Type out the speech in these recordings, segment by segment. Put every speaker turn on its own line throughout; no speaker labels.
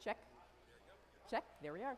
Check. Check. There we are.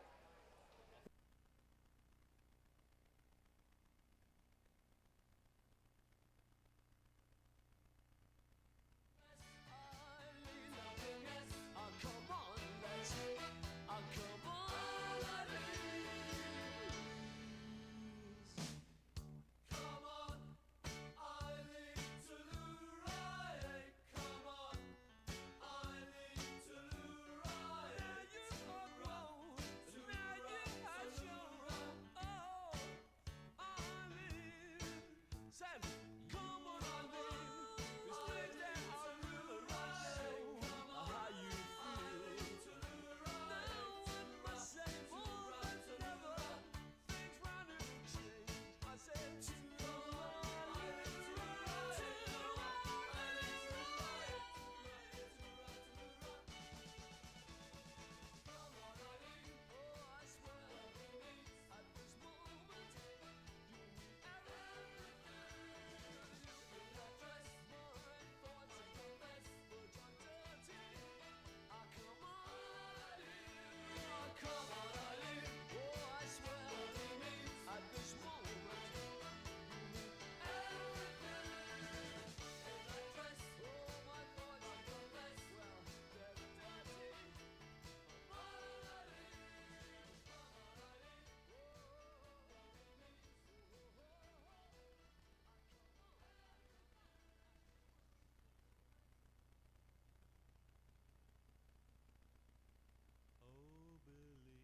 Oh, believe me,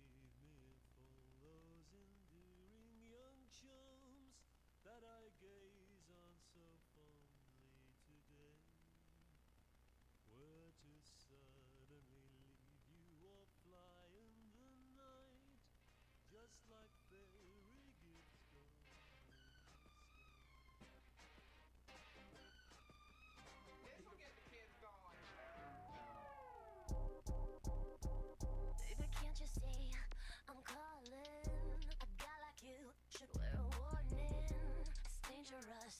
for those enduring young chums that I gaze on so fondly today were to suddenly leave you or fly in the night, just like fairy gifts gone.
This will get the kids going.
Baby, can't you see I'm calling? A guy like you should wear a warning. It's dangerous,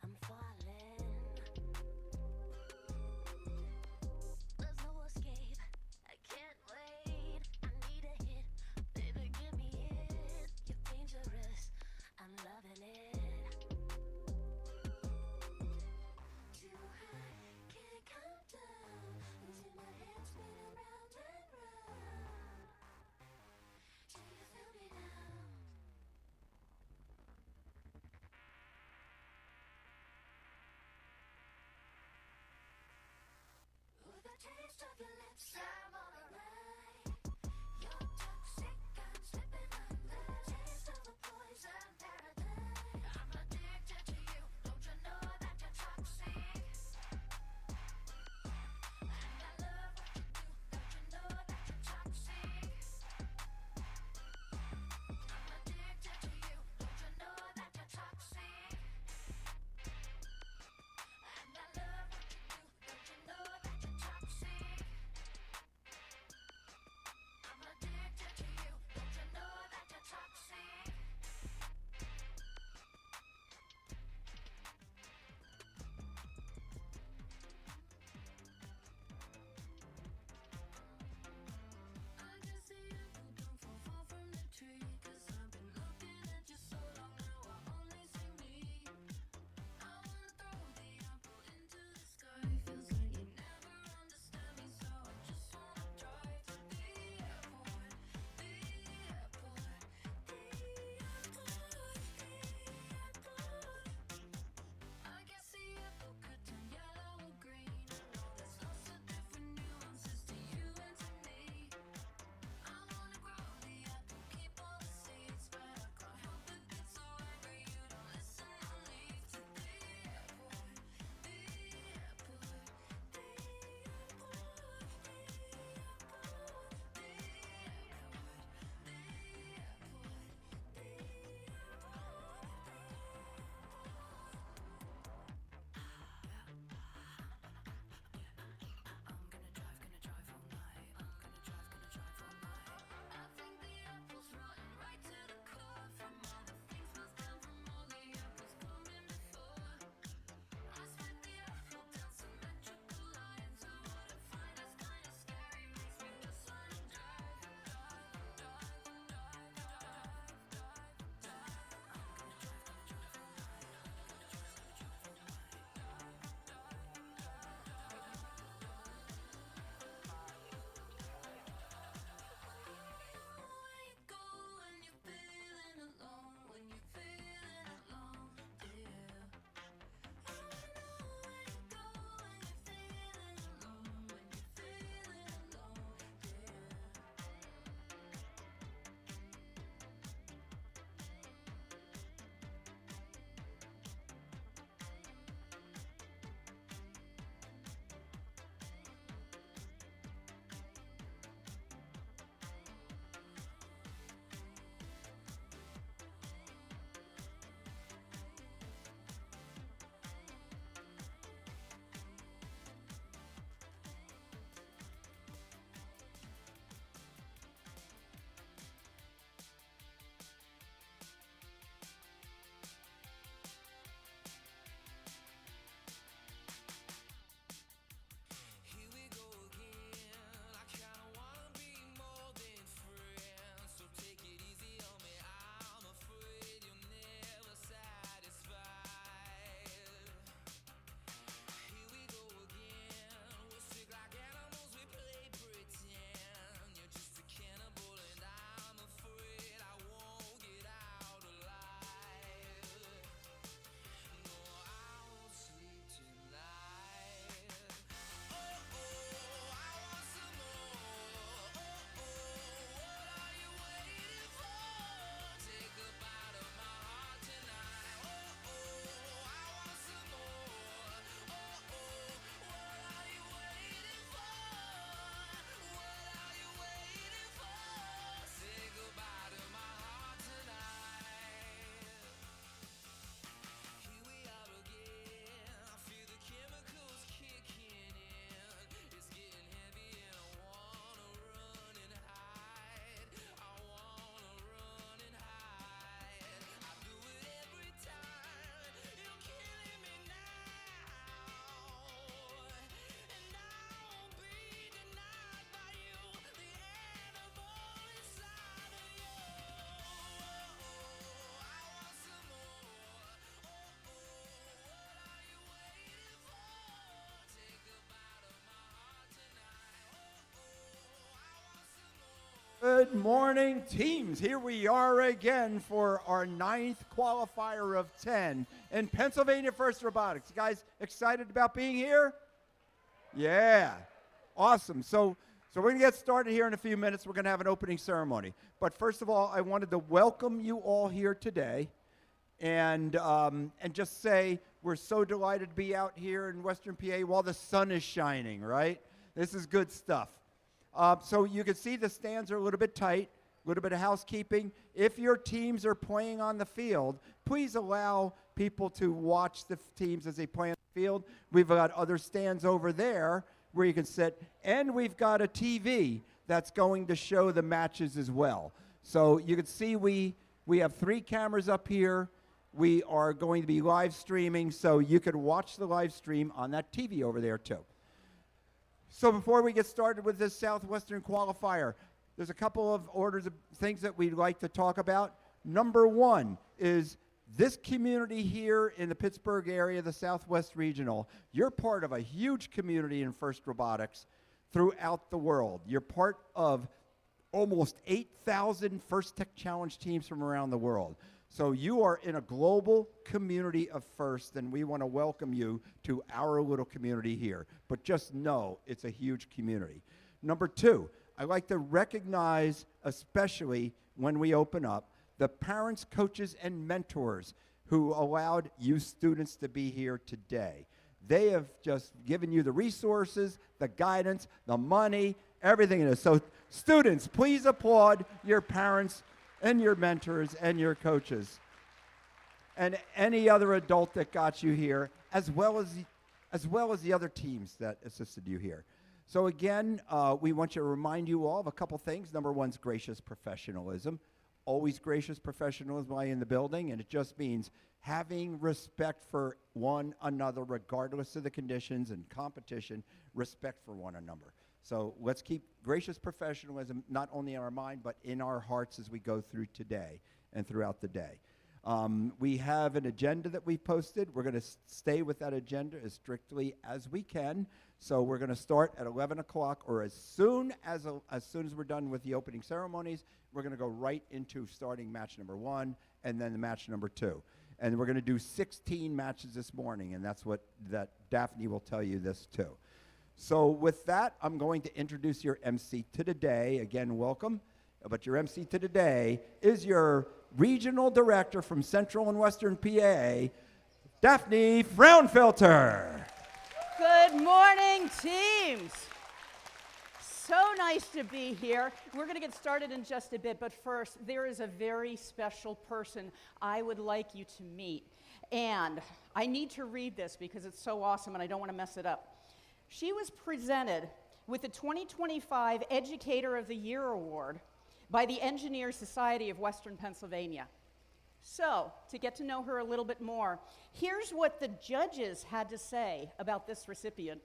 I'm falling. There's no escape, I can't wait. I need a hit, baby, give me it. You're dangerous, I'm loving it. Too high, can't come down. Losing my head, spinning round and round. Do you feel me now?
Good morning, teams. Here we are again for our 9th qualifier of 10 in Pennsylvania First Robotics. You guys excited about being here? Yeah. Awesome. So we're going to get started here in a few minutes. We're going to have an opening ceremony. But first of all, I wanted to welcome you all here today and just say we're so delighted to be out here in Western PA while the sun is shining, right? This is good stuff. So you can see the stands are a little bit tight, a little bit of housekeeping. If your teams are playing on the field, please allow people to watch the teams as they play on the field. We've got other stands over there where you can sit, and we've got a TV that's going to show the matches as well. So you can see we have 3 cameras up here. We are going to be live streaming, so you can watch the live stream on that TV over there too. So before we get started with this Southwestern qualifier, there's a couple of orders of things that we'd like to talk about. Number 1 is this community here in the Pittsburgh area, the Southwest Regional. You're part of a huge community in FIRST Robotics throughout the world. You're part of almost 8,000 FIRST Tech Challenge teams from around the world. So you are in a global community of FIRST, and we want to welcome you to our little community here. But just know it's a huge community. Number 2, I like to recognize, especially when we open up, the parents, coaches, and mentors who allowed you students to be here today. They have just given you the resources, the guidance, the money, everything in it. So students, please applaud your parents and your mentors and your coaches and any other adult that got you here, as well as the other teams that assisted you here. So again, we want to remind you all of a couple things. Number 1 is gracious professionalism. Always gracious professionalism while in the building, and it just means having respect for one another regardless of the conditions and competition, respect for one another. So let's keep gracious professionalism not only in our mind, but in our hearts as we go through today and throughout the day. We have an agenda that we posted. We're going to stay with that agenda as strictly as we can. So we're going to start at 11 o'clock, or as soon as we're done with the opening ceremonies, we're going to go right into starting match number 1 and then the match number 2. And we're going to do 16 matches this morning, and that's what Daphne will tell you this too. So with that, I'm going to introduce your MC to today. Again, welcome. But your MC to today is your regional director from Central and Western PA, Daphne Fraunfelter.
Good morning, teams. So nice to be here. We're going to get started in just a bit, but first, there is a very special person I would like you to meet. And I need to read this because it's so awesome and I don't want to mess it up. She was presented with the 2025 Educator of the Year Award by the Engineers Society of Western Pennsylvania. So, to get to know her a little bit more, here's what the judges had to say about this recipient.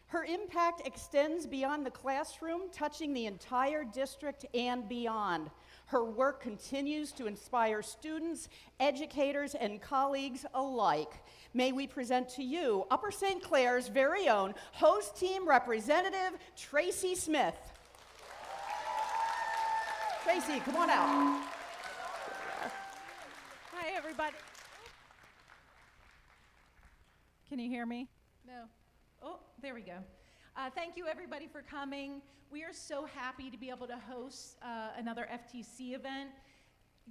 Her impact extends beyond the classroom, touching the entire district and beyond. Her work continues to inspire students, educators, and colleagues alike. May we present to you Upper St. Clair's very own host team representative, Tracy Smith. Tracy, come on out.
Hi, everybody. Can you hear me? No. Oh, there we go. Thank you, everybody, for coming. We are so happy to be able to host another FTC event.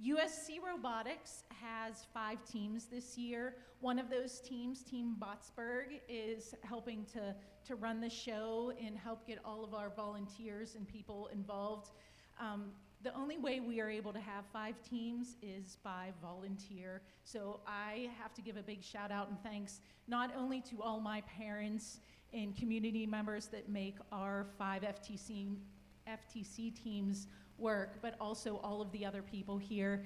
USC Robotics has 5 teams this year. One of those teams, Team Botsburg, is helping to run the show and help get all of our volunteers and people involved. The only way we are able to have 5 teams is by volunteer. So I have to give a big shout out and thanks not only to all my parents and community members that make our 5 FTC teams work, but also all of the other people here.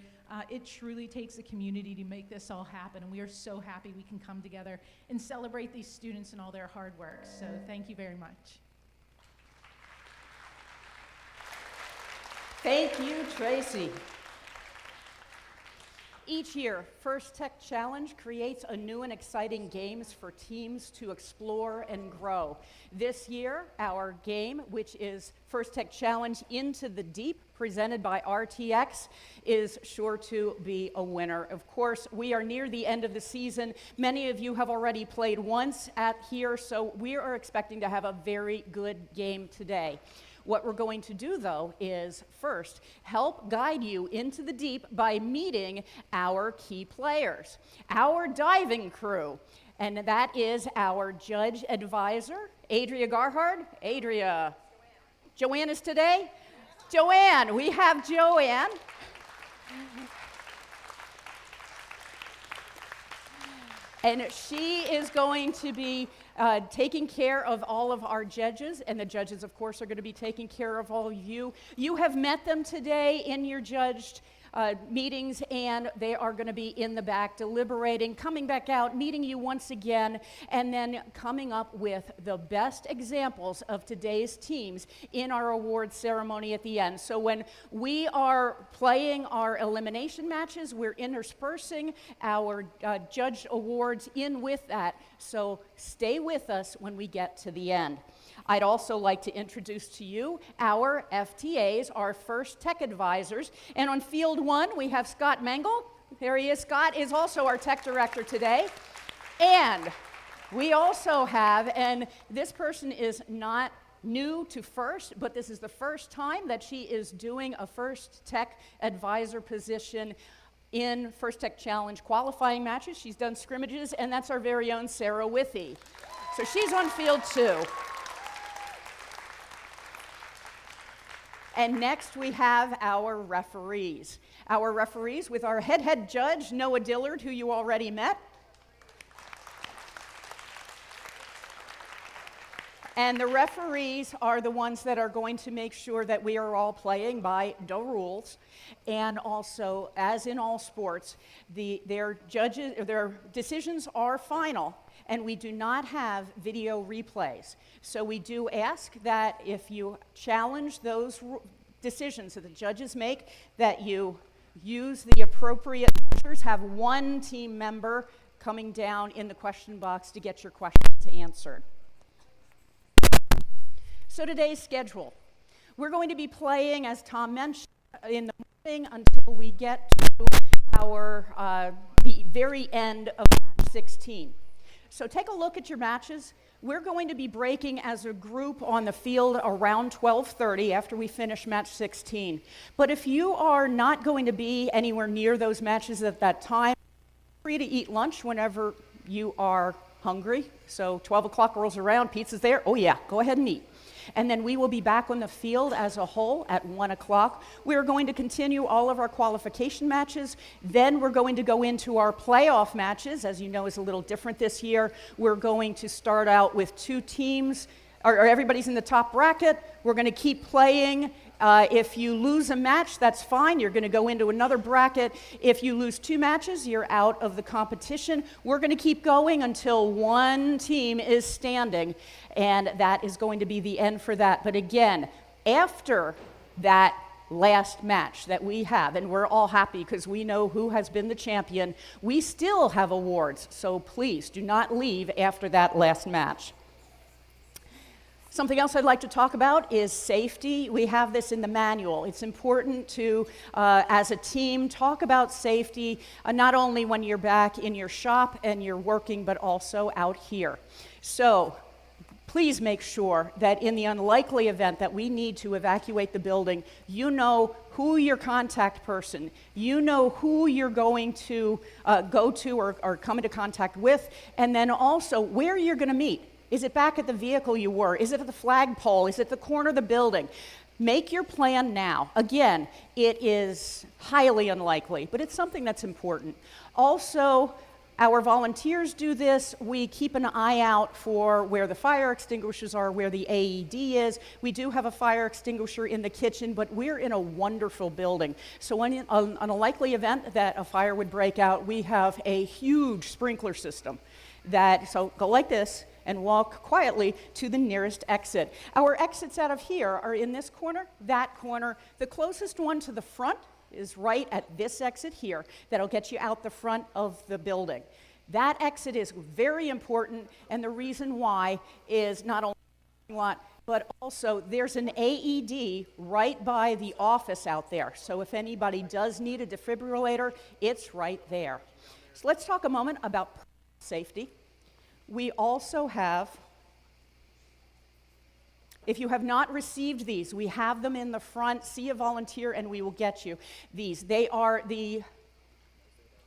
It truly takes a community to make this all happen, and we are so happy we can come together and celebrate these students and all their hard work. So thank you very much.
Thank you, Tracy. Each year, First Tech Challenge creates a new and exciting games for teams to explore and grow. This year, our game, which is First Tech Challenge Into the Deep, presented by RTX, is sure to be a winner. Of course, we are near the end of the season. Many of you have already played once at here, so we are expecting to have a very good game today. What we're going to do, though, is first help guide you into the deep by meeting our key players, our diving crew, and that is our judge advisor, Adria Garhard. Adria. Joanne is today? Joanne, we have Joanne. And she is going to be taking care of all of our judges, and the judges, of course, are going to be taking care of all of you. You have met them today in your judged meetings, and they are going to be in the back deliberating, coming back out, meeting you once again, and then coming up with the best examples of today's teams in our award ceremony at the end. So when we are playing our elimination matches, we're interspersing our judged awards in with that. So stay with us when we get to the end. I'd also like to introduce to you our FTAs, our First Tech Advisors. And on field one, we have Scott Mengel. There he is. Scott is also our tech director today. And we also have, and this person is not new to First, but this is the first time that she is doing a First Tech Advisor position in First Tech Challenge qualifying matches. She's done scrimmages, and that's our very own Sarah Withy. So she's on field two. And next we have our referees. Our referees with our head judge, Noah Dillard, who you already met. And the referees are the ones that are going to make sure that we are all playing by the rules. And also, as in all sports, their decisions are final, and we do not have video replays. So we do ask that if you challenge those decisions that the judges make, that you use the appropriate measures, have one team member coming down in the question box to get your questions answered. So today's schedule. We're going to be playing, as Tom mentioned, in the morning until we get to the very end of match 16. So take a look at your matches. We're going to be breaking as a group on the field around 12:30 after we finish match 16. But if you are not going to be anywhere near those matches at that time, feel free to eat lunch whenever you are hungry. So 12 o'clock rolls around, pizza's there. Oh yeah, go ahead and eat. And then we will be back on the field as a whole at 1 o'clock. We're going to continue all of our qualification matches. Then we're going to go into our playoff matches. As you know, is a little different this year. We're going to start out with two teams, or everybody's in the top bracket. We're going to keep playing. If you lose a match, that's fine. You're going to go into another bracket. If you lose two matches, you're out of the competition. We're going to keep going until one team is standing, and that is going to be the end for that. But again, after that last match that we have, and we're all happy because we know who has been the champion, we still have awards. So please do not leave after that last match. Something else I'd like to talk about is safety. We have this in the manual. It's important to, as a team, talk about safety, not only when you're back in your shop and you're working, but also out here. So please make sure that in the unlikely event that we need to evacuate the building, you know who your contact person, you know who you're going to go to or come into contact with, and then also where you're going to meet. Is it back at the vehicle you were? Is it at the flagpole? Is it the corner of the building? Make your plan now. Again, it is highly unlikely, but it's something that's important. Also, our volunteers do this. We keep an eye out for where the fire extinguishers are, where the AED is. We do have a fire extinguisher in the kitchen, but we're in a wonderful building. So when, on a likely event that a fire would break out, we have a huge sprinkler system so go like this and walk quietly to the nearest exit. Our exits out of here are in this corner, that corner. The closest one to the front is right at this exit here. That'll get you out the front of the building. That exit is very important, and the reason why is not only lot, but also there's an AED right by the office out there. So if anybody does need a defibrillator, it's right there. So let's talk a moment about safety. We also have, if you have not received these, we have them in the front. See a volunteer and we will get you these. They are the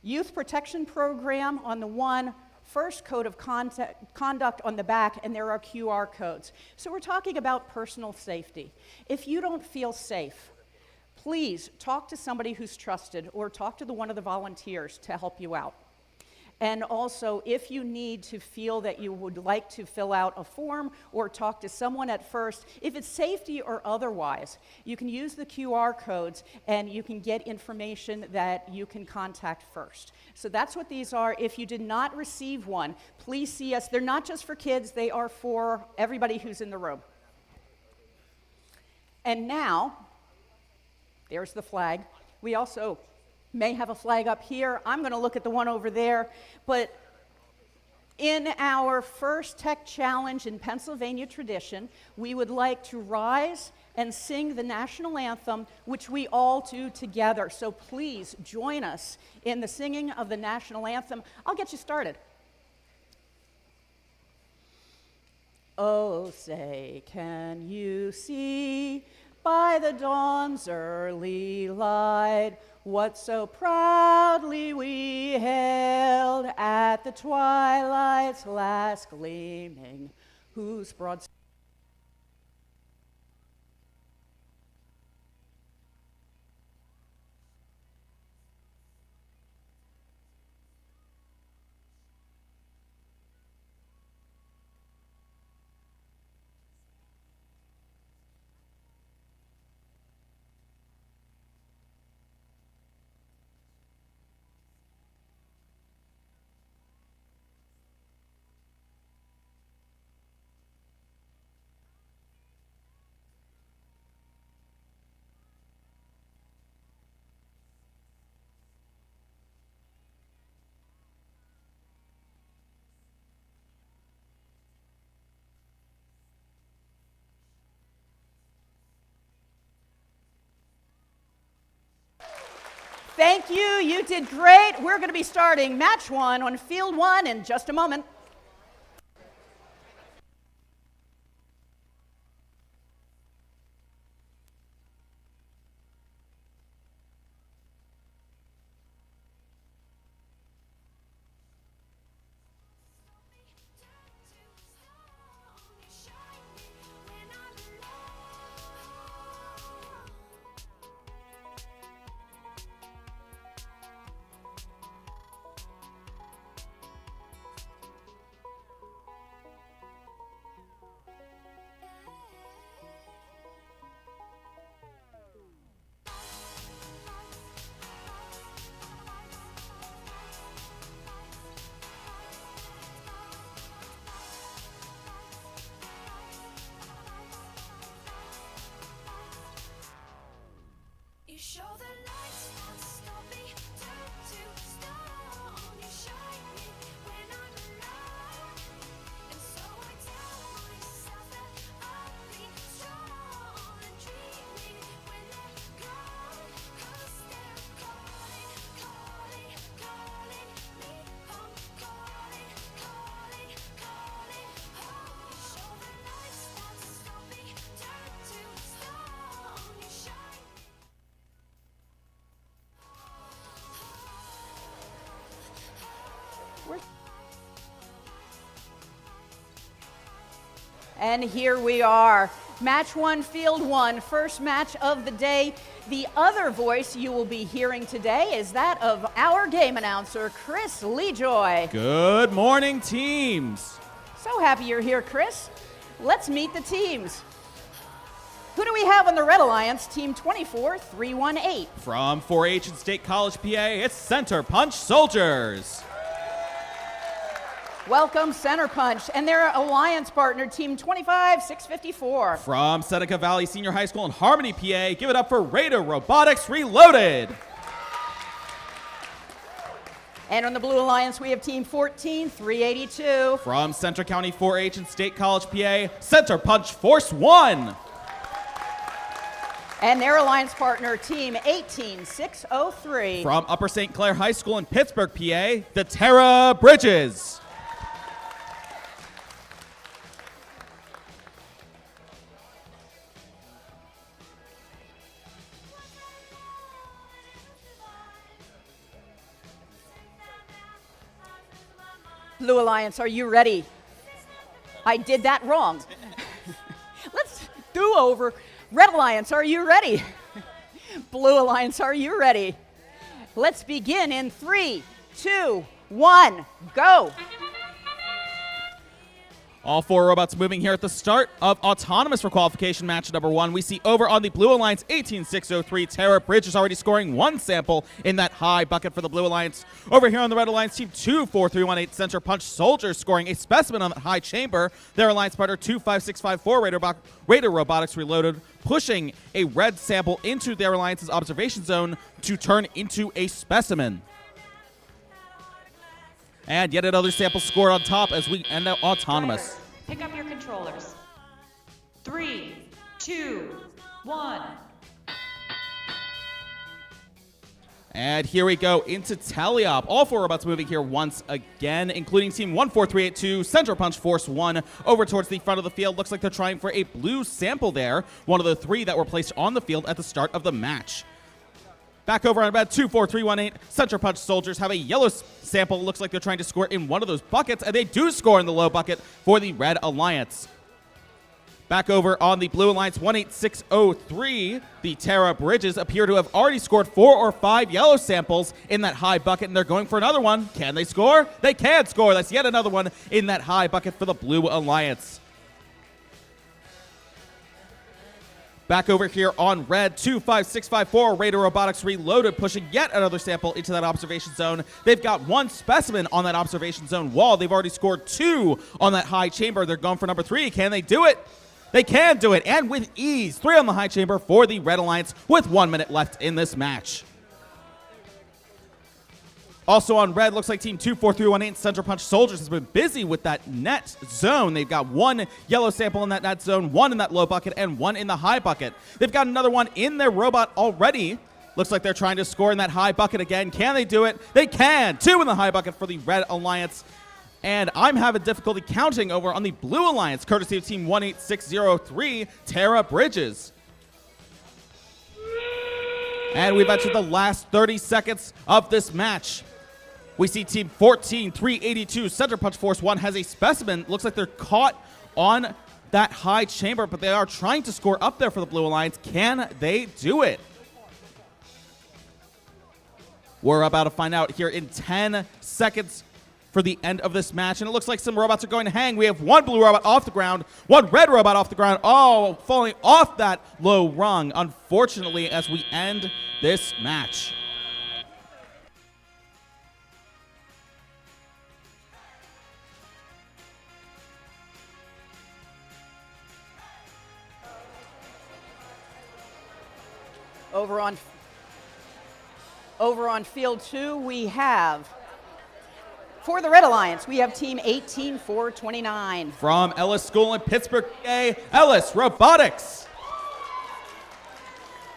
Youth Protection Program on the one, First Code of Conduct on the back, and there are QR codes. So we're talking about personal safety. If you don't feel safe, please talk to somebody who's trusted or talk to one of the volunteers to help you out. And also, if you need to feel that you would like to fill out a form or talk to someone at first, if it's safety or otherwise, you can use the QR codes and you can get information that you can contact first. So that's what these are. If you did not receive one, please see us. They're not just for kids, they are for everybody who's in the room. And now, there's the flag. We also may have a flag up here. I'm going to look at the one over there. But in our first Tech Challenge in Pennsylvania tradition, we would like to rise and sing the national anthem, which we all do together. So please join us in the singing of the national anthem. I'll get you started. Oh, say, can you see by the dawn's early light what so proudly we hailed at the twilight's last gleaming, whose broad Thank you. You did great. We're going to be starting match one on field one in just a moment.
You show the lights, not stop me, turn to stone. You shine me when I'm alone, and so I tell myself that I'll be strong and dreaming when they're gone, 'cause they're calling, calling, calling me home, calling, calling, calling home. You show the lights, not stop me, turn to stone. You shine me.
And here we are. Match one, field one, first match of the day. The other voice you will be hearing today is that of our game announcer, Chris Lejoy.
Good morning, teams.
So happy you're here, Chris. Let's meet the teams. Who do we have on the Red Alliance? Team 24318.
From 4-H and State College, PA, it's Center Punch Soldiers.
Welcome Center Punch and their alliance partner, Team 25654.
From Seneca Valley Senior High School in Harmony, PA, give it up for Raider Robotics Reloaded.
And on the Blue Alliance, we have Team 14382.
From Central County 4-H and State College, PA, Center Punch Force 1.
And their alliance partner, Team 18603.
From Upper St. Clair High School in Pittsburgh, PA, the Terra Bridges.
Blue Alliance, are you ready? I did that wrong. Let's do over. Red Alliance, are you ready? Blue Alliance, are you ready? Let's begin in 3, 2, 1, go.
All four robots moving here at the start of Autonomous for qualification match number 1. We see over on the Blue Alliance 18603, Terra Bridges already scoring 1 sample in that high bucket for the Blue Alliance. Over here on the Red Alliance, Team 24318 Center Punch Soldiers scoring a specimen on that high chamber. Their alliance partner 25654 Raider Robotics Reloaded pushing a red sample into their alliance's observation zone to turn into a specimen. And yet another sample scored on top as we end out Autonomous.
Pick up your controllers. 3, 2, 1.
And here we go into Tally-Op. All four robots moving here once again, including Team 14382, Central Punch Force 1, over towards the front of the field. Looks like they're trying for a blue sample there, one of the 3 that were placed on the field at the start of the match. Back over on about 24318, Central Punch Soldiers have a yellow sample. Looks like they're trying to score in one of those buckets, and they do score in the low bucket for the Red Alliance. Back over on the Blue Alliance 18603, the Terra Bridges appear to have already scored 4 or 5 yellow samples in that high bucket, and they're going for another one. Can they score? They can score. That's yet another one in that high bucket for the Blue Alliance. Back over here on Red, 25654, Raider Robotics Reloaded, pushing yet another sample into that observation zone. They've got 1 specimen on that observation zone wall. They've already scored 2 on that high chamber. They're going for number 3. Can they do it? They can do it, and with ease. 3 on the high chamber for the Red Alliance with 1 minute left in this match. Also on Red, looks like Team 24318 Central Punch Soldiers has been busy with that net zone. They've got 1 yellow sample in that net zone, 1 in that low bucket, and 1 in the high bucket. They've got another one in their robot already. Looks like they're trying to score in that high bucket again. Can they do it? They can! 2 in the high bucket for the Red Alliance. And I'm having difficulty counting over on the Blue Alliance, courtesy of Team 18603, Terra Bridges. And we've entered the last 30 seconds of this match. We see Team 14382, Center Punch Force 1, has a specimen. Looks like they're caught on that high chamber, but they are trying to score up there for the Blue Alliance. Can they do it? We're about to find out here in 10 seconds for the end of this match, and it looks like some robots are going to hang. We have 1 blue robot off the ground, 1 red robot off the ground. Oh, falling off that low rung, unfortunately, as we end this match.
Over on field 2, we have, for the Red Alliance, we have Team 18429.
From Ellis School in Pittsburgh, PA, Ellis Robotics.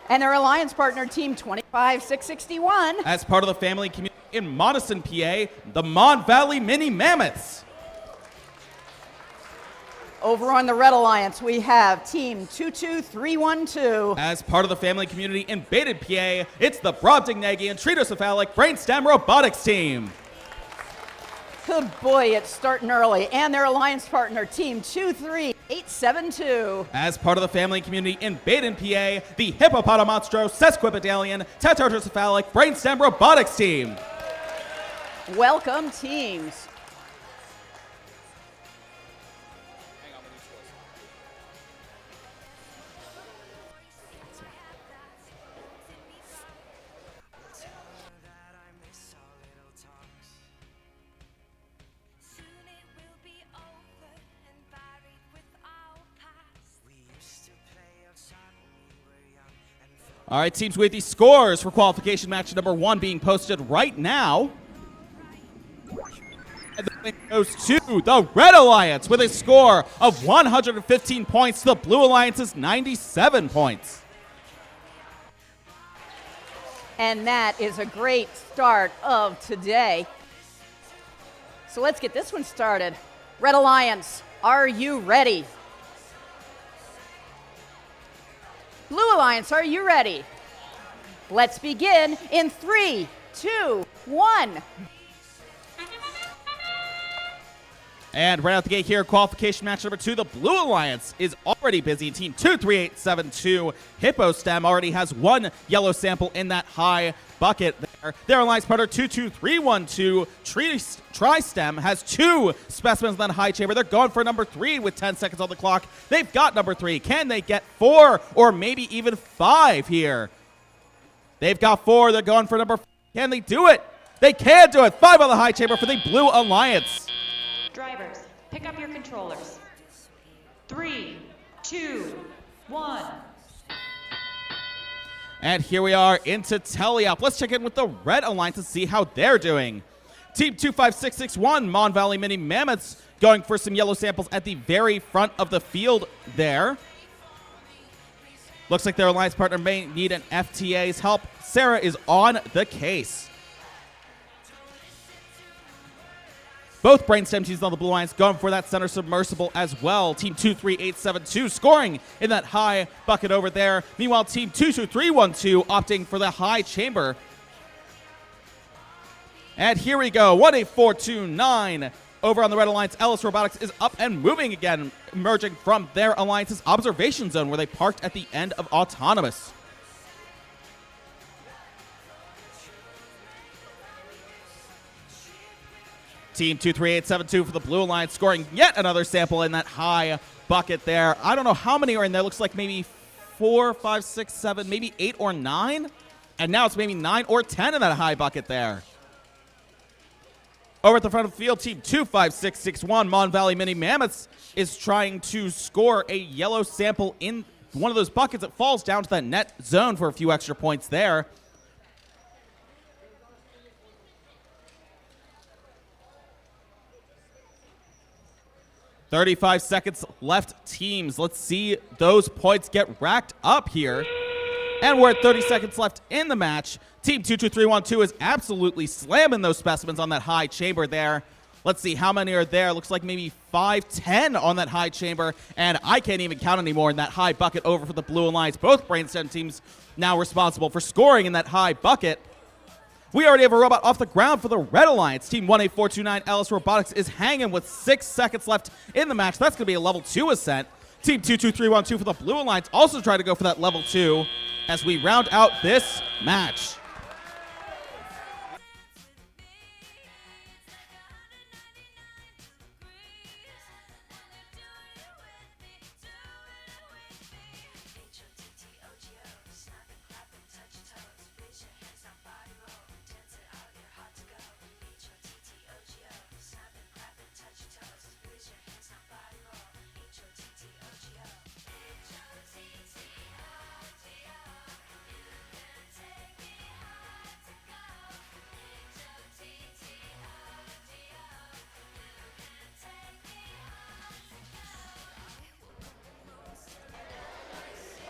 And their alliance partner, Team 25661.
As part of the family community in Monison, PA, the Mon Valley Mini Mammoths.
Over on the Red Alliance, we have Team 22312.
As part of the family community in Baden, PA, it's the Brobdingnagian Tritocephalic Brainstem Robotics team.
Good boy, it's starting early. And their alliance partner, Team 23872.
As part of the family community in Baden, PA, the Hippopotamonstro Sesquipedalian Tetratocephalic Brainstem Robotics team.
Welcome, teams.
Soon it
All right, teams, with the scores for qualification match number 1 being posted right now. And the win goes to the Red Alliance with a score of 115 points. The Blue Alliance's 97 points.
And that is a great start of today. So let's get this one started. Red Alliance, are you ready? Blue Alliance, are you ready? Let's begin in 3, 2, 1.
And right out the gate here, qualification match number 2, the Blue Alliance is already busy. Team 23872, Hippo Stem, already has 1 yellow sample in that high bucket there. Their alliance partner 22312, Tri-Stem, has 2 specimens in that high chamber. They're going for number 3 with 10 seconds on the clock. They've got number 3. Can they get 4 or maybe even 5 here? They've got 4. They're going for number 5. Can they do it? They can do it. 5 on the high chamber for the Blue Alliance.
Drivers, pick up your controllers. 3, 2, 1.
And here we are into Teleop. Let's check in with the Red Alliance to see how they're doing. Team 25661, Mon Valley Mini Mammoths, going for some yellow samples at the very front of the field there. Looks like their alliance partner may need an FTA's help. Sarah is on the case. Both Brainstem teams on the Blue Alliance going for that center submersible as well. Team 23872 scoring in that high bucket over there. Meanwhile, Team 22312 opting for the high chamber. And here we go, 18429. Over on the Red Alliance, Ellis Robotics is up and moving again, emerging from their alliance's observation zone where they parked at the end of Autonomous. Team 23872 for the Blue Alliance scoring yet another sample in that high bucket there. I don't know how many are in there. Looks like maybe 4, 5, 6, 7, maybe 8 or 9. And now it's maybe 9 or 10 in that high bucket there. Over at the front of the field, Team 25661, Mon Valley Mini Mammoths, is trying to score a yellow sample in one of those buckets. It falls down to that net zone for a few extra points there. "35 seconds left, teams. Let's see those points get racked up here. And we're at 30 seconds left in the match. Team 22312 is absolutely slamming those specimens on that high chamber there. Let's see how many are there. Looks like maybe 5, 10 on that high chamber. And I can't even count anymore in that high bucket over for the Blue Alliance. Both Brainstem teams now responsible for scoring in that high bucket. We already have a robot off the ground for the Red Alliance. Team 18429 Ellis Robotics is hanging with 6 seconds left in the match. That's going to be a level 2 ascent. Team 22312 for the Blue Alliance also trying to go for that level 2 as we round out this match.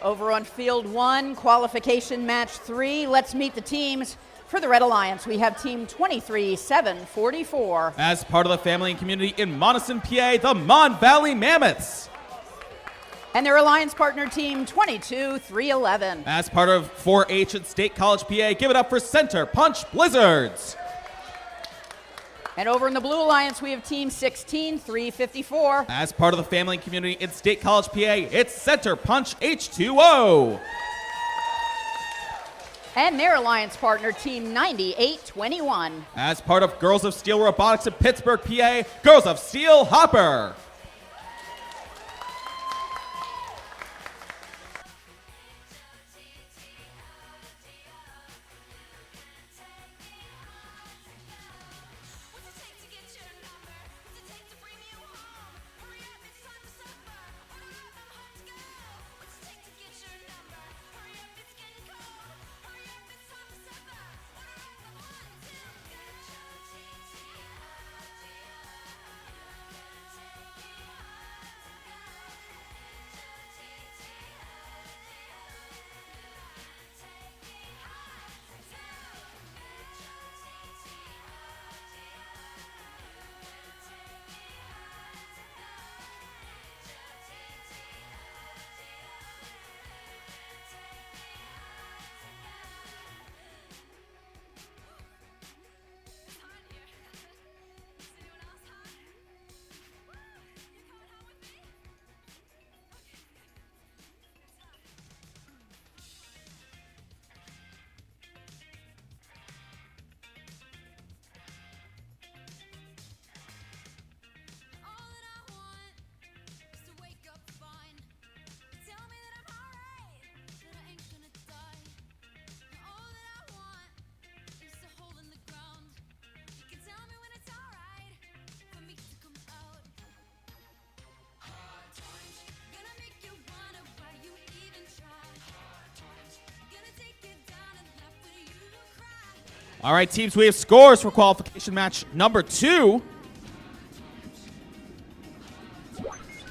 Over on field 1, qualification match 3. Let's meet the teams. For the Red Alliance, we have team 23744.
As part of the family and community in Monessen, PA, the Mon Valley Mammoths.
And their alliance partner team 22311.
As part of 4-H at State College, PA, give it up for Center Punch Blizzards.
And over in the Blue Alliance, we have team 16354.
As part of the family and community in State College, PA, it's Center Punch H2O.
And their alliance partner team 9821.
As part of Girls of Steel Robotics in Pittsburgh, PA, Girls of Steel Hopper. All right, teams, we have scores for qualification match number 2.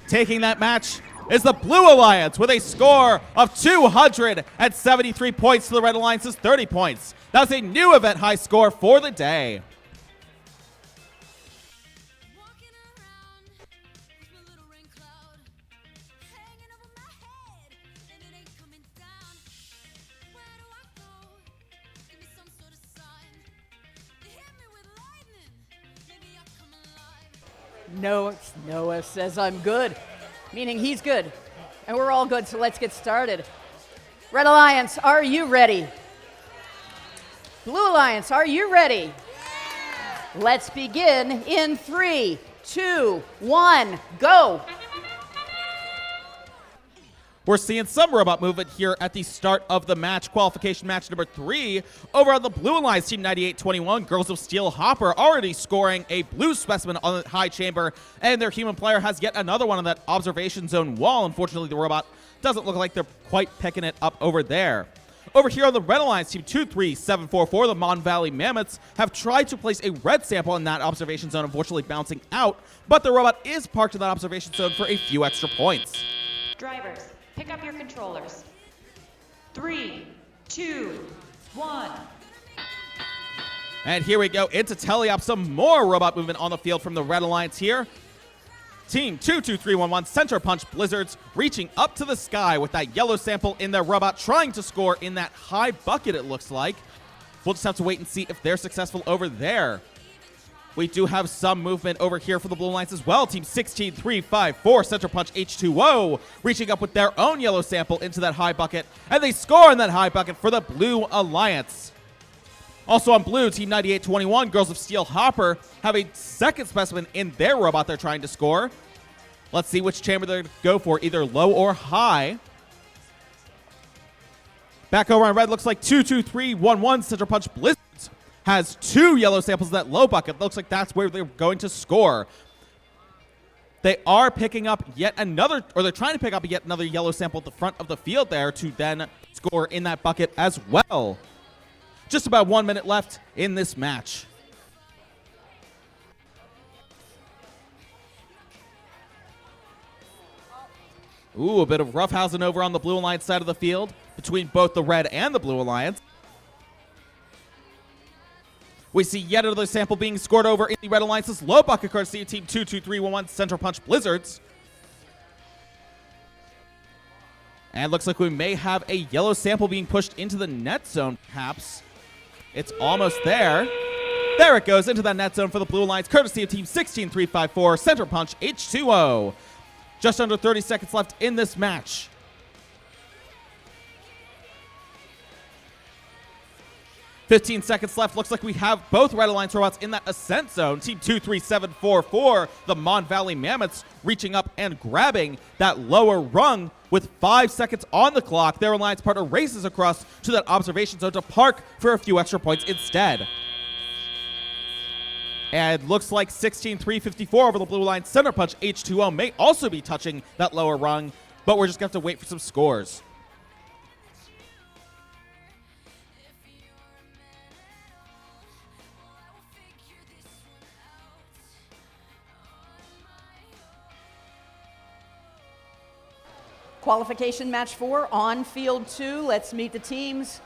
Taking that match is the Blue Alliance with a score of 273 points to the Red Alliance's 30 points. That's a new event high score for the day.
Walking around with my little rain cloud hanging over my head, and it ain't coming down. Where do I go? Give me some sort of sign. They hit me with lightning. Maybe I'll come alive.
Noah says I'm good, meaning he's good. And we're all good, so let's get started. Red Alliance, are you ready? Blue Alliance, are you ready? Let's begin in 3, 2, 1, go.
We're seeing some robot movement here at the start of the match. Qualification match number 3. Over on the Blue Alliance, Team 9821, Girls of Steel Hopper already scoring a blue specimen on the high chamber, and their human player has yet another one on that observation zone wall. Unfortunately, the robot doesn't look like they're quite picking it up over there. Over here on the Red Alliance, Team 23744, the Mon Valley Mammoths, have tried to place a red sample in that observation zone, unfortunately bouncing out, but the robot is parked in that observation zone for a few extra points.
Drivers, pick up your controllers. 3, 2, 1.
And here we go into teleop. Some more robot movement on the field from the Red Alliance here. Team 22311, Center Punch Blizzards, reaching up to the sky with that yellow sample in their robot, trying to score in that high bucket, it looks like. We'll just have to wait and see if they're successful over there. We do have some movement over here for the Blue Alliance as well. Team 16354, Center Punch H2O, reaching up with their own yellow sample into that high bucket, and they score in that high bucket for the Blue Alliance. Also on blue, Team 9821, Girls of Steel Hopper, have a second specimen in their robot they're trying to score. Let's see which chamber they're going to go for, either low or high. Back over on red, looks like 22311, Center Punch Blizzards, has 2 yellow samples in that low bucket. Looks like that's where they're going to score. They are picking up yet another, or they're trying to pick up yet another yellow sample at the front of the field there to then score in that bucket as well. Just about 1 minute left in this match. Ooh, a bit of roughhousing over on the Blue Alliance side of the field between both the Red and the Blue Alliance. We see yet another sample being scored over in the Red Alliance's low bucket, courtesy of Team 22311, Center Punch Blizzards. And looks like we may have a yellow sample being pushed into the net zone, perhaps. It's almost there. There it goes into that net zone for the Blue Alliance, courtesy of Team 16354, Center Punch H2O. Just under 30 seconds left in this match. "15 seconds left. Looks like we have both Red Alliance robots in that ascent zone. Team 23744, the Mon Valley Mammoths, reaching up and grabbing that lower rung with 5 seconds on the clock. Their alliance partner races across to that observation zone to park for a few extra points instead. And looks like 16354 over the Blue Alliance, Center Punch H2O may also be touching that lower rung, but we're just going to have to wait for some scores.
Qualification match 4 on field 2. Let's meet the teams.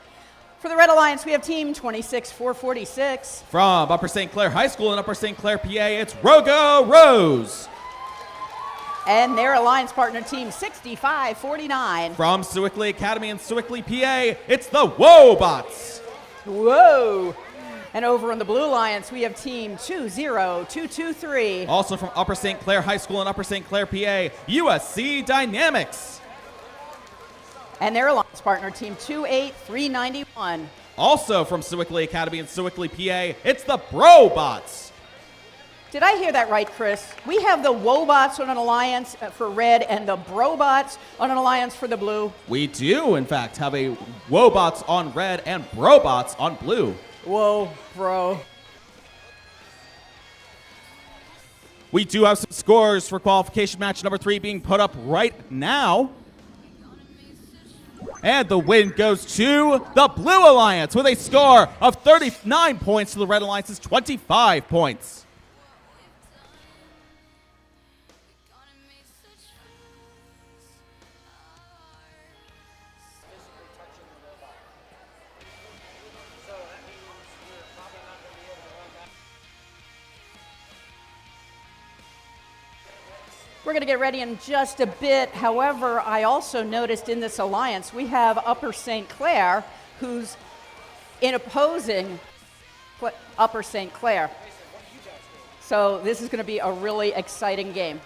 For the Red Alliance, we have team 26446.
From Upper St. Clair High School in Upper St. Clair, PA, it's Rogo Rose.
And their alliance partner, team 6549.
From Sewickley Academy in Sewickley, PA, it's the Wobots.
Whoa. And over on the Blue Alliance, we have team 20223.
Also from Upper St. Clair High School in Upper St. Clair, PA, USC Dynamics.
And their alliance partner, team 28391.
Also from Sewickley Academy in Sewickley, PA, it's the Brobots.
Did I hear that right, Chris? We have the Wobots on an alliance for red and the Brobots on an alliance for the blue.
We do, in fact, have a Wobots on red and Brobots on blue.
Whoa, bro.
We do have some scores for qualification match number 3 being put up right now. And the win goes to the Blue Alliance with a score of 39 points to the Red Alliance's 25 points.
We're going to get ready in just a bit. However, I also noticed in this alliance we have Upper St. Clair, who's in opposing Upper St. Clair. So this is going to be a really exciting game.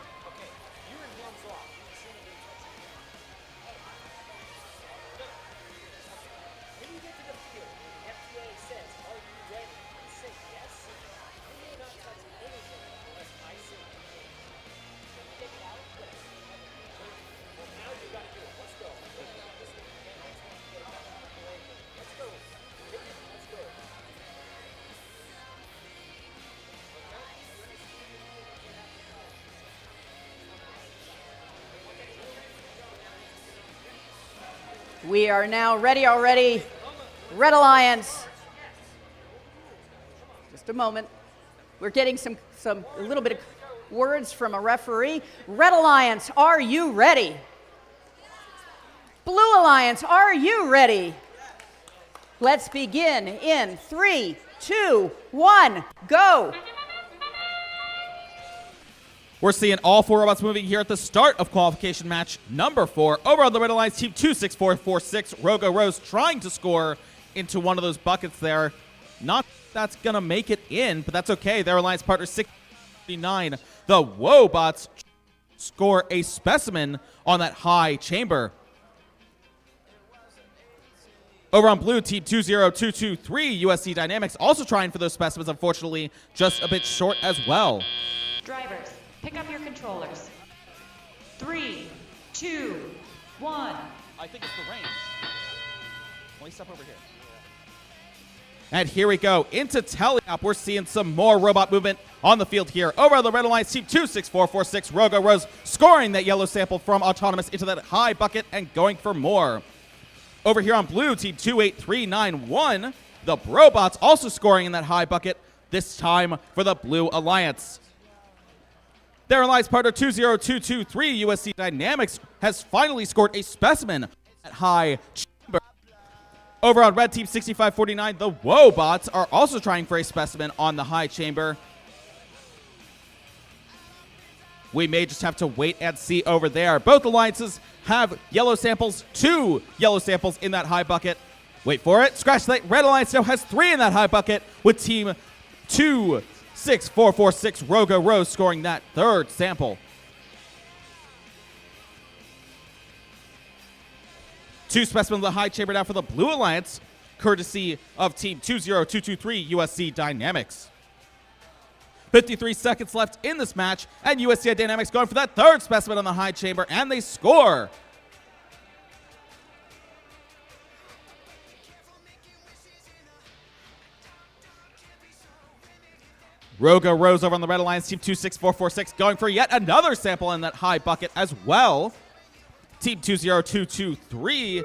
We are now ready already. Red Alliance. Just a moment. We're getting a little bit of words from a referee. Red Alliance, are you ready? Blue Alliance, are you ready? Let's begin in 3, 2, 1, go.
We're seeing all four robots moving here at the start of qualification match number 4. Over on the Red Alliance team, 26446, Rogo Rose trying to score into one of those buckets there. Not that's going to make it in, but that's okay. Their alliance partner 659. The Wobots score a specimen on that high chamber. Over on blue, team 20223, USC Dynamics also trying for those specimens, unfortunately, just a bit short as well.
Drivers, pick up your controllers. 3, 2, 1.
I think it's the range. Let me step over here. And here we go into Teleop. We're seeing some more robot movement on the field here. Over on the Red Alliance team, 26446, Rogo Rose scoring that yellow sample from Autonomous into that high bucket and going for more. Over here on blue, team 28391, the Brobots also scoring in that high bucket, this time for the Blue Alliance. Their alliance partner 20223, USC Dynamics, has finally scored a specimen at high chamber. Over on red team 6549, the Wobots are also trying for a specimen on the high chamber. We may just have to wait and see over there. Both alliances have yellow samples, 2 yellow samples in that high bucket. Wait for it. Scratch that. Red Alliance now has 3 in that high bucket with team 26446 Rogo Rose scoring that third sample. 2 specimens in the high chamber now for the Blue Alliance, courtesy of team 20223 USC Dynamics. 53 seconds left in this match, and USC Dynamics going for that third specimen on the high chamber, and they score. Rogo Rose over on the Red Alliance team 26446 going for yet another sample in that high bucket as well. Team 20223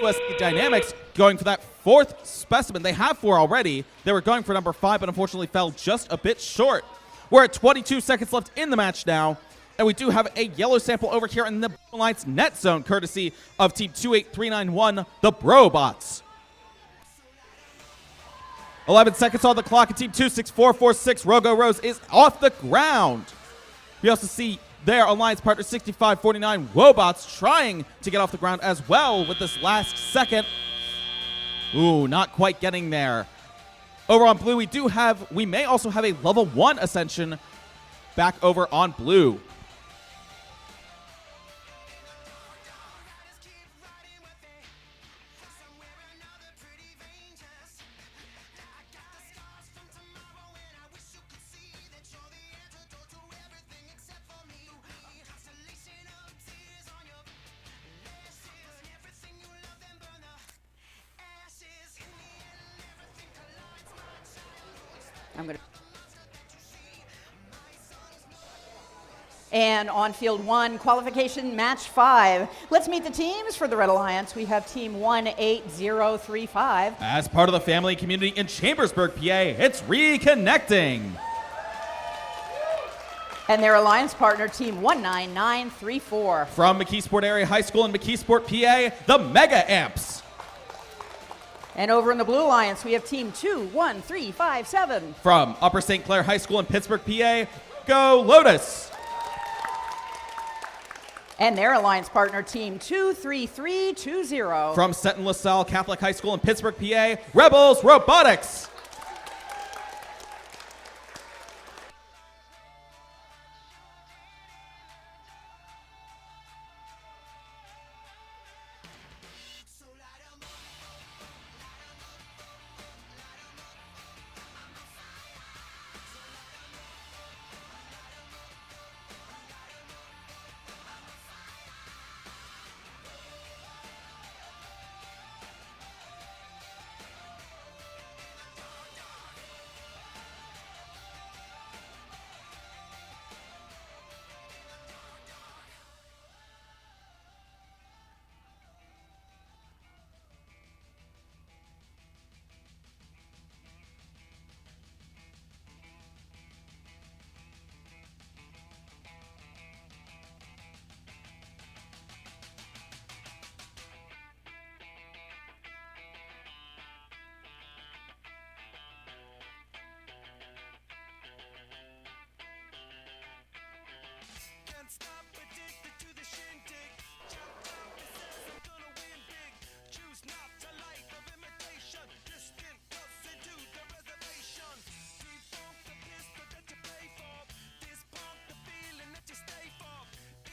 USC Dynamics going for that fourth specimen. They have 4 already. They were going for number 5, but unfortunately fell just a bit short. We're at 22 seconds left in the match now, and we do have a yellow sample over here in the Blue Alliance net zone, courtesy of team 28391, the Brobots. 11 seconds on the clock, and team 26446, Rogo Rose, is off the ground. We also see their alliance partner 6549, Wobots, trying to get off the ground as well with this last second. Ooh, not quite getting there. Over on blue, we may also have a level 1 ascension back over on blue.
And on field 1, qualification match 5. Let's meet the teams for the Red Alliance. We have team 18035.
As part of the family community in Chambersburg, PA, it's Reconnecting.
And their alliance partner, team 19934.
From McKeesport Area High School in McKeesport, PA, the Mega Amps.
And over in the Blue Alliance, we have team 21357.
From Upper St. Clair High School in Pittsburgh, PA, go Lotus.
And their alliance partner, team 23320.
From Seton LaSalle Catholic High School in Pittsburgh, PA, Rebels Robotics.
Can't stop, addicted to the shindig. Jumped up, it says I'm gonna win big. Choose not to life of imitation. Distant close into the reservation. Defunct the pistol that you pay for. This punk the feeling that you stay for.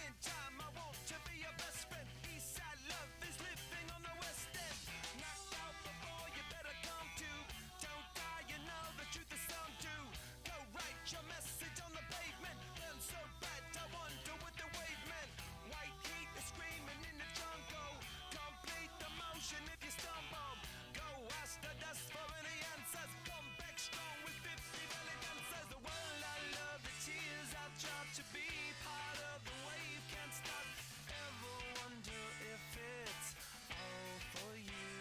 In time, I want to be your best friend. Eastside love is living on the west end. Knocked out before you better come to. Don't die, you know the truth is some do. Go write your message on the pavement. Burn so bright, I wonder what the wave meant. White heat is screaming in the jungle. Complete the motion if you stumble. Go ask the dust for any answers. Come back strong with 50 belly dancers. The world I love, the tears I've tried to be part of the wave. Can't stop. Ever wonder if it's all for you?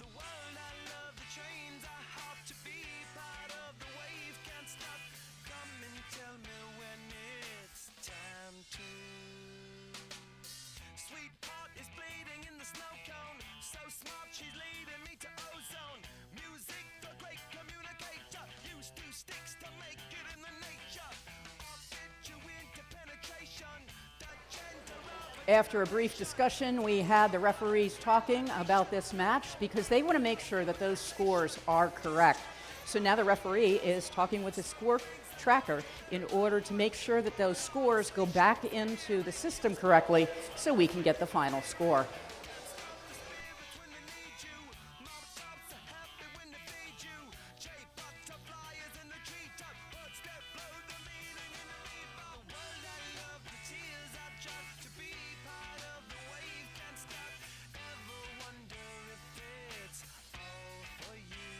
The world I love, the trains I hop to be part of the wave. Can't stop. Come and tell me when it's time to. Sweetheart is bleeding in the snow cone. So smart, she's leading me to ozone. Music, the great communicator. Use two sticks to make it in the nature. I'll fit you into penetration. The gender of
After a brief discussion, we had the referees talking about this match because they want to make sure that those scores are correct. So now the referee is talking with the score tracker in order to make sure that those scores go back into the system correctly so we can get the final score.
when they need you. Mobsters are happy when they feed you. J-butterflies in the treetop. Birds that blow the meaning in the rainbow. The world I love, the tears I drop to be part of the wave. Can't stop. Ever wonder if it's all for you?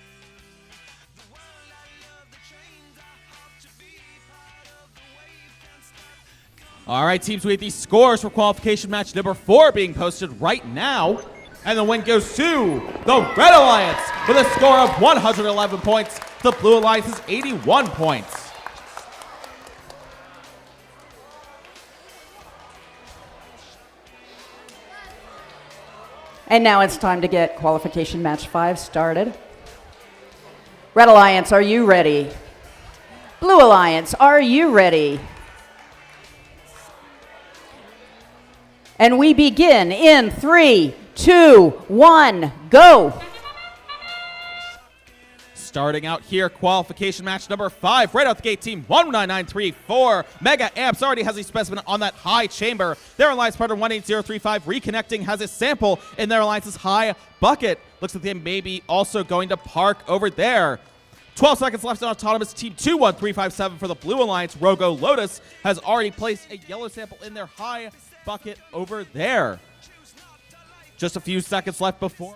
The world I love, the trains I hop to be part of the wave. Can't stop.
All right, teams, we have these scores for qualification match number 4 being posted right now. And the win goes to the Red Alliance with a score of 111 points. The Blue Alliance is 81 points.
And now it's time to get qualification match 5 started. Red Alliance, are you ready? Blue Alliance, are you ready? And we begin in 3, 2, 1, go.
Starting out here, qualification match number 5. Right out the gate, team 19934. Mega Amps already has a specimen on that high chamber. Their alliance partner 18035 Reconnecting has a sample in their alliance's high bucket. Looks like they may be also going to park over there. 12 seconds left on autonomous. Team 21357 for the Blue Alliance. Rogo Lotus has already placed a yellow sample in their high bucket over there. Just a few seconds left before.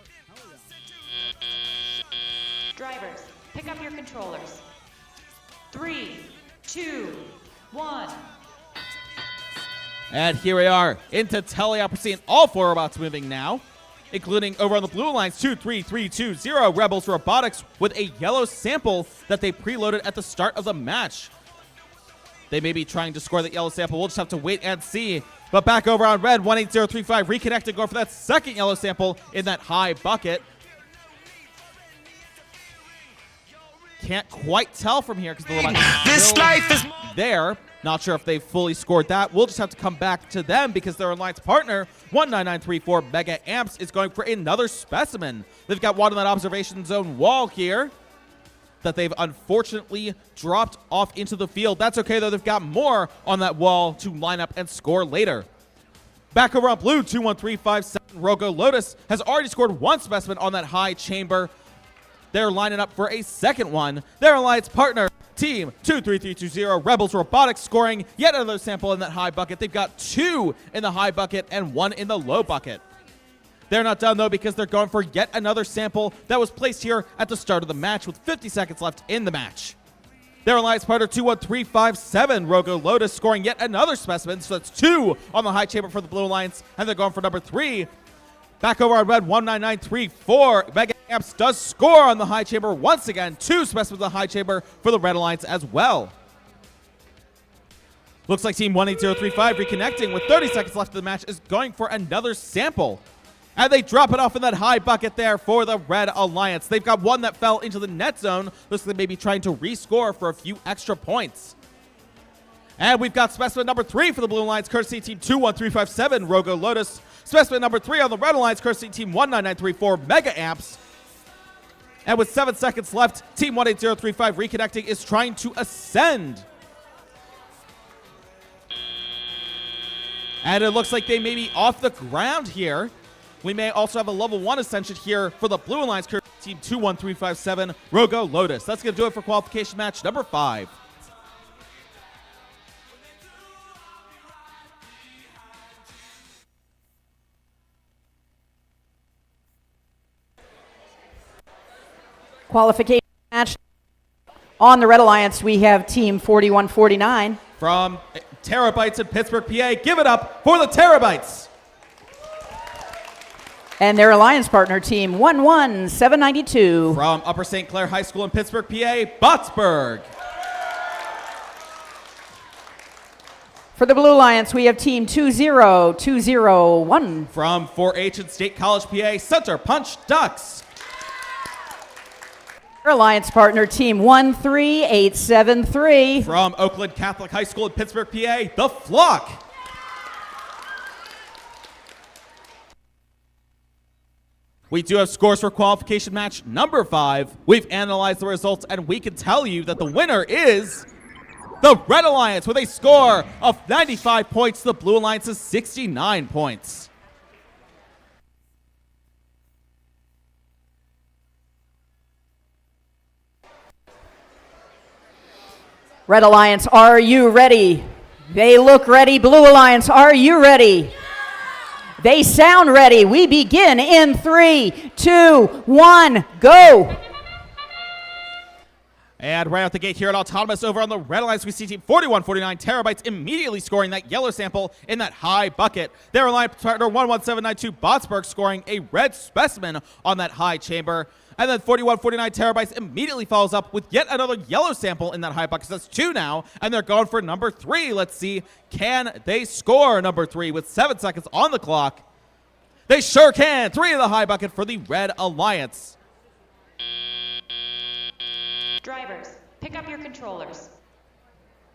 Drivers, pick up your controllers. 3, 2, 1.
And here we are into teleop. We're seeing all 4 robots moving now, including over on the blue lines 23320 Rebels Robotics with a yellow sample that they preloaded at the start of the match. They may be trying to score that yellow sample. We'll just have to wait and see. But back over on red, 18035 reconnecting, going for that second yellow sample in that high bucket. Can't quite tell from here because the robot is still there. Not sure if they've fully scored that. We'll just have to come back to them because their alliance partner, 19934 Mega Amps, is going for another specimen. They've got one on that observation zone wall here that they've unfortunately dropped off into the field. That's okay, though. They've got more on that wall to line up and score later. Back over on blue, 21357 Rogo Lotus has already scored 1 specimen on that high chamber. They're lining up for a second one. Their alliance partner, Team 23320 Rebels Robotics, scoring yet another sample in that high bucket. They've got 2 in the high bucket and 1 in the low bucket. They're not done, though, because they're going for yet another sample that was placed here at the start of the match with 50 seconds left in the match. Their alliance partner, 21357 Rogo Lotus, scoring yet another specimen. So that's 2 on the high chamber for the Blue Alliance, and they're going for number 3. Back over on red, 19934 Mega Amps does score on the high chamber once again. 2 specimens in the high chamber for the Red Alliance as well. Looks like Team 18035 reconnecting with 30 seconds left of the match is going for another sample. And they drop it off in that high bucket there for the Red Alliance. They've got 1 that fell into the net zone. Looks like they may be trying to rescore for a few extra points. And we've got specimen number 3 for the Blue Alliance, courtesy Team 21357 Rogo Lotus. Specimen number 3 on the Red Alliance, courtesy Team 19934 Mega Amps. And with 7 seconds left, Team 18035 reconnecting is trying to ascend. And it looks like they may be off the ground here. We may also have a level 1 ascension here for the Blue Alliance, courtesy Team 21357 Rogo Lotus. That's going to do it for qualification match number 5.
Qualification match. On the Red Alliance, we have Team 4149.
From Terabytes in Pittsburgh, PA, give it up for the Terabytes.
And their alliance partner, Team 11792.
From Upper St. Clair High School in Pittsburgh, PA, Bottsburg.
For the Blue Alliance, we have Team 20201.
From 4-H and State College, PA, Center Punch Ducks.
Their alliance partner, Team 13873.
From Oakland Catholic High School in Pittsburgh, PA, The Flock. We do have scores for qualification match number 5. We've analyzed the results, and we can tell you that the winner is the Red Alliance with a score of 95 points. The Blue Alliance is 69 points.
Red Alliance, are you ready? They look ready. Blue Alliance, are you ready? They sound ready. We begin in 3, 2, 1, go.
And right out the gate here at Autonomous over on the Red Alliance, we see Team 4149 Terabytes immediately scoring that yellow sample in that high bucket. Their alliance partner 11792 Bottsburg scoring a red specimen on that high chamber. And then 4149 Terabytes immediately follows up with yet another yellow sample in that high bucket. So that's 2 now, and they're going for number 3. Let's see, can they score number 3 with 7 seconds on the clock? They sure can. 3 in the high bucket for the Red Alliance.
Drivers, pick up your controllers.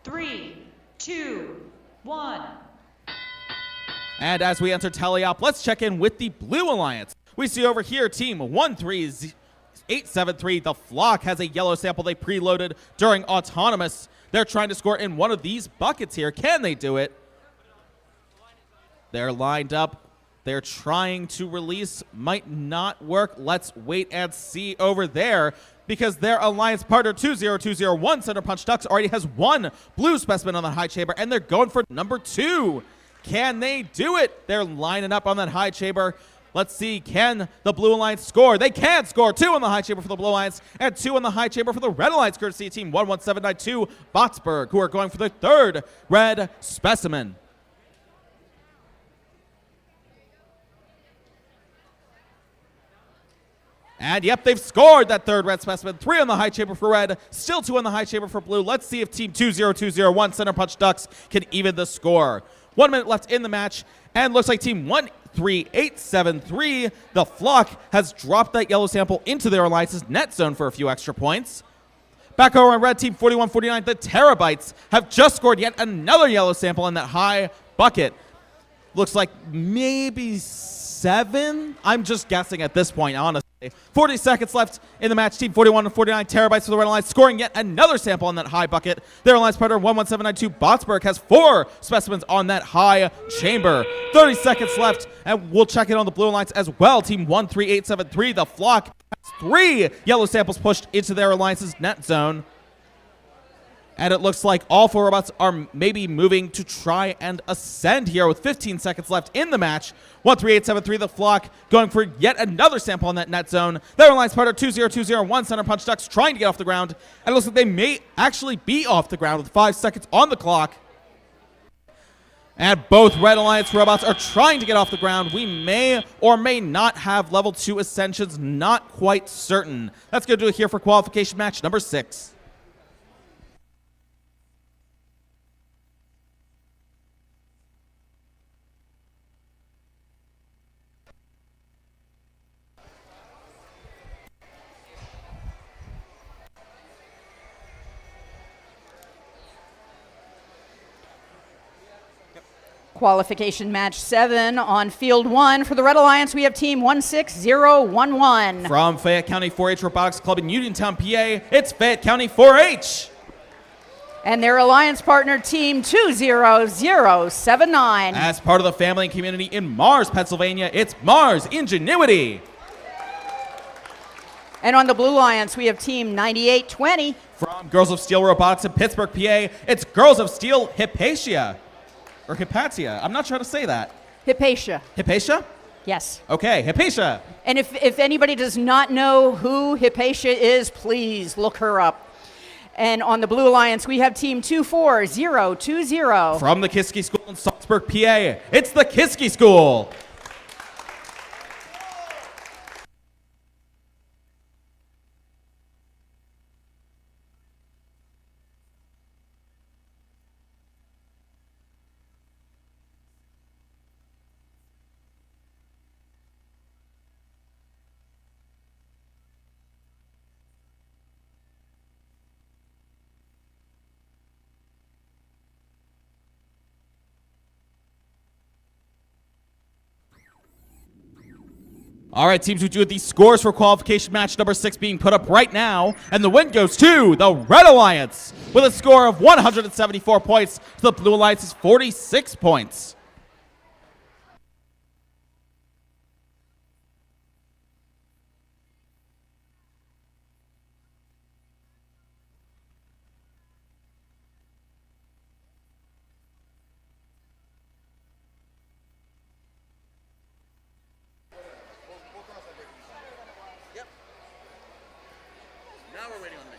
3, 2, 1.
And as we enter teleop, let's check in with the Blue Alliance. We see over here Team 13873, The Flock, has a yellow sample they preloaded during Autonomous. They're trying to score in one of these buckets here. Can they do it? They're lined up. They're trying to release. Might not work. Let's wait and see over there, because their alliance partner 20201 Center Punch Ducks already has 1 blue specimen on the high chamber, and they're going for number 2. Can they do it? They're lining up on that high chamber. Let's see, can the Blue Alliance score? They can score. 2 on the high chamber for the Blue Alliance and 2 on the high chamber for the Red Alliance, courtesy Team 11792 Bottsburg, who are going for the 3rd red specimen. And yep, they've scored that third red specimen. 3 on the high chamber for red, still 2 on the high chamber for blue. Let's see if Team 20201 Center Punch Ducks can even the score. 1 minute left in the match, and looks like Team 13873, the Flock, has dropped that yellow sample into their alliance's net zone for a few extra points. Back over on red, Team 4149, the Terabytes, have just scored yet another yellow sample in that high bucket. Looks like maybe 7? I'm just guessing at this point, honestly. 40 seconds left in the match. Team 41-49 Terabytes for the Red Alliance, scoring yet another sample on that high bucket. Their Alliance partner 11792 Botsburg has 4 specimens on that high chamber. 30 seconds left, and we'll check it on the Blue Alliance as well. Team 13873, the Flock, has 3 yellow samples pushed into their Alliance's net zone. And it looks like all 4 robots are maybe moving to try and ascend here with 15 seconds left in the match. 13873, the Flock, going for yet another sample in that net zone. Their Alliance partner 20201 Center Punch Ducks trying to get off the ground. And it looks like they may actually be off the ground with 5 seconds on the clock. And both Red Alliance robots are trying to get off the ground. We may or may not have level 2 ascensions, not quite certain. That's going to do it here for qualification match number 6.
Qualification match 7 on field 1. For the Red Alliance, we have team 16011.
From Fayette County 4-H Robotics Club in Uniontown, PA, it's Fayette County 4-H.
And their alliance partner, team 20079.
As part of the family and community in Mars, Pennsylvania, it's Mars Ingenuity.
And on the Blue Alliance, we have team 9820.
From Girls of Steel Robotics in Pittsburgh, PA, it's Girls of Steel Hypatia. Or Hypatia. I'm not sure how to say that.
Hypatia.
Hypatia?
Yes.
Okay, Hypatia.
And if anybody does not know who Hypatia is, please look her up. And on the Blue Alliance, we have team 24020.
From the Kiski School in Salzburg, PA, it's the Kiski School. All right, teams, we do the scores for qualification match number 6 being put up right now, and the win goes to the Red Alliance with a score of 174 points to the Blue Alliance's 46 points.
Now we're waiting on me.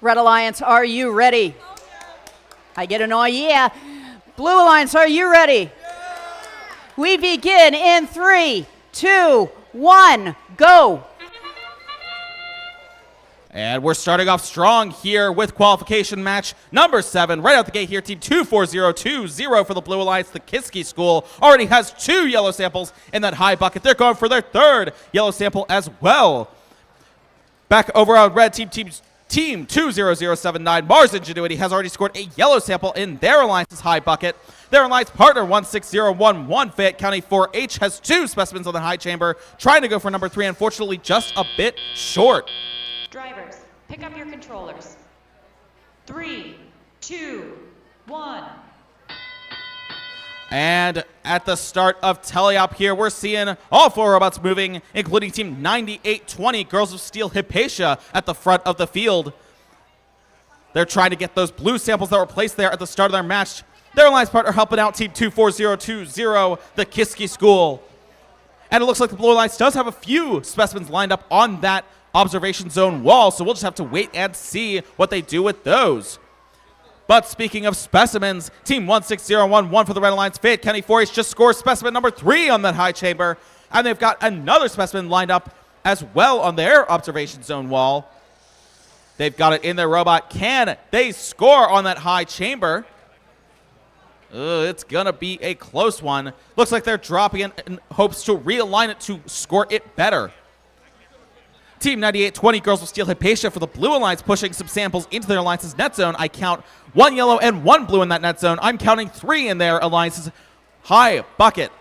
Red Alliance, are you ready? I get an oh yeah. Blue Alliance, are you ready? We begin in 3, 2, 1, go.
And we're starting off strong here with qualification match number 7. Right out the gate here, team 24020 for the Blue Alliance. The Kiski School already has 2 yellow samples in that high bucket. They're going for their 3rd yellow sample as well. Back over on red, team 20079 Mars Ingenuity has already scored a yellow sample in their Alliance's high bucket. Their Alliance partner 16011 Fayette County 4-H has 2 specimens on the high chamber, trying to go for number 3, unfortunately just a bit short.
Drivers, pick up your controllers. 3, 2, 1.
And at the start of teleop here, we're seeing all 4 robots moving, including team 9820, Girls of Steel Hypatia, at the front of the field. They're trying to get those blue samples that were placed there at the start of their match. Their alliance partner helping out team 24020, the Kiski School. And it looks like the Blue Alliance does have a few specimens lined up on that observation zone wall, so we'll just have to wait and see what they do with those. But speaking of specimens, Team 16011 for the Red Alliance, Fayette County 4-H just scored specimen number 3 on that high chamber. And they've got another specimen lined up as well on their observation zone wall. They've got it in their robot. Can they score on that high chamber? It's going to be a close one. Looks like they're dropping it in hopes to realign it to score it better. Team 9820, Girls of Steel Hypatia for the Blue Alliance, pushing some samples into their alliance's net zone. I count 1 yellow and 1 blue in that net zone. I'm counting 3 in their alliance's high bucket.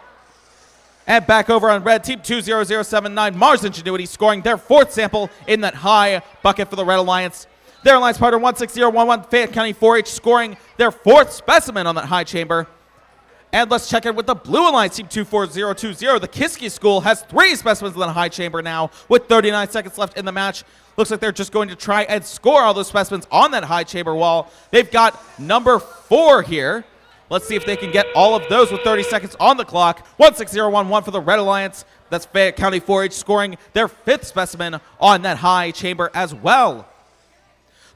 And back over on red, Team 20079, Mars Ingenuity, scoring their 4th sample in that high bucket for the Red Alliance. Their alliance partner 16011, Fayette County 4-H, scoring their 4th specimen on that high chamber. And let's check in with the Blue Alliance, Team 24020. The Kiski School has 3 specimens in the high chamber now with 39 seconds left in the match. Looks like they're just going to try and score all those specimens on that high chamber wall. They've got number 4 here. Let's see if they can get all of those with 30 seconds on the clock. 16011 for the Red Alliance. That's Fayette County 4-H scoring their 5th specimen on that high chamber as well.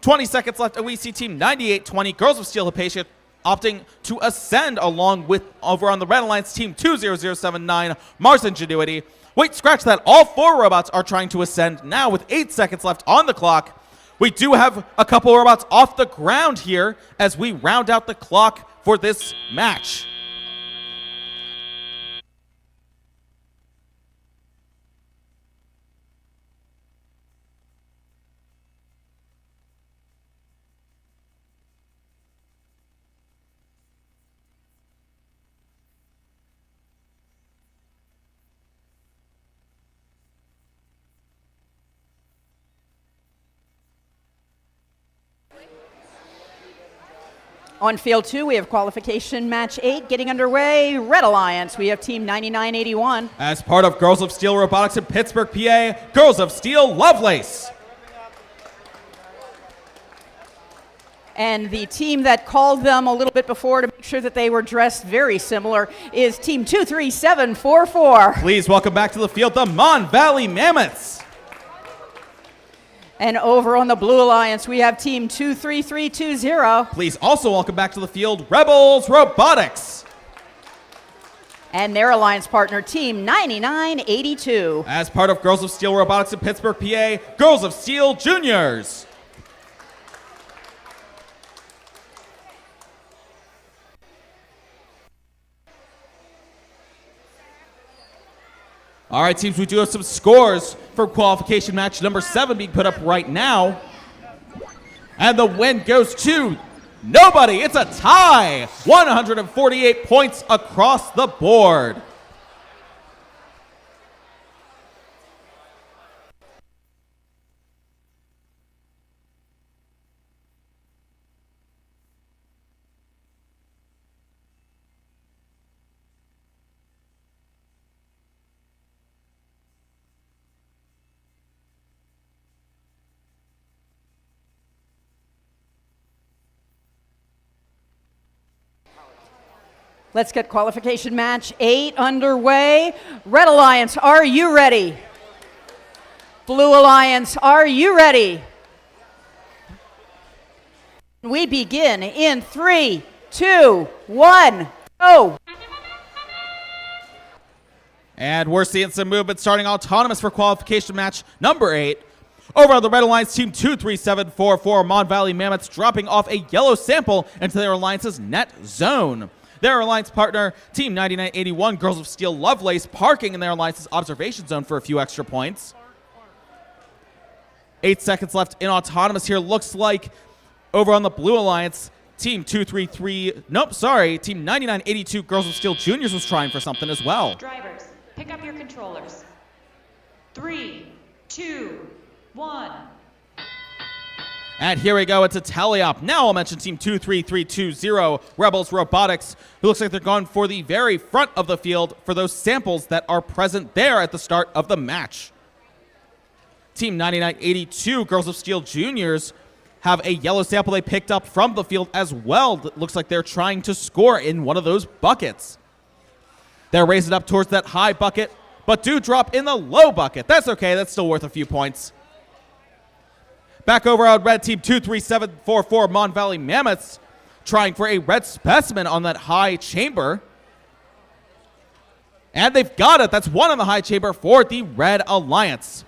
20 seconds left, and we see Team 9820, Girls of Steel Hypatia, opting to ascend along with over on the Red Alliance, Team 20079, Mars Ingenuity. Wait, scratch that. All 4 robots are trying to ascend now with 8 seconds left on the clock. We do have a couple robots off the ground here as we round out the clock for this match.
On field 2, we have qualification match 8 getting underway. Red Alliance, we have Team 9981.
As part of Girls of Steel Robotics in Pittsburgh, PA, Girls of Steel Lovelace.
And the team that called them a little bit before to make sure that they were dressed very similar is Team 23744.
Please welcome back to the field the Mon Valley Mammoths.
And over on the Blue Alliance, we have Team 23320.
Please also welcome back to the field Rebels Robotics.
And their alliance partner, Team 9982.
As part of Girls of Steel Robotics in Pittsburgh, PA, Girls of Steel Juniors. All right, teams, we do have some scores for qualification match number 7 being put up right now. And the win goes to nobody. It's a tie. 148 points across the board.
Let's get qualification match 8 underway. Red Alliance, are you ready? Blue Alliance, are you ready? We begin in 3, 2, 1, go.
And we're seeing some movement starting autonomous for qualification match number 8. Over on the Red Alliance, Team 23744, Mon Valley Mammoths dropping off a yellow sample into their alliance's net zone. Their alliance partner, Team 9981, Girls of Steel Lovelace, parking in their alliance's observation zone for a few extra points. 8 seconds left in autonomous here. Looks like over on the Blue Alliance, Team 9982, Girls of Steel Juniors was trying for something as well.
Drivers, pick up your controllers. 3, 2, 1.
And here we go, it's a tally-up. Now I'll mention Team 23320, Rebels Robotics, who looks like they're going for the very front of the field for those samples that are present there at the start of the match. Team 9982, Girls of Steel Juniors, have a yellow sample they picked up from the field as well. That looks like they're trying to score in one of those buckets. They're raising up towards that high bucket, but do drop in the low bucket. That's okay, that's still worth a few points. Back over on red, Team 23744, Mon Valley Mammoths, trying for a red specimen on that high chamber. And they've got it. That's one on the high chamber for the Red Alliance.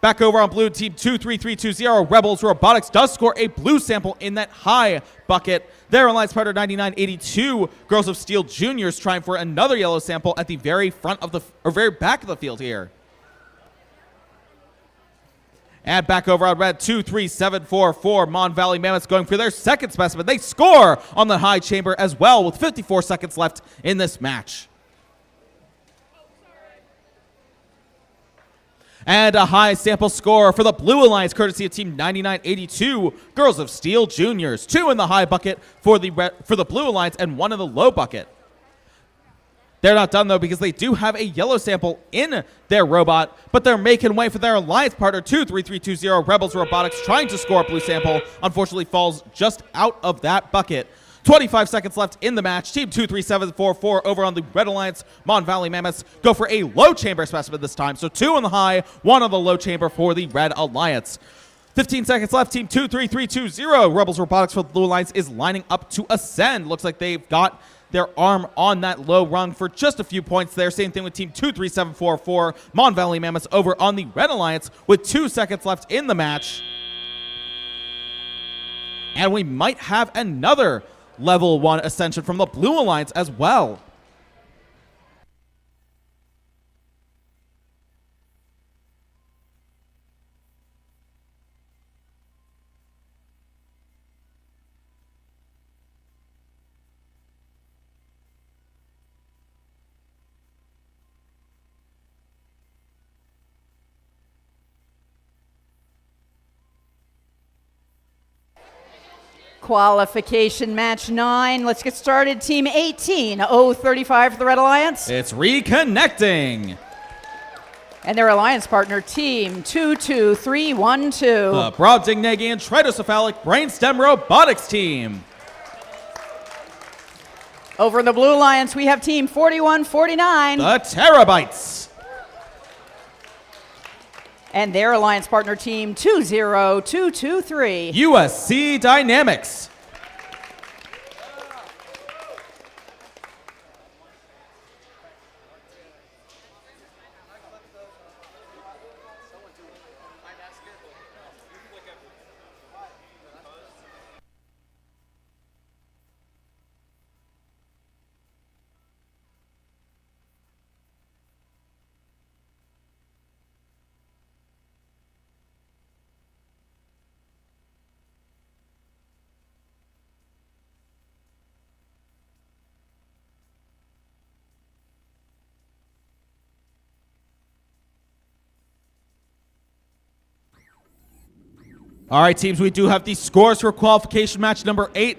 Back over on blue, team 23320, Rebels Robotics does score a blue sample in that high bucket. Their Alliance partner 9982, Girls of Steel Juniors, trying for another yellow sample at the very front of the, or very back of the field here. And back over on red, 23744, Mon Valley Mammoths going for their second specimen. They score on the high chamber as well with 54 seconds left in this match. And a high sample score for the Blue Alliance, courtesy of Team 9982, Girls of Steel Juniors. 2 in the high bucket for the Blue Alliance and 1 in the low bucket. They're not done, though, because they do have a yellow sample in their robot, but they're making way for their Alliance partner, 23320, Rebels Robotics, trying to score a blue sample. Unfortunately, falls just out of that bucket. 25 seconds left in the match. Team 23744 over on the Red Alliance, Mon Valley Mammoths, go for a low chamber specimen this time. So 2 on the high, 1 on the low chamber for the Red Alliance. 15 seconds left. Team 23320, Rebels Robotics for the Blue Alliance, is lining up to ascend. Looks like they've got their arm on that low rung for just a few points there. Same thing with Team 23744, Mon Valley Mammoths over on the Red Alliance with 2 seconds left in the match. And we might have another level 1 ascension from the Blue Alliance as well.
Qualification match 9. Let's get started. Team 18035 for the Red Alliance.
It's reconnecting.
And their alliance partner, Team 22312.
The Brobdingnagian Tridocephalic Brainstem Robotics team.
Over in the Blue Alliance, we have Team 4149.
The Terabytes.
And their alliance partner, Team 20223.
USC Dynamics. All right, teams, we do have the scores for qualification match number 8.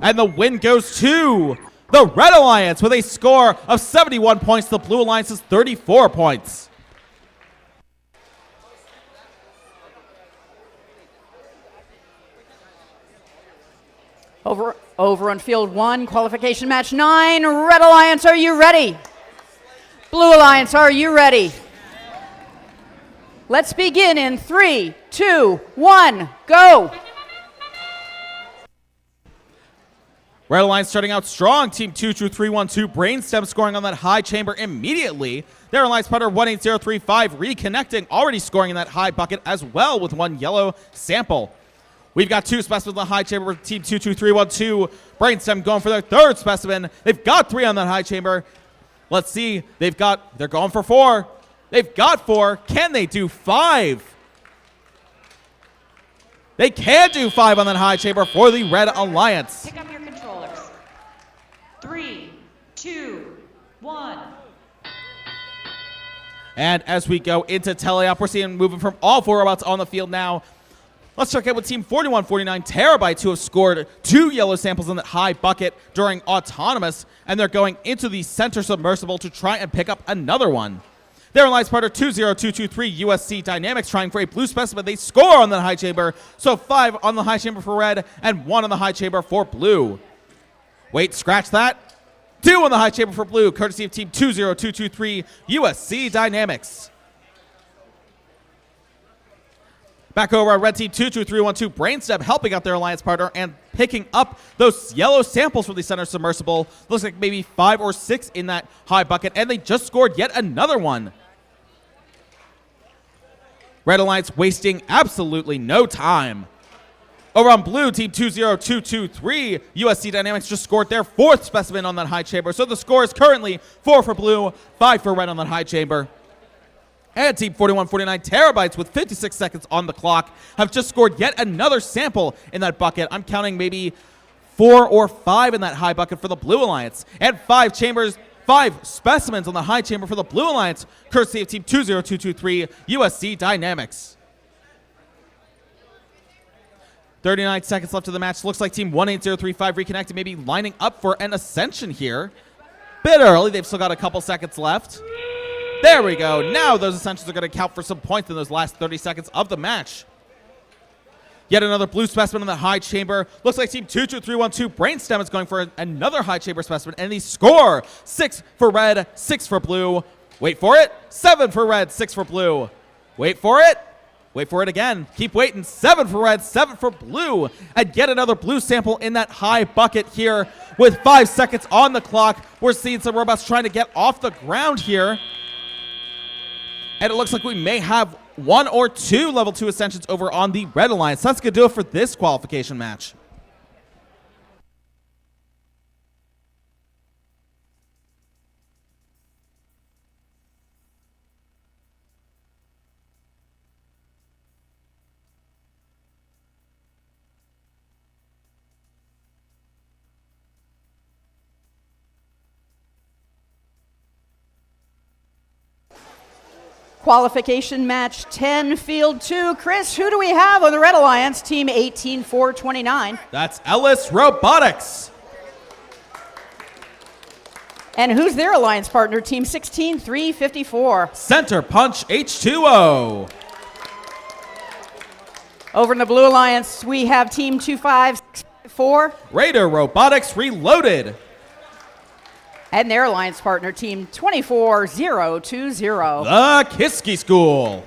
And the win goes to the Red Alliance with a score of 71 points. The Blue Alliance is 34 points.
Over on field 1, qualification match 9. Red Alliance, are you ready? Blue Alliance, are you ready? Let's begin in 3, 2, 1, go!
Red Alliance starting out strong. Team 22312 Brainstem scoring on that high chamber immediately. Their Alliance partner 18035 reconnecting, already scoring in that high bucket as well with 1 yellow sample. We've got 2 specimens in the high chamber. Team 22312 Brainstem going for their 3rd specimen. They've got 3 on that high chamber. Let's see. They're going for 4. They've got 4. Can they do 5? They can do 5 on that high chamber for the Red Alliance.
Pick up your controllers. 3, 2, 1.
And as we go into teleop, we're seeing movement from all 4 robots on the field now. Let's check out with Team 4149 Terabytes, who have scored 2 yellow samples in that high bucket during Autonomous, and they're going into the center submersible to try and pick up another one. Their alliance partner 20223 USC Dynamics trying for a blue specimen. They score on the high chamber, so 5 on the high chamber for red and 1 on the high chamber for blue. Wait, scratch that. 2 on the high chamber for blue, courtesy of Team 20223 USC Dynamics. Back over on red team 22312, Brainstem helping out their alliance partner and picking up those yellow samples from the center submersible. Looks like maybe 5 or 6 in that high bucket, and they just scored yet another one. Red Alliance wasting absolutely no time. Over on blue, team 20223, USC Dynamics just scored their 4th specimen on that high chamber. So the score is currently 4 for blue, 5 for red on that high chamber. And team 4149 Terabytes with 56 seconds on the clock have just scored yet another sample in that bucket. I'm counting maybe 4 or 5 in that high bucket for the Blue Alliance. And 5 specimens on the high chamber for the Blue Alliance, courtesy of team 20223 USC Dynamics. 39 seconds left of the match. Looks like team 18035 reconnected, maybe lining up for an ascension here. Bit early. They've still got a couple seconds left. There we go. Now those ascensions are going to count for some points in those last 30 seconds of the match. Yet another blue specimen in the high chamber. Looks like team 22312 Brainstem is going for another high chamber specimen, and they score 6 for red, 6 for blue. Wait for it. 7 for red, 6 for blue. Wait for it. Wait for it again. Keep waiting. 7 for red, 7 for blue. And yet another blue sample in that high bucket here with 5 seconds on the clock. We're seeing some robots trying to get off the ground here. And it looks like we may have 1 or 2 level 2 ascensions over on the Red Alliance. That's going to do it for this qualification match.
Qualification match 10, field 2. Chris, who do we have on the Red Alliance, team 18429?
That's Ellis Robotics.
And who's their alliance partner, team 16354?
Center Punch H2O.
Over in the Blue Alliance, we have team 2564.
Raider Robotics Reloaded.
And their alliance partner, team 24020.
The Kiski School.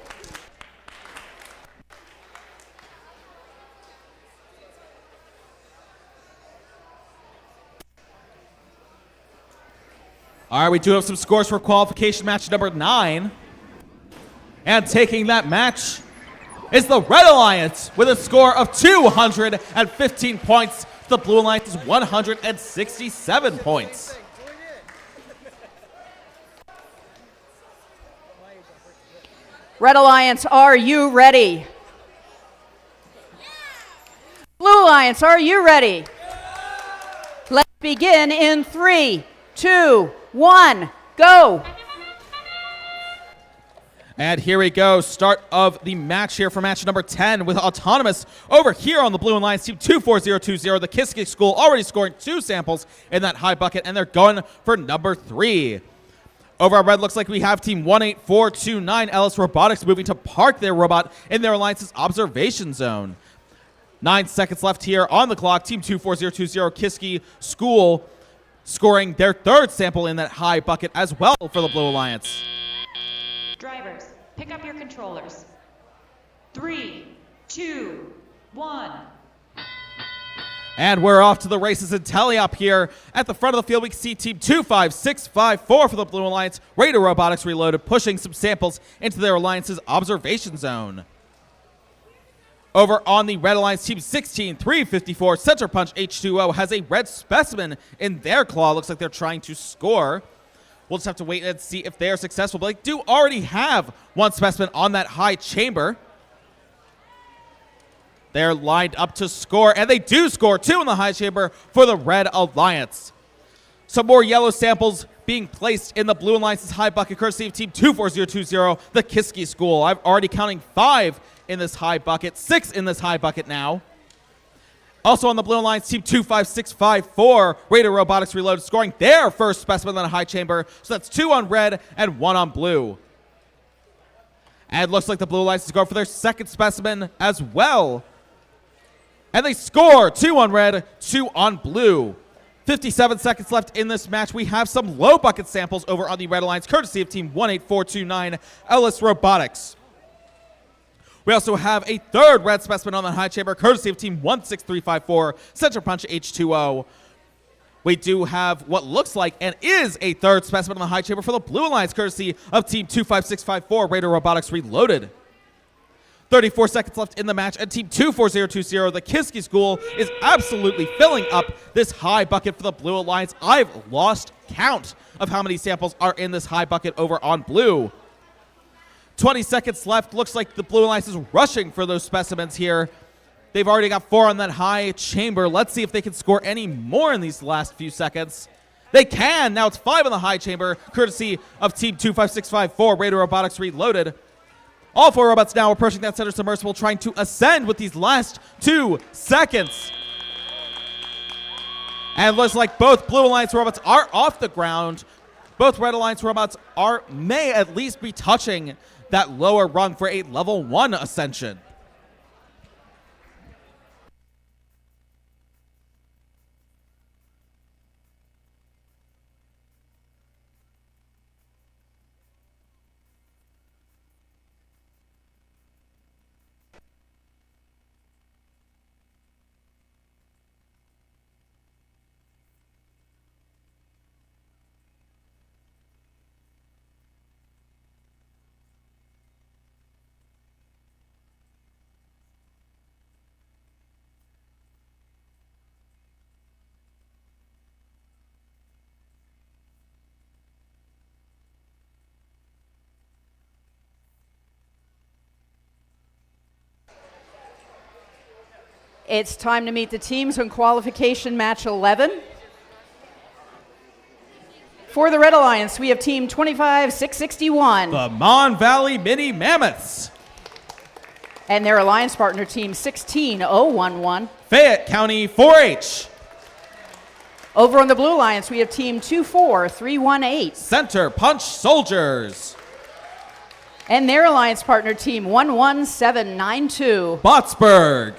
All right, we do have some scores for qualification match number 9. And taking that match is the Red Alliance with a score of 215 points. The Blue Alliance is 167 points.
Red Alliance, are you ready? Blue Alliance, are you ready? Let's begin in 3, 2, 1, go.
And here we go, start of the match here for match number 10 with Autonomous over here on the Blue Alliance, team 24020. The Kiski School already scoring 2 samples in that high bucket, and they're going for number 3. Over on red, looks like we have team 18429 Ellis Robotics moving to park their robot in their alliance's observation zone. 9 seconds left here on the clock. Team 24020 Kiski School scoring their 3rd sample in that high bucket as well for the Blue Alliance.
Drivers, pick up your controllers. 3, 2, 1.
And we're off to the races in Teleop here. At the front of the field, we can see team 25654 for the Blue Alliance. Raider Robotics Reloaded pushing some samples into their alliance's observation zone. Over on the Red Alliance, team 16354, Center Punch H2O has a red specimen in their claw. Looks like they're trying to score. We'll just have to wait and see if they are successful. But they do already have 1 specimen on that high chamber. They're lined up to score, and they do score 2 in the high chamber for the Red Alliance. Some more yellow samples being placed in the Blue Alliance's high bucket, courtesy of team 24020, the Kiski School. I'm already counting 5 in this high bucket, 6 in this high bucket now. Also on the Blue Alliance, team 25654, Raider Robotics Reloaded, scoring their 1st specimen in the high chamber. So that's 2 on red and 1 on blue. And it looks like the Blue Alliance is going for their 2nd specimen as well. And they score 2 on red, 2 on blue. 57 seconds left in this match. We have some low bucket samples over on the Red Alliance, courtesy of team 18429, Ellis Robotics. We also have a third red specimen on the high chamber, courtesy of Team 16354, Center Punch H2O. We do have what looks like and is a third specimen on the high chamber for the Blue Alliance, courtesy of Team 25654, Raider Robotics Reloaded. 34 seconds left in the match, and Team 24020, the Kiski School, is absolutely filling up this high bucket for the Blue Alliance. I've lost count of how many samples are in this high bucket over on blue. 20 seconds left. Looks like the Blue Alliance is rushing for those specimens here. They've already got 4 on that high chamber. Let's see if they can score any more in these last few seconds. They can. Now it's 5 on the high chamber, courtesy of Team 25654, Raider Robotics Reloaded. All 4 robots now approaching that center submersible, trying to ascend with these last 2 seconds. And it looks like both Blue Alliance robots are off the ground. Both Red Alliance robots may at least be touching that lower rung for a level 1 ascension.
It's time to meet the teams on qualification match 11. For the Red Alliance, we have Team 25661.
The Mon Valley Mini Mammoths.
And their alliance partner, Team 16011.
Fayette County 4-H.
Over on the Blue Alliance, we have Team 24318.
Center Punch Soldiers.
And their alliance partner, Team 11792.
Botsburg.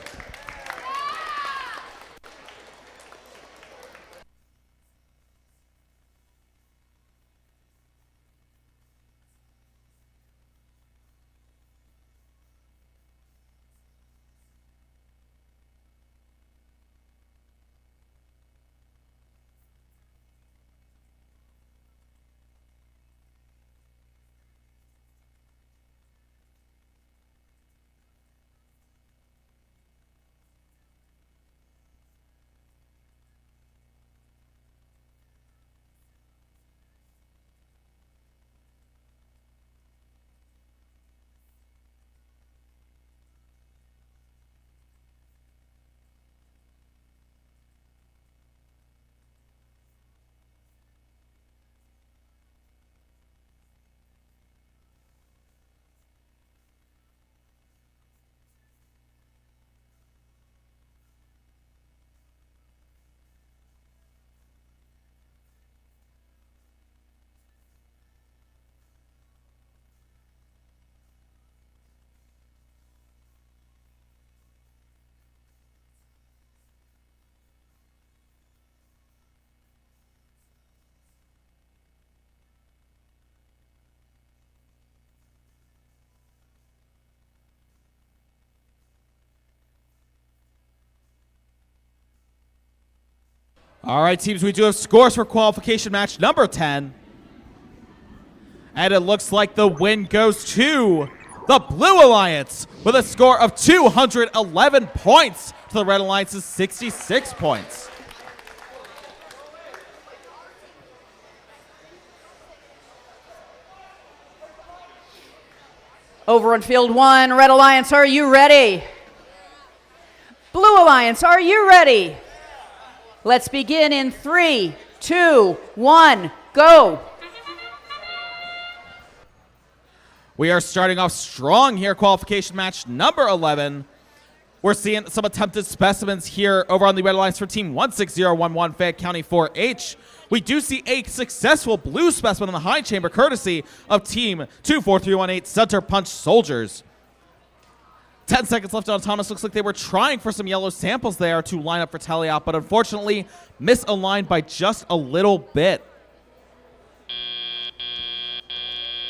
All right, teams, we do have scores for qualification match number 10. And it looks like the win goes to the Blue Alliance with a score of 211 points to the Red Alliance's 66 points.
Over on field 1, Red Alliance, are you ready? Blue Alliance, are you ready? Let's begin in 3, 2, 1, go.
We are starting off strong here, qualification match number 11. We're seeing some attempted specimens here over on the Red Alliance for Team 16011, Fayette County 4-H. We do see a successful blue specimen in the high chamber, courtesy of Team 24318, Center Punch Soldiers. 10 seconds left on Thomas. Looks like they were trying for some yellow samples there to line up for tally-out, but unfortunately misaligned by just a little bit.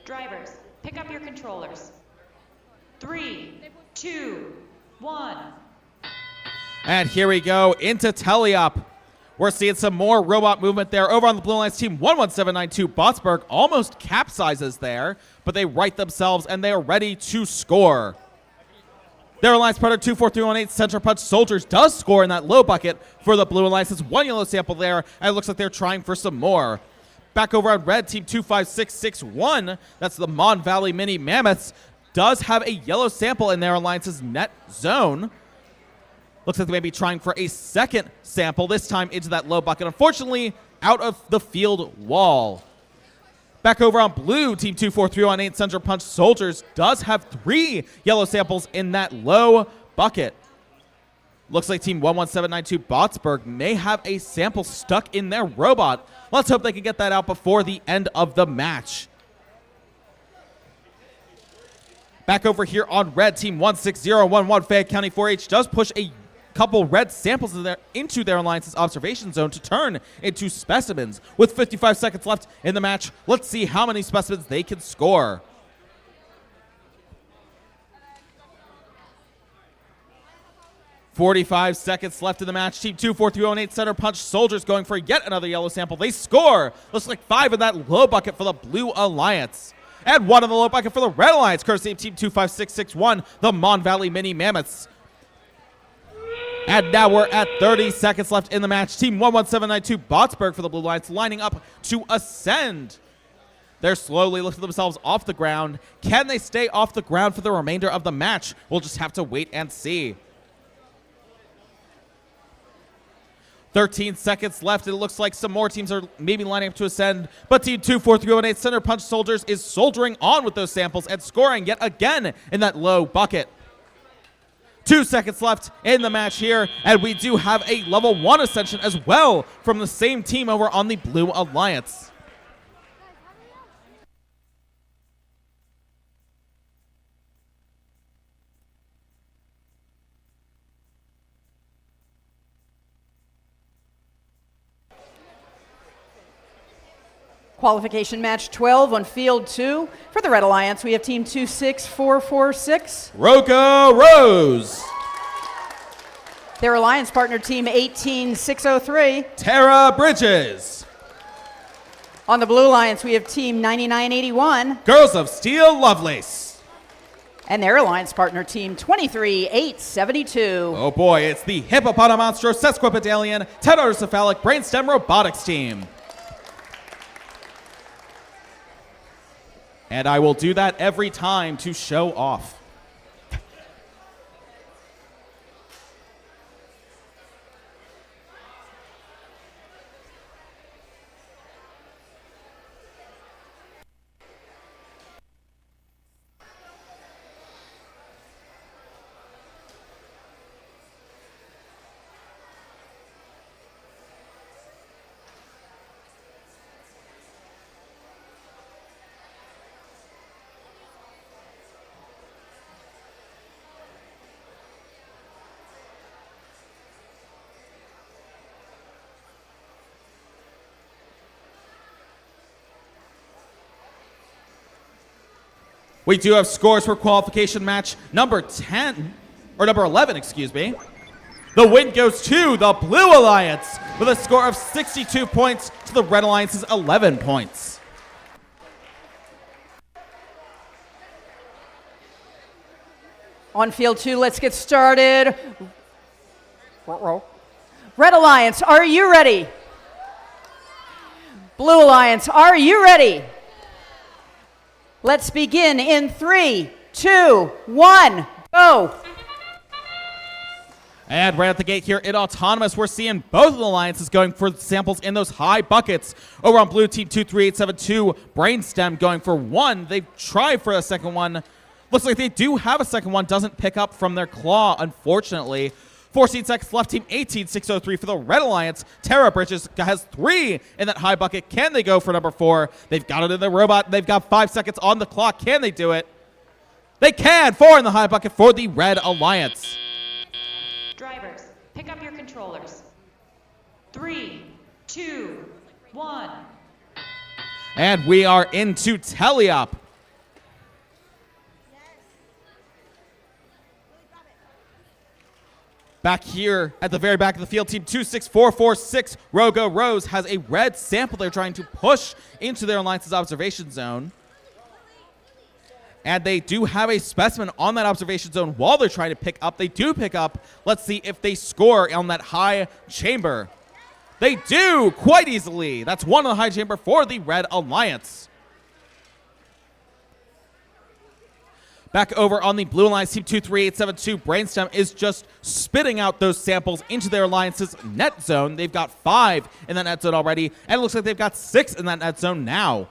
Drivers, pick up your controllers. 3, 1.
And here we go into teleop. We're seeing some more robot movement there. Over on the Blue Alliance team, 11792 Botsburg almost capsizes there, but they right themselves and they are ready to score. Their Alliance partner 24318 Central Punch Soldiers does score in that low bucket for the Blue Alliance. It's one yellow sample there, and it looks like they're trying for some more. Back over on red, team 25661, that's the Mon Valley Mini Mammoths, does have a yellow sample in their Alliance's net zone. Looks like they may be trying for a second sample, this time into that low bucket. Unfortunately, out of the field wall. Back over on blue, team 24318 Central Punch Soldiers does have 3 yellow samples in that low bucket. Looks like team 11792 Botsburg may have a sample stuck in their robot. Let's hope they can get that out before the end of the match. Back over here on red, team 16011 Fayette County 4-H does push a couple red samples into their Alliance's observation zone to turn into specimens. With 55 seconds left in the match, let's see how many specimens they can score. .45 seconds left in the match. Team 24318 Center Punch Soldiers going for yet another yellow sample. They score. Looks like 5 in that low bucket for the Blue Alliance. And 1 in the low bucket for the Red Alliance, courtesy of Team 25661, the Mon Valley Mini Mammoths. And now we're at 30 seconds left in the match. Team 11792 Botsburg for the Blue Alliance lining up to ascend. They're slowly lifting themselves off the ground. Can they stay off the ground for the remainder of the match? We'll just have to wait and see. 13 seconds left. It looks like some more teams are maybe lining up to ascend, but Team 24318 Center Punch Soldiers is soldiering on with those samples and scoring yet again in that low bucket. 2 seconds left in the match here, and we do have a level 1 ascension as well from the same team over on the Blue Alliance.
Qualification match 12 on field 2. For the Red Alliance, we have team 26446.
Rocco Rose.
Their alliance partner team 18603.
Tara Bridges.
On the Blue Alliance, we have team 9981.
Girls of Steel Lovelace.
And their alliance partner team 23872.
Oh boy, it's the Hippopotamonstro Sesquipedalian Tetracephalic Brainstem Robotics team. And I will do that every time to show off. We do have scores for qualification match number 10, or number 11, excuse me. The win goes to the Blue Alliance with a score of 62 points to the Red Alliance's 11 points.
On field 2, let's get started. Red Alliance, are you ready? Blue Alliance, are you ready? Let's begin in 3, 2, 1, go.
And right at the gate here in Autonomous, we're seeing both of the alliances going for samples in those high buckets. Over on blue, team 23872, Brainstem going for 1. They tried for a second one. Looks like they do have a second one. Doesn't pick up from their claw, unfortunately. 14 seconds left, team 18603 for the Red Alliance. Tara Bridges has 3 in that high bucket. Can they go for number 4? They've got it in the robot. They've got 5 seconds on the clock. Can they do it? They can. 4 in the high bucket for the Red Alliance.
Drivers, pick up your controllers. 3, 2, 1.
And we are into teleop. Back here at the very back of the field, team 26446, Rogo Rose, has a red sample they're trying to push into their alliance's observation zone. And they do have a specimen on that observation zone while they're trying to pick up. They do pick up. Let's see if they score on that high chamber. They do quite easily. That's one on the high chamber for the Red Alliance. Back over on the Blue Alliance, team 23872, Brainstem is just spitting out those samples into their alliance's net zone. They've got 5 in that net zone already, and it looks like they've got 6 in that net zone now.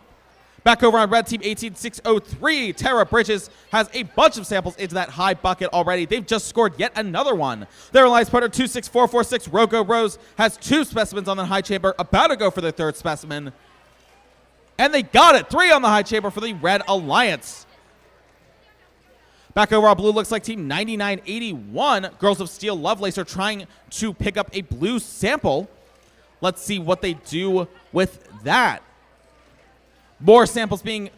Back over on Red Team 18603, Tara Bridges has a bunch of samples into that high bucket already. They've just scored yet another one. Their alliance partner 26446, Rogo Rose, has 2 specimens on the high chamber, about to go for their 3rd specimen. And they got it, 3 on the high chamber for the Red Alliance. Back over on Blue, looks like team 9981, Girls of Steel Lovelace, are trying to pick up a blue sample. Let's see what they do with that. More samples being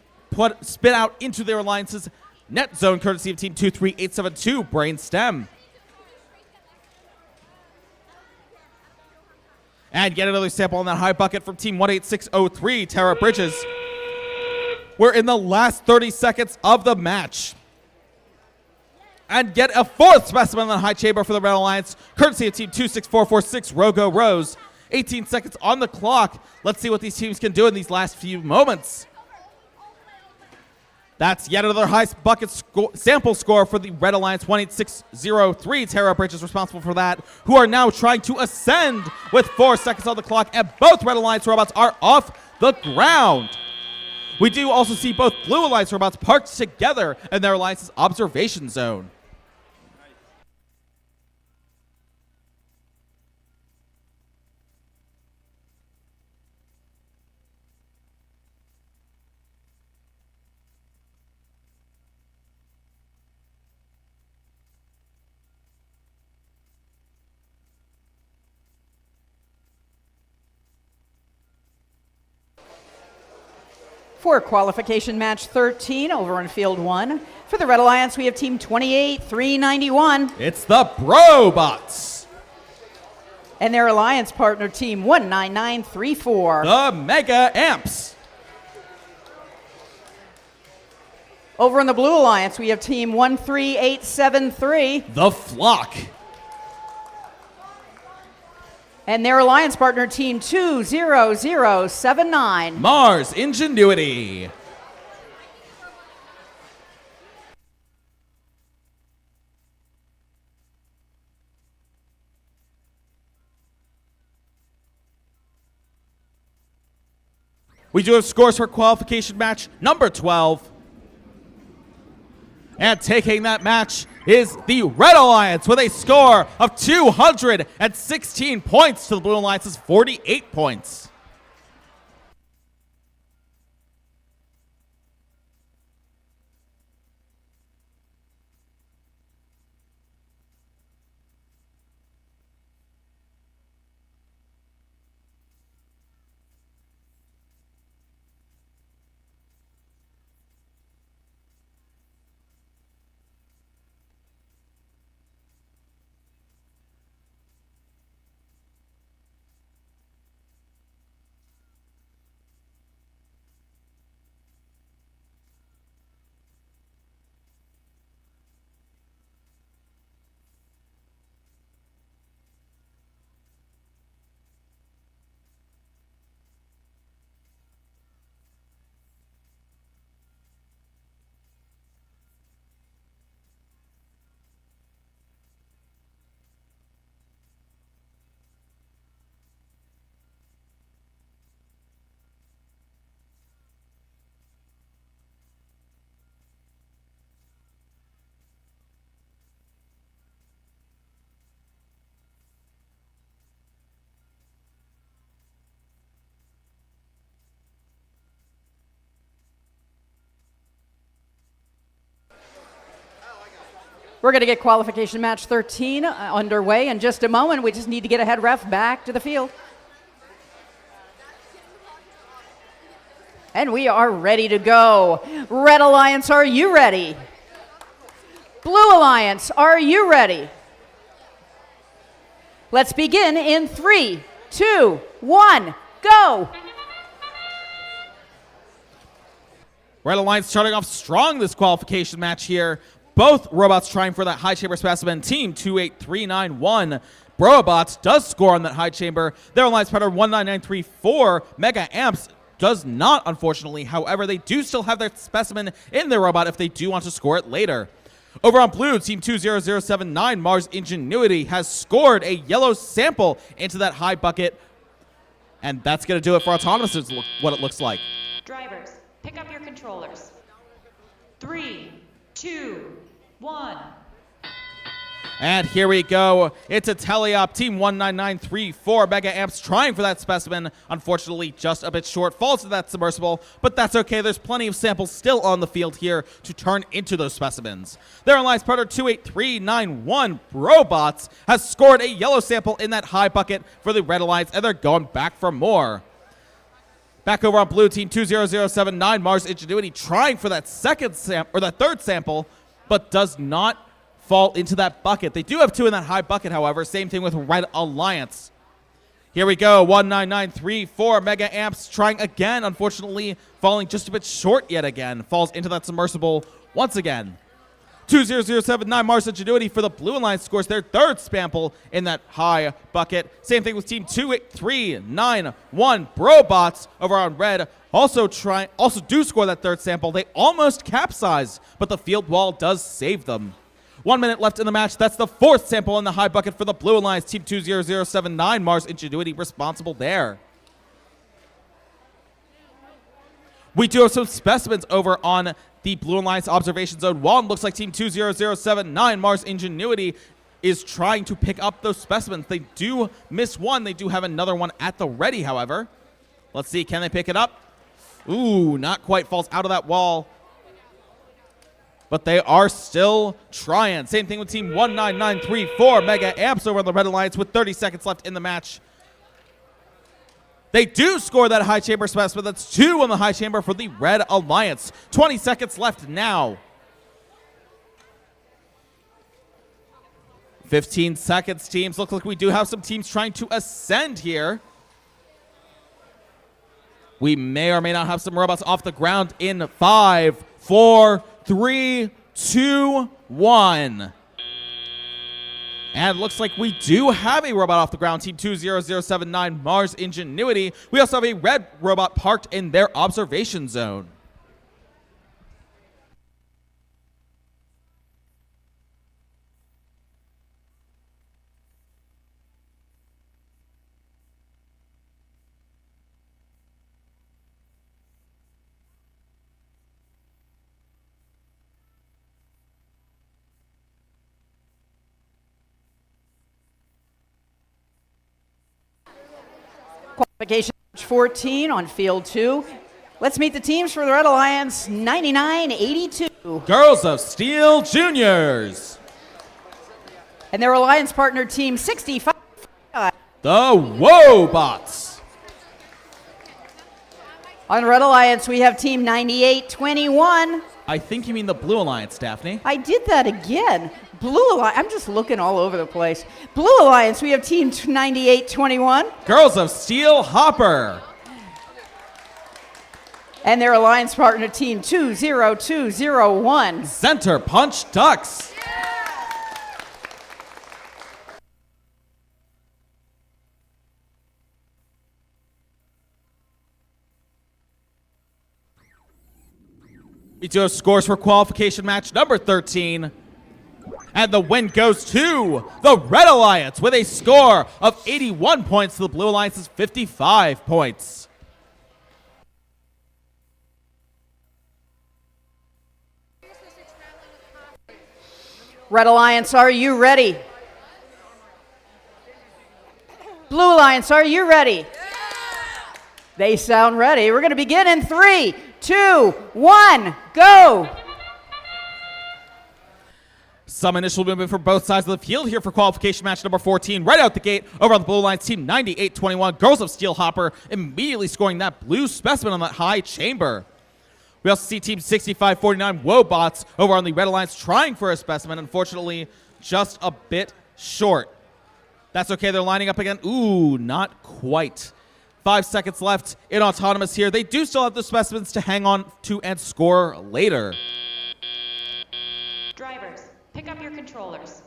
spit out into their alliance's net zone, courtesy of team 23872, Brainstem. And yet another sample on that high bucket from team 18603, Tara Bridges. We're in the last 30 seconds of the match. And get a 4th specimen on the high chamber for the Red Alliance, courtesy of team 26446, Rogo Rose. 18 seconds on the clock. Let's see what these teams can do in these last few moments. That's yet another high bucket sample score for the Red Alliance, 18603. Tara Bridges responsible for that, who are now trying to ascend with 4 seconds on the clock, and both Red Alliance robots are off the ground. We do also see both Blue Alliance robots parked together in their alliance's observation zone.
For qualification match 13 over on field 1. For the Red Alliance, we have team 28391
It's the Brobots.
and their alliance partner team 19934.
The Mega Amps.
Over on the Blue Alliance, we have team 13873
The Flock.
and their alliance partner team 20079.
Mars Ingenuity. We do have scores for qualification match number 12. And taking that match is the Red Alliance with a score of 216 points to the Blue Alliance's 48 points.
We're going to get qualification match 13 underway in just a moment. We just need to get a head ref back to the field. And we are ready to go. Red Alliance, are you ready? Blue Alliance, are you ready? Let's begin in 3, 2, 1, go!
Red Alliance starting off strong this qualification match here. Both robots trying for that high chamber specimen. Team 28391 Robots does score on that high chamber. Their alliance partner 19934 Mega Amps does not, unfortunately. However, they do still have their specimen in their robot if they do want to score it later. Over on blue, Team 20079 Mars Ingenuity has scored a yellow sample into that high bucket. And that's going to do it for Autonomous, is what it looks like.
Drivers, pick up your controllers. 3, 2, 1.
And here we go. It's a teleop. Team 19934 Mega Amps trying for that specimen. Unfortunately, just a bit short. Falls to that submersible, but that's okay. There's plenty of samples still on the field here to turn into those specimens. Their alliance partner 28391 Robots has scored a yellow sample in that high bucket for the Red Alliance, and they're going back for more. Back over on blue, Team 20079 Mars Ingenuity trying for that third sample, but does not fall into that bucket. They do have two in that high bucket, however. Same thing with Red Alliance. Here we go. 19934 Mega Amps trying again. Unfortunately, falling just a bit short yet again. Falls into that submersible once again. 20079 Mars Ingenuity for the Blue Alliance scores their third sample in that high bucket. Same thing with Team 28391 Robots over on red. Also do score that third sample. They almost capsize, but the field wall does save them. 1 minute left in the match. That's the fourth sample in the high bucket for the Blue Alliance. Team 20079 Mars Ingenuity responsible there. We do have some specimens over on the Blue Alliance observation zone 1. Looks like Team 20079 Mars Ingenuity is trying to pick up those specimens. They do miss one. They do have another one at the ready, however. Let's see. Can they pick it up? Ooh, not quite. Falls out of that wall. But they are still trying. Same thing with Team 19934 Mega Amps over on the Red Alliance with 30 seconds left in the match. They do score that high chamber specimen. That's 2 on the high chamber for the Red Alliance. 20 seconds left now. 15 seconds, teams. Looks like we do have some teams trying to ascend here. We may or may not have some robots off the ground in 5, 4, 3, 2, 1. And it looks like we do have a robot off the ground. Team 20079 Mars Ingenuity. We also have a red robot parked in their observation zone.
Qualification 14 on field 2. Let's meet the teams for the Red Alliance 9982.
Girls of Steel Juniors.
And their alliance partner team 65.
The Wobots.
On the Red Alliance, we have team 9821.
I think you mean the Blue Alliance, Daphne.
I did that again. Blue Alliance, I'm just looking all over the place. Blue Alliance, we have team 9821.
Girls of Steel Hopper.
And their alliance partner team 20201.
Center Punch Ducks. We do have scores for qualification match number 13. And the win goes to the Red Alliance with a score of 81 points to the Blue Alliance's 55 points.
Red Alliance, are you ready? Blue Alliance, are you ready? They sound ready. We're going to begin in 3, 2, 1, go!
Some initial movement for both sides of the field here for qualification match number 14. Right out the gate, over on the Blue Alliance team 9821, Girls of Steel Hopper immediately scoring that blue specimen on that high chamber. We also see team 6549 Wobots over on the Red Alliance trying for a specimen, unfortunately just a bit short. That's okay. They're lining up again. Ooh, not quite. 5 seconds left in autonomous here. They do still have the specimens to hang on to and score later.
Drivers, pick up your controllers.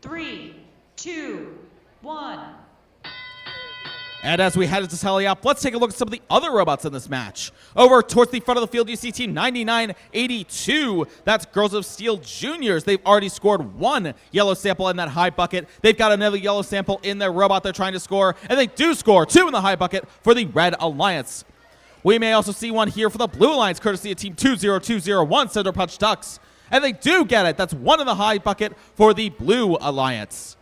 3, 2, 1.
And as we head into tele-op, let's take a look at some of the other robots in this match. Over towards the front of the field, you see Team 9982. That's Girls of Steel Juniors. They've already scored 1 yellow sample in that high bucket. They've got another yellow sample in their robot they're trying to score, and they do score 2 in the high bucket for the Red Alliance. We may also see 1 here for the Blue Alliance, courtesy of Team 20201, Center Punch Ducks. And they do get it. That's 1 in the high bucket for the Blue Alliance.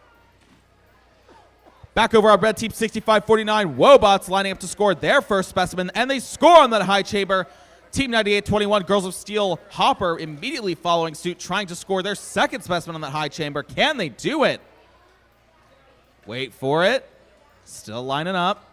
Back over our red team, 6549 Wobots lining up to score their first specimen, and they score on that high chamber. Team 9821 Girls of Steel Hopper immediately following suit, trying to score their second specimen on that high chamber. Can they do it? Wait for it. Still lining up.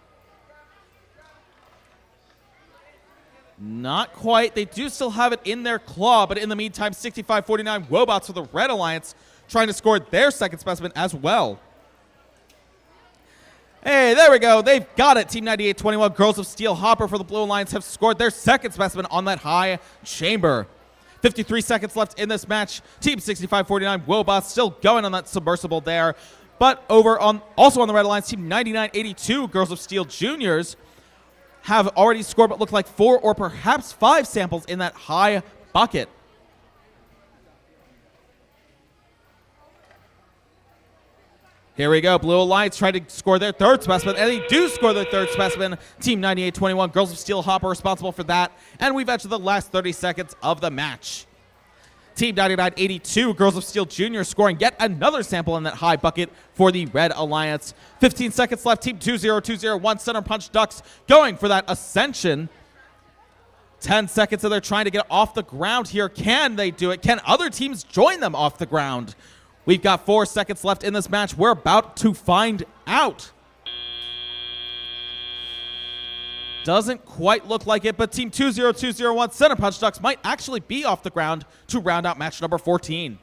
Not quite. They do still have it in their claw, but in the meantime, 6549 Wobots for the Red Alliance trying to score their second specimen as well. Hey, there we go. They've got it. Team 9821 Girls of Steel Hopper for the Blue Alliance have scored their second specimen on that high chamber. 53 seconds left in this match. Team 6549 Wobots still going on that submersible there. But also on the Red Alliance, Team 9982 Girls of Steel Juniors have already scored what look like 4 or perhaps 5 samples in that high bucket. Here we go. Blue Alliance trying to score their third specimen, and they do score their third specimen. Team 9821 Girls of Steel Hopper responsible for that, and we've entered the last 30 seconds of the match. Team 9982 Girls of Steel Junior scoring yet another sample in that high bucket for the Red Alliance. 15 seconds left. Team 20201 Center Punch Ducks going for that ascension. 10 seconds, so they're trying to get off the ground here. Can they do it? Can other teams join them off the ground? We've got 4 seconds left in this match. We're about to find out. Doesn't quite look like it, but Team 20201 Center Punch Ducks might actually be off the ground to round out match number 14.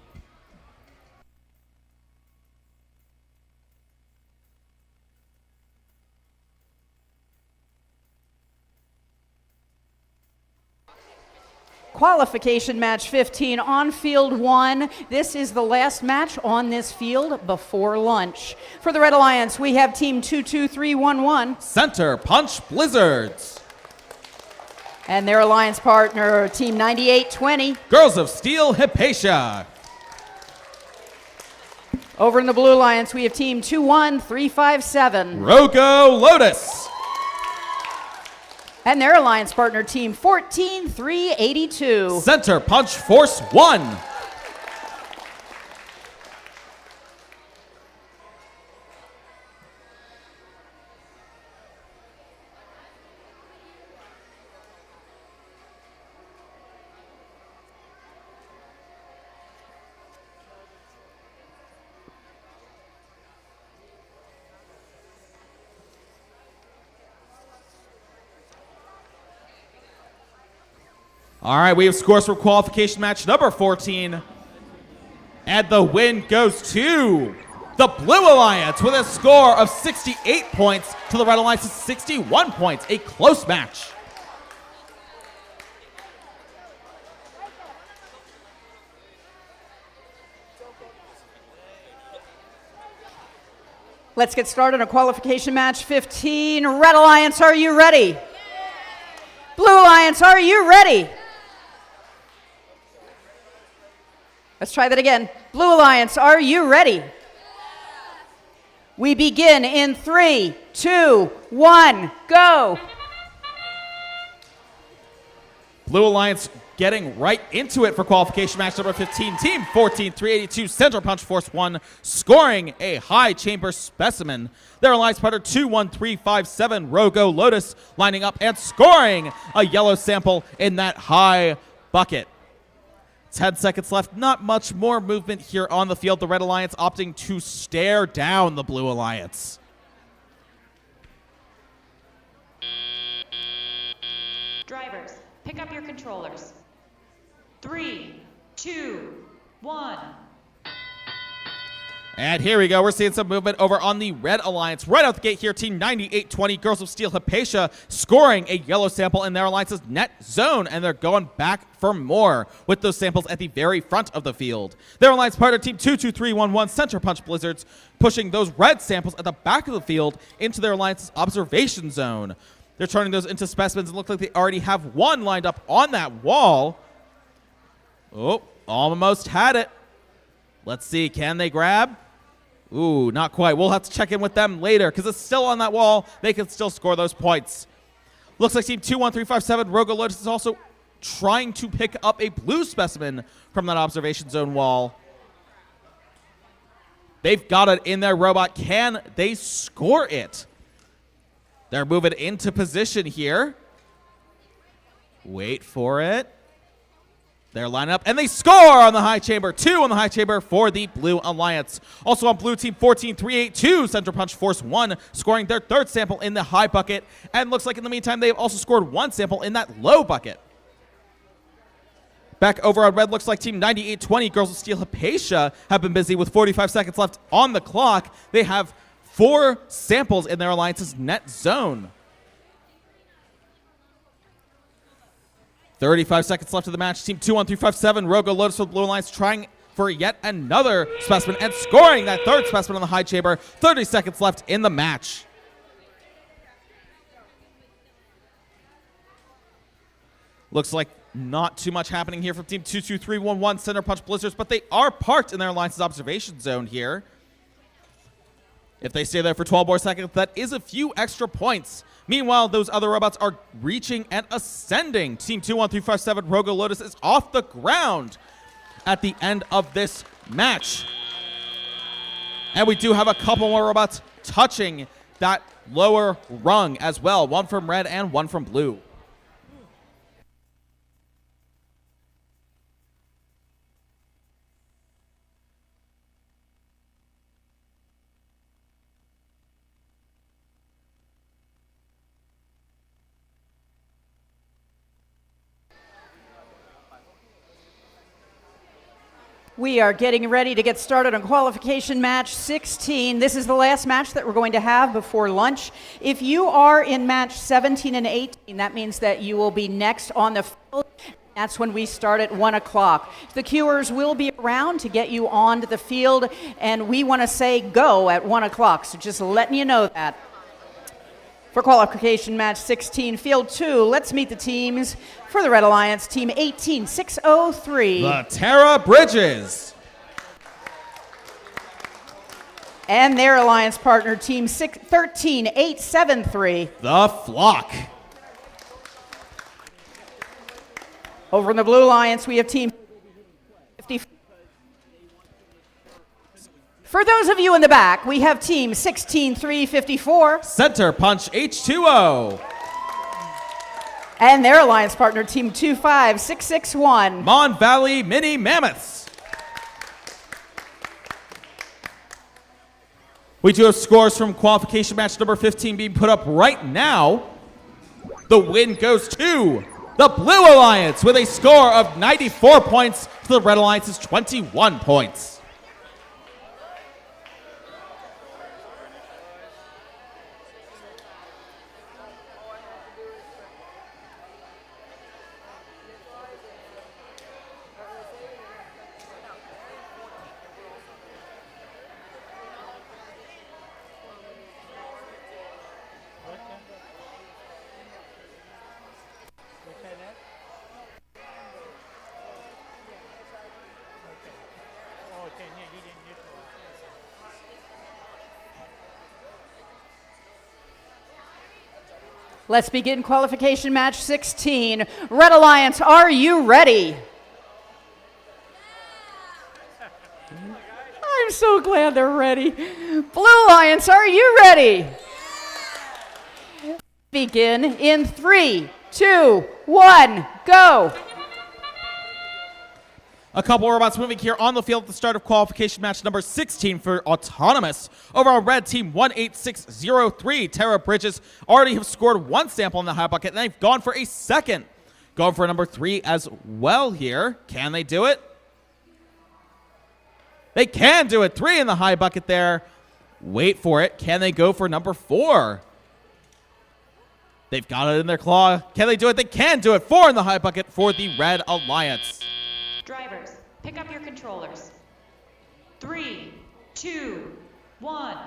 Qualification match 15 on field 1. This is the last match on this field before lunch. For the Red Alliance, we have Team 22311.
Center Punch Blizzards.
And their alliance partner, Team 9820.
Girls of Steel Hypatia.
Over in the Blue Alliance, we have Team 21357.
Rogo Lotus.
And their alliance partner, Team 14382.
Center Punch Force 1. All right, we have scores for qualification match number 14. And the win goes to the Blue Alliance with a score of 68 points to the Red Alliance's 61 points. A close match.
Let's get started on qualification match 15. Red Alliance, are you ready? Blue Alliance, are you ready? Let's try that again. Blue Alliance, are you ready? We begin in 3, 2, 1, go.
Blue Alliance getting right into it for qualification match number 15. Team 14382 Center Punch Force 1 scoring a high chamber specimen. Their alliance partner 21357 Rogo Lotus lining up and scoring a yellow sample in that high bucket. 10 seconds left. Not much more movement here on the field. The Red Alliance opting to stare down the Blue Alliance.
Drivers, pick up your controllers. 3, 2, 1.
And here we go. We're seeing some movement over on the Red Alliance. Right out the gate here, Team 9820, Girls of Steel Hypatia, scoring a yellow sample in their alliance's net zone, and they're going back for more with those samples at the very front of the field. Their alliance partner, Team 22311, Center Punch Blizzards, pushing those red samples at the back of the field into their alliance's observation zone. They're turning those into specimens. It looks like they already have one lined up on that wall. Oh, almost had it. Let's see, can they grab? Ooh, not quite. We'll have to check in with them later because it's still on that wall. They can still score those points. Looks like Team 21357, Rogo Lotus, is also trying to pick up a blue specimen from that observation zone wall. They've got it in their robot. Can they score it? They're moving into position here. Wait for it. They're lining up, and they score on the high chamber. 2 on the high chamber for the Blue Alliance. Also on blue team, 14382, Central Punch Force 1, scoring their third sample in the high bucket. And looks like in the meantime, they've also scored one sample in that low bucket. Back over on red, looks like Team 9820, Girls of Steel Hypatia, have been busy with 45 seconds left on the clock. They have 4 samples in their alliance's net zone. 35 seconds left of the match. Team 21357, Rogo Lotus with Blue Alliance, trying for yet another specimen and scoring that third specimen on the high chamber. 30 seconds left in the match. Looks like not too much happening here from Team 22311, Center Punch Blizzards, but they are parked in their alliance's observation zone here. If they stay there for 12 more seconds, that is a few extra points. Meanwhile, those other robots are reaching and ascending. Team 21357, Rogo Lotus, is off the ground at the end of this match. And we do have a couple more robots touching that lower rung as well. One from red and one from blue.
We are getting ready to get started on qualification match 16. This is the last match that we're going to have before lunch. If you are in match 17 and 18, that means that you will be next on the field. That's when we start at 1 o'clock. The queuers will be around to get you onto the field, and we want to say go at 1 o'clock, so just letting you know that. For qualification match 16, field 2, let's meet the teams. For the Red Alliance, team 18603.
The Tara Bridges.
And their alliance partner, team 13873.
The Flock.
Over in the Blue Alliance, we have team 50. For those of you in the back, we have team 16354.
Center Punch H2O.
And their alliance partner, team 25661.
Mon Valley Mini Mammoths. We do have scores from qualification match number 15 being put up right now. The win goes to the Blue Alliance with a score of 94 points to the Red Alliance's 21 points.
Let's begin qualification match 16. Red Alliance, are you ready? I'm so glad they're ready. Blue Alliance, are you ready? Begin in 3, 2, 1, go.
A couple robots moving here on the field at the start of qualification match number 16 for Autonomous. Over on red team 18603, Tara Bridges already have scored one sample in the high bucket, and they've gone for a second. Going for number 3 as well here. Can they do it? They can do it. 3 in the high bucket there. Wait for it. Can they go for number 4? They've got it in their claw. Can they do it? They can do it. 4 in the high bucket for the Red Alliance.
Drivers, pick up your controllers. 3, 2, 1.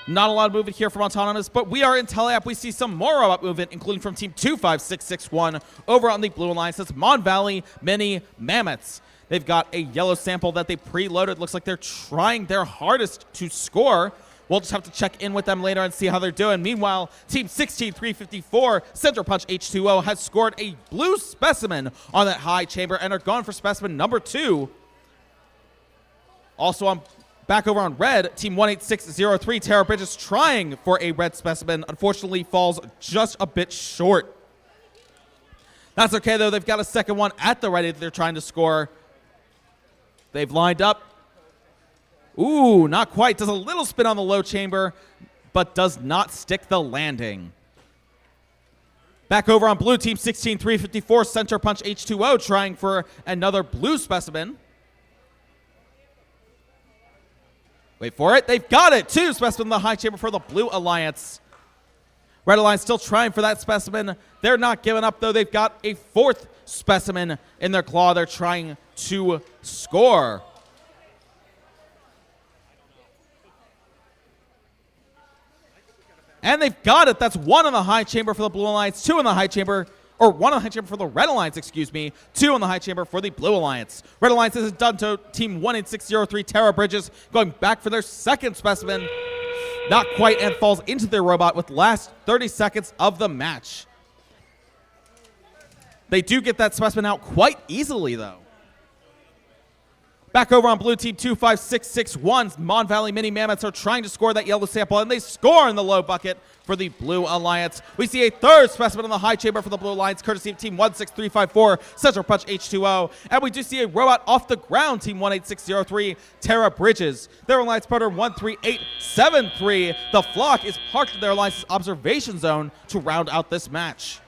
Not a lot of movement here from Autonomous, but we are in Teleapp. We see some more robot movement, including from Team 25661 over on the Blue Alliance. That's Mon Valley Mini Mammoths. They've got a yellow sample that they preloaded. Looks like they're trying their hardest to score. We'll just have to check in with them later and see how they're doing. Meanwhile, Team 16354, Center Punch H2O, has scored a blue specimen on that high chamber and are going for specimen number 2. Also on back over on red, Team 18603, Tara Bridges, trying for a red specimen. Unfortunately, falls just a bit short. That's okay, though. They've got a second one at the ready that they're trying to score. They've lined up. Ooh, not quite. Does a little spin on the low chamber, but does not stick the landing. Back over on blue, Team 16354, Center Punch H2O, trying for another blue specimen. Wait for it. They've got it. 2 specimen in the high chamber for the Blue Alliance. Red Alliance still trying for that specimen. They're not giving up, though. They've got a 4th specimen in their claw. They're trying to score. And they've got it. That's 1 in the high chamber for the Blue Alliance, 2 in the high chamber, or 1 in the high chamber for the Red Alliance, excuse me, 2 in the high chamber for the Blue Alliance. Red Alliance isn't done to Team 18603, Tara Bridges, going back for their second specimen. Not quite, and falls into their robot with last 30 seconds of the match. They do get that specimen out quite easily, though. Back over on blue, Team 25661, Mon Valley Mini Mammoths are trying to score that yellow sample, and they score in the low bucket for the Blue Alliance. We see a 3rd specimen in the high chamber for the Blue Alliance, courtesy of Team 16354, Center Punch H2O. And we do see a robot off the ground, Team 18603, Tara Bridges. Their Alliance partner 13873. The flock is parked in their Alliance's observation zone to round out this match.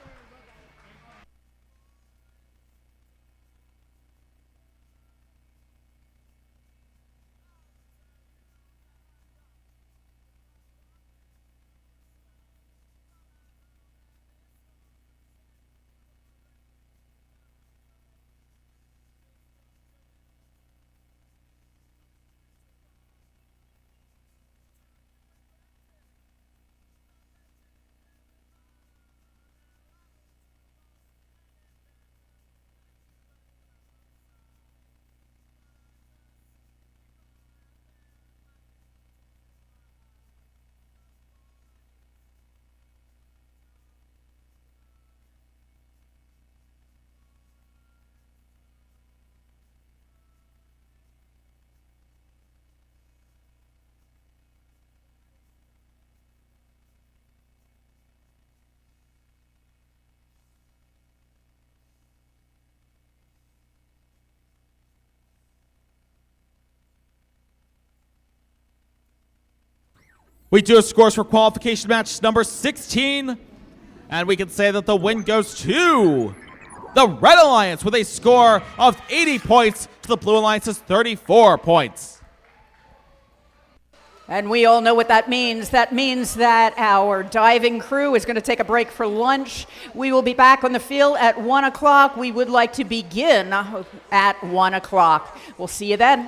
We do have scores for qualification match number 16, and we can say that the win goes to the Red Alliance with a score of 80 points to the Blue Alliance's 34 points.
And we all know what that means. That means that our diving crew is going to take a break for lunch. We will be back on the field at 1 o'clock. We would like to begin at 1 o'clock. We'll see you then.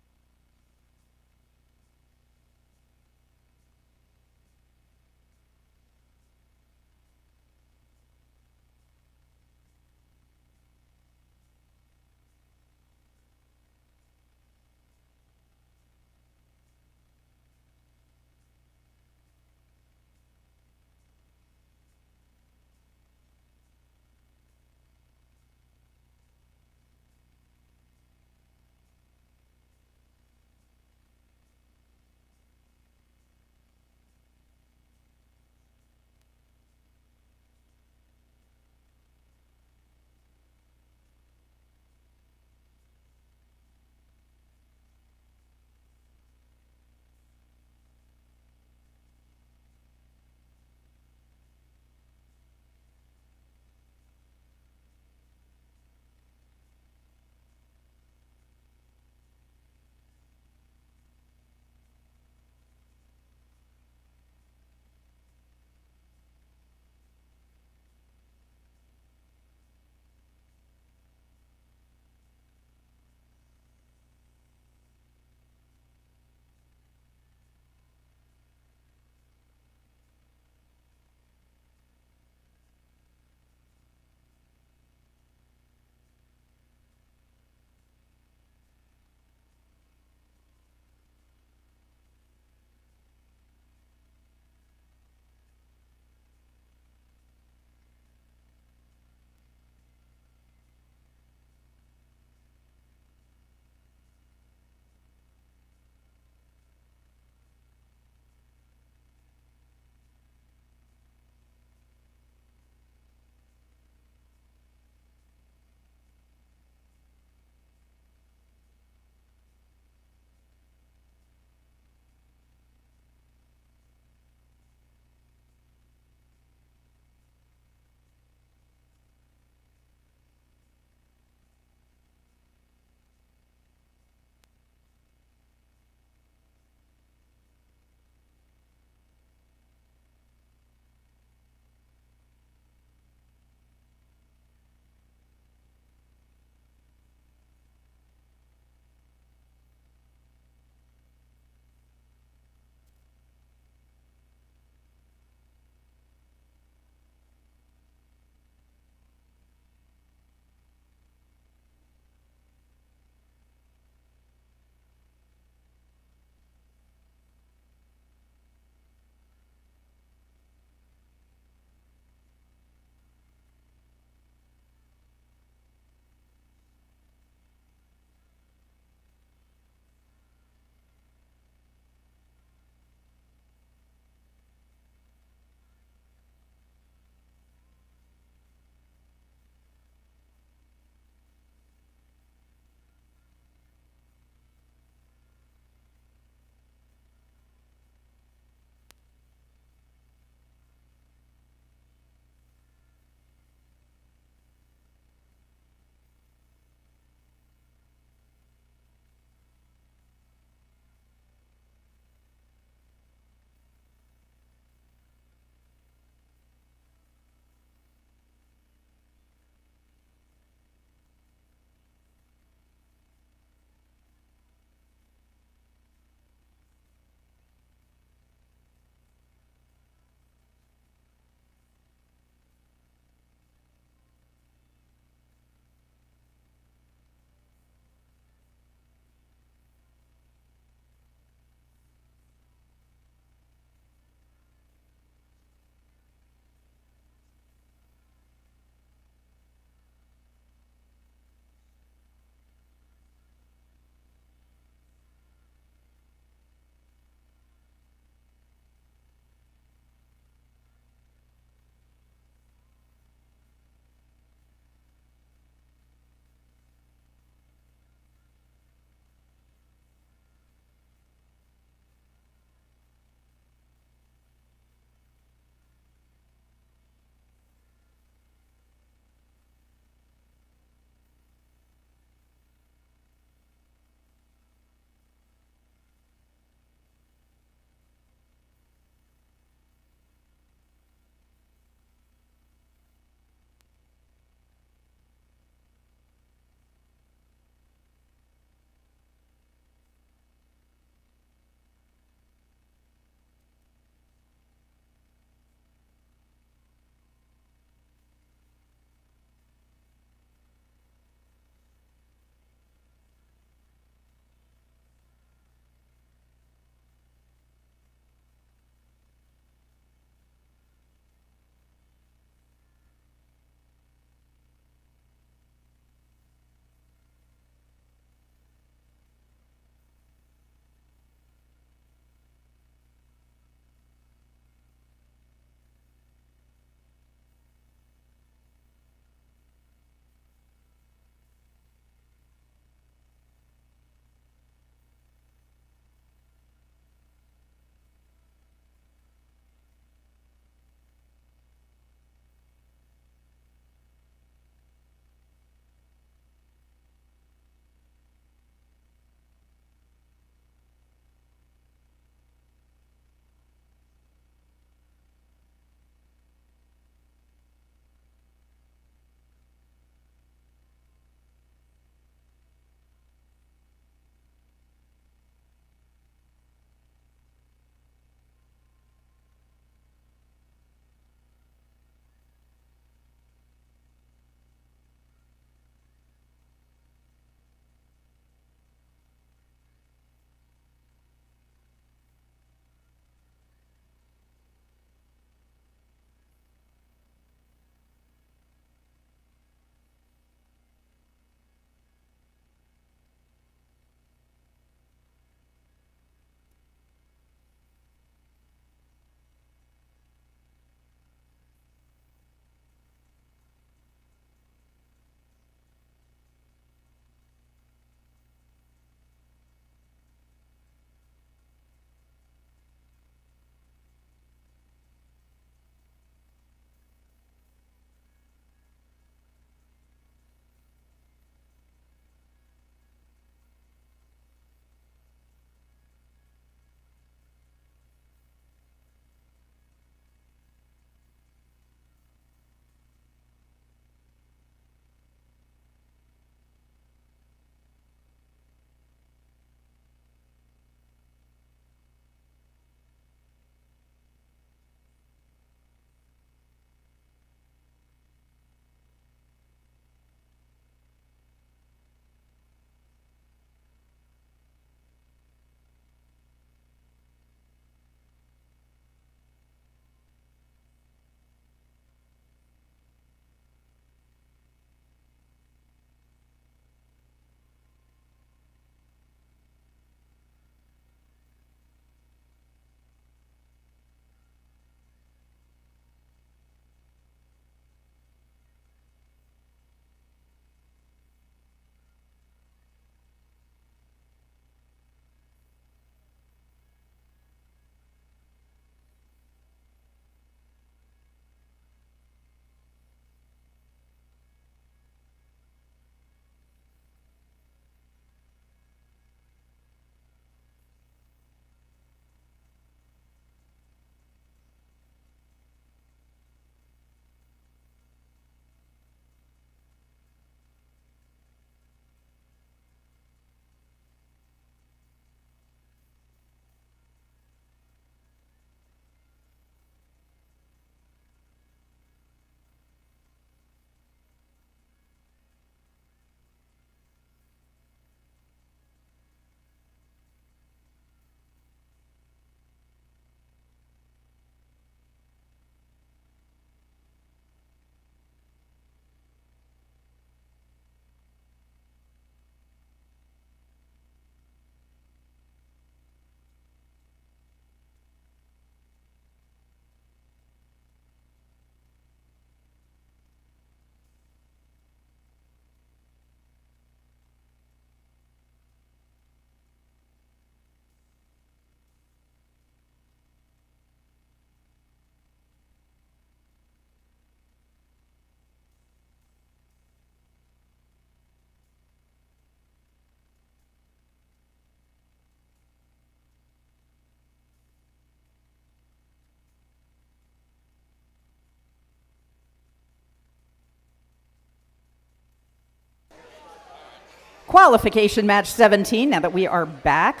Qualification match 17, now that we are back.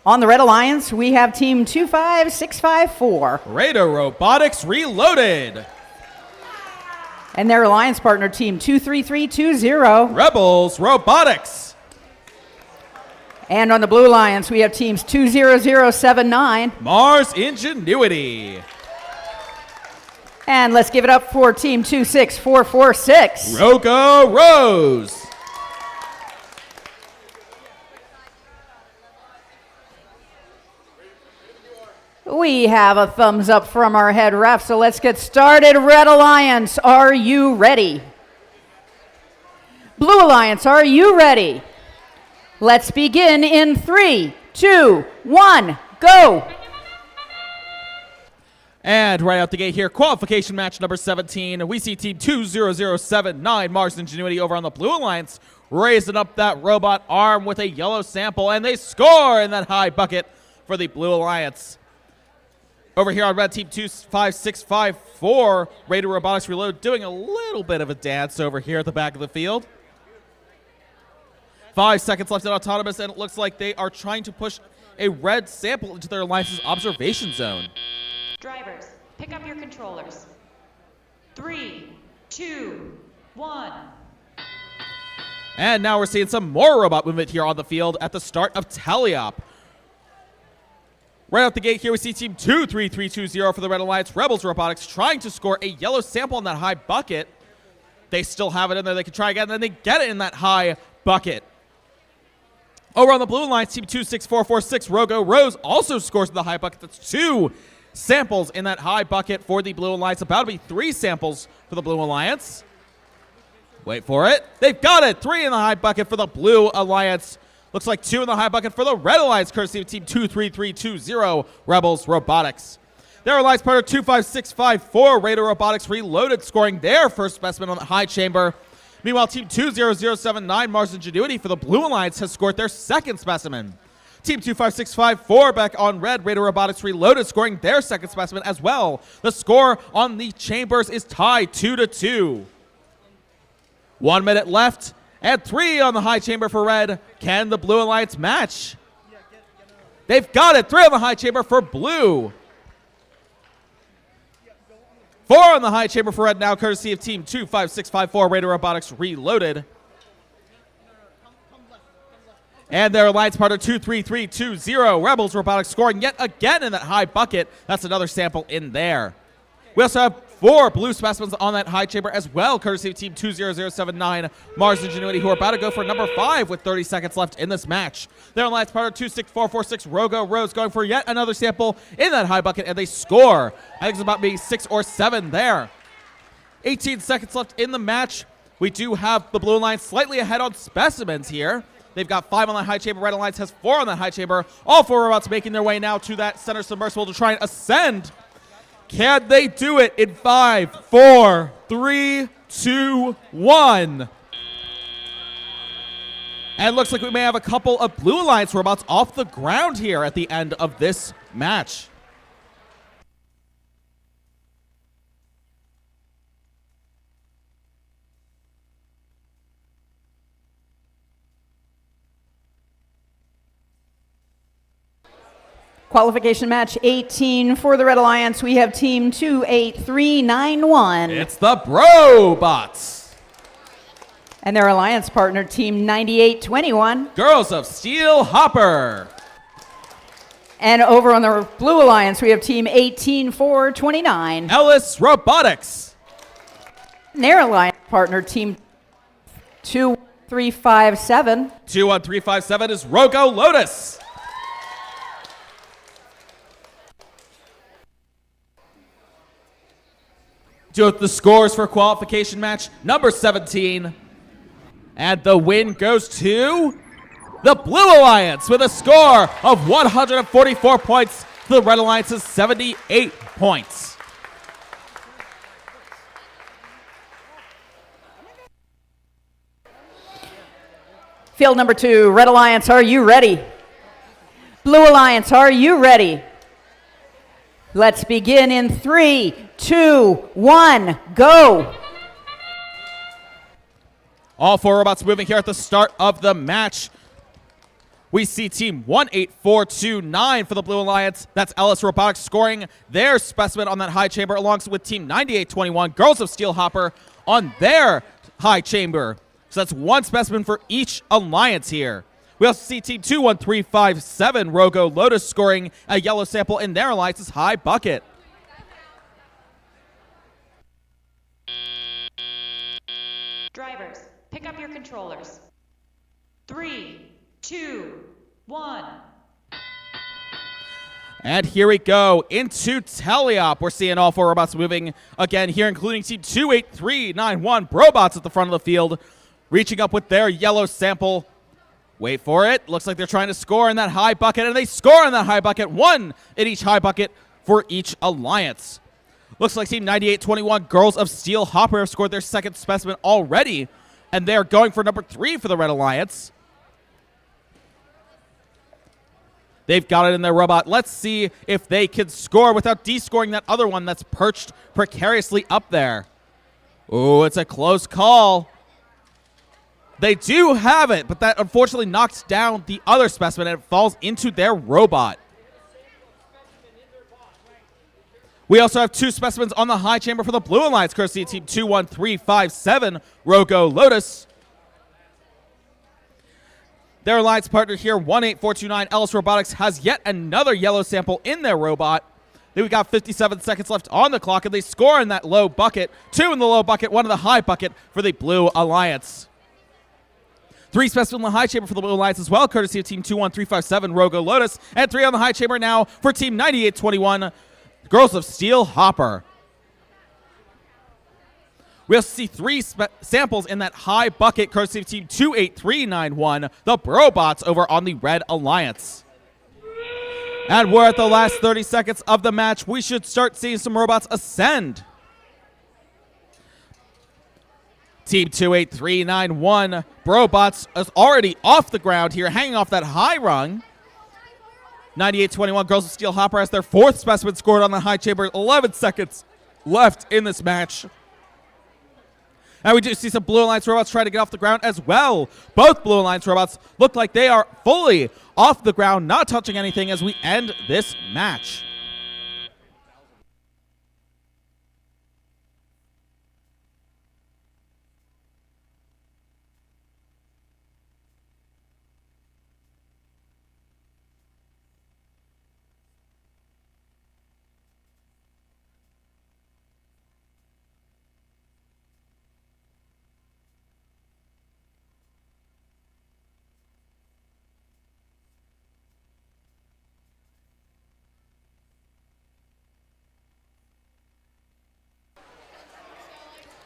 On the Red Alliance, we have team 25654.
Radar Robotics Reloaded.
And their alliance partner, team 23320.
Rebels Robotics.
And on the Blue Alliance, we have teams 20079.
Mars Ingenuity.
And let's give it up for team 26446.
Rogo Rose.
We have a thumbs up from our head ref, so let's get started. Red Alliance, are you ready? Blue Alliance, are you ready? Let's begin in 3, 2, 1, go.
And right out the gate here, qualification match number 17. We see team 20079, Mars Ingenuity, over on the Blue Alliance, raising up that robot arm with a yellow sample, and they score in that high bucket for the Blue Alliance. Over here on red, team 25654, Radar Robotics Reload, doing a little bit of a dance over here at the back of the field. 5 seconds left in Autonomous, and it looks like they are trying to push a red sample into their alliance's observation zone.
Drivers, pick up your controllers. 3, 2, 1.
And now we're seeing some more robot movement here on the field at the start of Teleop. Right out the gate here, we see team 23320 for the Red Alliance. Rebels Robotics trying to score a yellow sample in that high bucket. They still have it in there. They can try again, and then they get it in that high bucket. Over on the Blue Alliance, team 26446, Rogo Rose also scores in the high bucket. That's 2 samples in that high bucket for the Blue Alliance. About to be 3 samples for the Blue Alliance. Wait for it. They've got it. 3 in the high bucket for the Blue Alliance. Looks like 2 in the high bucket for the Red Alliance, courtesy of team 23320, Rebels Robotics. Their alliance partner 25654, Radar Robotics Reloaded, scoring their first specimen on the high chamber. Meanwhile, team 20079, Mars Ingenuity for the Blue Alliance, has scored their second specimen. Team 25654 back on red, Radar Robotics Reloaded, scoring their second specimen as well. The score on the chambers is tied 2-2. 1 minute left. And 3 on the high chamber for red. Can the Blue Alliance match? They've got it. 3 on the high chamber for blue. 4 on the high chamber for red now, courtesy of team 25654, Radar Robotics Reloaded. And their alliance partner 23320, Rebels Robotics, scoring yet again in that high bucket. That's another sample in there. We also have 4 blue specimens on that high chamber as well, courtesy of team 20079, Mars Ingenuity, who are about to go for number 5 with 30 seconds left in this match. Their alliance partner 26446, Rogo Rose, going for yet another sample in that high bucket, and they score. I think it's about maybe 6 or 7 there. 18 seconds left in the match. We do have the Blue Alliance slightly ahead on specimens here. They've got 5 on that high chamber. Red Alliance has 4 on that high chamber. All 4 robots making their way now to that center submersible to try and ascend. Can they do it in 5, 4, 3, 2, 1? And it looks like we may have a couple of Blue Alliance robots off the ground here at the end of this match.
Qualification match 18 for the Red Alliance. We have team 28391.
It's the Brobots.
And their alliance partner, team 9821.
Girls of Steel Hopper.
And over on the Blue Alliance, we have team 18429.
Ellis Robotics.
And their alliance partner, team 21357.
21357 is Rogo Lotus. Do the scores for qualification match number 17. And the win goes to the Blue Alliance with a score of 144 points to the Red Alliance's 78 points.
Field number 2, Red Alliance, are you ready? Blue Alliance, are you ready? Let's begin in 3, 2, 1, go.
All 4 robots moving here at the start of the match. We see Team 18429 for the Blue Alliance. That's Ellis Robotics scoring their specimen on that high chamber, along with Team 9821, Girls of Steel Hopper, on their high chamber. So that's 1 specimen for each alliance here. We also see Team 21357, Rogo Lotus, scoring a yellow sample in their alliance's high bucket.
Drivers, pick up your controllers. 3, 2, 1.
And here we go into teleop. We're seeing all 4 robots moving again here, including Team 28391, Brobots at the front of the field, reaching up with their yellow sample. Wait for it. Looks like they're trying to score in that high bucket, and they score in that high bucket. 1 in each high bucket for each alliance. Looks like Team 9821, Girls of Steel Hopper, have scored their 2nd specimen already, and they're going for number 3 for the Red Alliance. They've got it in their robot. Let's see if they can score without descoring that other one that's perched precariously up there. Oh, it's a close call. They do have it, but that unfortunately knocks down the other specimen, and it falls into their robot. We also have 2 specimens on the high chamber for the Blue Alliance, courtesy of Team 21357, Rogo Lotus. Their alliance partner here, 18429, Ellis Robotics, has yet another yellow sample in their robot. Then we got 57 seconds left on the clock, and they score in that low bucket. 2 in the low bucket, 1 in the high bucket for the Blue Alliance. 3 specimens in the high chamber for the Blue Alliance as well, courtesy of Team 21357, Rogo Lotus. And 3 on the high chamber now for Team 9821, Girls of Steel Hopper. We also see 3 samples in that high bucket, courtesy of Team 28391, the Brobots over on the Red Alliance. And we're at the last 30 seconds of the match. We should start seeing some robots ascend. Team 28391, Brobots, is already off the ground here, hanging off that high rung. 9821, Girls of Steel Hopper, has their 4th specimen scored on the high chamber. 11 seconds left in this match. And we do see some Blue Alliance robots trying to get off the ground as well. Both Blue Alliance robots look like they are fully off the ground, not touching anything as we end this match.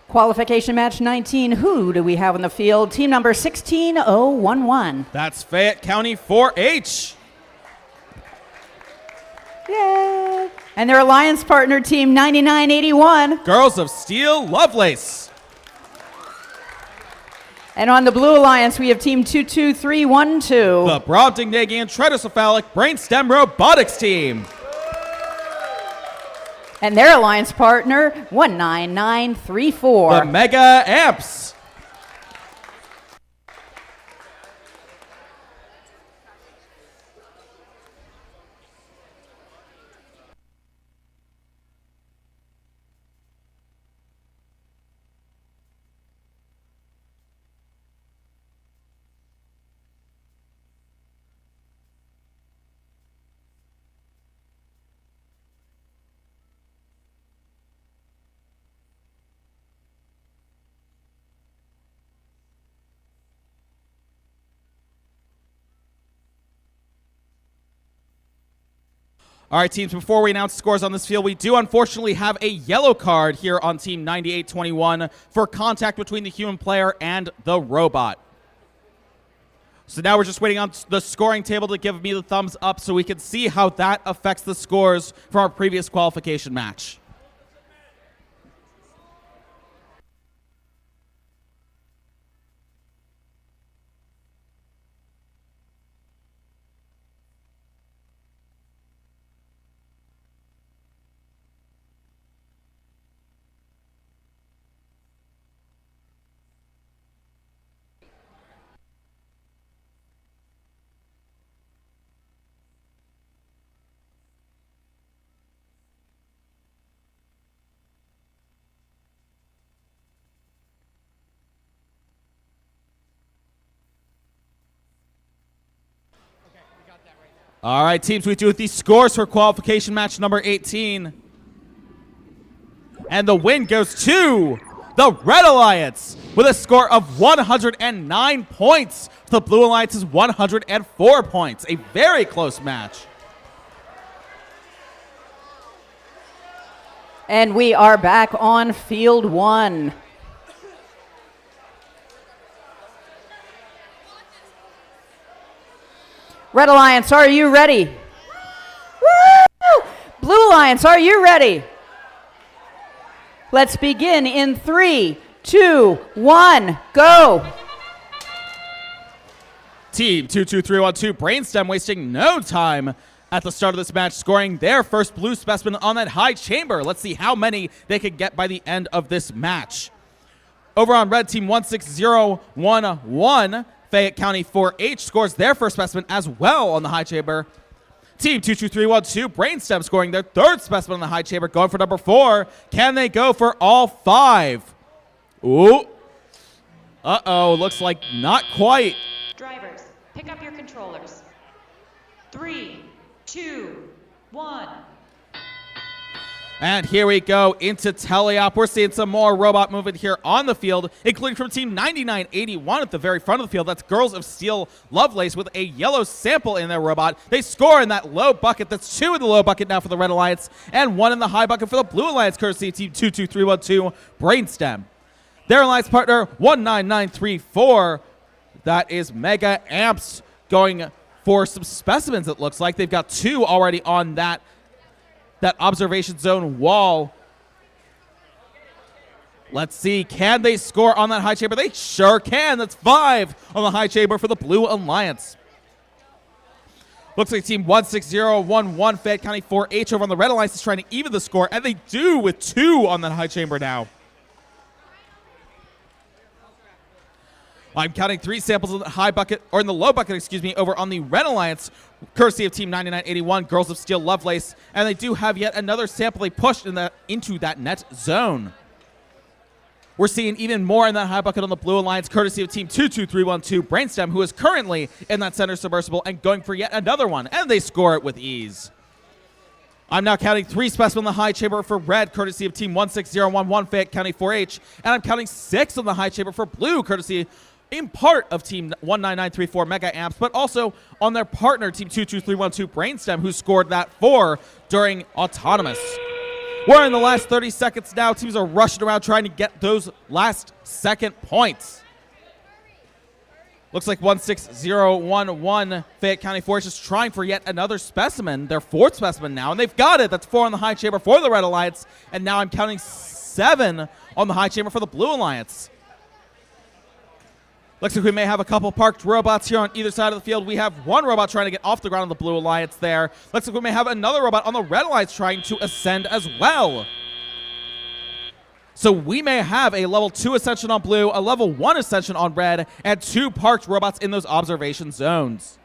Qualification match 19. Who do we have in the field? Team number 16011.
That's Fayette County 4-H.
Yay! And their alliance partner, Team 9981.
Girls of Steel Lovelace.
And on the Blue Alliance, we have Team 22312.
The Brobdingnagian Tridocephalic Brainstem Robotics Team.
And their alliance partner, 19934.
The Mega Amps. All right, teams, before we announce scores on this field, we do unfortunately have a yellow card here on Team 9821 for contact between the human player and the robot. So now we're just waiting on the scoring table to give me the thumbs up so we can see how that affects the scores from our previous qualification match. All right, teams, we do with the scores for qualification match number 18. And the win goes to the Red Alliance with a score of 109 points. The Blue Alliance's 104 points. A very close match.
And we are back on field one. Red Alliance, are you ready? Woo! Blue Alliance, are you ready? Let's begin in 3, 2, 1, go.
Team 22312 Brainstem wasting no time at the start of this match, scoring their first blue specimen on that high chamber. Let's see how many they could get by the end of this match. Over on red, team 16011, Fayette County 4H scores their first specimen as well on the high chamber. Team 22312 Brainstem scoring their third specimen on the high chamber, going for number 4. Can they go for all 5? Ooh. Uh-oh, looks like not quite.
Drivers, pick up your controllers. 3, 2, 1.
And here we go into teleop. We're seeing some more robot movement here on the field, including from Team 9981 at the very front of the field. That's Girls of Steel Lovelace with a yellow sample in their robot. They score in that low bucket. That's 2 in the low bucket now for the Red Alliance, and 1 in the high bucket for the Blue Alliance, courtesy of Team 22312 Brainstem. Their alliance partner, 19934, that is Mega Amps, going for some specimens, it looks like. They've got 2 already on that observation zone wall. Let's see, can they score on that high chamber? They sure can. That's 5 on the high chamber for the Blue Alliance. Looks like team 16011 Fayette County 4H over on the Red Alliance is trying to even the score, and they do with 2 on that high chamber now. I'm counting 3 samples in the high bucket, or in the low bucket, excuse me, over on the Red Alliance, courtesy of Team 9981, Girls of Steel Lovelace, and they do have yet another sample they pushed into that net zone. We're seeing even more in that high bucket on the Blue Alliance, courtesy of Team 22312 Brainstem, who is currently in that center submersible and going for yet another one, and they score it with ease. I'm now counting 3 specimens on the high chamber for red, courtesy of Team 16011 Fayette County 4H, and I'm counting 6 on the high chamber for blue, courtesy in part of Team 19934 Mega Amps, but also on their partner, Team 22312 Brainstem, who scored that 4 during Autonomous. We're in the last 30 seconds now. Teams are rushing around trying to get those last second points. Looks like 16011 Fayette County 4 is just trying for yet another specimen, their 4th specimen now, and they've got it. That's 4 on the high chamber for the Red Alliance, and now I'm counting 7 on the high chamber for the Blue Alliance. Looks like we may have a couple parked robots here on either side of the field. We have 1 robot trying to get off the ground on the Blue Alliance there. Looks like we may have another robot on the Red Alliance trying to ascend as well. So we may have a level 2 ascension on blue, a level 1 ascension on red, and 2 parked robots in those observation zones.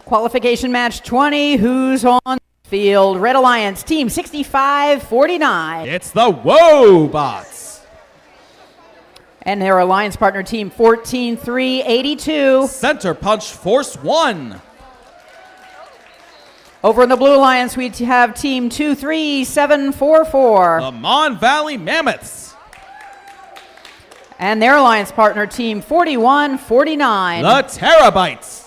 Qualification match 20, who's on field? Red Alliance, team 6549.
It's the Wobots.
And their alliance partner, team 14382.
Center Punch Force 1.
Over in the Blue Alliance, we have team 23744.
The Mon Valley Mammoths.
And their alliance partner, team 4149.
The Terabytes.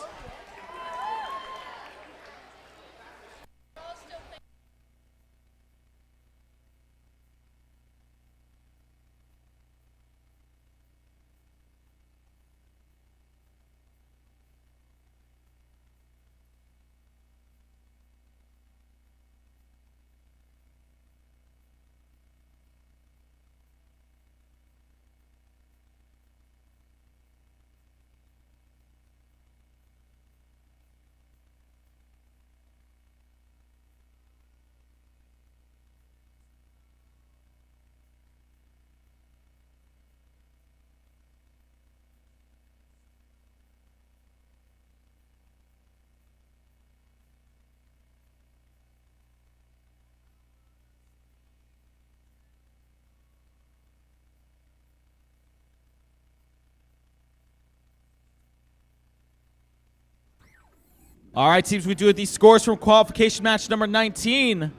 All right, teams, we do it. These scores from qualification match number 19.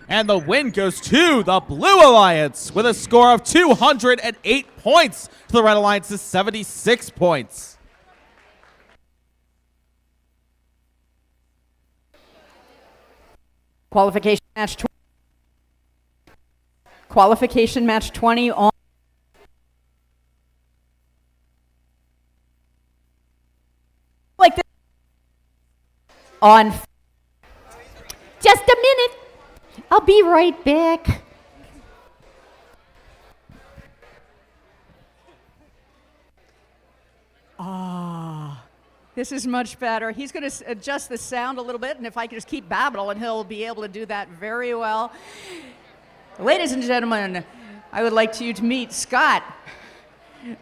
And the win goes to the Blue Alliance with a score of 208 points to the Red Alliance's 76 points.
Qualification match 20. Qualification match 20 on. Like this. On.
Just a minute. I'll be right back.
This is much better. He's going to adjust the sound a little bit, and if I can just keep babbling, he'll be able to do that very well. Ladies and gentlemen, I would like you to meet Scott,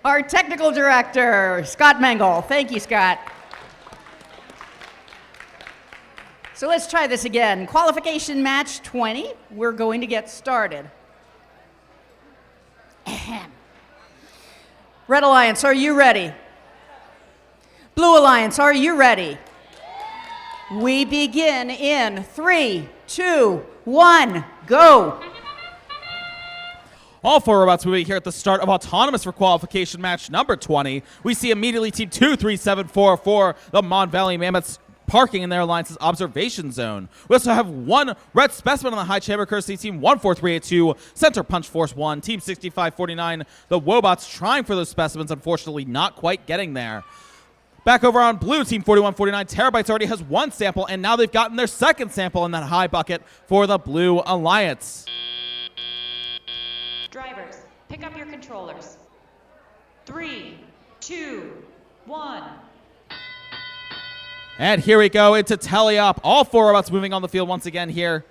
our technical director, Scott Mangle. Thank you, Scott. So let's try this again. Qualification match 20. We're going to get started. Ahem. Red Alliance, are you ready? Blue Alliance, are you ready? We begin in 3, 2, 1, go.
All four robots moving here at the start of Autonomous for qualification match number 20. We see immediately Team 23744, the Mon Valley Mammoths, parking in their alliance's observation zone. We also have one red specimen on the high chamber, courtesy Team 14382, Center Punch Force 1, Team 6549, the Wobots trying for those specimens, unfortunately not quite getting there. Back over on blue, Team 4149, Terabytes already has one sample, and now they've gotten their second sample in that high bucket for the Blue Alliance.
Drivers, pick up your controllers. 3, 2, 1.
And here we go into teleop. All four robots moving on the field once again here.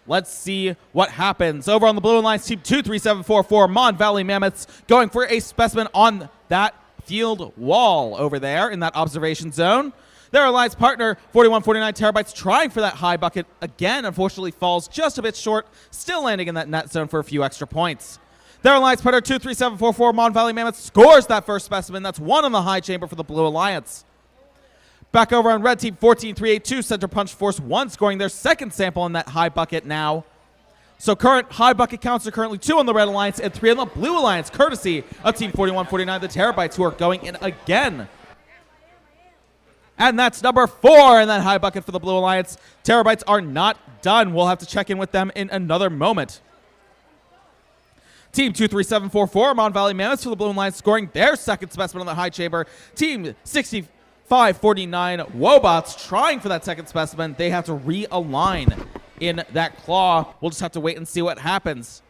Let's see what happens. Over on the Blue Alliance, Team 23744, Mon Valley Mammoths, going for a specimen on that field wall over there in that observation zone. Their alliance partner, 4149 Terabytes, trying for that high bucket again, unfortunately falls just a bit short, still landing in that net zone for a few extra points. Their alliance partner, 23744 Mon Valley Mammoth, scores that first specimen. That's one on the high chamber for the Blue Alliance. Back over on red, Team 14382, Center Punch Force 1, scoring their second sample in that high bucket now. So current high bucket counts are currently 2 on the Red Alliance and 3 on the Blue Alliance, courtesy of Team 4149, the Terabytes, who are going in again. And that's number 4 in that high bucket for the Blue Alliance. Terabytes are not done. We'll have to check in with them in another moment. Team 23744, Mon Valley Mammoths for the Blue Alliance, scoring their second specimen on the high chamber. Team 6549 Wobots trying for that second specimen. They have to realign in that claw. We'll just have to wait and see what happens.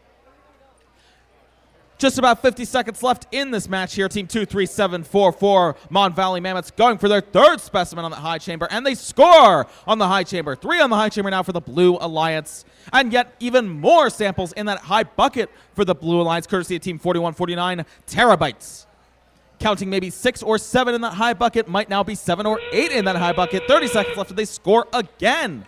Just about 50 seconds left in this match here. Team 23744, Mon Valley Mammoths, going for their third specimen on the high chamber, and they score on the high chamber. 3 on the high chamber now for the Blue Alliance, and yet even more samples in that high bucket for the Blue Alliance, courtesy of Team 4149 Terabytes. Counting maybe 6 or 7 in that high bucket, might now be 7 or 8 in that high bucket. 30 seconds left, and they score again.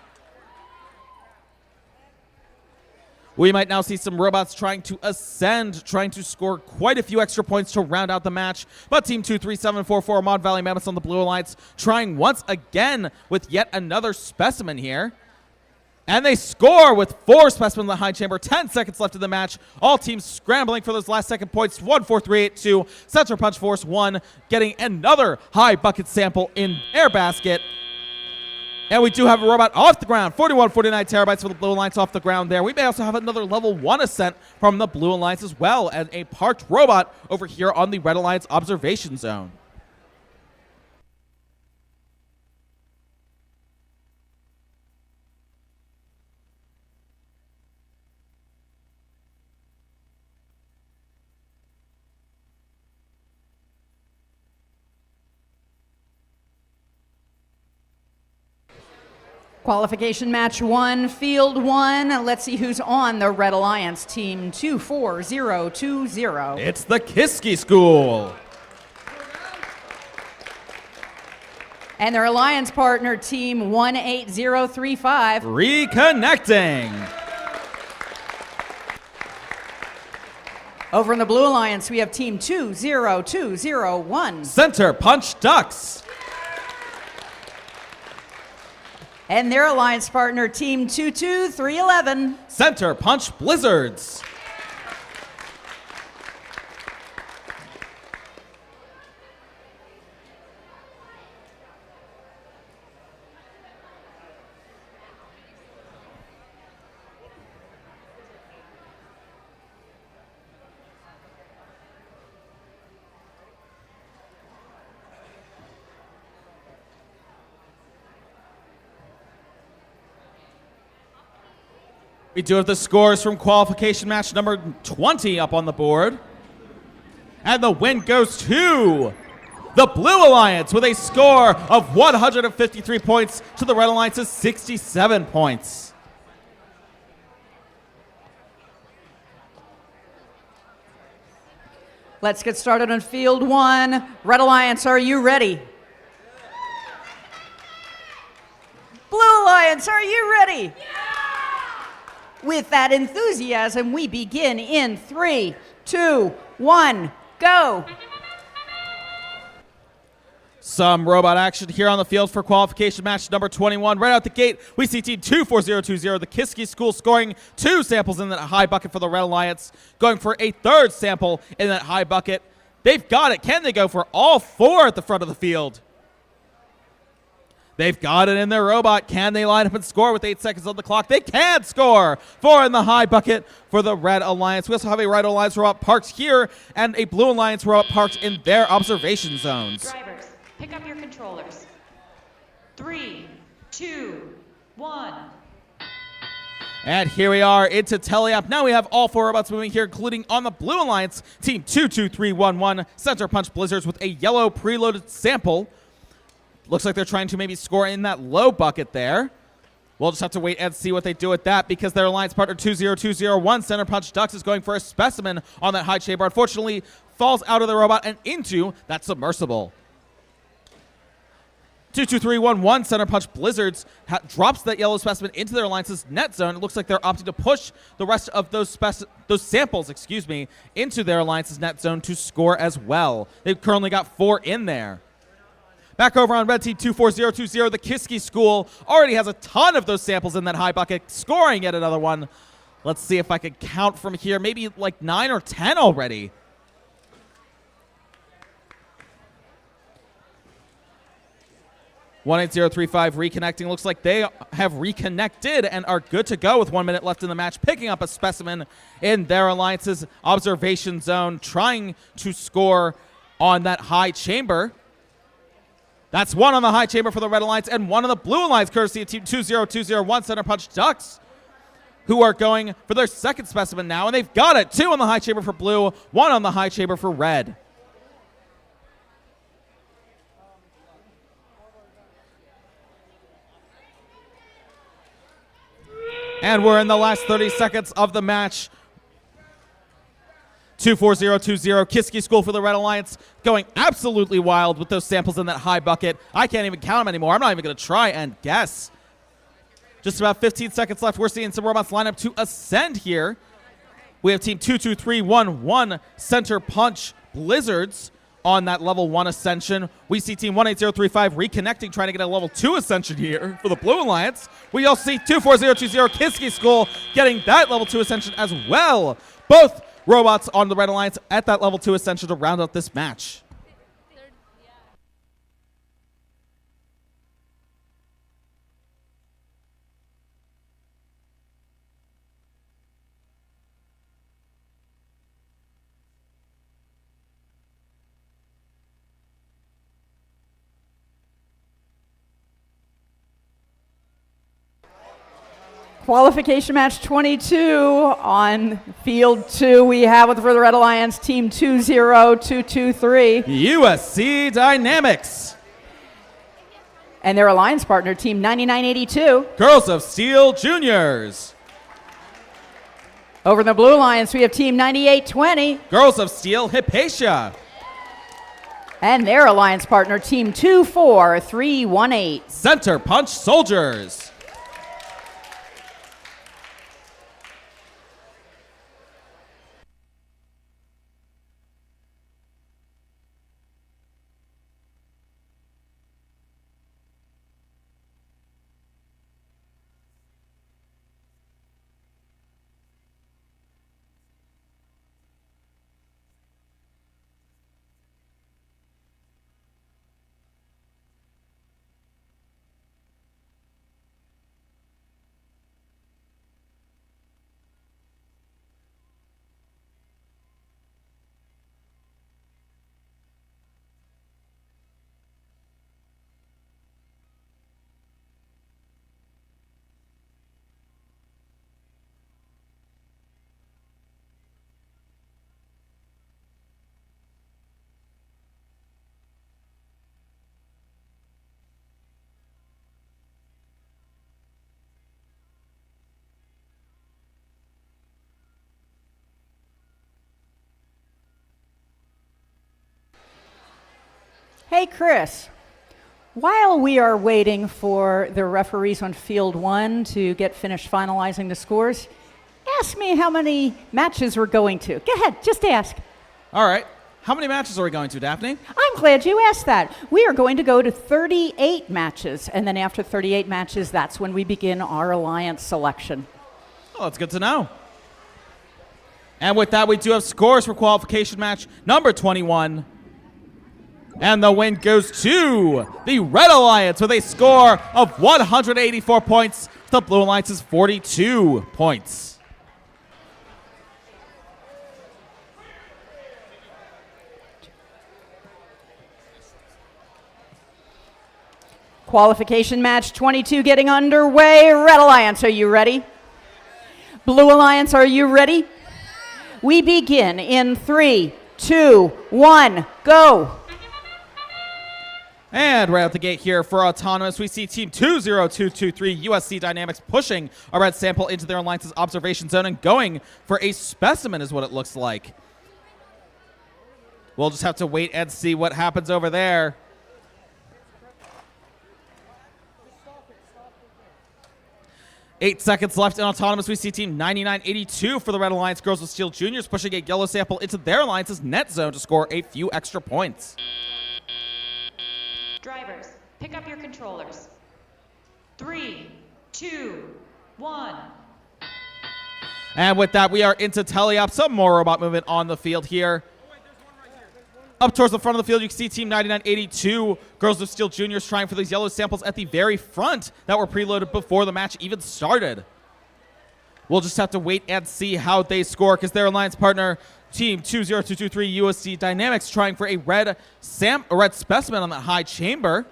We might now see some robots trying to ascend, trying to score quite a few extra points to round out the match. But Team 23744, Mon Valley Mammoths on the Blue Alliance, trying once again with yet another specimen here. And they score with 4 specimens in the high chamber. 10 seconds left in the match. All teams scrambling for those last second points. 14382, Center Punch Force 1, getting another high bucket sample in their basket. And we do have a robot off the ground. 4149 Terabytes for the Blue Alliance off the ground there. We may also have another level 1 ascent from the Blue Alliance as well, and a parked robot over here on the Red Alliance observation zone.
Qualification match 1, field 1. Let's see who's on the Red Alliance, Team 24020.
It's the Kiski School.
And their alliance partner, Team 18035.
Reconnecting.
Over in the Blue Alliance, we have Team 20201.
Center Punch Ducks.
And their alliance partner, Team 22311.
Center Punch Blizzards. We do have the scores from qualification match number 20 up on the board. And the win goes to the Blue Alliance with a score of 153 points to the Red Alliance's 67 points.
Let's get started on field one. Red Alliance, are you ready? Blue Alliance, are you ready? With that enthusiasm, we begin in 3, 2, 1, go.
Some robot action here on the field for qualification match number 21. Right out the gate, we see Team 24020, the Kiski School, scoring 2 samples in that high bucket for the Red Alliance, going for a 3rd sample in that high bucket. They've got it. Can they go for all 4 at the front of the field? They've got it in their robot. Can they line up and score with 8 seconds on the clock? They can score. 4 in the high bucket for the Red Alliance. We also have a Red Alliance robot parked here and a Blue Alliance robot parked in their observation zones.
Drivers, pick up your controllers. 3, 2, 1.
And here we are into Teleop. Now we have all 4 robots moving here, including on the Blue Alliance, Team 22311, Center Punch Blizzards with a yellow preloaded sample. Looks like they're trying to maybe score in that low bucket there. We'll just have to wait and see what they do with that because their alliance partner 20201, Center Punch Ducks, is going for a specimen on that high chamber. Unfortunately, falls out of the robot and into that submersible. 22311, Center Punch Blizzards, drops that yellow specimen into their alliance's net zone. It looks like they're opting to push the rest of those samples, into their alliance's net zone to score as well. They've currently got 4 in there. Back over on Red Team 24020, the Kiski School already has a ton of those samples in that high bucket, scoring yet another one. Let's see if I can count from here. Maybe like 9 or 10 already. $18035 reconnecting. Looks like they have reconnected and are good to go with 1 minute left in the match, picking up a specimen in their alliance's observation zone, trying to score on that high chamber. That's 1 on the high chamber for the Red Alliance and 1 on the Blue Alliance, courtesy of Team 20201, Center Punch Ducks, who are going for their 2nd specimen now, and they've got it. 2 on the high chamber for Blue, 1 on the high chamber for Red. And we're in the last 30 seconds of the match. 24020, Kiski School for the Red Alliance, going absolutely wild with those samples in that high bucket. I can't even count them anymore. I'm not even going to try and guess. Just about 15 seconds left. We're seeing some robots line up to ascend here. We have Team 22311, Center Punch Blizzards, on that level 1 ascension. We see Team 18035 reconnecting, trying to get a level 2 ascension here for the Blue Alliance. We also see 24020, Kiski School, getting that level 2 ascension as well. Both robots on the Red Alliance at that level 2 ascension to round out this match.
Qualification match 22 on field 2. We have with for the Red Alliance, Team 20223.
USC Dynamics.
And their alliance partner, Team 9982.
Girls of Steel Juniors.
Over in the Blue Alliance, we have Team 9820.
Girls of Steel Hypatia.
And their alliance partner, Team 24318.
Center Punch Soldiers.
Hey, Chris, while we are waiting for the referees on field 1 to get finished finalizing the scores, ask me how many matches we're going to. Go ahead, just ask.
All right. How many matches are we going to, Daphne?
I'm glad you asked that. We are going to go to 38 matches, and then after 38 matches, that's when we begin our alliance selection.
Oh, that's good to know. And with that, we do have scores for qualification match number 21. And the win goes to the Red Alliance with a score of 184 points. The Blue Alliance's 42 points.
Qualification match 22 getting underway. Red Alliance, are you ready? Blue Alliance, are you ready? We begin in 3, 2, 1, go.
And right out the gate here for Autonomous, we see Team 20223 USC Dynamics pushing a red sample into their alliance's observation zone and going for a specimen is what it looks like. We'll just have to wait and see what happens over there. Eight seconds left in Autonomous. We see Team 9982 for the Red Alliance Girls with Steel Juniors pushing a yellow sample into their alliance's net zone to score a few extra points.
Drivers, pick up your controllers. 3, 2, 1.
And with that, we are into teleop. Some more robot movement on the field here. Up towards the front of the field, you can see Team 9982, Girls of Steel Juniors, trying for these yellow samples at the very front that were preloaded before the match even started. We'll just have to wait and see how they score because their alliance partner, Team 20223 USC Dynamics, trying for a red specimen on that high chamber.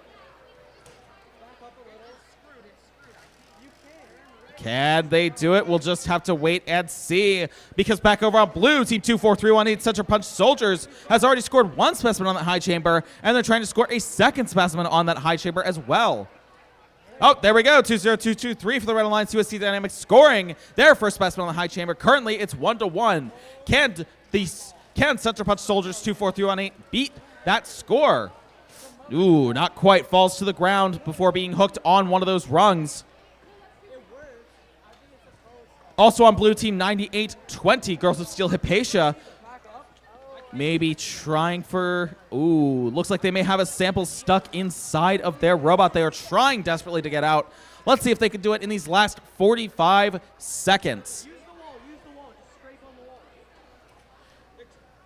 Can they do it? We'll just have to wait and see because back over on blue, Team 24318 Center Punch Soldiers has already scored one specimen on that high chamber, and they're trying to score a second specimen on that high chamber as well. Oh, there we go. 20223 for the Red Alliance USC Dynamics scoring their first specimen on the high chamber. Currently, it's 1-1. Can Center Punch Soldiers 24318 beat that score? Ooh, not quite. Falls to the ground before being hooked on one of those rungs. Also on blue, Team 9820, Girls of Steel Hypatia, maybe trying for, ooh, looks like they may have a sample stuck inside of their robot. They are trying desperately to get out. Let's see if they can do it in these last 45 seconds.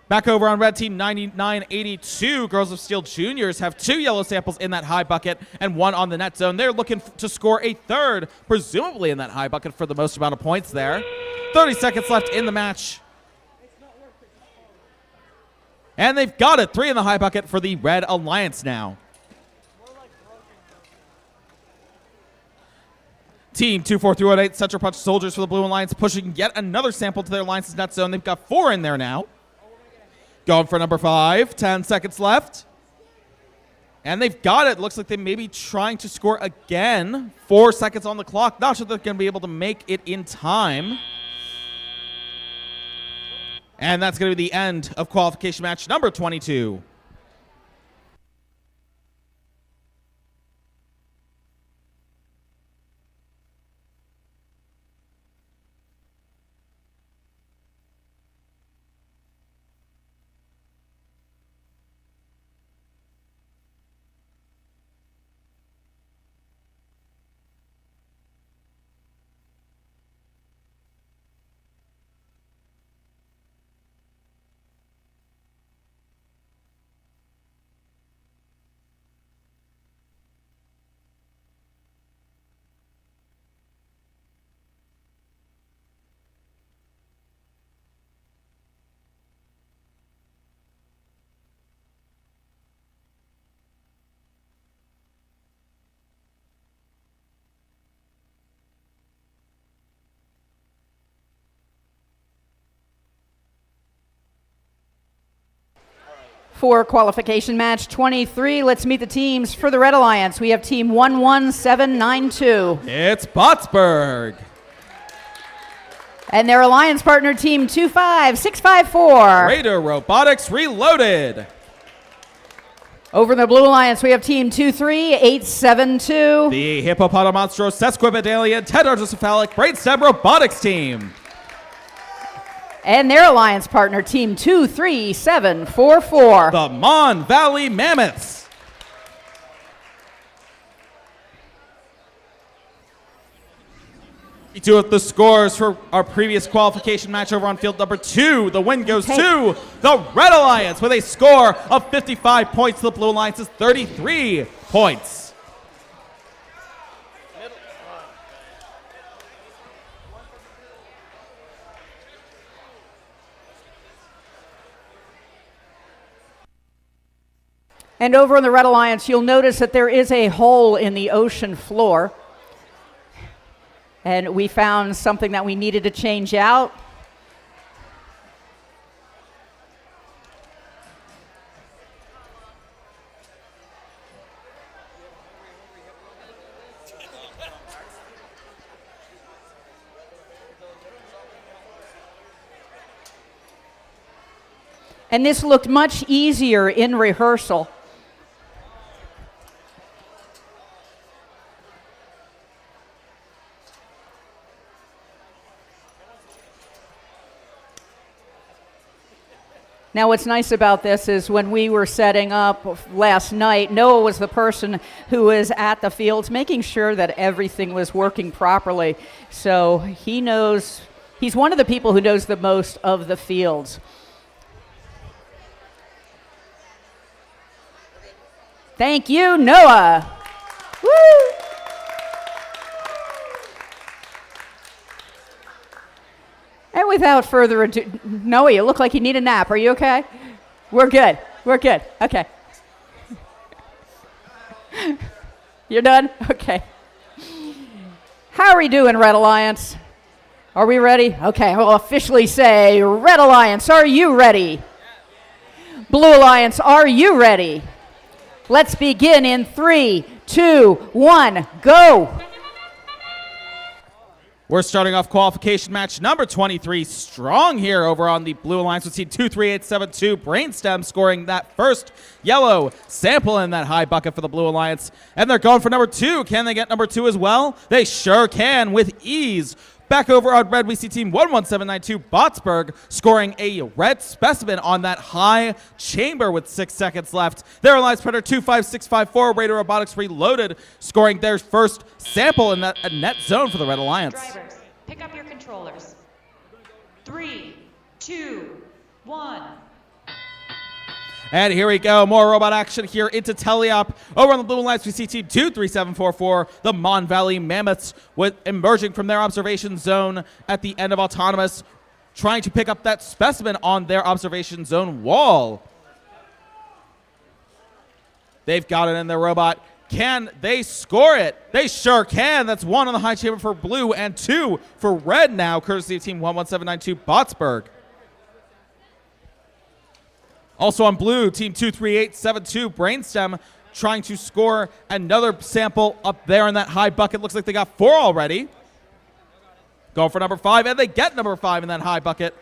Back over on red, Team 9982, Girls of Steel Juniors have 2 yellow samples in that high bucket and 1 on the net zone. They're looking to score a third, presumably in that high bucket for the most amount of points there. 30 seconds left in the match. And they've got it. 3 in the high bucket for the Red Alliance now. Team 24318 Center Punch Soldiers for the Blue Alliance pushing yet another sample to their alliance's net zone. They've got 4 in there now. Going for number 5, 10 seconds left. And they've got it. Looks like they may be trying to score again. 4 seconds on the clock. Not sure they're going to be able to make it in time. And that's going to be the end of qualification match number 22.
For qualification match 23, let's meet the teams. For the Red Alliance, we have Team 11792.
It's Botsburg.
And their alliance partner, Team 25654.
Raider Robotics Reloaded.
Over in the Blue Alliance, we have Team 23872.
The Hippopotamonstro Sesquipedalian Tetrahydrocephalic Brainstem Robotics Team.
And their alliance partner, Team 23744.
The Mon Valley Mammoths. Two of the scores for our previous qualification match over on field number 2. The win goes to the Red Alliance with a score of 55 points. The Blue Alliance is 33 points.
And over in the Red Alliance, you'll notice that there is a hole in the ocean floor. And we found something that we needed to change out. And this looked much easier in rehearsal. Now, what's nice about this is when we were setting up last night, Noah was the person who was at the fields making sure that everything was working properly. So he knows, he's one of the people who knows the most of the fields. Thank you, Noah. Woo! And without further ado, Noah, you look like you need a nap. Are you okay? We're good. We're good. Okay. You're done? Okay. How are we doing, Red Alliance? Are we ready? Okay, we'll officially say, Red Alliance, are you ready? Blue Alliance, are you ready? Let's begin in 3, 2, 1, go.
We're starting off qualification match number 23 strong here over on the Blue Alliance with Team 23872 Brainstem scoring that first yellow sample in that high bucket for the Blue Alliance. And they're going for number 2. Can they get number 2 as well? They sure can with ease. Back over on red, we see Team 11792 Botsburg scoring a red specimen on that high chamber with 6 seconds left. Their alliance partner 25654 Raider Robotics Reloaded scoring their first sample in that net zone for the Red Alliance.
Drivers, pick up your controllers. 3, 2, 1.
And here we go, more robot action here into Teleop. Over on the Blue Alliance, we see Team 23744, the Mon Valley Mammoths, with emerging from their observation zone at the end of Autonomous, trying to pick up that specimen on their observation zone wall. They've got it in their robot. Can they score it? They sure can. That's 1 on the high chamber for Blue and 2 for Red now, courtesy of Team 11792 Botsburg. Also on Blue, Team 23872 Brainstem trying to score another sample up there in that high bucket. Looks like they got 4 already. Going for number 5, and they get number 5 in that high bucket.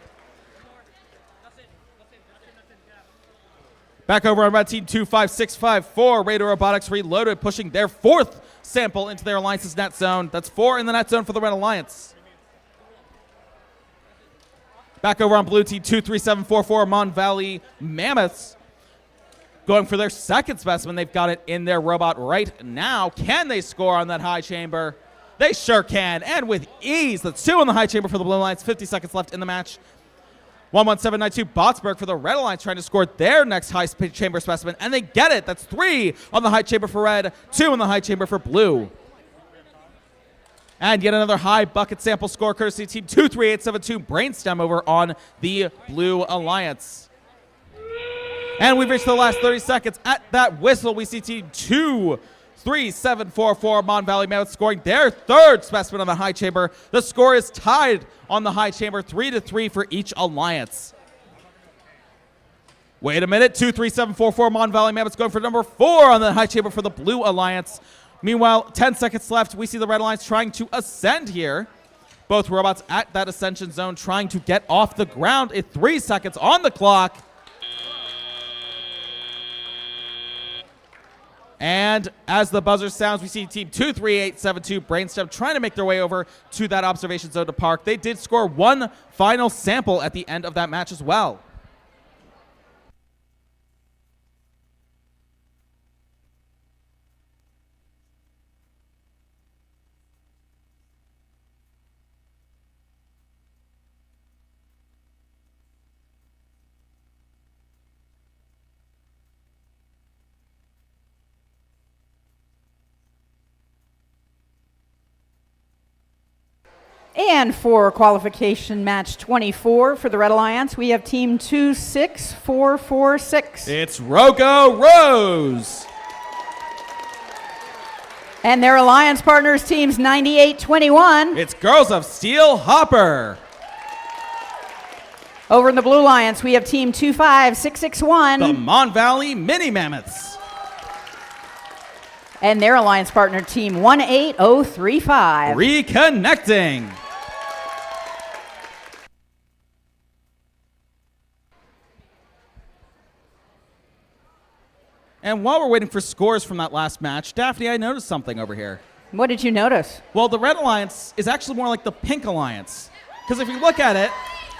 Back over on red, Team 25654 Raider Robotics Reloaded pushing their 4th sample into their alliance's net zone. That's 4 in the net zone for the Red Alliance. Back over on blue, Team 23744 Mon Valley Mammoths going for their 2nd specimen. They've got it in their robot right now. Can they score on that high chamber? They sure can, and with ease. That's 2 in the high chamber for the Blue Alliance. 50 seconds left in the match. 11792 Botsburg for the Red Alliance trying to score their next high chamber specimen, and they get it. That's 3 on the high chamber for Red, 2 in the high chamber for Blue. And yet another high bucket sample score courtesy Team 23872 Brainstem over on the Blue Alliance. And we've reached the last 30 seconds. At that whistle, we see Team 23744 Mon Valley Mammoth scoring their 3rd specimen on the high chamber. The score is tied on the high chamber, 3-3 for each alliance. Wait a minute, 23744 Mon Valley Mammoths going for number 4 on the high chamber for the Blue Alliance. Meanwhile, 10 seconds left. We see the Red Alliance trying to ascend here. Both robots at that ascension zone trying to get off the ground. 3 seconds on the clock. And as the buzzer sounds, we see Team 23872 Brainstem trying to make their way over to that observation zone to park. They did score one final sample at the end of that match as well.
And for qualification match 24 for the Red Alliance, we have team 26446.
It's Rogo Rose.
And their alliance partners, teams 9821.
It's Girls of Steel Hopper.
Over in the Blue Alliance, we have team 25661.
The Mon Valley Mini Mammoths.
And their alliance partner, team 18035.
Reconnecting. And while we're waiting for scores from that last match, Daphne, I noticed something over here.
What did you notice?
Well, the Red Alliance is actually more like the Pink Alliance. Because if you look at it,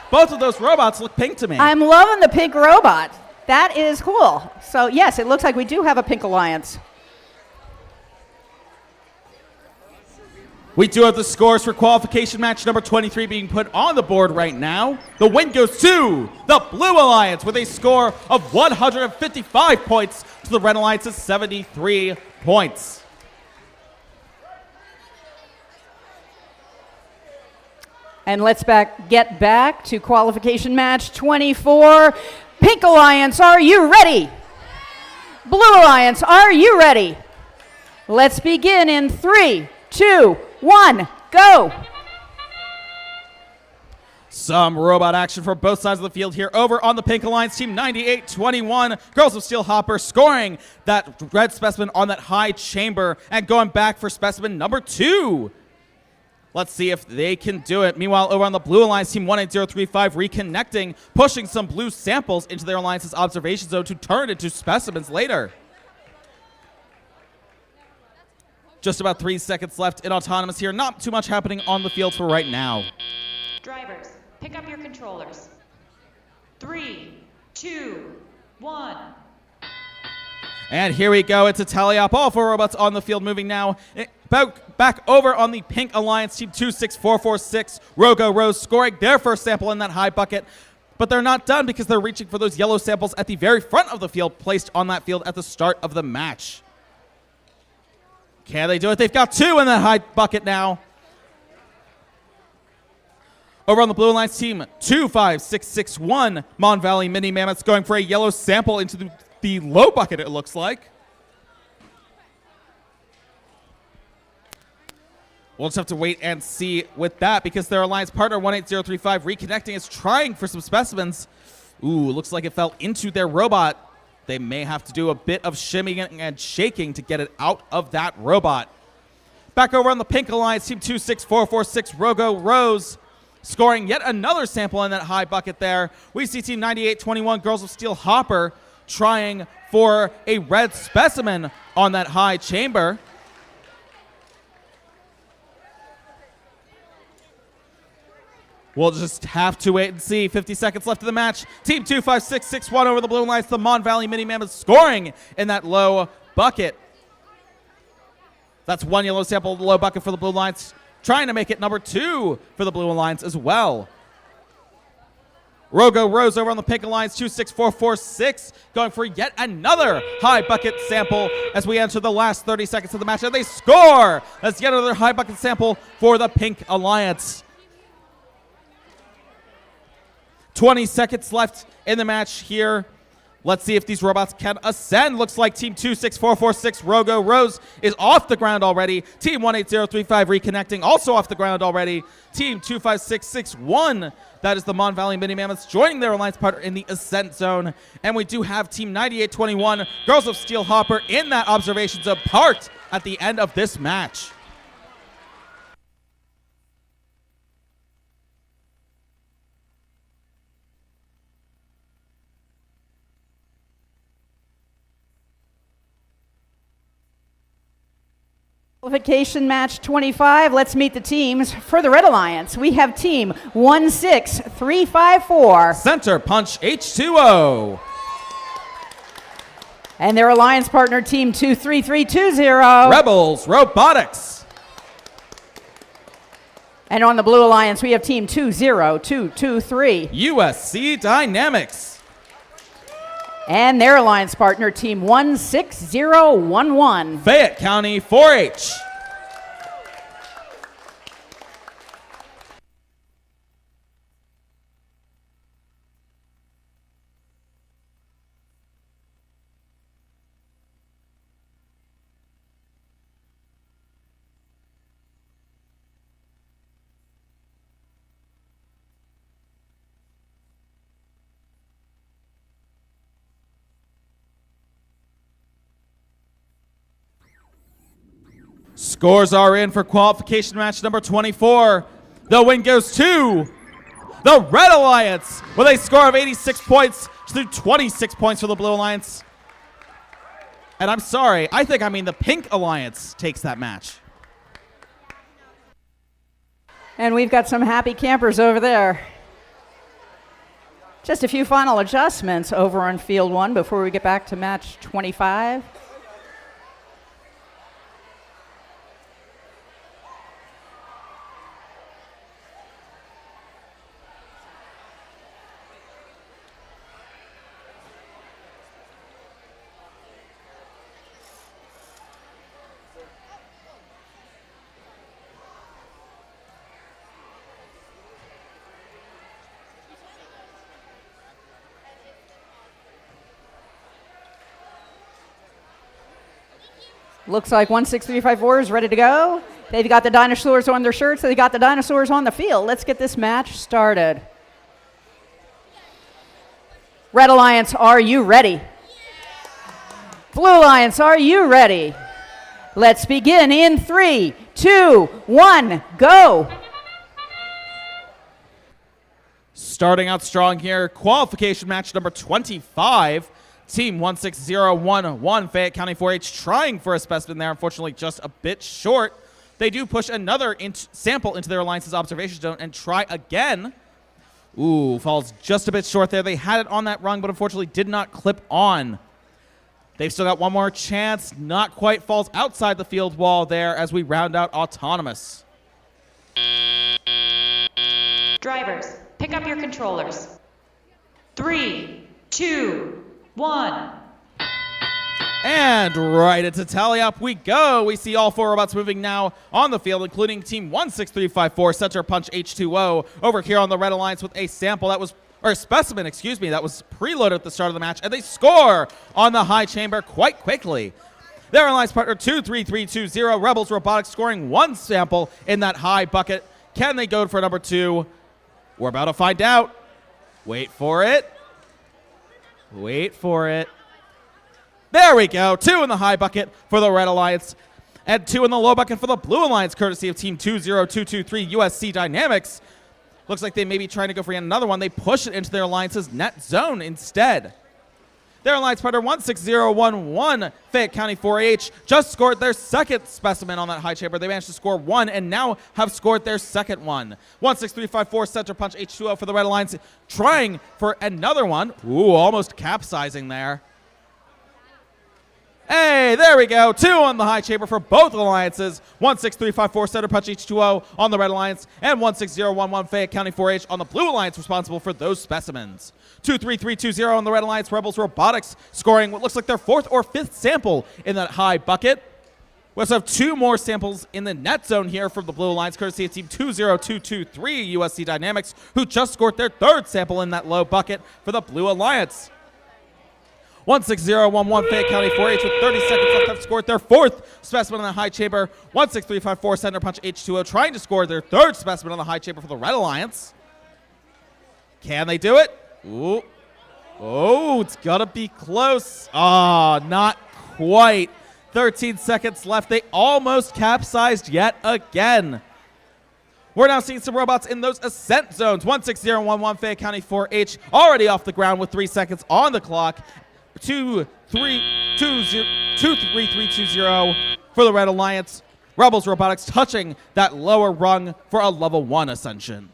both of those robots look pink to me.
I'm loving the pink robot. That is cool. So, yes, it looks like we do have a pink alliance.
We do have the scores for qualification match number 23 being put on the board right now. The win goes to the Blue Alliance with a score of 155 points to the Red Alliance's 73 points.
And let's get back to qualification match 24. Pink Alliance, are you ready? Blue Alliance, are you ready? Let's begin in 3, 2, 1, go.
Some robot action for both sides of the field here. Over on the Pink Alliance, team 9821, Girls of Steel Hopper scoring that red specimen on that high chamber and going back for specimen number 2. Let's see if they can do it. Meanwhile, over on the Blue Alliance, team 18035 reconnecting, pushing some blue samples into their alliance's observation zone to turn into specimens later. Just about 3 seconds left in autonomous here. Not too much happening on the field for right now.
Drivers, pick up your controllers. 3, 2, 1.
And here we go. It's a tally up. All 4 robots on the field moving now. Back over on the Pink Alliance, team 26446. Rogo Rose scoring their first sample in that high bucket. But they're not done because they're reaching for those yellow samples at the very front of the field, placed on that field at the start of the match. Can they do it? They've got 2 in that high bucket now. Over on the Blue Alliance, team 25661, Mon Valley Mini Mammoths going for a yellow sample into the low bucket, it looks like. We'll just have to wait and see with that because their alliance partner 18035 reconnecting is trying for some specimens. Ooh, looks like it fell into their robot. They may have to do a bit of shimmying and shaking to get it out of that robot. Back over on the Pink Alliance, team 26446, Rogo Rose scoring yet another sample in that high bucket there. We see team 9821, Girls of Steel Hopper, trying for a red specimen on that high chamber. We'll just have to wait and see. 50 seconds left of the match. Team 25661 over the Blue Alliance. The Mon Valley Mini Mammoths scoring in that low bucket. That's 1 yellow sample, low bucket for the Blue Alliance. Trying to make it number 2 for the Blue Alliance as well. Rogo Rose over on the Pink Alliance, 26446, going for yet another high bucket sample as we enter the last 30 seconds of the match. And they score! That's yet another high bucket sample for the Pink Alliance. 20 seconds left in the match here. Let's see if these robots can ascend. Looks like team 26446, Rogo Rose, is off the ground already. Team 18035 reconnecting, also off the ground already. Team 25661, that is the Mon Valley Mini Mammoths, joining their alliance partner in the ascent zone. And we do have team 9821, Girls of Steel Hopper, in that observation zone, parked at the end of this match.
Qualification match 25. Let's meet the teams for the Red Alliance. We have team 16354.
Center Punch H2O.
And their alliance partner, team 23320.
Rebels Robotics.
And on the Blue Alliance, we have team 20223.
USC Dynamics.
And their alliance partner, team 16011.
Fayette County 4-H. Scores are in for qualification match number 24. The win goes to the Red Alliance with a score of 86 points to 26 points for the Blue Alliance. And I'm sorry, I mean the Pink Alliance takes that match.
And we've got some happy campers over there. Just a few final adjustments over on field 1 before we get back to match 25. Looks like 16354 is ready to go. They've got the dinosaurs on their shirts. They've got the dinosaurs on the field. Let's get this match started. Red Alliance, are you ready? Blue Alliance, are you ready? Let's begin in 3, 2, 1, go.
Starting out strong here, qualification match number 25. Team 16011, Fayette County 4-H, trying for a specimen there, unfortunately just a bit short. They do push another sample into their alliance's observation zone and try again. Ooh, falls just a bit short there. They had it on that rung, but unfortunately did not clip on. They've still got one more chance. Not quite, falls outside the field wall there as we round out autonomous.
Drivers, pick up your controllers. 3, 2, 1.
And right into tally up we go. We see all 4 robots moving now on the field, including team 16354, Center Punch H2O, over here on the Red Alliance with a sample that was, or a specimen, excuse me, that was preloaded at the start of the match, and they score on the high chamber quite quickly. Their alliance partner 23320, Rebels Robotics, scoring 1 sample in that high bucket. Can they go for number 2? We're about to find out. Wait for it. Wait for it. There we go. 2 in the high bucket for the Red Alliance and 2 in the low bucket for the Blue Alliance, courtesy of Team 20223 USC Dynamics. Looks like they may be trying to go for yet another one. They push it into their alliance's net zone instead. Their alliance partner 16011, Fayette County 4-H, just scored their second specimen on that high chamber. They managed to score 1 and now have scored their second one. 16354, Center Punch H2O for the Red Alliance, trying for another one. Ooh, almost capsizing there. Hey, there we go. 2 on the high chamber for both alliances. 16354 Center Punch H2O on the Red Alliance and 16011 Fayette County 4-H on the Blue Alliance, responsible for those specimens. 23320 on the Red Alliance, Rebels Robotics scoring what looks like their 4th or 5th sample in that high bucket. We also have 2 more samples in the net zone here from the Blue Alliance, courtesy of Team 20223 USC Dynamics, who just scored their 3rd sample in that low bucket for the Blue Alliance. 16011 Fayette County 4-H with 30 seconds left have scored their 4th specimen on the high chamber. 16354 Center Punch H2O trying to score their 3rd specimen on the high chamber for the Red Alliance. Can they do it? Ooh. Oh, it's gonna be close. Ah, not quite. 13 seconds left. They almost capsized yet again. We're now seeing some robots in those ascent zones. 16011 Fayette County 4-H already off the ground with 3 seconds on the clock. 23320 for the Red Alliance. Rebels Robotics touching that lower rung for a level 1 ascension.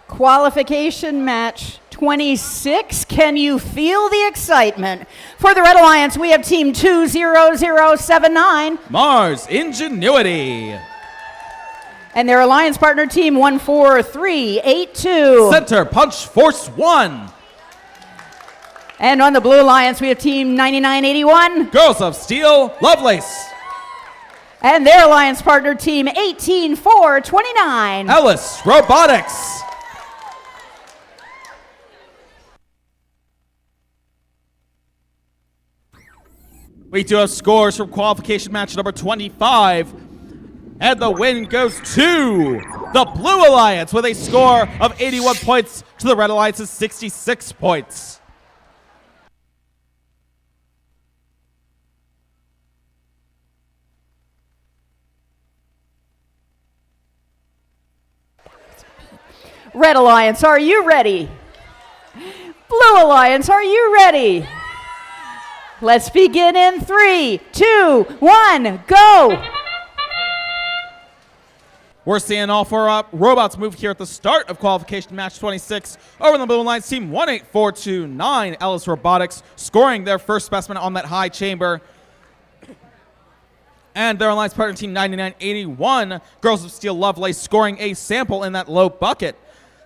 Qualification match 26. Can you feel the excitement? For the Red Alliance, we have Team 20079.
Mars Ingenuity.
And their alliance partner, Team 14382.
Center Punch Force 1.
And on the Blue Alliance, we have Team 9981.
Girls of Steel Lovelace.
And their alliance partner, Team 18429.
Ellis Robotics. We do have scores from qualification match number 25. And the win goes to the Blue Alliance with a score of 81 points to the Red Alliance's 66 points.
Red Alliance, are you ready? Blue Alliance, are you ready? Let's begin in 3, 2, 1, go!
We're seeing all four robots move here at the start of qualification match 26. Over on the Blue Alliance, Team 18429, Ellis Robotics, scoring their first specimen on that high chamber. And their alliance partner, Team 9981, Girls of Steel Lovelace, scoring a sample in that low bucket.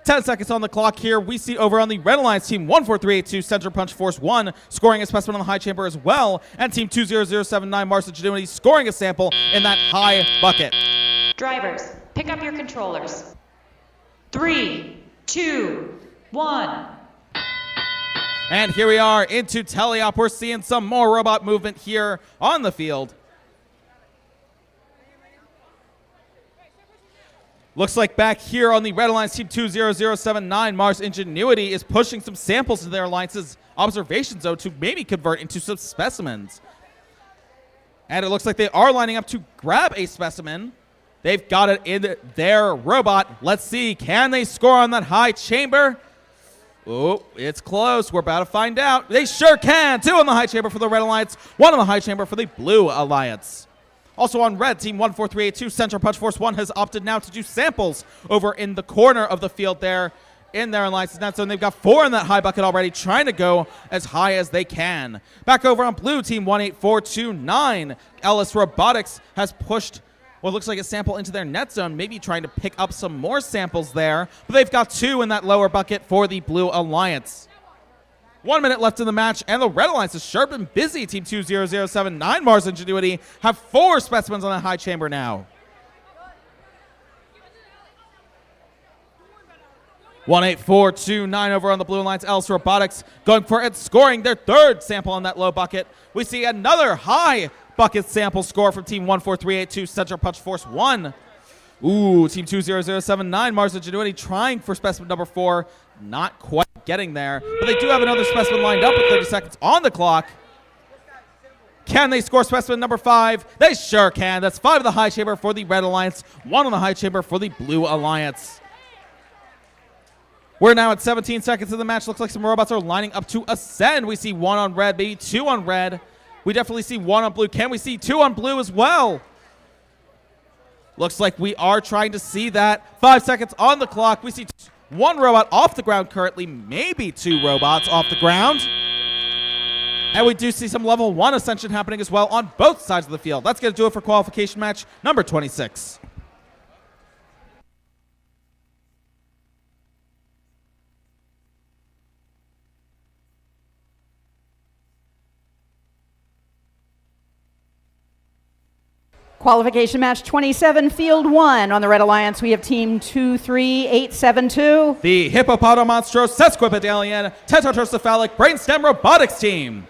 10 seconds on the clock here. We see over on the Red Alliance, Team 14382, Center Punch Force 1, scoring a specimen on the high chamber as well. And Team 20079, Mars Ingenuity, scoring a sample in that high bucket.
Drivers, pick up your controllers. 3, 2, 1.
And here we are into teleop. We're seeing some more robot movement here on the field. Looks like back here on the Red Alliance, Team 20079, Mars Ingenuity is pushing some samples to their alliance's observation zone to maybe convert into some specimens. And it looks like they are lining up to grab a specimen. They've got it in their robot. Let's see, can they score on that high chamber? Oh, it's close. We're about to find out. They sure can. 2 on the high chamber for the Red Alliance, 1 on the high chamber for the Blue Alliance. Also on red, Team 14382, Central Punch Force 1 has opted now to do samples over in the corner of the field there in their alliance's net zone. They've got 4 in that high bucket already, trying to go as high as they can. Back over on blue, Team 18429, Ellis Robotics has pushed what looks like a sample into their net zone, maybe trying to pick up some more samples there, but they've got 2 in that lower bucket for the Blue Alliance. 1 minute left in the match, and the Red Alliance has sure been busy. Team 20079, Mars Ingenuity, have 4 specimens on the high chamber now. 18429 over on the Blue Alliance, Ellis Robotics going for it, scoring their 3rd sample on that low bucket. We see another high bucket sample score from Team 14382, Central Punch Force 1. Ooh, Team 20079, Mars Ingenuity trying for specimen number 4. Not quite getting there, but they do have another specimen lined up with 30 seconds on the clock. Can they score specimen number 5? They sure can. That's 5 of the high chamber for the Red Alliance, 1 on the high chamber for the Blue Alliance. We're now at 17 seconds of the match. Looks like some robots are lining up to ascend. We see 1 on red, maybe 2 on red. We definitely see 1 on blue. Can we see 2 on blue as well? Looks like we are trying to see that. 5 seconds on the clock. We see 1 robot off the ground currently, maybe 2 robots off the ground. And we do see some level 1 ascension happening as well on both sides of the field. That's going to do it for qualification match number 26.
Qualification match 27, field 1. On the Red Alliance, we have Team 23872.
The Hippopotamonstro Sesquipedalian Tetratrocephalic Brainstem Robotics team.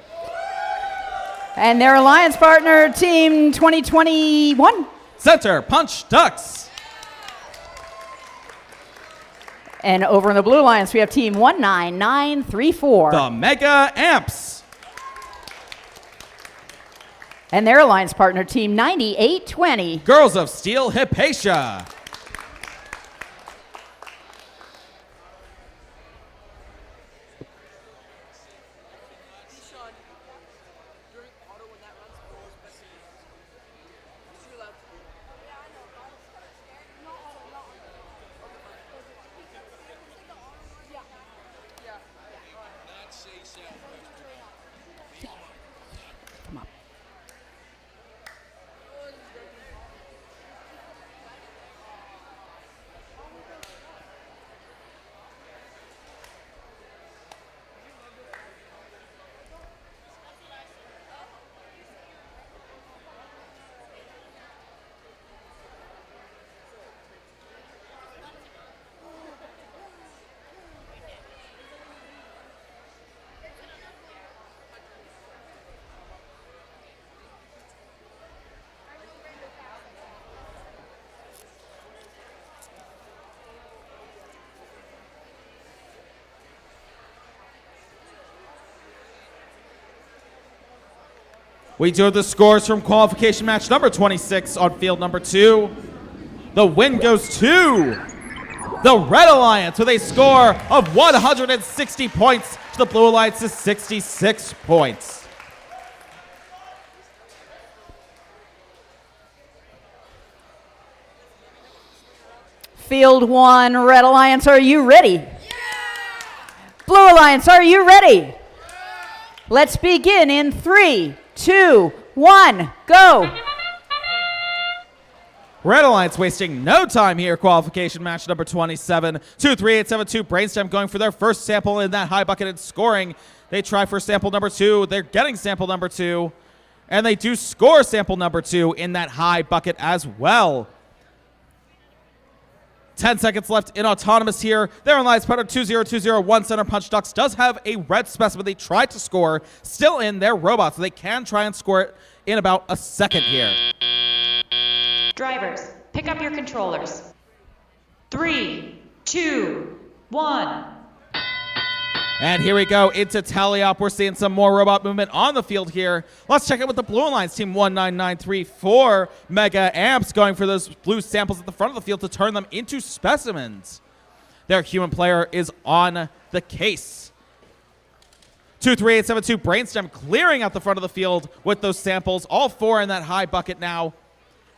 And their alliance partner, Team 2021.
Center Punch Ducks.
And over in the Blue Alliance, we have Team 19934.
The Mega Amps.
And their alliance partner, Team 9820.
Girls of Steel Hypatia. We do have the scores from qualification match number 26 on field number 2. The win goes to the Red Alliance with a score of 160 points to the Blue Alliance's 66 points.
Field 1, Red Alliance, are you ready? Blue Alliance, are you ready? Let's begin in 3, 2, 1, go.
Red Alliance wasting no time here. Qualification match number 27. 23872 Brainstem going for their first sample in that high bucket and scoring. They try for sample number 2. They're getting sample number 2. And they do score sample number 2 in that high bucket as well. 10 seconds left in autonomous here. Their alliance partner 20201 Center Punch Ducks does have a red specimen they tried to score still in their robot, so they can try and score it in about a second here.
Drivers, pick up your controllers. 3, 2, 1.
And here we go into tally-up. We're seeing some more robot movement on the field here. Let's check it with the Blue Alliance team 19934. Mega Amps going for those blue samples at the front of the field to turn them into specimens. Their human player is on the case. 23872 Brainstem clearing out the front of the field with those samples. All 4 in that high bucket now.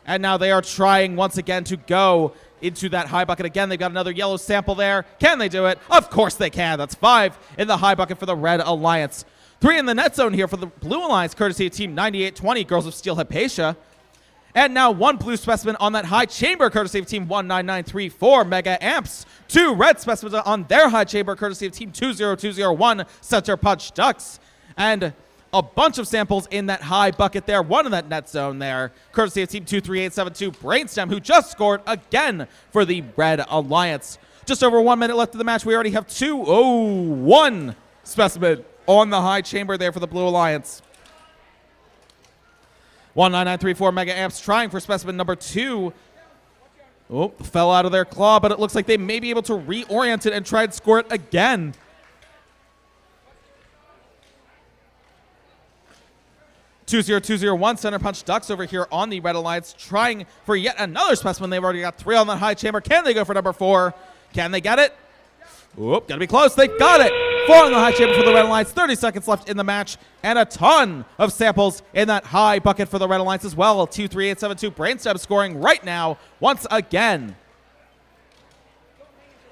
And now they are trying once again to go into that high bucket again. They've got another yellow sample there. Can they do it? Of course they can. That's 5 in the high bucket for the Red Alliance. 3 in the net zone here for the Blue Alliance, courtesy of Team 9820, Girls of Steel Hypatia. And now 1 blue specimen on that high chamber, courtesy of Team 19934, Mega Amps. 2 red specimens on their high chamber, courtesy of Team 20201, Center Punch Ducks. And a bunch of samples in that high bucket there, 1 in that net zone there, courtesy of Team 23872 Brainstem, who just scored again for the Red Alliance. Just over 1 minute left of the match. We already have 1 specimen on the high chamber there for the Blue Alliance. 19934 Mega Amps trying for specimen number 2. Oh, fell out of their claw, but it looks like they may be able to reorient it and try and score it again. 20201 Center Punch Ducks over here on the Red Alliance trying for yet another specimen. They've already got 3 on that high chamber. Can they go for number 4? Can they get it? Oop, gotta be close. They've got it. 4 on the high chamber for the Red Alliance. 30 seconds left in the match. And a ton of samples in that high bucket for the Red Alliance as well. 23872 Brainstem scoring right now once again.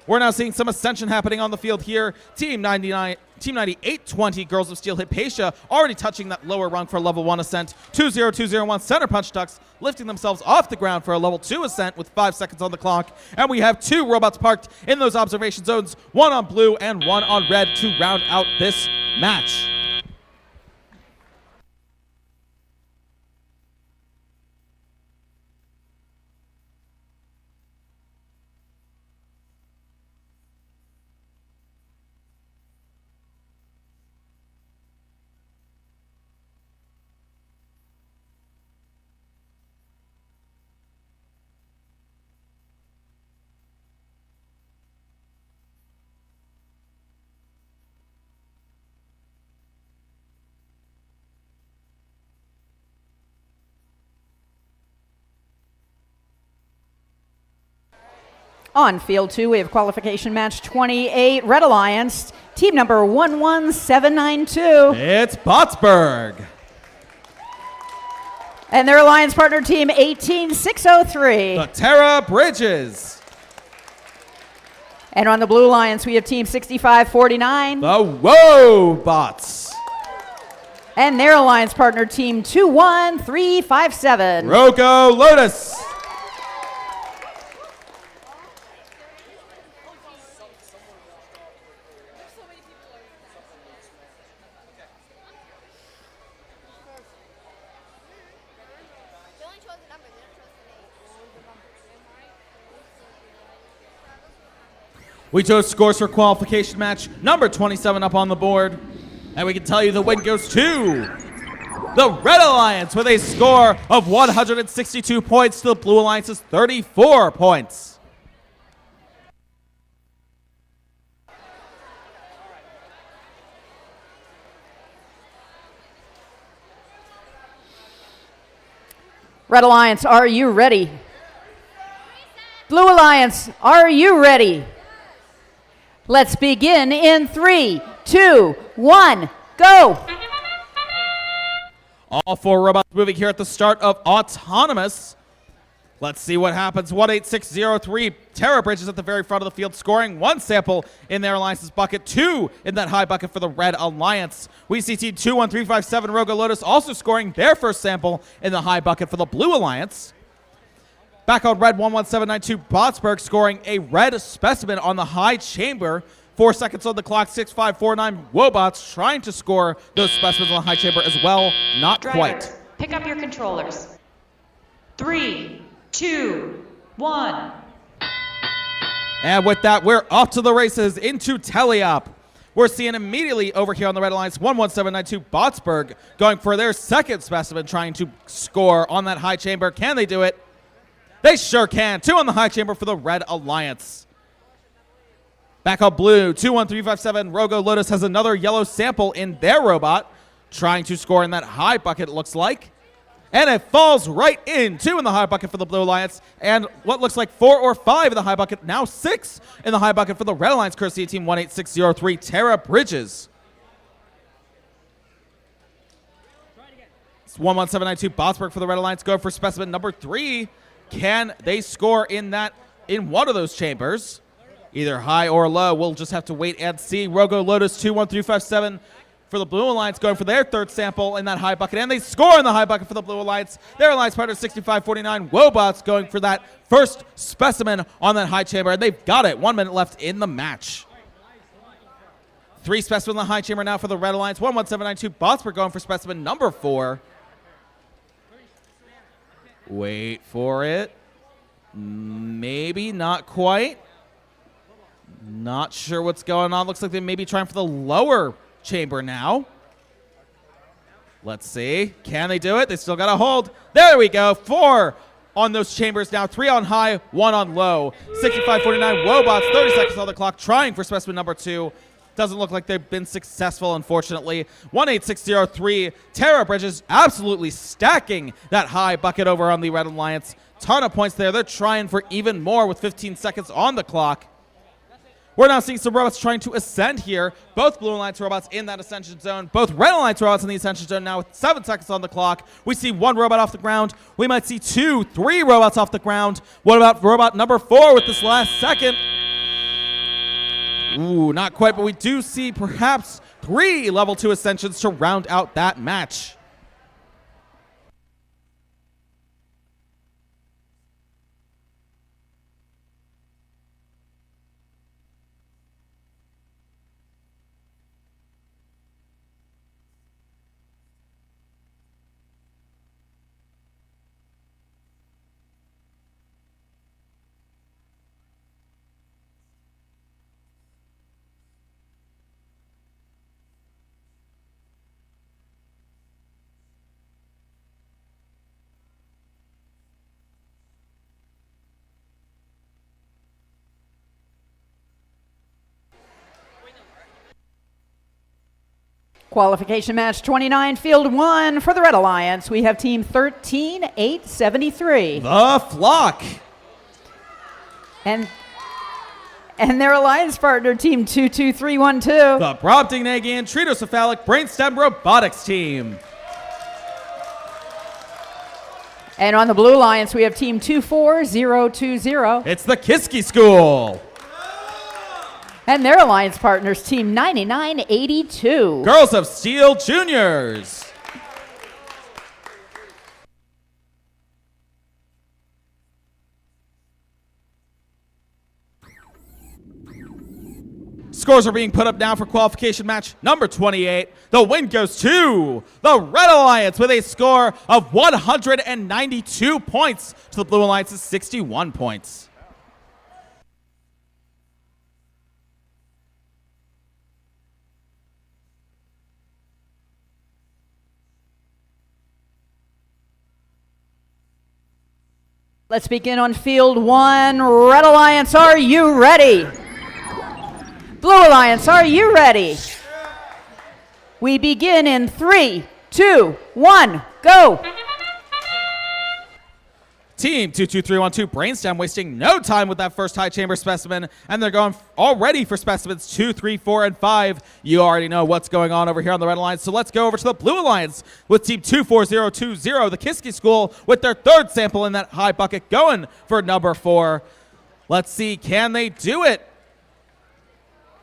We're now seeing some ascension happening on the field here. Team 9820 Girls of Steel Hypatia already touching that lower rung for level 1 ascent. 20201 Center Punch Ducks lifting themselves off the ground for a level 2 ascent with 5 seconds on the clock. And we have 2 robots parked in those observation zones, 1 on blue and 1 on red to round out this match.
On field 2, we have qualification match 28, Red Alliance, team number 11792.
It's Botsburg.
And their alliance partner team 18603.
The Terra Bridges.
And on the blue alliance, we have team 6549.
The Wobots.
And their alliance partner team 21357.
Rogo Lotus. We chose scores for qualification match number 27 up on the board. And we can tell you the win goes to the Red Alliance with a score of 162 points to the Blue Alliance's 34 points.
Red Alliance, are you ready? Blue Alliance, are you ready? Let's begin in 3, 2, 1, go!
All 4 robots moving here at the start of Autonomous. Let's see what happens. 18603, Terra Bridges at the very front of the field, scoring 1 sample in their alliance's bucket, 2 in that high bucket for the Red Alliance. We see team 21357, Rogo Lotus, also scoring their first sample in the high bucket for the Blue Alliance. Back on red, 11792, Botsburg scoring a red specimen on the high chamber. 4 seconds on the clock, 6549, Wobots trying to score those specimens on the high chamber as well. Not
Driver,
quite.
pick up your controllers. 3, 2, 1.
And with that, we're off to the races into Teleop. We're seeing immediately over here on the Red Alliance, 11792, Botsburg going for their second specimen, trying to score on that high chamber. Can they do it? They sure can. 2 on the high chamber for the Red Alliance. Back on blue, 21357, Rogo Lotus has another yellow sample in their robot, trying to score in that high bucket, it looks like. And it falls right in. 2 in the high bucket for the Blue Alliance, and what looks like 4 or 5 in the high bucket, now 6 in the high bucket for the Red Alliance, courtesy of team 18603, Terra Bridges. It's 11792, Botsburg for the Red Alliance, going for specimen number 3. Can they score in one of those chambers? Either high or low. We'll just have to wait and see. Rogo Lotus 21357 for the Blue Alliance going for their third sample in that high bucket. And they score in the high bucket for the Blue Alliance. Their alliance partner 6549. Wobots going for that first specimen on that high chamber. And they've got it. 1 minute left in the match. 3 specimens in the high chamber now for the Red Alliance. 11792. Botsburg going for specimen number 4. Wait for it. Maybe, not quite. Not sure what's going on. Looks like they may be trying for the lower chamber now. Let's see. Can they do it? They still got a hold. There we go. 4 on those chambers now. 3 on high, 1 on low. 6549 Wobots, 30 seconds on the clock, trying for specimen number 2. Doesn't look like they've been successful, unfortunately. 18603, Terra Bridges absolutely stacking that high bucket over on the Red Alliance. Ton of points there. They're trying for even more with 15 seconds on the clock. We're now seeing some robots trying to ascend here. Both Blue Alliance robots in that ascension zone. Both Red Alliance robots in the ascension zone now with 7 seconds on the clock. We see 1 robot off the ground. We might see 2, 3 robots off the ground. What about robot number 4 with this last second? Ooh, not quite, but we do see perhaps 3 level 2 ascensions to round out that match.
Qualification match 29, field 1 for the Red Alliance. We have team 13873.
The Flock.
And And their alliance partner, Team 22312.
The Brobdingnagian Tritocephalic Brainstem Robotics Team.
And on the Blue Alliance, we have Team 24020.
It's the Kiski School.
And their alliance partners, Team 9982.
Girls of Steel Juniors. Scores are being put up now for qualification match number 28. The win goes to the Red Alliance with a score of 192 points to the Blue Alliance's 61 points.
Let's begin on field one. Red Alliance, are you ready? Blue Alliance, are you ready? We begin in 3, 2, 1, go.
Team 22312 Brainstem wasting no time with that first high chamber specimen, and they're going already for specimens 2, 3, 4, and 5. You already know what's going on over here on the Red Alliance, so let's go over to the Blue Alliance with Team 24020, the Kiski School, with their third sample in that high bucket going for number 4. Let's see, can they do it?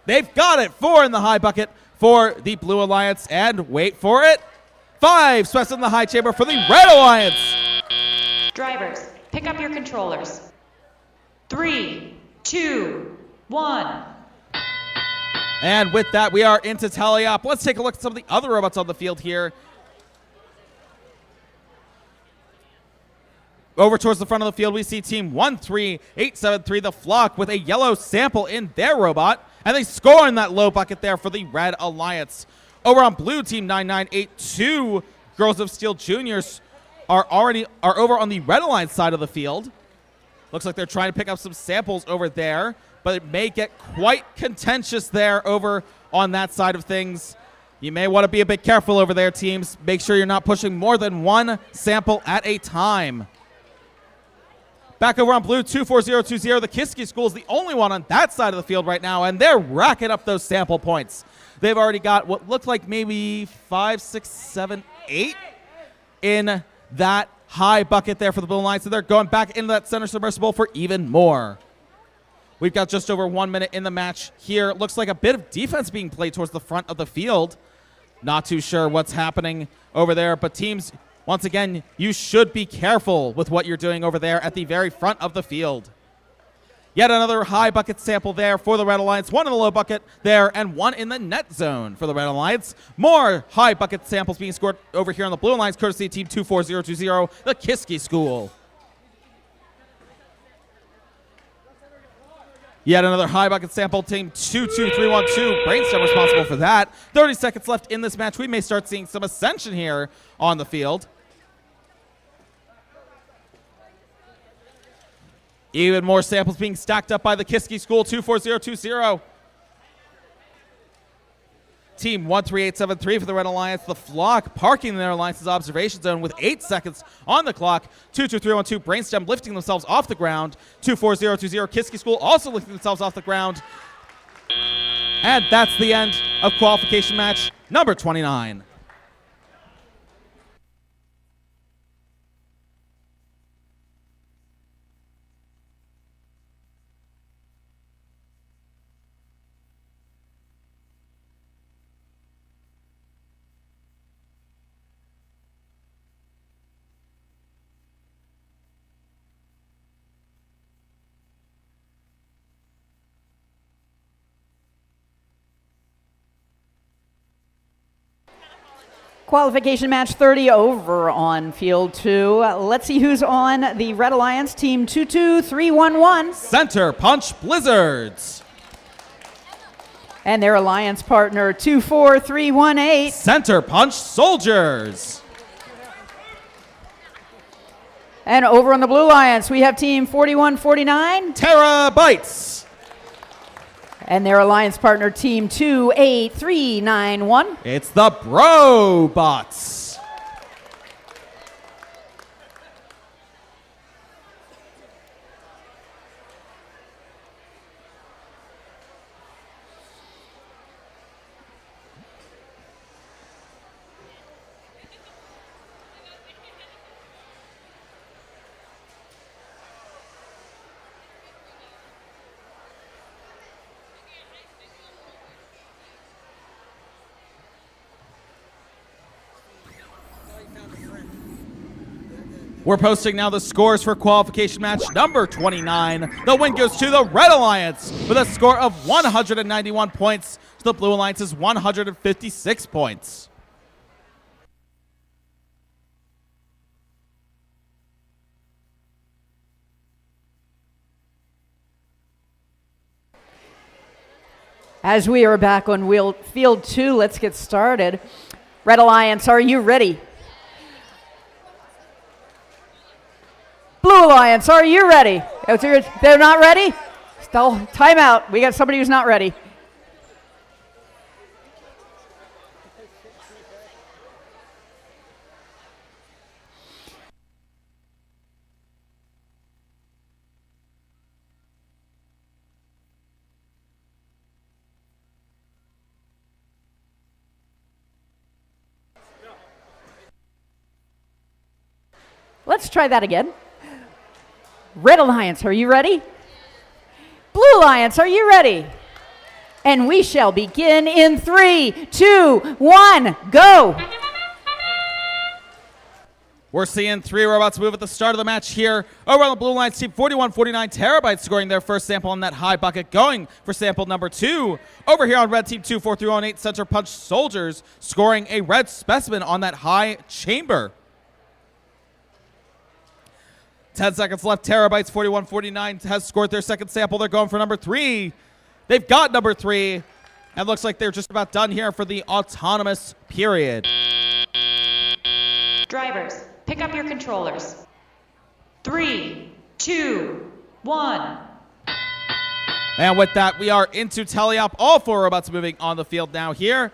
They've got it. 4 in the high bucket for the Blue Alliance, and wait for it, 5 specimen in the high chamber for the Red Alliance.
Drivers, pick up your controllers. 3, 2, 1.
And with that, we are into tally up. Let's take a look at some of the other robots on the field here. Over towards the front of the field, we see Team 13873, the Flock, with a yellow sample in their robot, and they score in that low bucket there for the Red Alliance. Over on Blue, Team 9982, Girls of Steel Juniors, are over on the Red Alliance side of the field. Looks like they're trying to pick up some samples over there, but it may get quite contentious there over on that side of things. You may want to be a bit careful over there, teams. Make sure you're not pushing more than one sample at a time. Back over on Blue, 24020, the Kiski School is the only one on that side of the field right now, and they're racking up those sample points. They've already got what looked like maybe 5, 6, 7, 8 in that high bucket there for the Blue Alliance, so they're going back into that center submersible for even more. We've got just over 1 minute in the match here. Looks like a bit of defense being played towards the front of the field. Not too sure what's happening over there, but teams, once again, you should be careful with what you're doing over there at the very front of the field. Yet another high bucket sample there for the Red Alliance. 1 in the low bucket there and 1 in the net zone for the Red Alliance. More high bucket samples being scored over here on the Blue Alliance, courtesy of Team 24020, the Kiski School. Yet another high bucket sample, Team 22312, Brainstem responsible for that. 30 seconds left in this match. We may start seeing some ascension here on the field. Even more samples being stacked up by the Kiski School, 24020. Team 13873 for the Red Alliance. The Flock parking their alliance's observation zone with 8 seconds on the clock. 22312, Brainstem lifting themselves off the ground. 24020, Kiski School also lifting themselves off the ground. And that's the end of qualification match number 29.
Qualification match 30 over on field 2. Let's see who's on the Red Alliance, Team 22311.
Center Punch Blizzards.
And their alliance partner, 24318.
Center Punch Soldiers.
And over on the Blue Alliance, we have Team 4149.
Terabytes.
And their alliance partner, Team 28391.
It's the Brobots. We're posting now the scores for qualification match number 29. The win goes to the Red Alliance with a score of 191 points to the Blue Alliance's 156 points.
As we are back on field 2, let's get started. Red Alliance, are you ready? Blue Alliance, are you ready? They're not ready? Still, timeout. We got somebody who's not ready. Let's try that again. Red Alliance, are you ready? Blue Alliance, are you ready? And we shall begin in 3, 2, 1, go!
We're seeing 3 robots move at the start of the match here. Over on the Blue Alliance team, 4149 Terabytes scoring their first sample on that high bucket, going for sample number 2. Over here on Red team, 24318 Center Punch Soldiers scoring a red specimen on that high chamber. 10 seconds left. Terabytes 4149 has scored their second sample. They're going for number 3. They've got number 3. And looks like they're just about done here for the autonomous period.
Drivers, pick up your controllers. 3, 2, 1.
And with that, we are into teleop. All 4 robots moving on the field now here.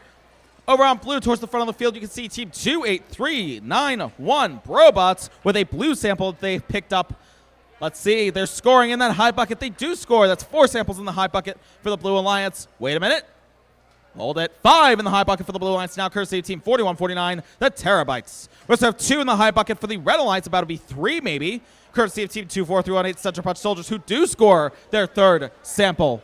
Over on blue, towards the front of the field, you can see Team 28391 robots with a blue sample that they've picked up. Let's see, they're scoring in that high bucket. They do score. That's 4 samples in the high bucket for the Blue Alliance. Wait a minute. Hold it. 5 in the high bucket for the Blue Alliance now, courtesy of Team 4149, the Terabytes. We also have 2 in the high bucket for the Red Alliance, about to be 3 maybe, courtesy of Team 24318 Center Punch Soldiers, who do score their 3rd sample.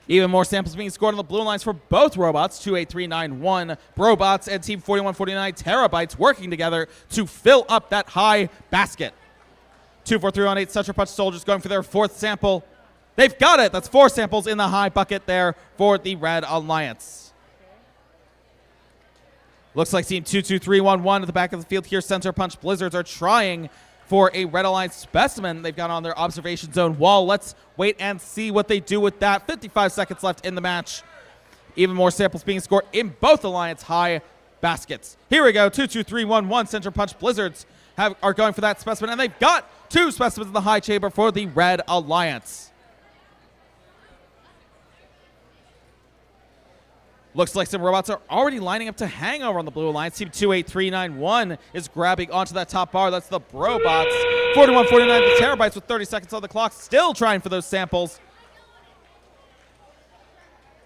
Even more samples being scored on the Blue Alliance for both robots, 28391 robots and Team 4149 Terabytes working together to fill up that high basket. 24318 Center Punch Soldiers going for their 4th sample. They've got it. That's 4 samples in the high bucket there for the Red Alliance. Looks like Team 22311 at the back of the field here. Center Punch Blizzards are trying for a Red Alliance specimen they've got on their observation zone wall. Let's wait and see what they do with that. 55 seconds left in the match. Even more samples being scored in both Alliance high baskets. Here we go. 22311 Center Punch Blizzards are going for that specimen, and they've got 2 specimens in the high chamber for the Red Alliance. Looks like some robots are already lining up to hang over on the Blue Alliance. Team 28391 is grabbing onto that top bar. That's the Brobots. 4149 the Terabytes with 30 seconds on the clock, still trying for those samples.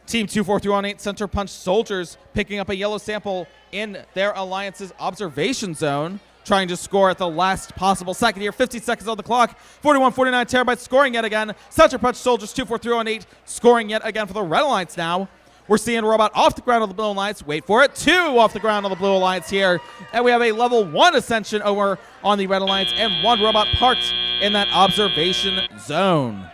Team 24318 Center Punch Soldiers picking up a yellow sample in their Alliance's observation zone, trying to score at the last possible second here. 50 seconds on the clock. 4149 Terabytes scoring yet again. Center Punch Soldiers 24318 scoring yet again for the Red Alliance now. We're seeing a robot off the ground of the Blue Alliance. Wait for it. 2 off the ground of the Blue Alliance here. And we have a level 1 ascension over on the Red Alliance and 1 robot parked in that observation zone.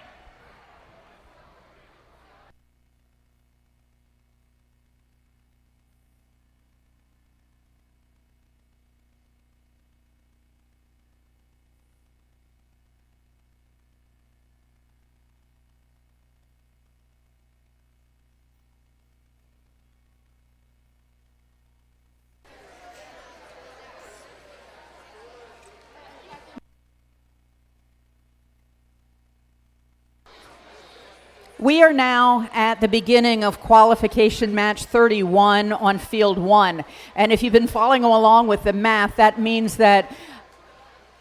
We are now at the beginning of qualification match 31 on field 1. And if you've been following along with the math, that means that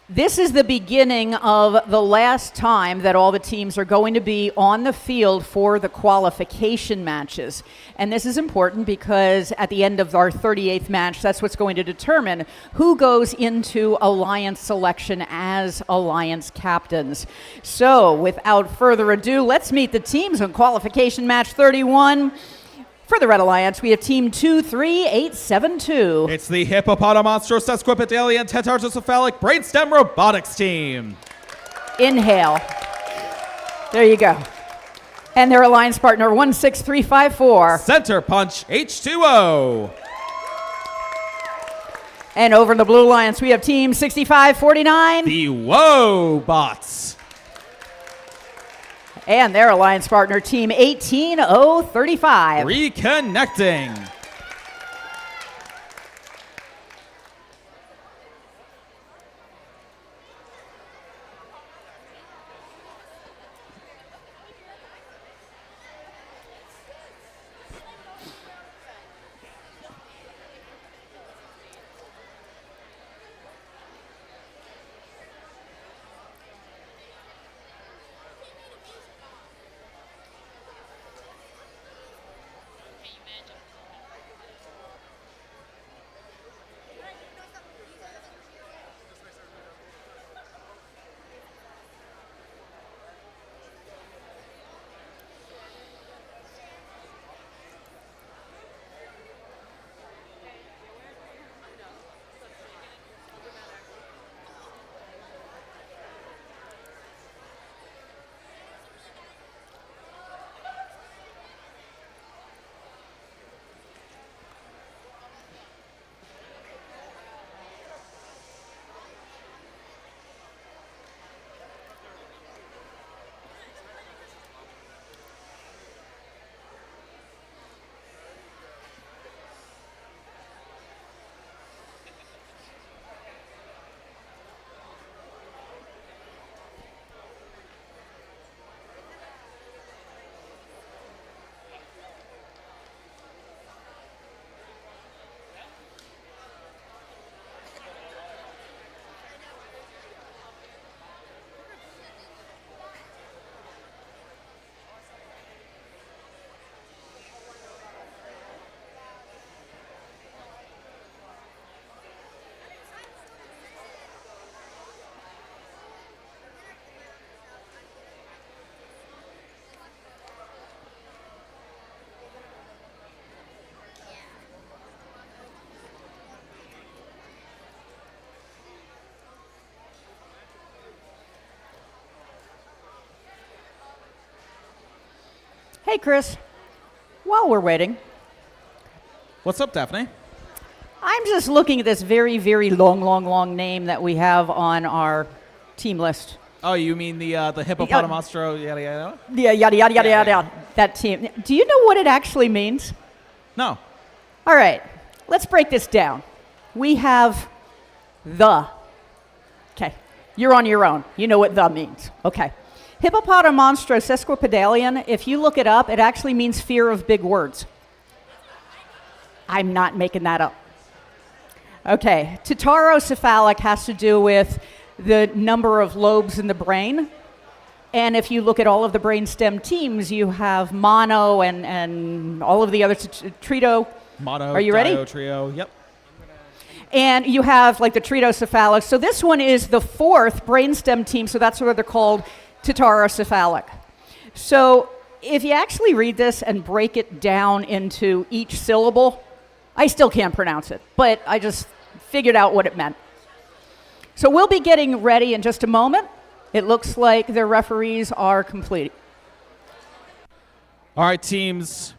this is the beginning of the last time that all the teams are going to be on the field for the qualification matches. And this is important because at the end of our 38th match, that's what's going to determine who goes into Alliance selection as Alliance captains. So without further ado, let's meet the teams on qualification match 31. For the Red Alliance, we have Team 23872.
It's the Hippopotamonstro Sesquipedalian Tetartocephalic Brainstem Robotics team.
Inhale. There you go. And their alliance partner, 16354.
Center Punch H2O.
And over in the Blue Alliance, we have Team 6549.
The Wobots.
And their alliance partner, Team 18035.
Reconnecting.
Hey, Chris. While we're waiting,
What's up, Daphne?
I'm just looking at this very, very long name that we have on our team list.
Oh, you mean the Hippopotamonstro yada yada?
Yeah, yada, yada, yada,
Yeah,
yada. That team. Do you know what it actually means?
No.
All right, let's break this down. We have the. Okay, you're on your own. You know what the means. Okay. Hippopotamonstro Sesquipedalian, if you look it up, it actually means fear of big words. I'm not making that up. Okay, Tetrarocephalic has to do with the number of lobes in the brain. And if you look at all of the brainstem teams, you have mono and all of the other trito.
Mono,
Are you ready?
dio, trio, yep.
And you have like the tritocephalic. So this one is the fourth brainstem team, so that's why they're called Tetrarocephalic. So if you actually read this and break it down into each syllable, I still can't pronounce it, but I just figured out what it meant. So we'll be getting ready in just a moment. It looks like the referees are complete.
All right, teams.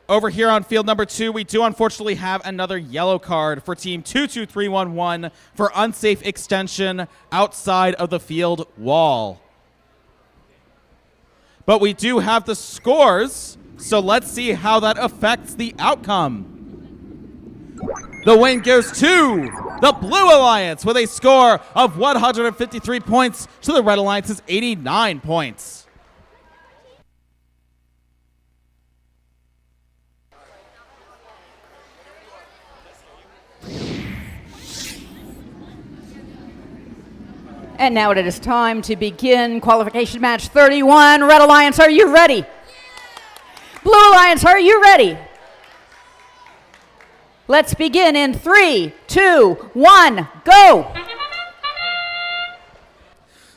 Over here on field number 2, we do unfortunately have another yellow card for team 22311 for unsafe extension outside of the field wall. But we do have the scores, so let's see how that affects the outcome. The win goes to the Blue Alliance with a score of 153 points to the Red Alliance's 89 points.
And now it is time to begin qualification match 31. Red Alliance, are you ready? Blue Alliance, are you ready? Let's begin in 3, 2, 1, go!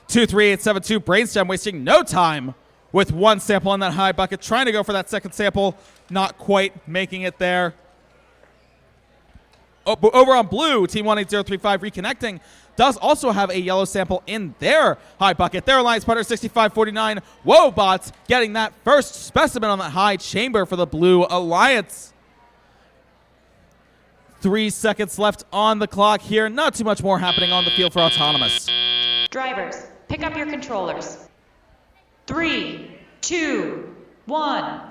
23872 Brainstem wasting no time. with one sample on that high bucket, trying to go for that second sample, not quite making it there. Over on blue, Team 18035 reconnecting does also have a yellow sample in their high bucket. Their alliance partner 6549 Wobots getting that first specimen on that high chamber for the Blue Alliance. 3 seconds left on the clock here. Not too much more happening on the field for Autonomous.
Drivers, pick up your controllers. 3, 2, 1.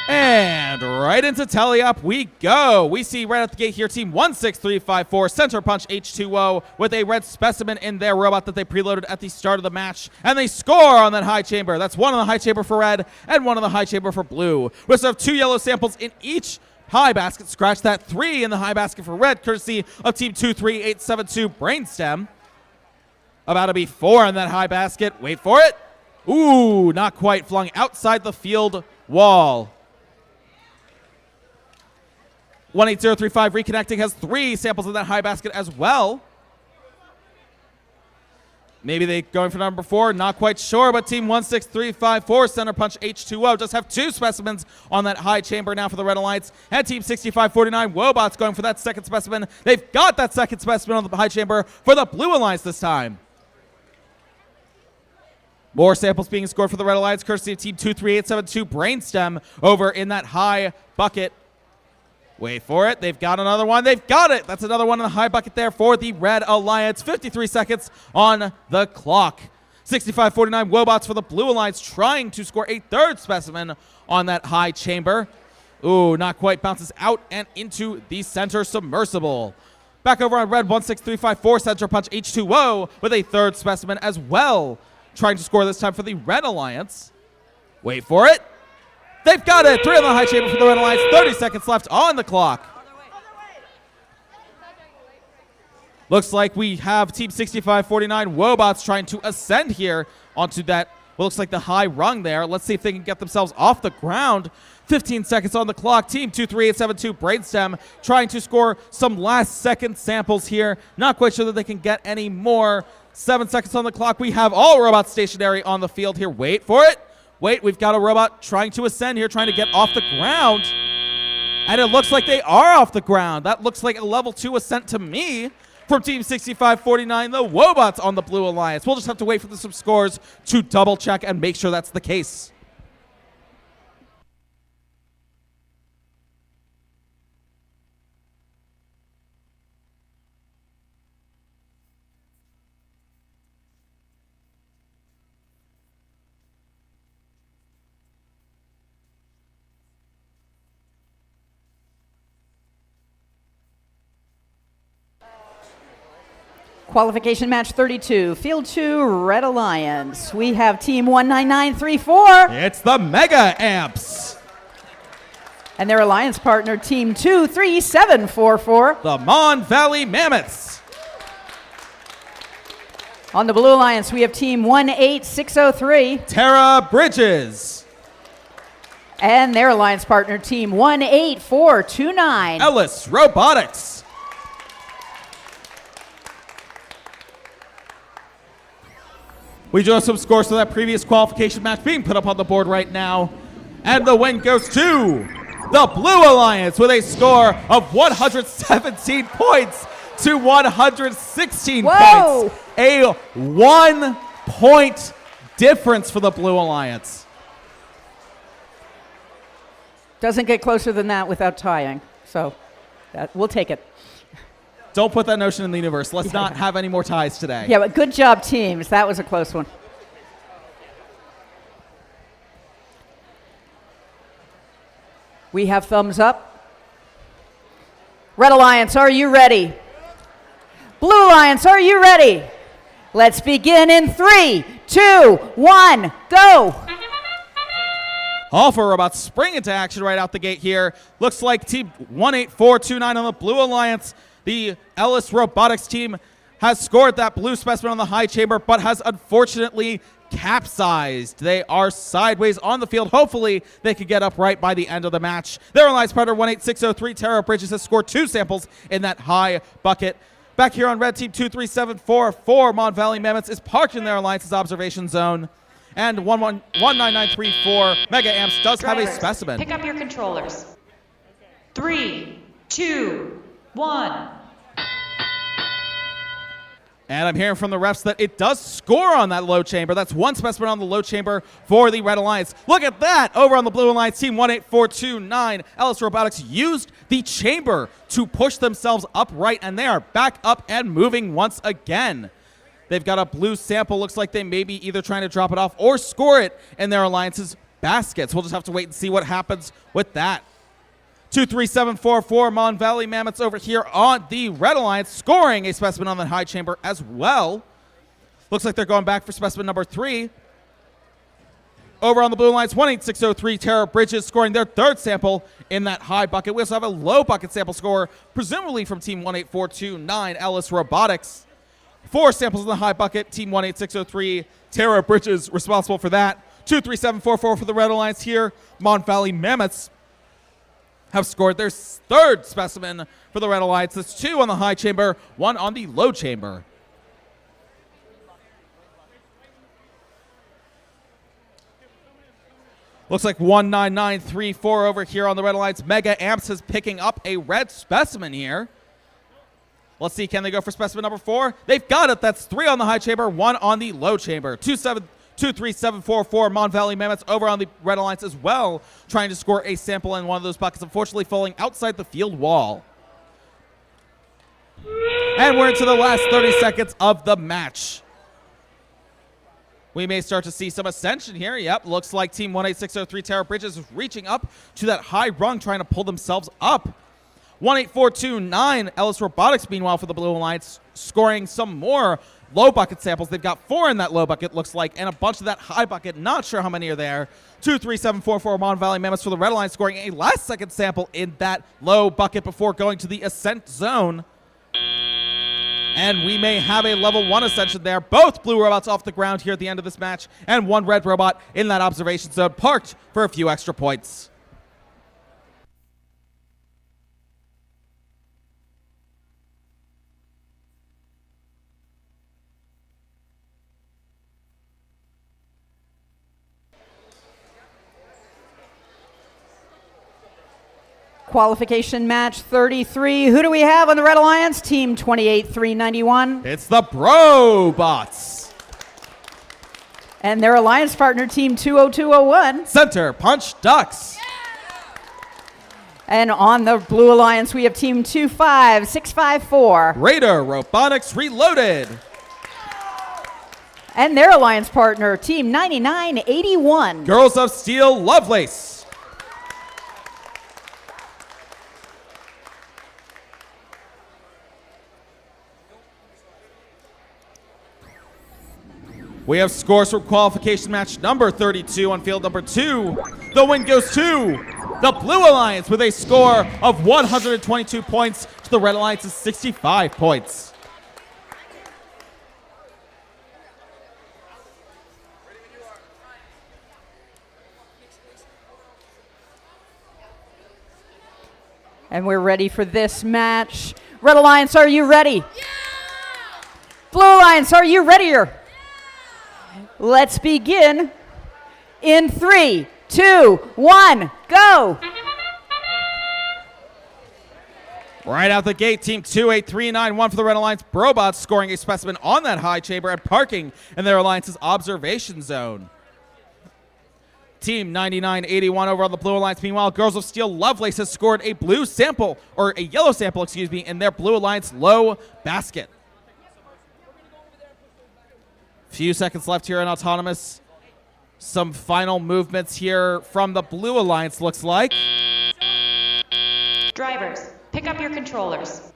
And right into tally-up we go. We see right at the gate here Team 16354 Center Punch H2O with a red specimen in their robot that they preloaded at the start of the match. And they score on that high chamber. That's one on the high chamber for red and one on the high chamber for blue. We also have 2 yellow samples in each high basket. Scratch that, 3 in the high basket for red, courtesy of Team 23872 Brainstem. About to be 4 in that high basket. Wait for it. Ooh, not quite, flung outside the field wall. 18035 reconnecting has 3 samples in that high basket as well. Maybe they going for number 4, not quite sure, but Team 16354 Center Punch H2O does have 2 specimens on that high chamber now for the Red Alliance. And Team 6549 Wobots going for that second specimen. They've got that second specimen on the high chamber for the Blue Alliance this time. More samples being scored for the Red Alliance, courtesy of Team 23872 Brainstem over in that high bucket. Wait for it. They've got another one. They've got it. That's another one in the high bucket there for the Red Alliance. 53 seconds on the clock. 6549 Wobots for the Blue Alliance trying to score a third specimen on that high chamber. Ooh, not quite. Bounces out and into the center submersible. Back over on Red 16354 Center Punch H2O with a third specimen as well. Trying to score this time for the Red Alliance. Wait for it. They've got it. 3 on the high chamber for the Red Alliance. 30 seconds left on the clock. Looks like we have Team 6549 Wobots trying to ascend here onto that, what looks like the high rung there. Let's see if they can get themselves off the ground. 15 seconds on the clock. Team 23872 Brainstem trying to score some last second samples here. Not quite sure that they can get any more. 7 seconds on the clock. We have all robots stationary on the field here. Wait for it. Wait, we've got a robot trying to ascend here, trying to get off the ground. And it looks like they are off the ground. That looks like a level 2 ascent to me from Team 6549, the Wobots on the Blue Alliance. We'll just have to wait for some scores to double check and make sure that's the case.
Qualification match 32, Field 2, Red Alliance. We have Team 19934.
It's the Mega Amps.
And their alliance partner, Team 23744.
The Mon Valley Mammoths.
On the Blue Alliance, we have Team 18603.
Tara Bridges.
And their alliance partner, Team 18429.
Ellis Robotics. We do have some scores for that previous qualification match being put up on the board right now. And the win goes to the Blue Alliance with a score of 117 points to 116
Whoa.
points. A 1 point difference for the Blue Alliance.
Doesn't get closer than that without tying. So we'll take it.
Don't put that notion in the universe. Let's not have any more ties today.
Yeah, but good job, teams. That was a close one. We have thumbs up. Red Alliance, are you ready? Blue Alliance, are you ready? Let's begin in 3, 2, 1, go!
All four robots spring into action right out the gate here. Looks like Team 18429 on the Blue Alliance. The Ellis Robotics team has scored that blue specimen on the high chamber, but has unfortunately capsized. They are sideways on the field. Hopefully, they could get upright by the end of the match. Their alliance partner, 18603 Tara Bridges, has scored 2 samples in that high bucket. Back here on Red Team 23744, Mon Valley Mammoths is parked in their alliance's observation zone. And 19934 Mega Amps does have a
Drivers,
specimen.
pick up your controllers. 3, 2, 1.
And I'm hearing from the refs that it does score on that low chamber. That's one specimen on the low chamber for the Red Alliance. Look at that. Over on the Blue Alliance, Team 18429, Ellis Robotics used the chamber to push themselves upright, and they are back up and moving once again. They've got a blue sample. Looks like they may be either trying to drop it off or score it in their Alliance's baskets. We'll just have to wait and see what happens with that. 23744 Mon Valley Mammoths over here on the Red Alliance, scoring a specimen on the high chamber as well. Looks like they're going back for specimen number 3. Over on the Blue Alliance, 18603 Terra Bridges scoring their third sample in that high bucket. We also have a low bucket sample score, presumably from Team 18429 Ellis Robotics. 4 samples in the high bucket, Team 18603 Terra Bridges responsible for that. 23744 for the Red Alliance here. Mon Valley Mammoths have scored their third specimen for the Red Alliance. That's 2 on the high chamber, 1 on the low chamber. Looks like 19934 over here on the Red Alliance. Mega Amps is picking up a red specimen here. Let's see, can they go for specimen number 4? They've got it. That's 3 on the high chamber, 1 on the low chamber. 23744 Mon Valley Mammoths over on the Red Alliance as well, trying to score a sample in one of those buckets, unfortunately falling outside the field wall. And we're into the last 30 seconds of the match. We may start to see some ascension here. Yep, looks like Team 18603 Terra Bridges is reaching up to that high rung, trying to pull themselves up. 18429 Ellis Robotics, meanwhile, for the Blue Alliance, scoring some more low bucket samples. They've got 4 in that low bucket, looks like, and a bunch of that high bucket. Not sure how many are there. 23744 Mon Valley Mammoths for the Red Alliance, scoring a last second sample in that low bucket before going to the ascent zone. And we may have a level 1 ascension there. Both blue robots off the ground here at the end of this match, and 1 red robot in that observation zone, parked for a few extra points.
Qualification match 33. Who do we have on the Red Alliance? Team 28391.
It's the Brobots.
And their alliance partner, Team 20201.
Center Punch Ducks.
And on the Blue Alliance, we have Team 25654.
Raider Robotics Reloaded.
And their alliance partner, Team 9981.
Girls of Steel Lovelace. We have scores from qualification match number 32 on field number 2. The win goes to the Blue Alliance with a score of 122 points to the Red Alliance's 65 points.
And we're ready for this match. Red Alliance, are you ready? Yeah! Blue Alliance, are you readier? Let's begin in 3, 2, 1, go!
Right out the gate, Team 28391 for the Red Alliance. Brobots scoring a specimen on that high chamber and parking in their Alliance's observation zone. Team 9981 over on the Blue Alliance. Meanwhile, Girls of Steel Lovelace has scored a blue sample, or a yellow sample, excuse me, in their Blue Alliance low basket. Few seconds left here in Autonomous. Some final movements here from the Blue Alliance, looks like.
Drivers, pick up your controllers.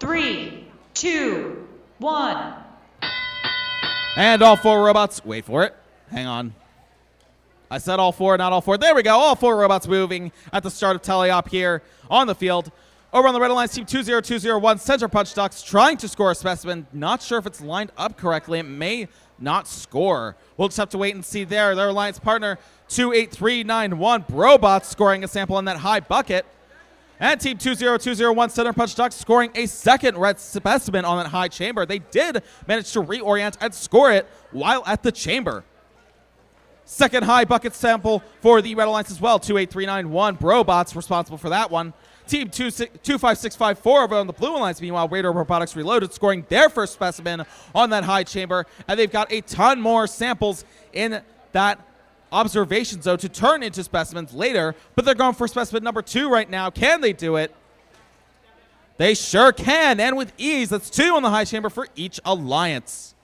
3, 2, 1.
And all 4 robots, wait for it, hang on. I said all 4, not all 4. There we go, all 4 robots moving at the start of teleop here on the field. Over on the Red Alliance, Team 20201, Center Punch Ducks trying to score a specimen. Not sure if it's lined up correctly. It may not score. We'll just have to wait and see there. Their alliance partner, 28391, Brobots scoring a sample in that high bucket. And Team 20201, Center Punch Ducks scoring a second red specimen on that high chamber. They did manage to reorient and score it while at the chamber. Second high bucket sample for the Red Alliance as well. 28391. Brobots responsible for that one. Team 25654 over on the Blue Alliance. Meanwhile, Raider Robotics Reloaded scoring their first specimen on that high chamber. And they've got a ton more samples in that observation zone to turn into specimens later. But they're going for specimen number 2 right now. Can they do it? They sure can. And with ease, that's 2 on the high chamber for each alliance.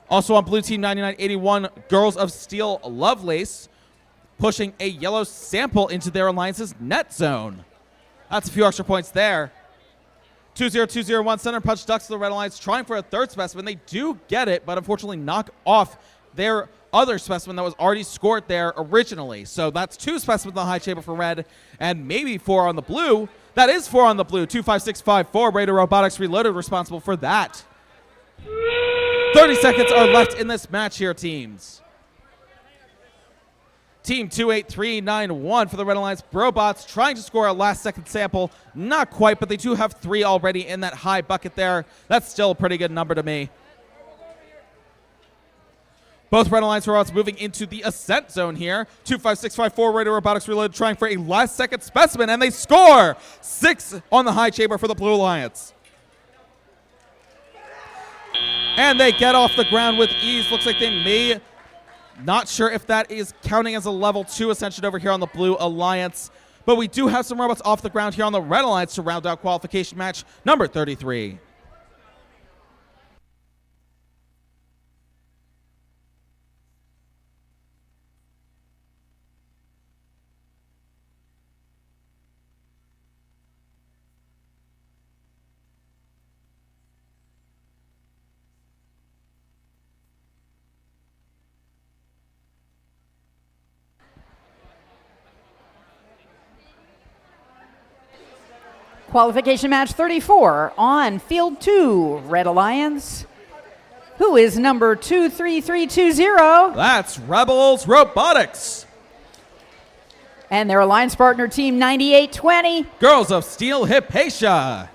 Also on Blue Team 9981, Girls of Steel Lovelace pushing a yellow sample into their alliance's net zone. That's a few extra points there. 20201 Center Punch Ducks to the Red Alliance trying for a third specimen. They do get it, but unfortunately knock off their other specimen that was already scored there originally. So that's 2 specimens on the high chamber for Red and maybe 4 on the blue. That is 4 on the blue. 25654 Raider Robotics Reloaded responsible for that. 30 seconds are left in this match here, teams. Team 28391 for the Red Alliance Brobots trying to score a last-second sample. Not quite, but they do have 3 already in that high bucket there. That's still a pretty good number to me. Both Red Alliance robots moving into the ascent zone here. 25654 Raider Robotics Reloaded trying for a last-second specimen, and they score! 6 on the high chamber for the Blue Alliance. And they get off the ground with ease. Looks like they may, not sure if that is counting as a level 2 ascension over here on the Blue Alliance. But we do have some robots off the ground here on the Red Alliance to round out qualification match number 33.
Qualification match 34 on field 2, Red Alliance. Who is number 23320?
That's Rebels Robotics.
And their alliance partner, team 9820.
Girls of Steel Hypatia.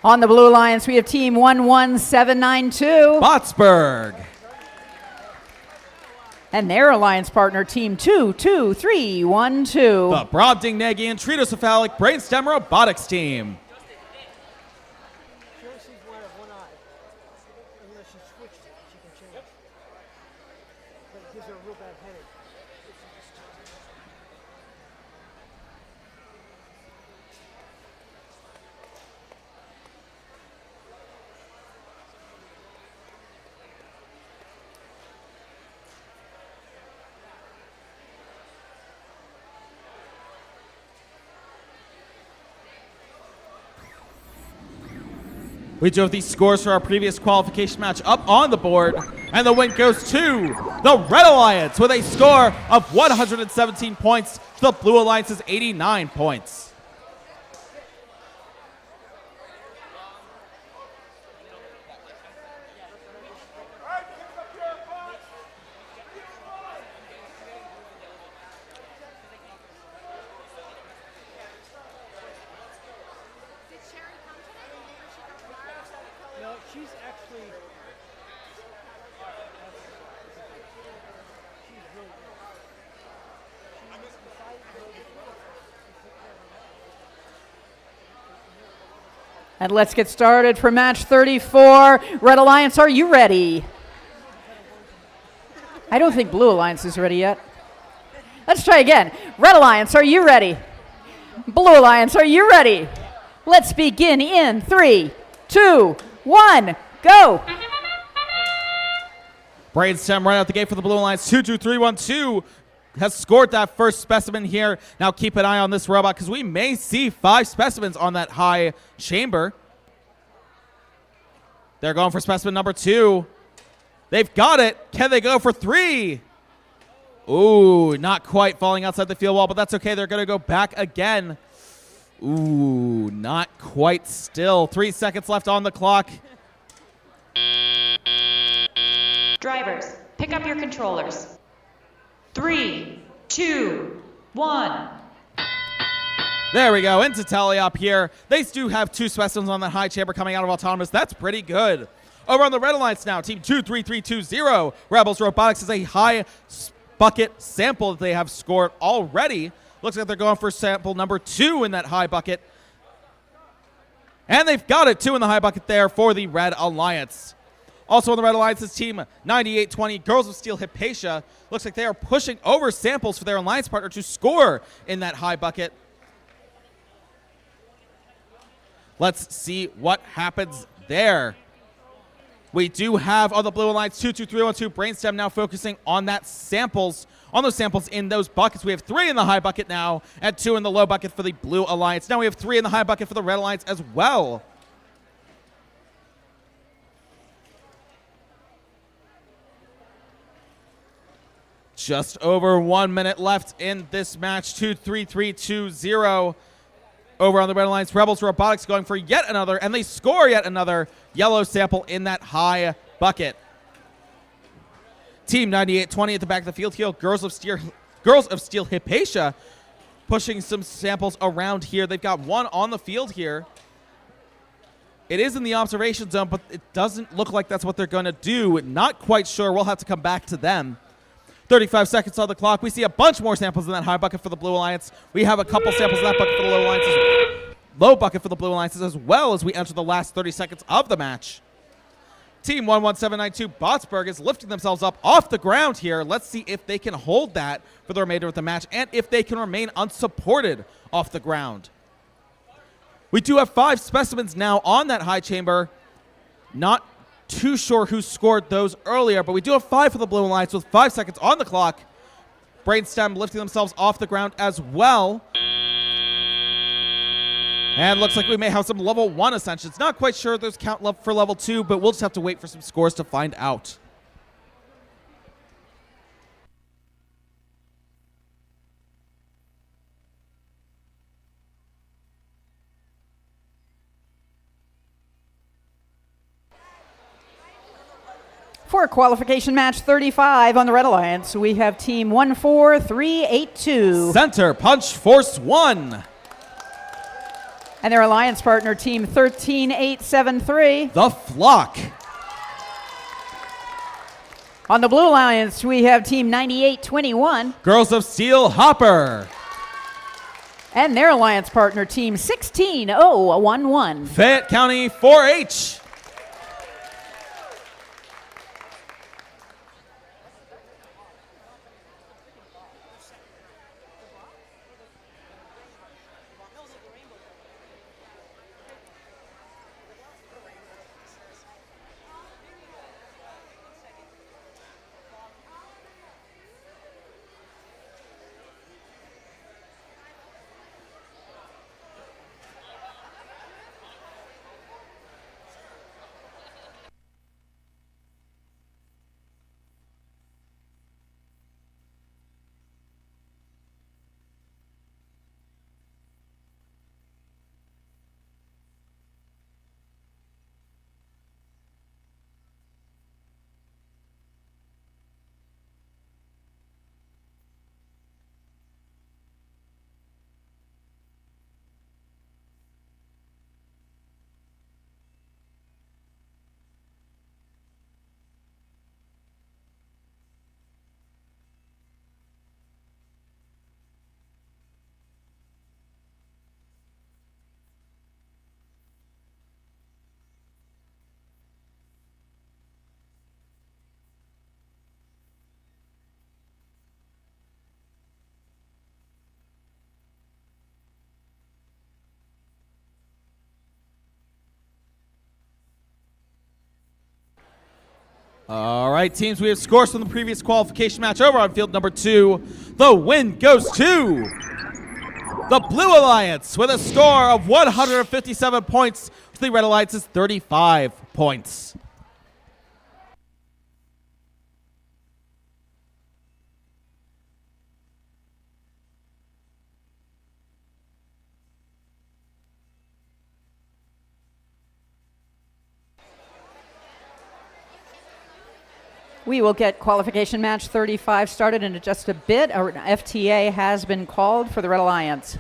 On the Blue Alliance, we have team 11792.
Botsburg.
And their alliance partner, team 22312.
The Brobdingnagian Tritocephalic Brainstem Robotics team. We do have these scores for our previous qualification match up on the board, and the win goes to the Red Alliance with a score of 117 points to the Blue Alliance's 89 points.
And let's get started for match 34. Red Alliance, are you ready? I don't think Blue Alliance is ready yet. Let's try again. Red Alliance, are you ready? Blue Alliance, are you ready? Let's begin in 3, 2, 1, go.
Brainstem right out the gate for the Blue Alliance. 22312 has scored that first specimen here. Now keep an eye on this robot because we may see 5 specimens on that high chamber. They're going for specimen number 2. They've got it. Can they go for 3? Ooh, not quite falling outside the field wall, but that's okay. They're going to go back again. Ooh, not quite still. 3 seconds left on the clock.
Drivers, pick up your controllers. 3, 2, 1.
There we go, into tally up here. They do have 2 specimens on that high chamber coming out of Autonomous. That's pretty good. Over on the Red Alliance now, Team 23320, Rebels Robotics has a high bucket sample that they have scored already. Looks like they're going for sample number 2 in that high bucket. And they've got it, 2 in the high bucket there for the Red Alliance. Also on the Red Alliance is Team 9820, Girls of Steel Hypatia. Looks like they are pushing over samples for their alliance partner to score in that high bucket. Let's see what happens there. We do have on the Blue Alliance 22312 Brainstem now focusing on those samples in those buckets. We have 3 in the high bucket now and 2 in the low bucket for the Blue Alliance. Now we have 3 in the high bucket for the Red Alliance as well. Just over 1 minute left in this match. 2-3-3-2-0. Over on the Red Alliance, Rebels Robotics going for yet another, and they score yet another yellow sample in that high bucket. Team 9820 at the back of the field here. Girls of Steel Hypatia pushing some samples around here. They've got 1 on the field here. It is in the observation zone, but it doesn't look like that's what they're going to do. Not quite sure. We'll have to come back to them. 35 seconds on the clock. We see a bunch more samples in that high bucket for the Blue Alliance. We have a couple samples in that bucket for the low bucket for the Blue Alliances, as well as we enter the last 30 seconds of the match. Team 11792 Botsburg is lifting themselves up off the ground here. Let's see if they can hold that for the remainder of the match and if they can remain unsupported off the ground. We do have 5 specimens now on that high chamber. Not too sure who scored those earlier, but we do have 5 for the Blue Alliance with 5 seconds on the clock. Brainstem lifting themselves off the ground as well. And looks like we may have some level 1 ascensions. Not quite sure there's count for level 2, but we'll just have to wait for some scores to find out.
For qualification match 35 on the Red Alliance, we have Team 14382.
Center Punch Force 1.
And their alliance partner, Team 13873.
The Flock.
On the Blue Alliance, we have Team 9821.
Girls of Steel Hopper.
And their alliance partner, Team 16011.
Fayette County 4-H. All right, teams, we have scores from the previous qualification match over on field number 2. The win goes to the Blue Alliance with a score of 157 points to the Red Alliance's 35 points.
We will get qualification match 35 started in just a bit. Our FTA has been called for the Red Alliance.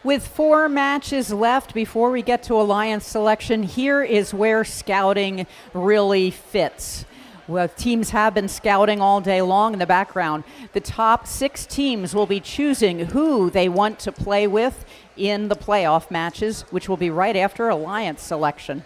With 4 matches left before we get to alliance selection, here is where scouting really fits. Well, teams have been scouting all day long in the background. The top 6 teams will be choosing who they want to play with in the playoff matches, which will be right after alliance selection.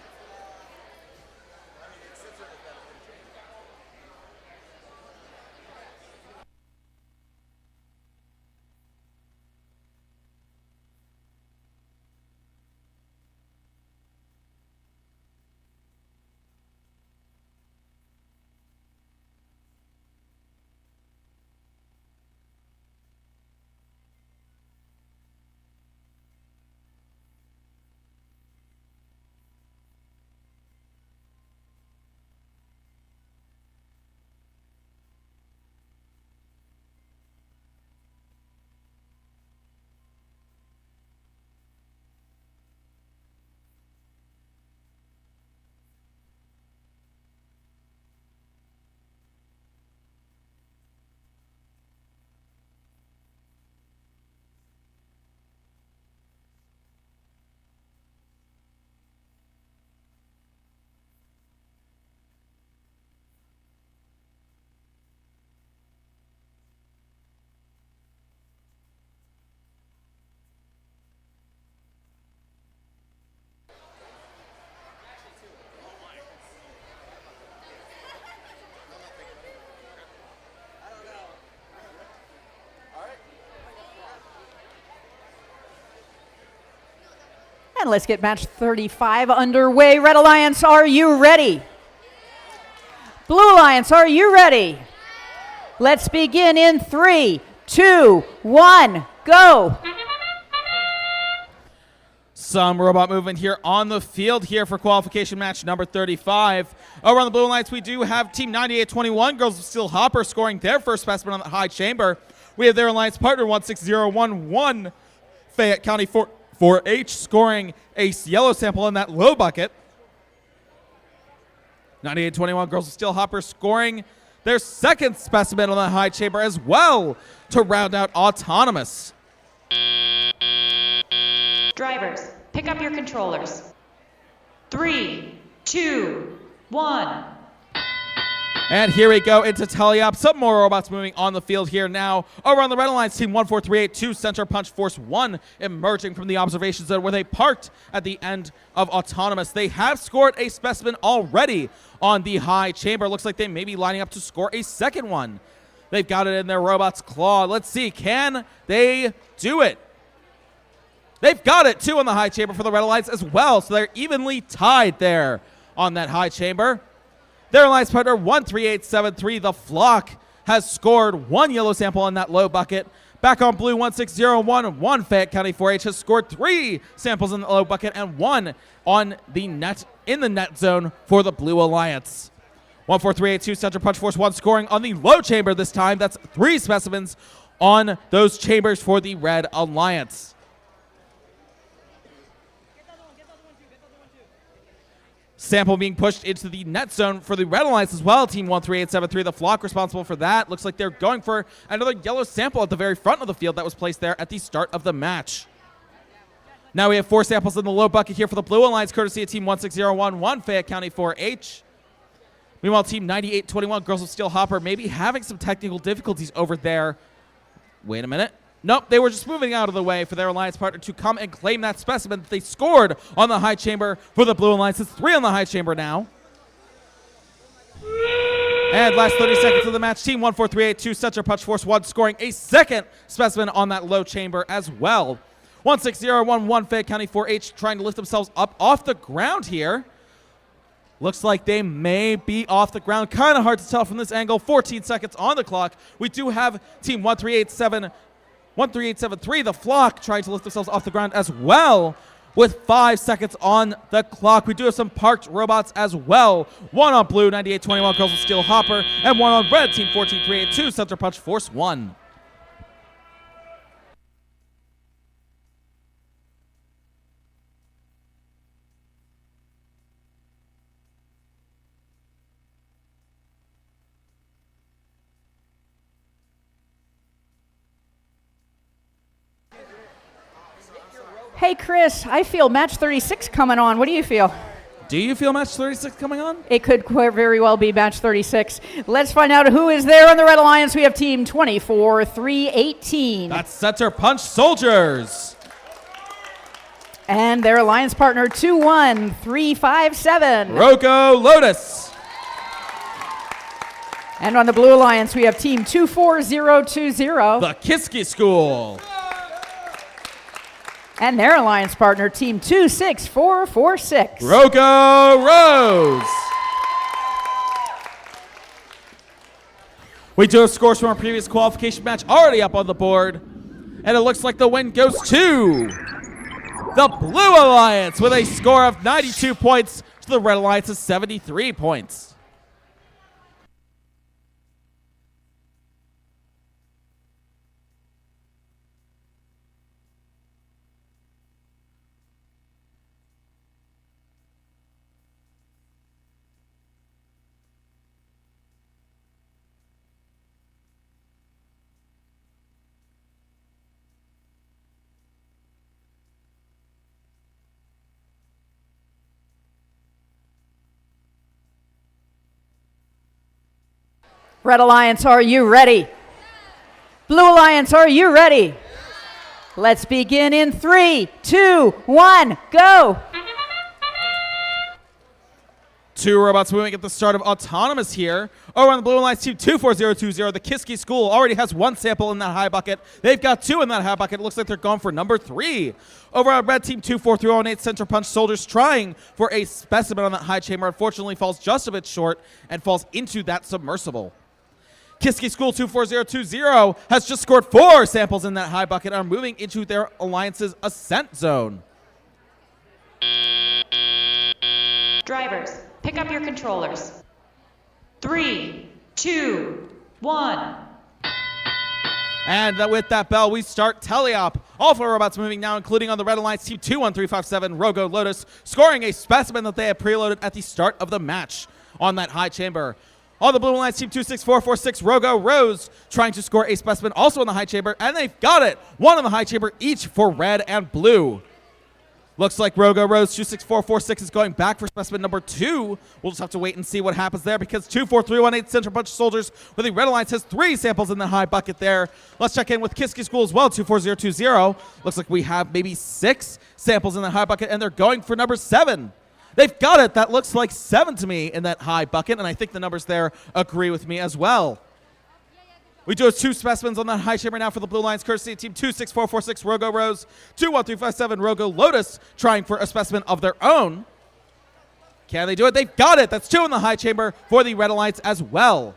And let's get match 35 underway. Red Alliance, are you ready? Blue Alliance, are you ready? Let's begin in 3, 2, 1, go.
Some robot movement here on the field here for qualification match number 35. Over on the Blue Alliance, we do have Team 9821, Girls of Steel Hopper, scoring their first specimen on the high chamber. We have their alliance partner 16011, Fayette County 4H, scoring a yellow sample in that low bucket. 9821 Girls of Steel Hopper scoring their second specimen on the high chamber as well to round out Autonomous.
Drivers, pick up your controllers. 3, 2, 1.
And here we go into tally-up. Some more robots moving on the field here now. Over on the Red Alliance, Team 14382, Center Punch Force 1, emerging from the observation zone where they parked at the end of Autonomous. They have scored a specimen already on the high chamber. Looks like they may be lining up to score a second one. They've got it in their robot's claw. Let's see, can they do it? They've got it, too, on the high chamber for the Red Alliance as well, so they're evenly tied there on that high chamber. Their alliance partner 13873, the Flock, has scored 1 yellow sample on that low bucket. Back on blue 1601, Fayette County 4H has scored 3 samples in the low bucket and 1 on the net in the net zone for the Blue Alliance. 14382 Center Punch Force 1 scoring on the low chamber this time. That's 3 specimens on those chambers for the Red Alliance. Sample being pushed into the net zone for the Red Alliance as well. Team 13873, the Flock, responsible for that. Looks like they're going for another yellow sample at the very front of the field that was placed there at the start of the match. Now we have 4 samples in the low bucket here for the Blue Alliance, courtesy of Team 16011, Fayette County 4H. Meanwhile, Team 9821, Girls of Steel Hopper, may be having some technical difficulties over there. Wait a minute. Nope, they were just moving out of the way for their alliance partner to come and claim that specimen that they scored on the high chamber for the Blue Alliance. It's 3 on the high chamber now. And last 30 seconds of the match, Team 14382, Center Punch Force 1, scoring a second specimen on that low chamber as well. 16011, Fayette County 4H, trying to lift themselves up off the ground here. Looks like they may be off the ground. Kind of hard to tell from this angle. 14 seconds on the clock. We do have Team 13873, the Flock, trying to lift themselves off the ground as well with 5 seconds on the clock. We do have some parked robots as well. 1 on blue, 9821, Girls of Steel Hopper, and 1 on red, Team 14382, Center Punch Force 1.
Hey, Chris, I feel match 36 coming on. What do you feel?
Do you feel match 36 coming on?
It could very well be match 36. Let's find out who is there on the Red Alliance. We have team 24-3-18.
That's Center Punch Soldiers.
And their alliance partner 2-1-3-5-7.
Rogo Lotus.
And on the Blue Alliance, we have team 24020.
The Kiski School.
And their alliance partner, team 26446.
Rogo Rose. We do have scores from our previous qualification match already up on the board. And it looks like the win goes to the Blue Alliance with a score of 92 points to the Red Alliance's 73 points.
Red Alliance, are you ready? Blue Alliance, are you ready? Let's begin in 3, 2, 1, go!
2 robots moving at the start of Autonomous here. Over on the Blue Alliance team 24020, the Kiski School already has 1 sample in that high bucket. They've got 2 in that high bucket. It looks like they're going for number 3. Over on Red team 24308, Center Punch Soldiers trying for a specimen on that high chamber. Unfortunately falls just a bit short and falls into that submersible. Kiski School 24020 has just scored 4 samples in that high bucket and are moving into their alliance's ascent zone.
Drivers, pick up your controllers. 3, 2, 1.
And with that bell, we start teleop. All 4 robots moving now, including on the Red Alliance team 21357, Rogo Lotus, scoring a specimen that they had preloaded at the start of the match on that high chamber. On the Blue Alliance team 26446, Rogo Rose trying to score a specimen also in the high chamber, and they've got it. 1 in the high chamber each for red and blue. Looks like Rogo Rose 26446 is going back for specimen number 2. We'll just have to wait and see what happens there because 24318 Center Punch Soldiers with the Red Alliance has 3 samples in the high bucket there. Let's check in with Kiski School as well, 24020. Looks like we have maybe 6 samples in the high bucket, and they're going for number 7. They've got it. That looks like 7 to me in that high bucket, and I think the numbers there agree with me as well. We do have 2 specimens on that high chamber now for the Blue Alliance, courtesy of team 26446, Rogo Rose, 21357, Rogo Lotus, trying for a specimen of their own. Can they do it? They've got it. That's 2 in the high chamber for the Red Alliance as well.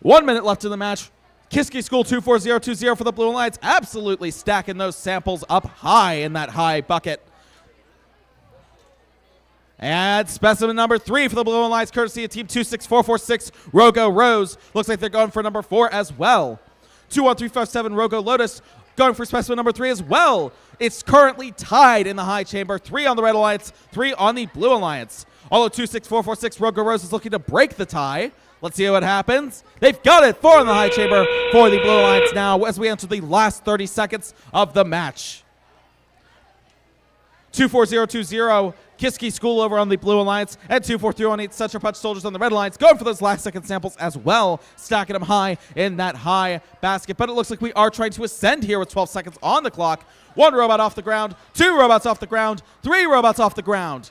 1 minute left in the match. Kiski School 24020 for the Blue Alliance, absolutely stacking those samples up high in that high bucket. And specimen number 3 for the Blue Alliance, courtesy of team 26446, Rogo Rose. Looks like they're going for number 4 as well. 21357, Rogo Lotus, going for specimen number 3 as well. It's currently tied in the high chamber. 3 on the Red Alliance, 3 on the Blue Alliance. Although 26446, Rogo Rose is looking to break the tie. Let's see what happens. They've got it. 4 in the high chamber for the Blue Alliance now as we enter the last 30 seconds of the match. 24020, Kiski School over on the Blue Alliance, and 24318 Center Punch Soldiers on the Red Alliance, going for those last second samples as well, stacking them high in that high basket. But it looks like we are trying to ascend here with 12 seconds on the clock. 1 robot off the ground, 2 robots off the ground, 3 robots off the ground.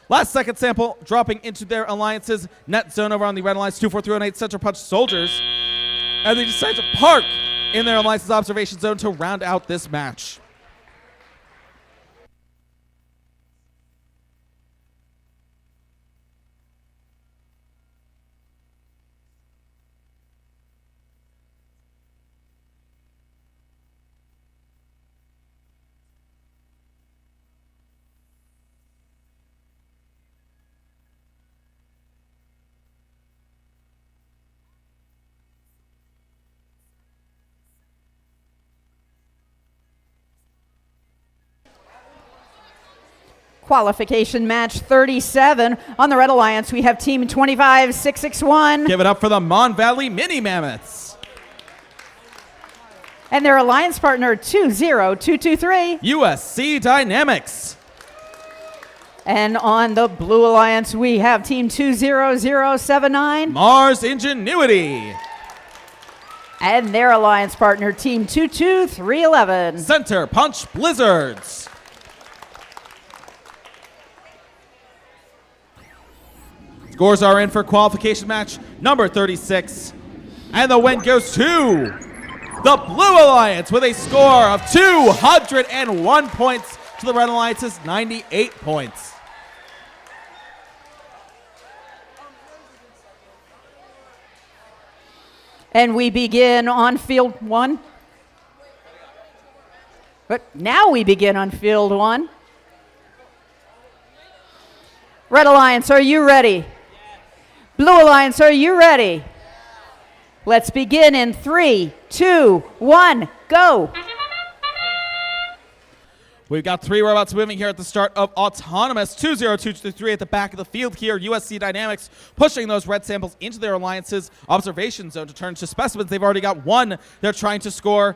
Last second sample dropping into their alliance's net zone over on the Red Alliance, 24318 Center Punch Soldiers, and they decide to park in their alliance's observation zone to round out this match.
Qualification match 37. On the Red Alliance, we have team 25661.
Give it up for the Mon Valley Mini Mammoths.
And their alliance partner 20223.
USC Dynamics.
And on the Blue Alliance, we have team 20079.
Mars Ingenuity.
And their alliance partner, team 22311.
Center Punch Blizzards. Scores are in for qualification match number 36. And the win goes to the Blue Alliance with a score of 201 points to the Red Alliance's 98 points.
And we begin on field one. But now we begin on field one. Red Alliance, are you ready? Blue Alliance, are you ready? Let's begin in 3, 2, 1, go.
We've got 3 robots moving here at the start of Autonomous. 20223 at the back of the field here. USC Dynamics pushing those red samples into their alliance's observation zone to turn to specimens. They've already got 1. They're trying to score.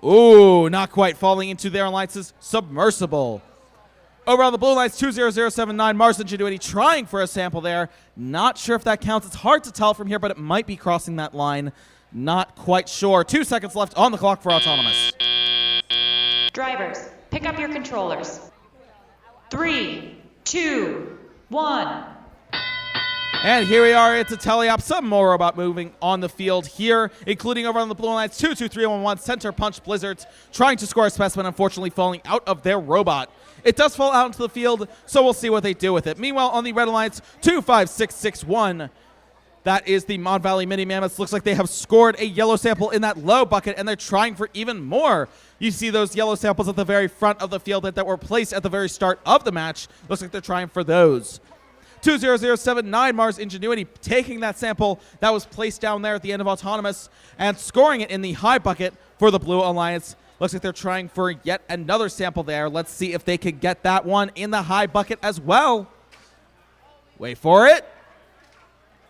Ooh, not quite falling into their alliance's submersible. Over on the Blue Alliance, 20079, Mars Ingenuity trying for a sample there. Not sure if that counts. It's hard to tell from here, but it might be crossing that line. Not quite sure. 2 seconds left on the clock for Autonomous.
Drivers, pick up your controllers. 3, 2, 1.
And here we are. It's a teleop. Some more robot moving on the field here, including over on the Blue Alliance, 22311, Center Punch Blizzards trying to score a specimen, unfortunately falling out of their robot. It does fall out into the field, so we'll see what they do with it. Meanwhile, on the Red Alliance, 25661, that is the Mon Valley Mini Mammoths. Looks like they have scored a yellow sample in that low bucket, and they're trying for even more. You see those yellow samples at the very front of the field that were placed at the very start of the match. Looks like they're trying for those. 20079, Mars Ingenuity, taking that sample that was placed down there at the end of Autonomous and scoring it in the high bucket for the Blue Alliance. Looks like they're trying for yet another sample there. Let's see if they can get that one in the high bucket as well. Wait for it.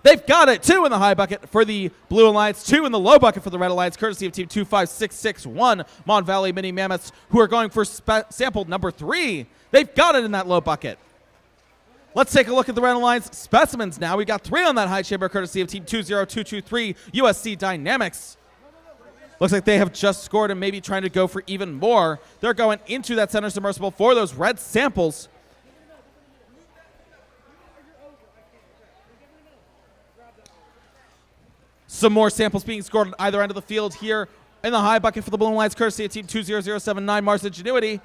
They've got it. 2 in the high bucket for the Blue Alliance, 2 in the low bucket for the Red Alliance, courtesy of Team 25661, Mon Valley Mini Mammoths, who are going for sample number 3. They've got it in that low bucket. Let's take a look at the Red Alliance specimens now. We got 3 on that high chamber, courtesy of Team 20223, USC Dynamics. Looks like they have just scored and maybe trying to go for even more. They're going into that center submersible for those red samples. Some more samples being scored on either end of the field here in the high bucket for the Blue Alliance, courtesy of Team 20079, Mars Ingenuity.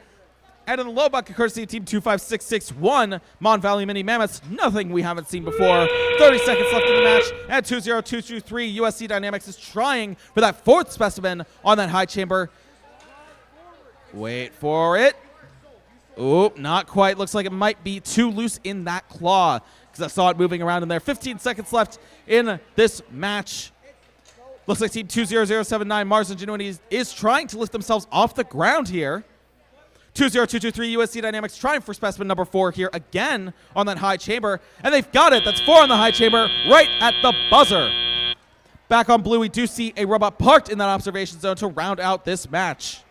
And in the low bucket, courtesy of Team 25661, Mon Valley Mini Mammoths. Nothing we haven't seen before. 30 seconds left in the match. And 20223, USC Dynamics is trying for that 4th specimen on that high chamber. Wait for it. Oop, not quite. Looks like it might be too loose in that claw, because I saw it moving around in there. 15 seconds left in this match. Looks like Team 20079, Mars Ingenuity, is trying to lift themselves off the ground here. 20223, USC Dynamics trying for specimen number 4 here again on that high chamber. And they've got it. That's 4 on the high chamber right at the buzzer. Back on blue, we do see a robot parked in that observation zone to round out this match.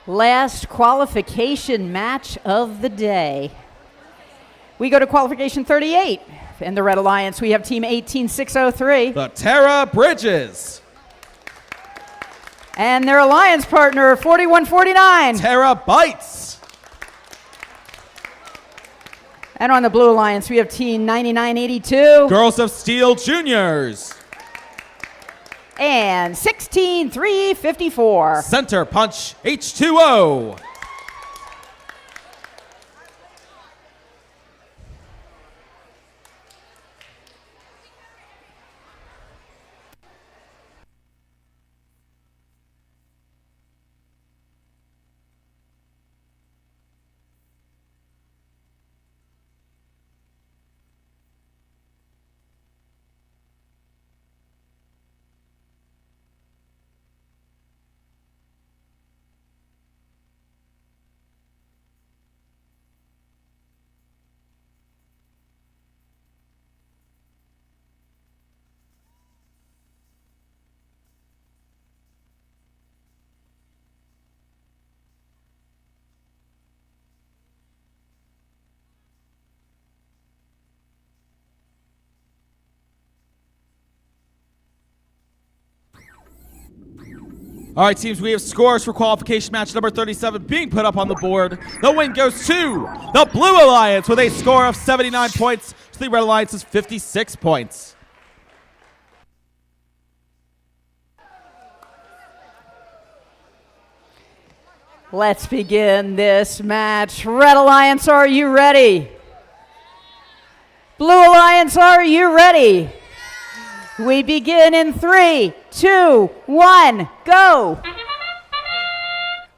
Last qualification match of the day. We go to qualification 38. In the Red Alliance, we have team 18603.
The Terra Bridges.
And their alliance partner, 4149.
Terra Bites.
And on the Blue Alliance, we have team 9982.
Girls of Steel Juniors.
And 16354.
Center Punch H2O. All right, teams, we have scores for qualification match number 37 being put up on the board. The win goes to the Blue Alliance with a score of 79 points to the Red Alliance's 56 points.
Let's begin this match. Red Alliance, are you ready? Blue Alliance, are you ready? We begin in 3, 2, 1, go!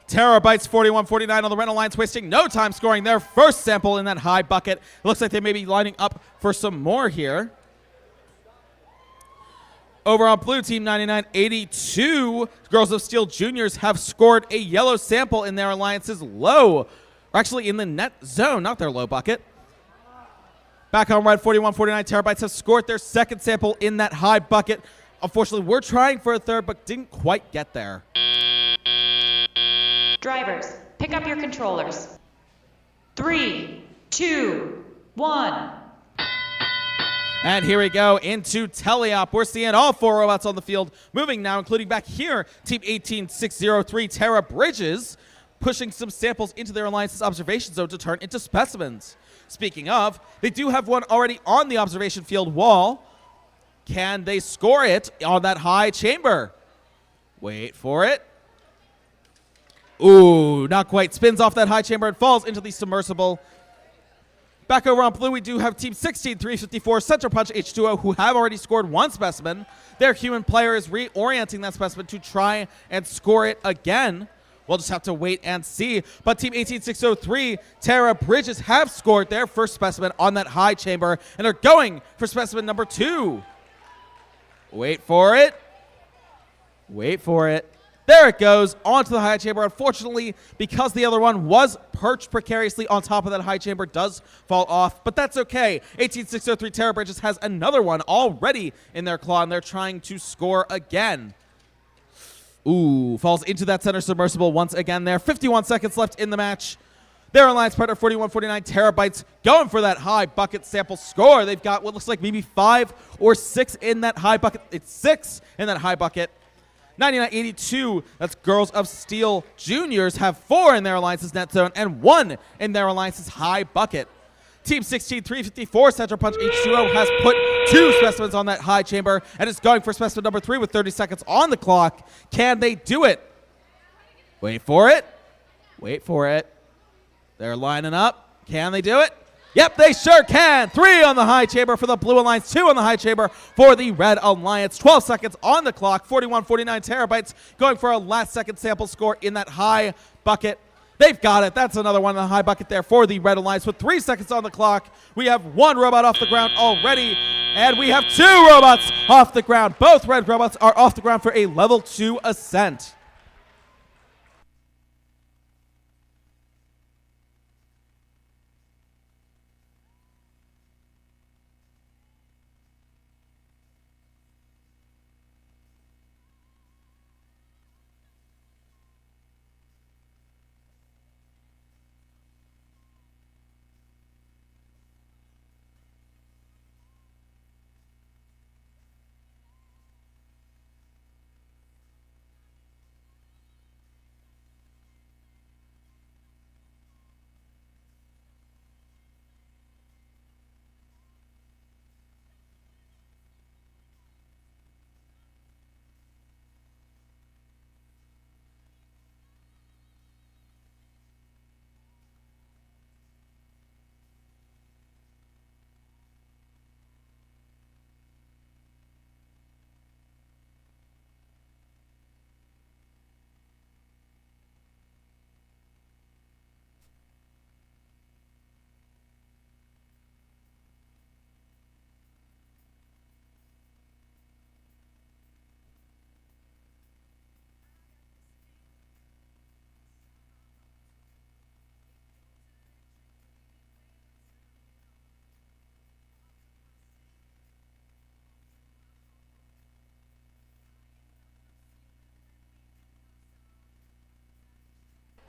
Terabytes 41-49 on the Red Alliance, wasting no time scoring their first sample in that high bucket. It looks like they may be lining up for some more here. Over on Blue Team 99-82, Girls of Steel Juniors have scored a yellow sample in their Alliance's low, or actually in the net zone, not their low bucket. Back on Red 41-49, Terabytes have scored their second sample in that high bucket. Unfortunately, we're trying for a third, but didn't quite get there.
Drivers, pick up your controllers. 3, 2, 1.
And here we go into teleop. We're seeing all 4 robots on the field moving now, including back here, Team 18603, Tara Bridges, pushing some samples into their Alliance's observation zone to turn into specimens. Speaking of, they do have one already on the observation field wall. Can they score it on that high chamber? Wait for it. Ooh, not quite. Spins off that high chamber and falls into the submersible. Back over on Blue, we do have Team 16354, Central Punch H2O, who have already scored one specimen. Their human player is reorienting that specimen to try and score it again. We'll just have to wait and see. But Team 18603, Tara Bridges, have scored their first specimen on that high chamber and are going for specimen number 2. Wait for it. Wait for it. There it goes, onto the high chamber. Unfortunately, because the other one was perched precariously on top of that high chamber, does fall off, but that's okay. 18603 Tara Bridges has another one already in their claw, and they're trying to score again. Ooh, falls into that center submersible once again there. 51 seconds left in the match. Their Alliance partner 4149 Terabytes going for that high bucket sample score. They've got what looks like maybe 5 or 6 in that high bucket. It's 6 in that high bucket. 9982, that's Girls of Steel Juniors, have 4 in their Alliance's net zone and 1 in their Alliance's high bucket. Team 16354, Central Punch H2O, has put 2 specimens on that high chamber and is going for specimen number 3 with 30 seconds on the clock. Can they do it? Wait for it. Wait for it. They're lining up. Can they do it? Yep, they sure can. 3 on the high chamber for the Blue Alliance, 2 on the high chamber for the Red Alliance. 12 seconds on the clock. 4149 Terabytes going for a last second sample score in that high bucket. They've got it. That's another one in the high bucket there for the Red Alliance. With 3 seconds on the clock, we have 1 robot off the ground already, and we have 2 robots off the ground. Both red robots are off the ground for a level 2 ascent.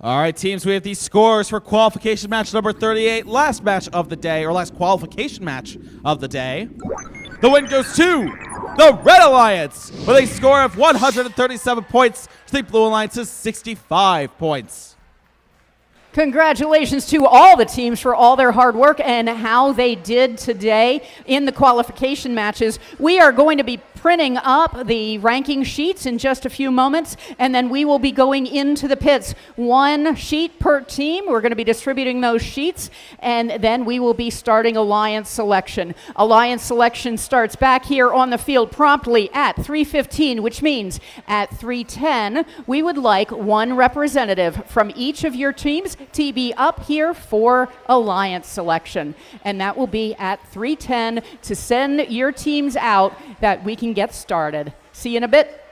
All right, teams, we have these scores for qualification match number 38, last match of the day, or last qualification match of the day. The win goes to the Red Alliance with a score of 137 points to the Blue Alliance's 65 points.
Congratulations to all the teams for all their hard work and how they did today in the qualification matches. We are going to be printing up the ranking sheets in just a few moments, and then we will be going into the pits. One sheet per team. We're going to be distributing those sheets, and then we will be starting alliance selection. Alliance selection starts back here on the field promptly at 3:15, which means at 3:10, we would like one representative from each of your teams to be up here for alliance selection. And that will be at 3:10 to send your teams out that we can get started. See you in a bit.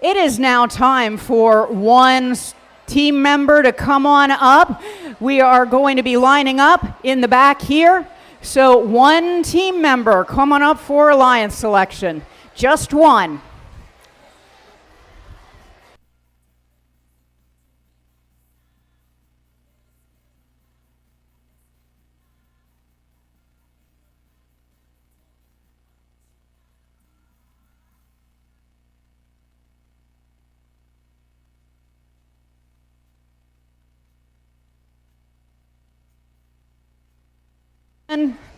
It is now time for one team member to come on up. We are going to be lining up in the back here. So one team member, come on up for alliance selection. Just one.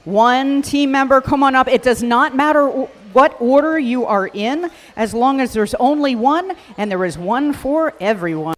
One team member, come on up. It does not matter what order you are in, as long as there's only one, and there is one for everyone.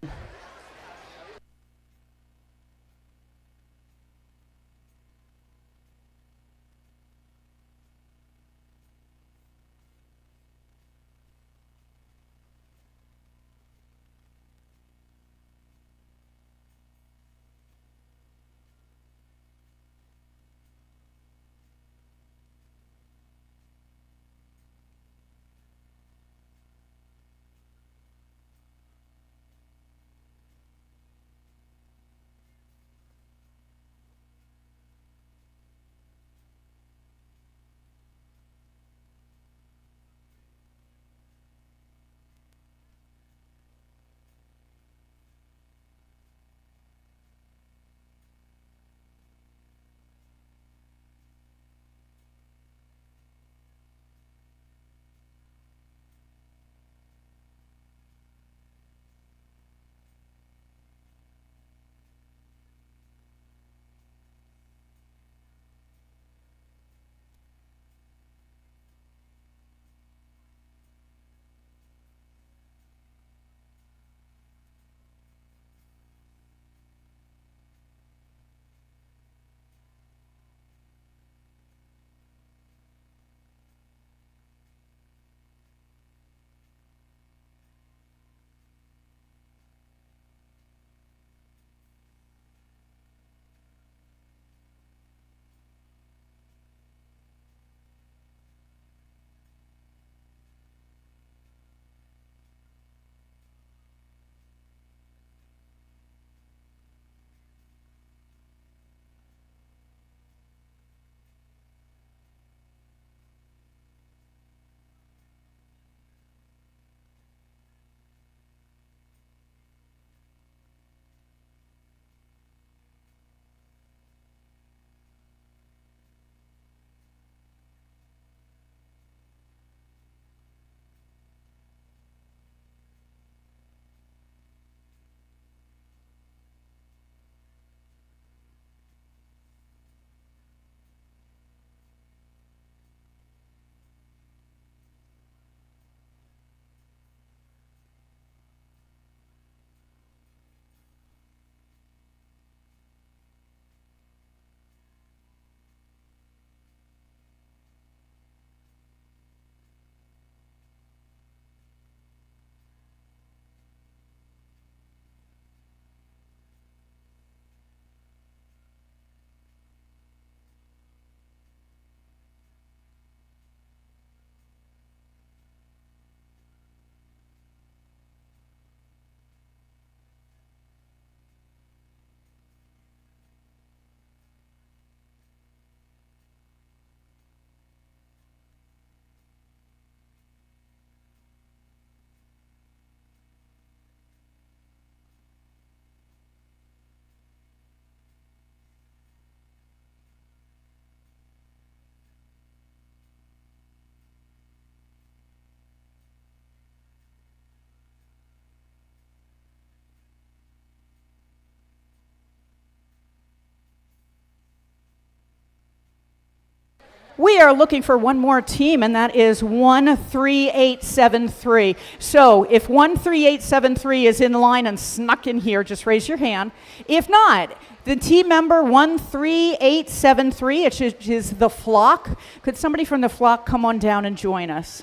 We are looking for one more team, and that is 13873. So if 13873 is in line and snuck in here, just raise your hand. If not, the team member 13873, which is the flock. Could somebody from the flock come on down and join us?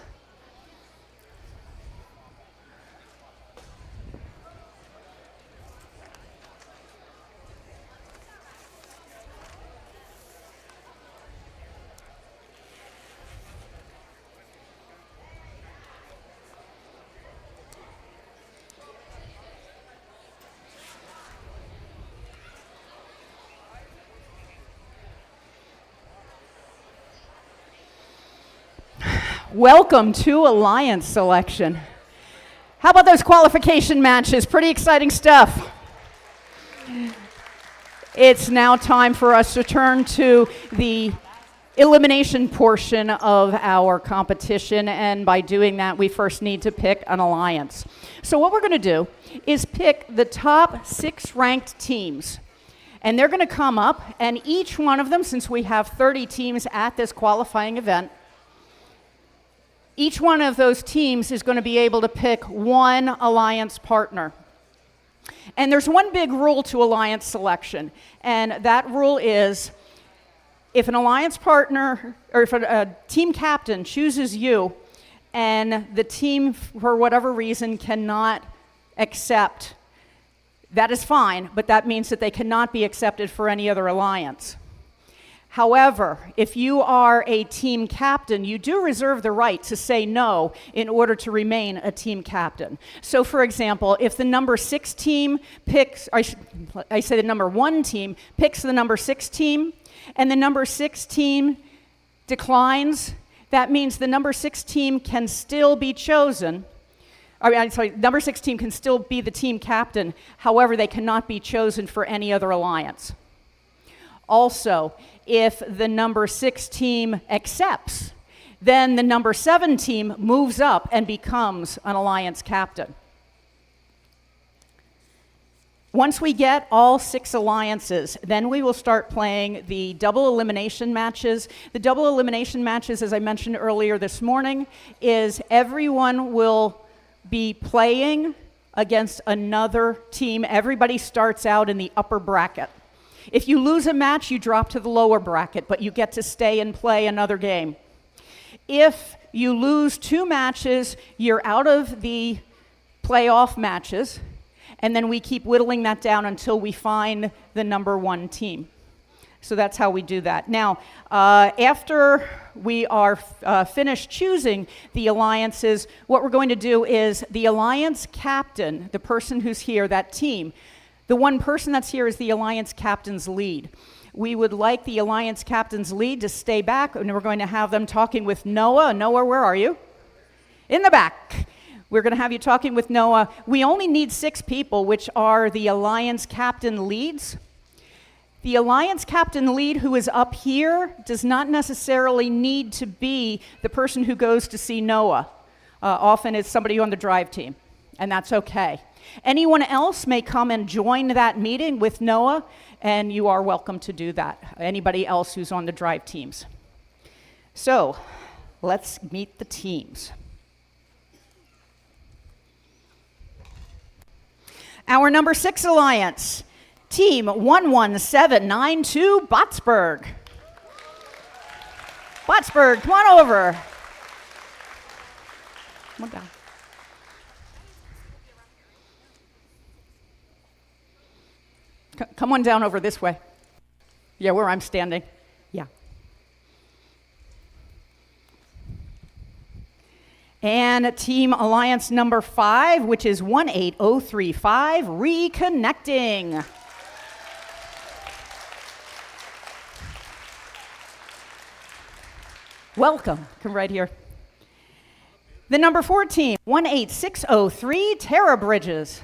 Welcome to Alliance selection. How about those qualification matches? Pretty exciting stuff. It's now time for us to turn to the elimination portion of our competition, and by doing that, we first need to pick an alliance. So what we're going to do is pick the top 6 ranked teams, and they're going to come up, and each one of them, since we have 30 teams at this qualifying event, each one of those teams is going to be able to pick one alliance partner. And there's one big rule to alliance selection, and that rule is if an alliance partner, or if a team captain chooses you and the team, for whatever reason, cannot accept, that is fine, but that means that they cannot be accepted for any other alliance. However, if you are a team captain, you do reserve the right to say no in order to remain a team captain. So for example, if the number 6 team picks, I say the number 1 team picks the number 6 team, and the number 6 team declines, that means the number 6 team can still be chosen. Number 6 team can still be the team captain. However, they cannot be chosen for any other alliance. Also, if the number 6 team accepts, then the number 7 team moves up and becomes an alliance captain. Once we get all 6 alliances, then we will start playing the double elimination matches. The double elimination matches, as I mentioned earlier this morning, is everyone will be playing against another team. Everybody starts out in the upper bracket. If you lose a match, you drop to the lower bracket, but you get to stay and play another game. If you lose 2 matches, you're out of the playoff matches, and then we keep whittling that down until we find the number 1 team. So that's how we do that. Now, after we are finished choosing the alliances, what we're going to do is the alliance captain, the person who's here, that team, the one person that's here is the alliance captain's lead. We would like the alliance captain's lead to stay back, and we're going to have them talking with Noah. Noah, where are you? In the back. We're going to have you talking with Noah. We only need 6 people, which are the alliance captain leads. The alliance captain lead who is up here does not necessarily need to be the person who goes to see Noah. Often it's somebody on the drive team, and that's okay. Anyone else may come and join that meeting with Noah, and you are welcome to do that. Anybody else who's on the drive teams. So, let's meet the teams. Our number 6 alliance, Team 11792 Botsburg. Botsburg, come on over. Come on down. Come on down over this way. Yeah, where I'm standing. Yeah. And Team Alliance number 5, which is 18035, Reconnecting. Welcome. Come right here. The number 4 team, 18603, Terra Bridges.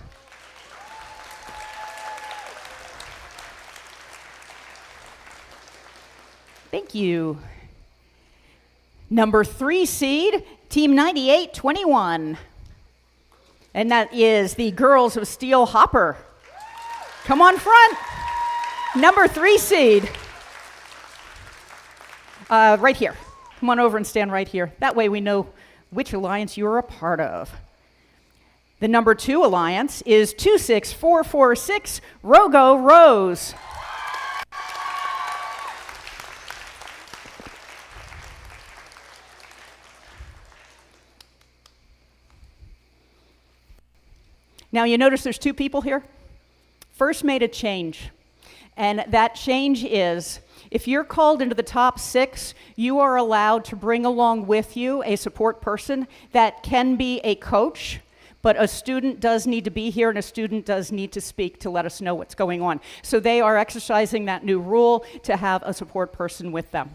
Thank you. Number 3 seed, Team 9821. And that is the Girls of Steel Hopper. Come on front. Number 3 seed. Right here. Come on over and stand right here. That way we know which alliance you're a part of. The number 2 alliance is 26446, Rogo Rose. Now you notice there's 2 people here. First made a change, and that change is if you're called into the top 6, you are allowed to bring along with you a support person. That can be a coach, but a student does need to be here, and a student does need to speak to let us know what's going on. So they are exercising that new rule to have a support person with them.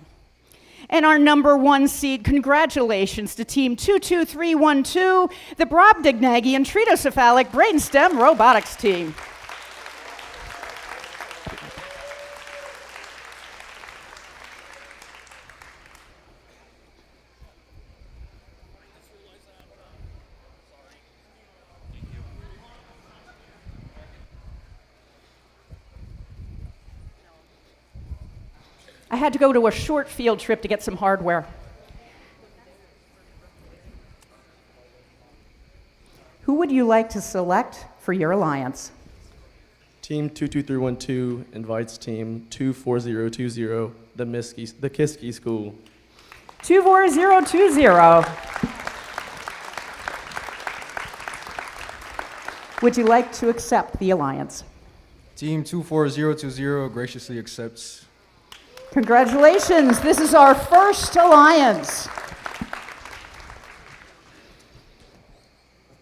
And our number 1 seed, congratulations to Team 22312, the Brobdingnagian Tritocephalic Brainstem Robotics Team. I had to go to a short field trip to get some hardware. Who would you like to select for your alliance?
Team 22312 invites Team 24020, the Kiski School.
24020. Would you like to accept the alliance?
Team 24020 graciously accepts.
Congratulations, this is our first alliance.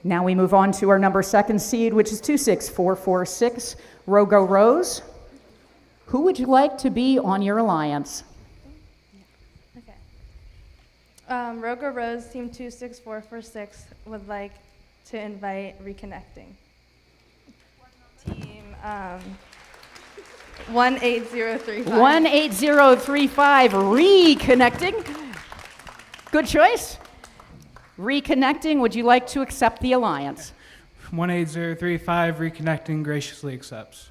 Now we move on to our number 2 seed, which is 26446, Rogo Rose. Who would you like to be on your alliance?
Okay. Rogo Rose, Team 26446, would like to invite Reconnecting. Team 18035.
18035, Reconnecting. Good choice. Reconnecting, would you like to accept the alliance?
18035, Reconnecting graciously accepts.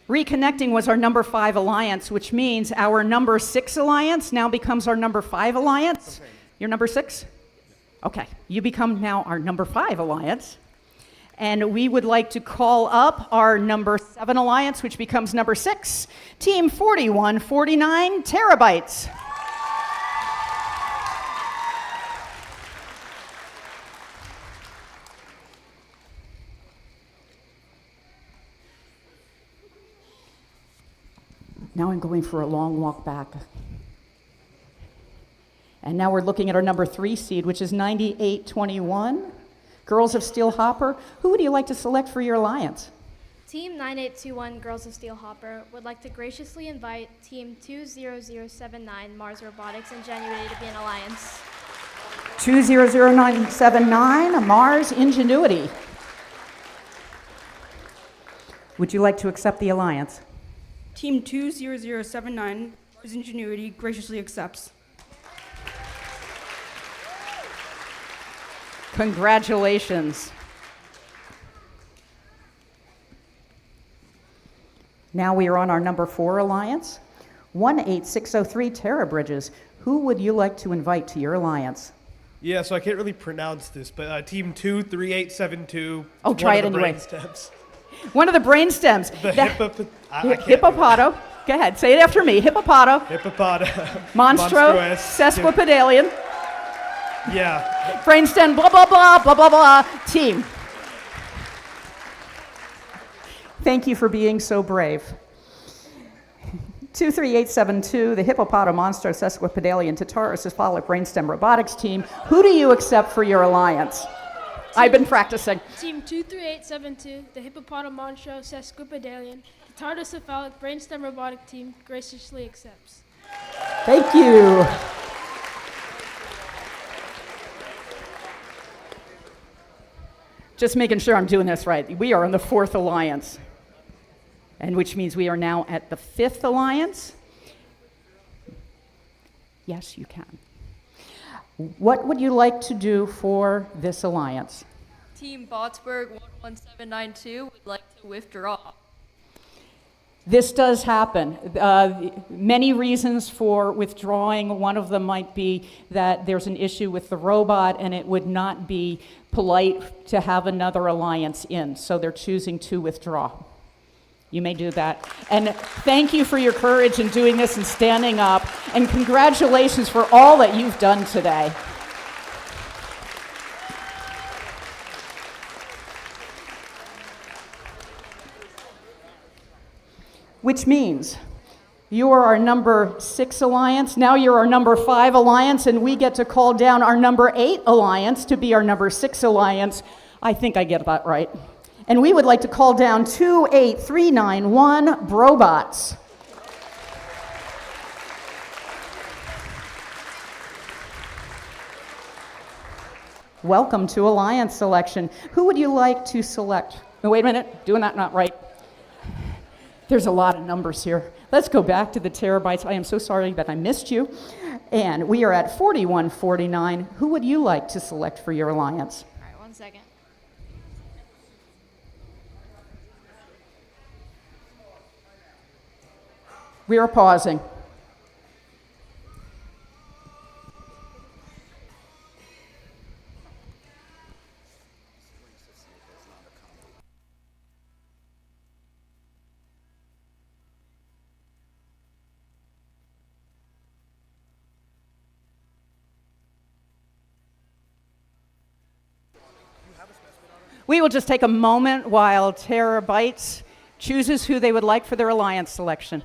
Reconnecting was our number 5 alliance, which means our number 6 alliance now becomes our number 5 alliance. Okay. You're number 6? Okay, you become now our number 5 alliance. And we would like to call up our number 7 alliance, which becomes number 6, Team 4149 Terabytes. Now I'm going for a long walk back. And now we're looking at our number 3 seed, which is 9821. Girls of Steel Hopper. Who would you like to select for your alliance?
Team 9821 Girls of Steel Hopper would like to graciously invite Team 20079 Mars Robotics Ingenuity to be an alliance.
20079 Mars Ingenuity. Would you like to accept the alliance?
Team 20079 Mars Ingenuity graciously accepts.
Congratulations. Now we are on our number 4 alliance, 18603 Terra Bridges. Who would you like to invite to your alliance?
Yeah, so I can't really pronounce this, but Team 23872.
Oh, try it anyway.
Stems.
One of the brain stems. Hippopoto. Go ahead, say it after me. Hippopoto. Monstro. Sesquipedalian.
Yeah.
Brainstem, blah, blah, blah, blah, blah, blah, team. Thank you for being so brave. 23872, the Hippopoto Monstro Sesquipedalian Tatarus Brainstem Robotics Team. Who do you accept for your alliance? I've been practicing.
Team 23872, the Hippopoto Monstro Sesquipedalian Tatarus Brainstem Robotic Team graciously accepts.
Thank you. Just making sure I'm doing this right. We are in the 4th alliance, and which means we are now at the 5th alliance. Yes, you can. What would you like to do for this alliance?
Team Botsburg 11792 would like to withdraw.
This does happen. Many reasons for withdrawing. One of them might be that there's an issue with the robot and it would not be polite to have another alliance in, so they're choosing to withdraw. You may do that. And thank you for your courage in doing this and standing up, and congratulations for all that you've done today. Which means you are our number 6 alliance, now you're our number 5 alliance, and we get to call down our number 8 alliance to be our number 6 alliance. I think I get that right. And we would like to call down 28391 Brobots. Welcome to Alliance selection. Who would you like to select? No, wait a minute, doing that not right. There's a lot of numbers here. Let's go back to the terabytes. I am so sorry that I missed you. And we are at 4149. Who would you like to select for your alliance?
All right, 1 second.
We are pausing. We will just take a moment while Terabytes chooses who they would like for their alliance selection.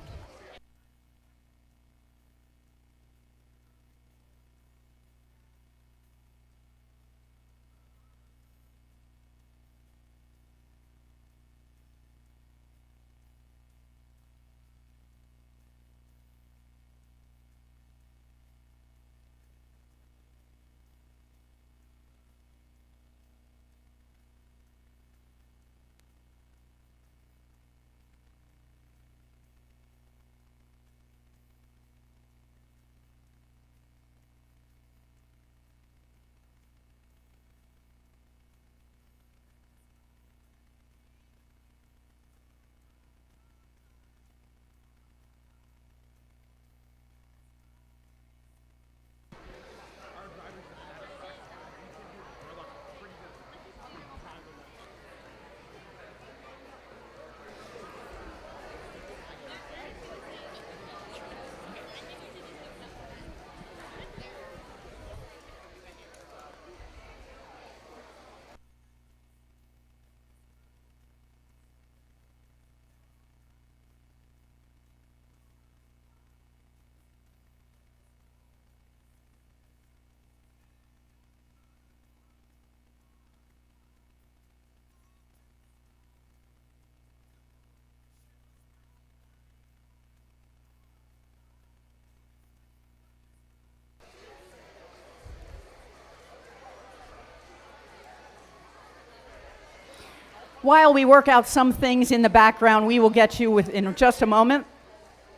While we work out some things in the background, we will get you in just a moment.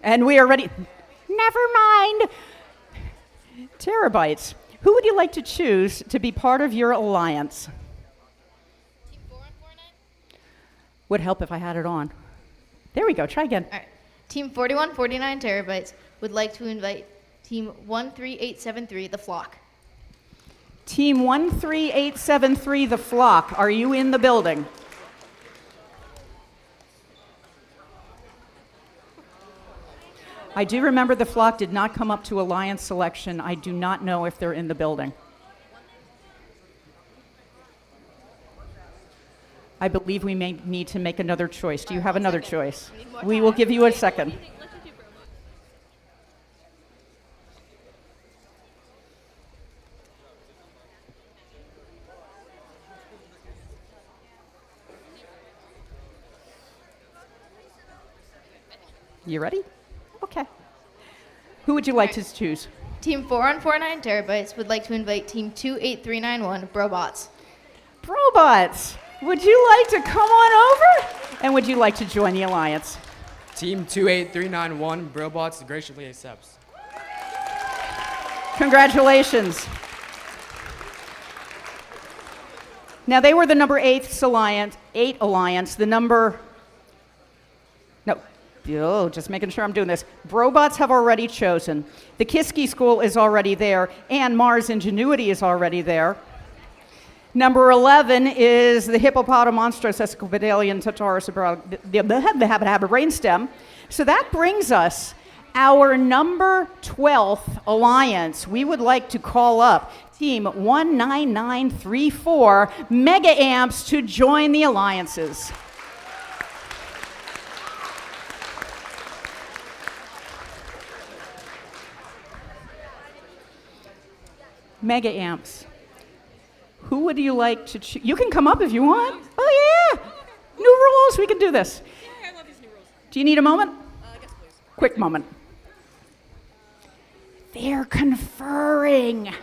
And we are ready. Never mind. Terabytes, who would you like to choose to be part of your alliance?
Team 4149?
Would help if I had it on. There we go. Try again.
All right. Team 4149 Terabytes would like to invite Team 13873, The Flock.
Team 13873, The Flock, are you in the building? I do remember The Flock did not come up to alliance selection. I do not know if they're in the building. I believe we may need to make another choice. Do you have another choice? We will give you a second. You ready? Okay. Who would you like to choose?
Team 4149 Terabytes would like to invite Team 28391, Brobots.
Brobots, would you like to come on over? And would you like to join the alliance?
Team 28391, Brobots graciously accepts.
Congratulations. Now, they were the number 8 alliance, the number... No. Oh, just making sure I'm doing this. Brobots have already chosen. The Kiski School is already there, and Mars Ingenuity is already there. Number 11 is the Hippopotamonstros Esquipedalian Tataurus the brainstem. So that brings us our number 12th alliance. We would like to call up Team 19934 Mega Amps to join the alliances. Mega Amps. Who would you like to choose? You can come up if you want. Oh, yeah. rules. We can do this.
Yeah, I love these new rules.
Do you need a moment?
Yes, please.
Quick moment. They're conferring.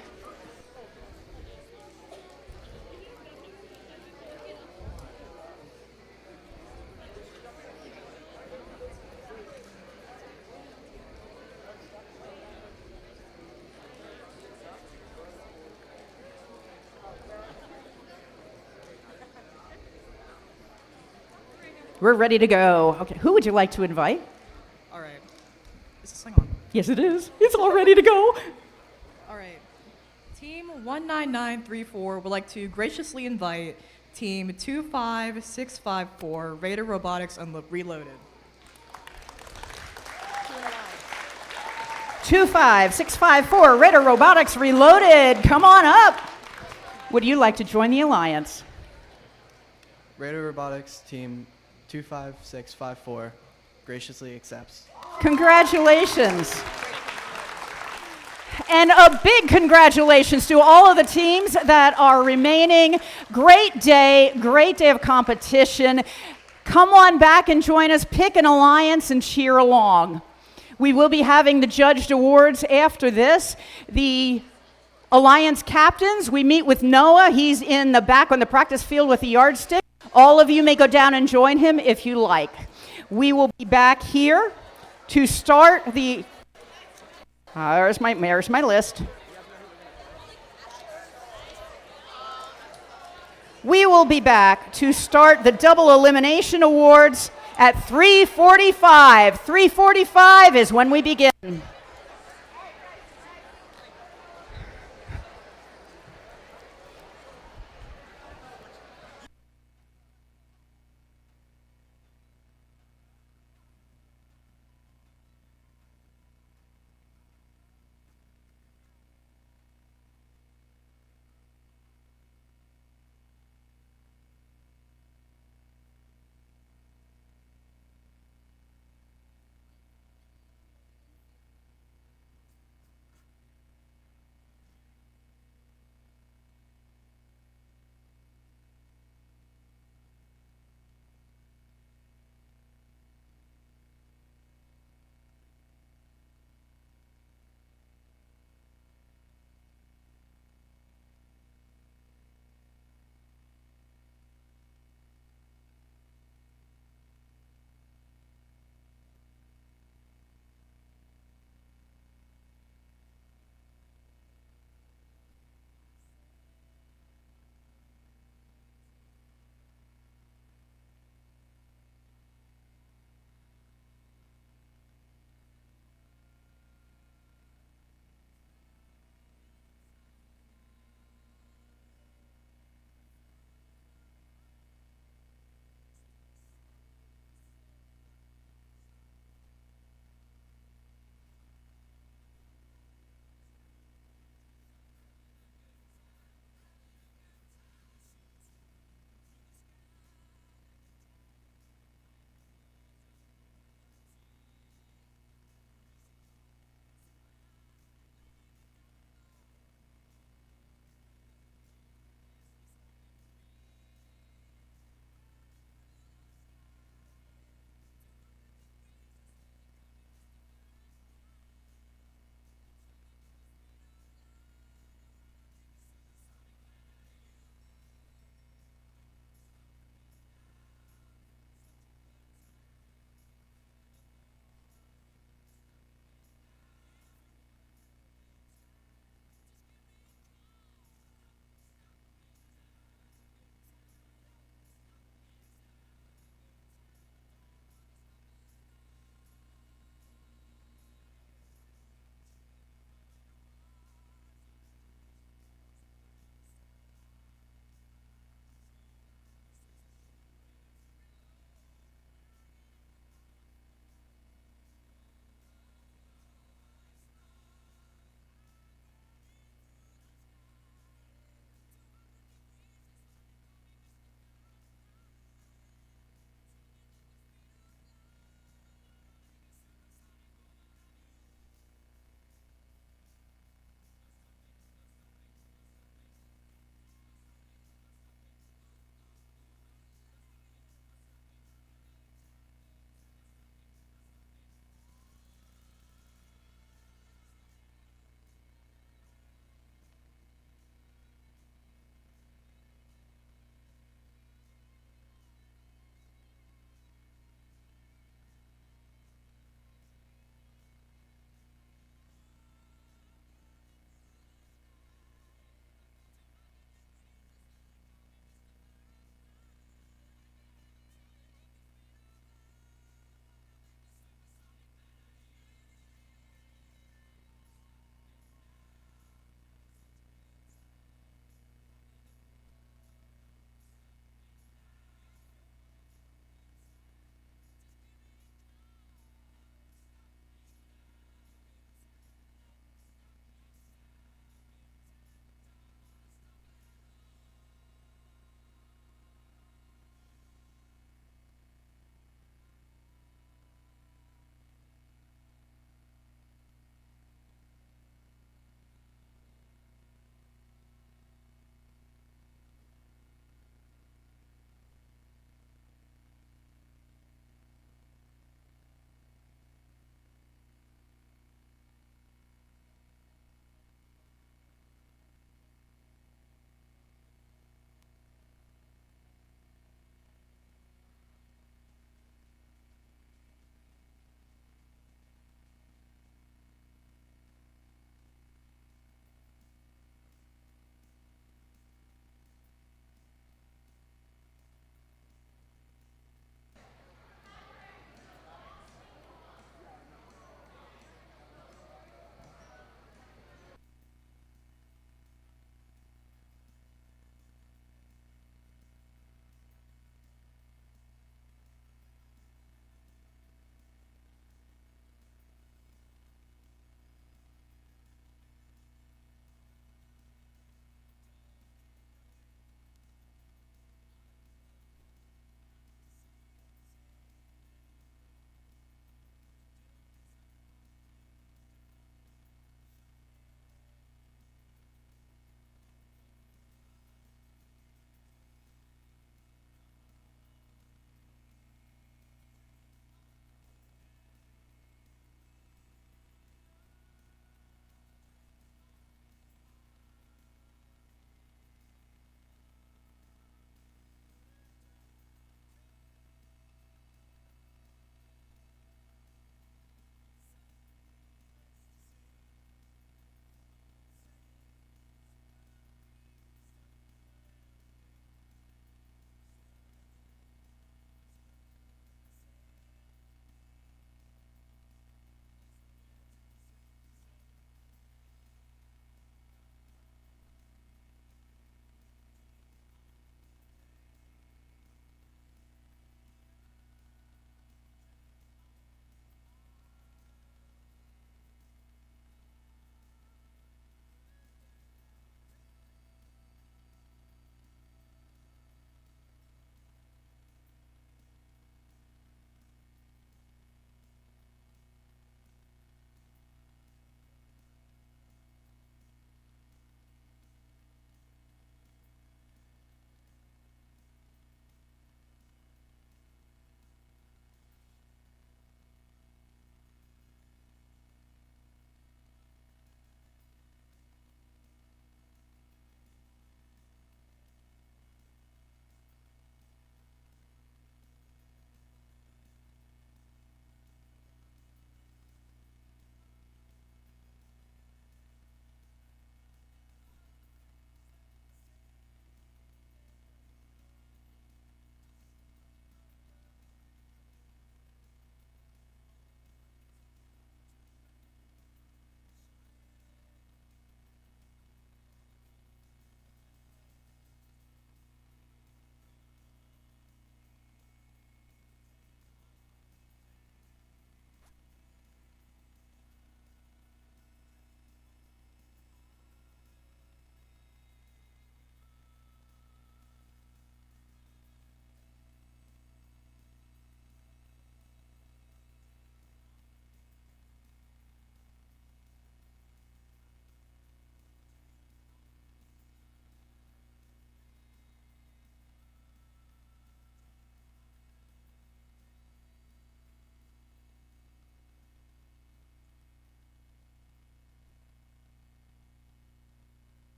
We're ready to go. Okay, who would you like to invite?
All right. Is this thing on?
Yes, it is. It's all ready to go.
All right. Team 19934 would like to graciously invite Team 25654 Raider Robotics Reloaded.
25654 Raider Robotics Reloaded. Come on up. Would you like to join the alliance?
Raider Robotics Team 25654 graciously accepts.
Congratulations. And a big congratulations to all of the teams that are remaining. Great day of competition. Come on back and join us. Pick an alliance and cheer along. We will be having the judged awards after this. The alliance captains, we meet with Noah. He's in the back on the practice field with the yardstick. All of you may go down and join him if you like. We will be back here to start the... there's my list. We will be back to start the double elimination awards at 3:45. 3:45 is when we begin.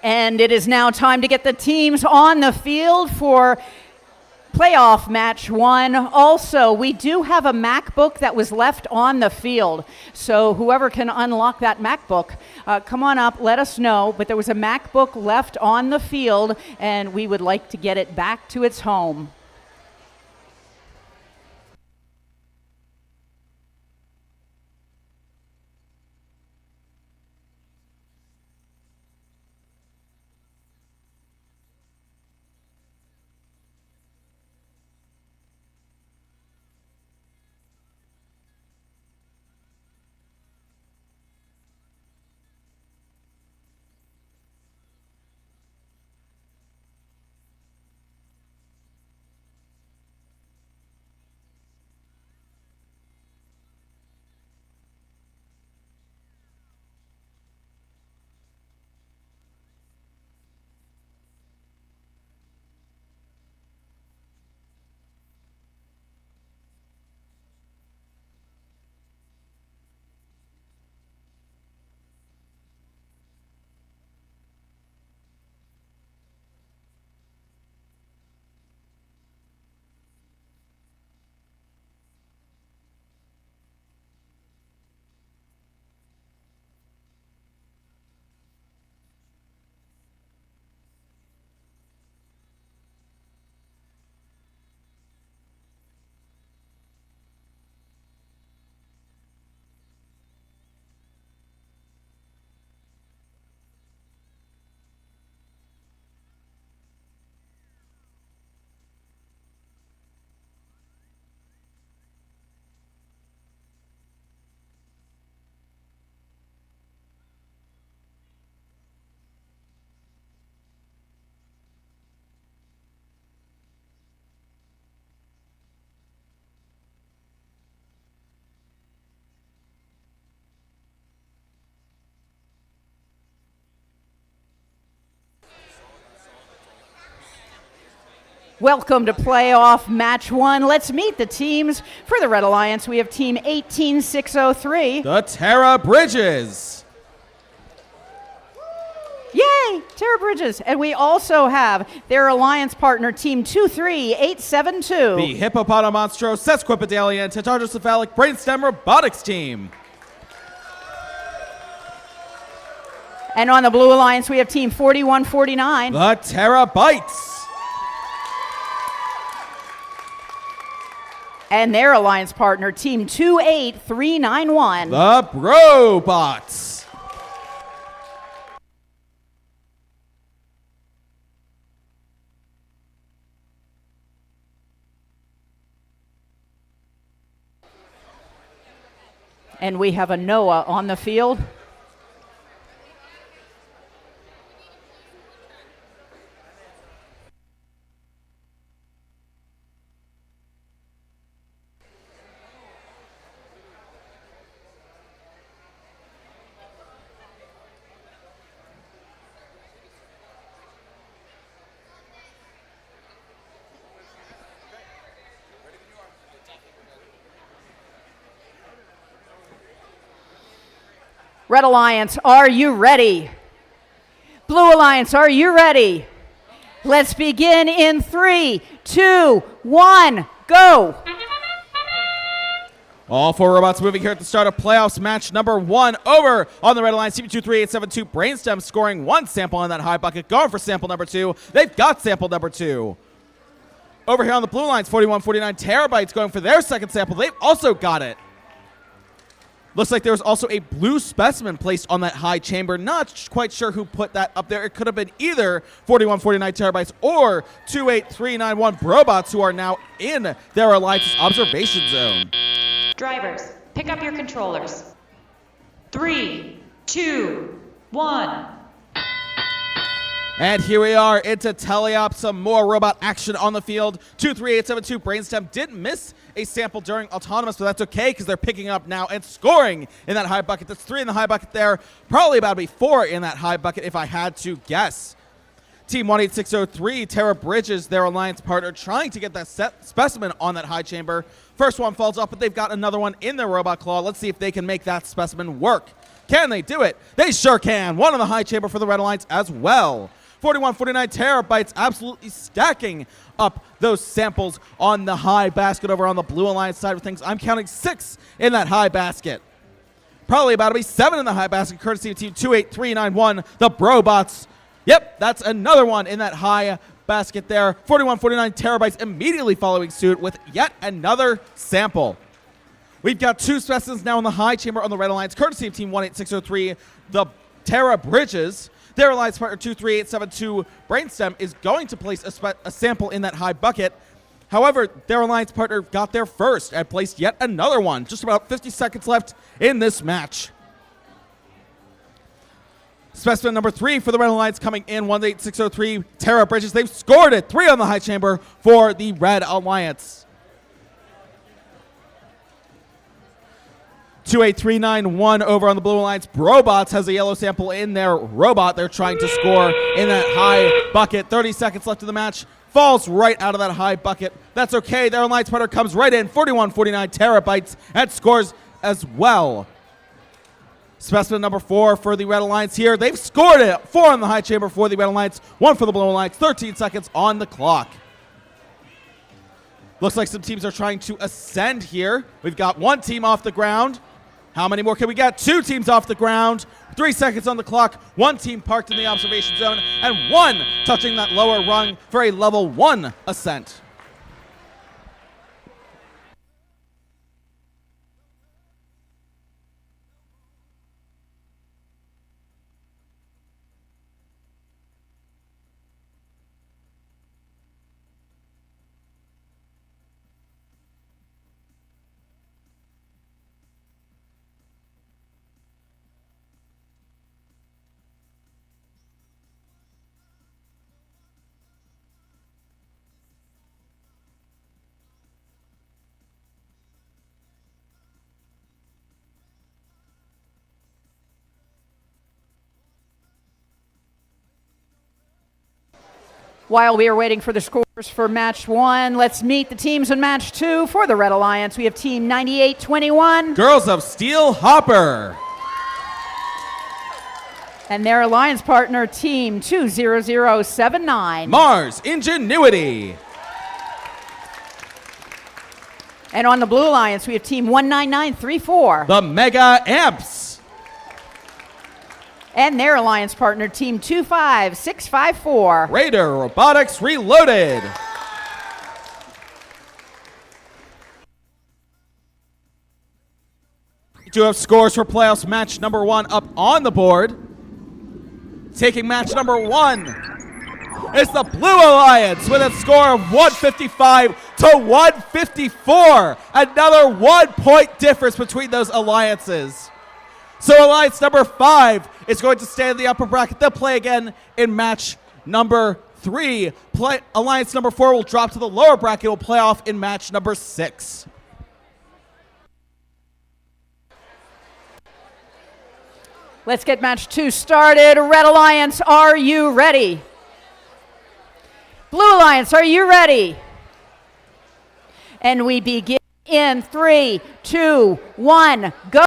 And it is now time to get the teams on the field for playoff match 1. Also, we do have a MacBook that was left on the field. So whoever can unlock that MacBook, come on up, let us know. But there was a MacBook left on the field, and we would like to get it back to its home. Welcome to playoff match 1. Let's meet the teams. For the Red Alliance, we have team 18603.
The Tara Bridges.
Yay, Tara Bridges. And we also have their alliance partner, team 23872.
The Hippopotamonstro Sesquipedalian Tetrahydrocephalic Brainstem Robotics team.
And on the Blue Alliance, we have team 4149.
The Terabytes.
And their alliance partner, team 28391.
The Brobots.
And we have a Noah on the field. Red Alliance, are you ready? Blue Alliance, are you ready? Let's begin in 3, 2, 1, go.
All 4 robots moving here at the start of playoffs match number 1. Over on the Red Alliance, team 23872 Brainstem scoring 1 sample on that high bucket, going for sample number 2. They've got sample number 2. Over here on the Blue Alliance, 4149 Terabytes going for their second sample. They've also got it. Looks like there was also a blue specimen placed on that high chamber. Not quite sure who put that up there. It could have been either 4149 Terabytes or 28391 Brobots, who are now in their Alliance's observation zone.
Drivers, pick up your controllers. 3, 2, 1.
And here we are into teleop, some more robot action on the field. 23872 Brainstem did miss a sample during autonomous, but that's okay because they're picking up now and scoring in that high bucket. That's 3 in the high bucket there. Probably about to be 4 in that high bucket if I had to guess. Team 18603, Tara Bridges, their alliance partner, trying to get that specimen on that high chamber. First one falls off, but they've got another one in their robot claw. Let's see if they can make that specimen work. Can they do it? They sure can. One on the high chamber for the Red Alliance as well. 4149 terabytes, absolutely stacking up those samples on the high basket over on the Blue Alliance side of things. I'm counting 6 in that high basket. Probably about to be 7 in the high basket, courtesy of Team 28391, the Brobots. Yep, that's another one in that high basket there. 4149 terabytes immediately following suit with yet another sample. We've got 2 specimens now in the high chamber on the Red Alliance, courtesy of Team 18603, the Tara Bridges. Their alliance partner 23872 Brainstem is going to place a sample in that high bucket. However, their alliance partner got there first and placed yet another one. Just about 50 seconds left in this match. Specimen number 3 for the Red Alliance coming in, 18603 Tara Bridges. They've scored it. 3 on the high chamber for the Red Alliance. 28391 over on the Blue Alliance. Brobots has a yellow sample in their robot. They're trying to score in that high bucket. 30 seconds left in the match. Falls right out of that high bucket. That's okay. Their alliance partner comes right in, 4149 terabytes, and scores as well. Specimen number 4 for the Red Alliance here. They've scored it. 4 on the high chamber for the Red Alliance, 1 for the Blue Alliance. 13 seconds on the clock. Looks like some teams are trying to ascend here. We've got 1 team off the ground. How many more can we get? 2 teams off the ground. 3 seconds on the clock. 1 team parked in the observation zone, and 1 touching that lower rung for a level 1 ascent.
While we are waiting for the scores for match 1, let's meet the teams in match 2 for the Red Alliance. We have Team 9821.
Girls of Steel Hopper.
And their alliance partner, Team 20079.
Mars Ingenuity.
And on the Blue Alliance, we have Team 19934.
The Mega Amps.
And their alliance partner, Team 25654.
Raider Robotics Reloaded. We do have scores for playoffs match number 1 up on the board. Taking match number 1 is the Blue Alliance with a score of 155 to 154. Another 1-point difference between those alliances. So alliance number 5 is going to stay in the upper bracket. They'll play again in match number 3. Alliance number 4 will drop to the lower bracket. Will play off in match number 6.
Let's get match 2 started. Red Alliance, are you ready? Blue Alliance, are you ready? And we begin in 3, 2, 1, go.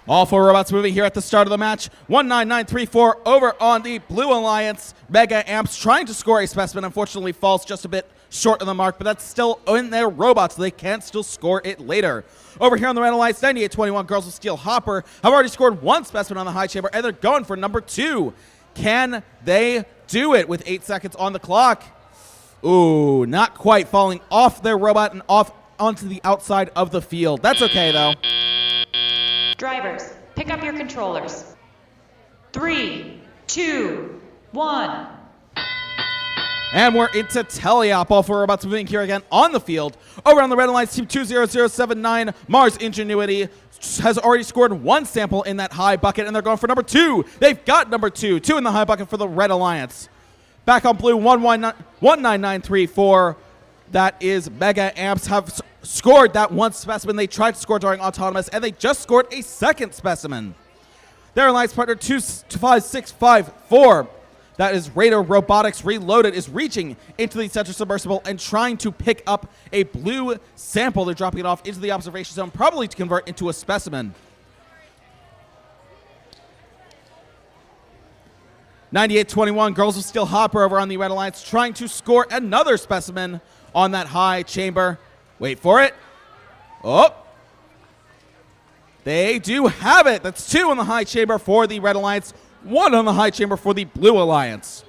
All 4 robots moving here at the start of the match. 19934 over on the Blue Alliance. Mega Amps trying to score a specimen. Unfortunately falls just a bit short of the mark, but that's still in their robots, so they can still score it later. Over here on the Red Alliance, 9821 Girls of Steel Hopper have already scored 1 specimen on the high chamber, and they're going for number 2. Can they do it with 8 seconds on the clock? Ooh, not quite, falling off their robot and off onto the outside of the field. That's okay, though.
Drivers, pick up your controllers. 3, 2, 1.
And we're into teleop. All 4 robots moving here again on the field. Over on the Red Alliance, Team 20079, Mars Ingenuity has already scored 1 sample in that high bucket, and they're going for number 2. They've got number 2. 2 in the high bucket for the Red Alliance. Back on Blue, 19934. That is Mega Amps have scored that 1 specimen they tried to score during Autonomous, and they just scored a 2nd specimen. Their alliance partner 25654. That is Raider Robotics Reloaded is reaching into the center submersible and trying to pick up a blue sample. They're dropping it off into the observation zone, probably to convert into a specimen. 98-21, Girls of Steel Hopper over on the Red Alliance trying to score another specimen on that high chamber. Wait for it. Oh. They do have it. That's 2 on the high chamber for the Red Alliance, 1 on the high chamber for the Blue Alliance.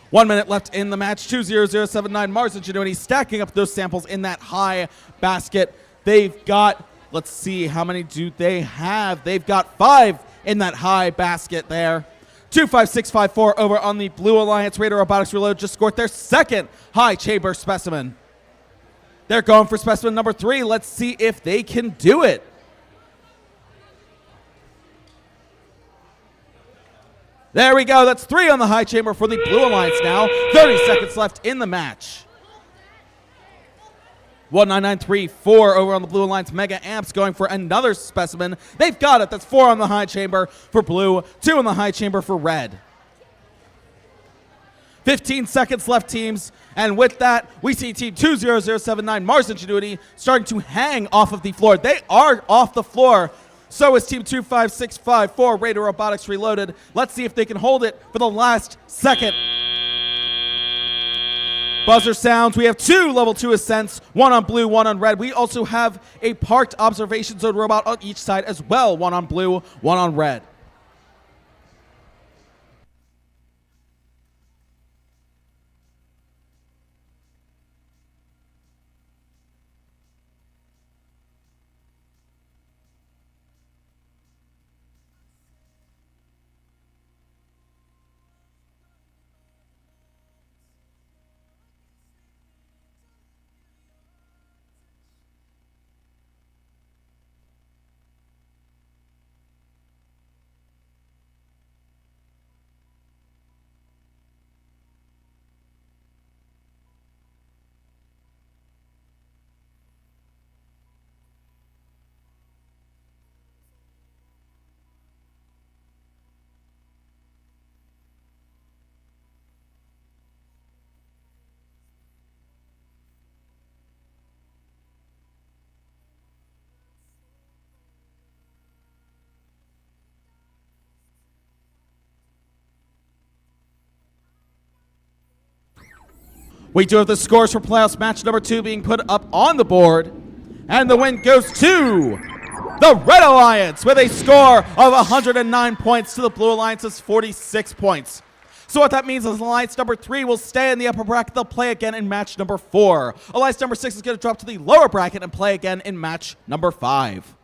1 minute left in the match. 20079 Mars Ingenuity stacking up those samples in that high basket. They've got, let's see, how many do they have? They've got 5 in that high basket there. 25654 over on the Blue Alliance. Raider Robotics Reload just scored their second high chamber specimen. They're going for specimen number 3. Let's see if they can do it. There we go. That's 3 on the high chamber for the Blue Alliance now. 30 seconds left in the match. 19934 over on the Blue Alliance. Mega Amps going for another specimen. They've got it. That's 4 on the high chamber for Blue, 2 on the high chamber for Red. 15 seconds left, teams. And with that, we see Team 20079 Mars Ingenuity starting to hang off of the floor. They are off the floor. So is Team 25654 Raider Robotics Reloaded. Let's see if they can hold it for the last second. Buzzer sounds. We have 2 level 2 ascents, 1 on blue, 1 on red. We also have a parked observation zone robot on each side as well. 1 on blue, 1 on red. We do have the scores for playoffs match number 2 being put up on the board. And the win goes to the Red Alliance with a score of 109 points to the Blue Alliance's 46 points. So what that means is Alliance number 3 will stay in the upper bracket. They'll play again in match number 4. Alliance number 6 is going to drop to the lower bracket and play again in match number 5.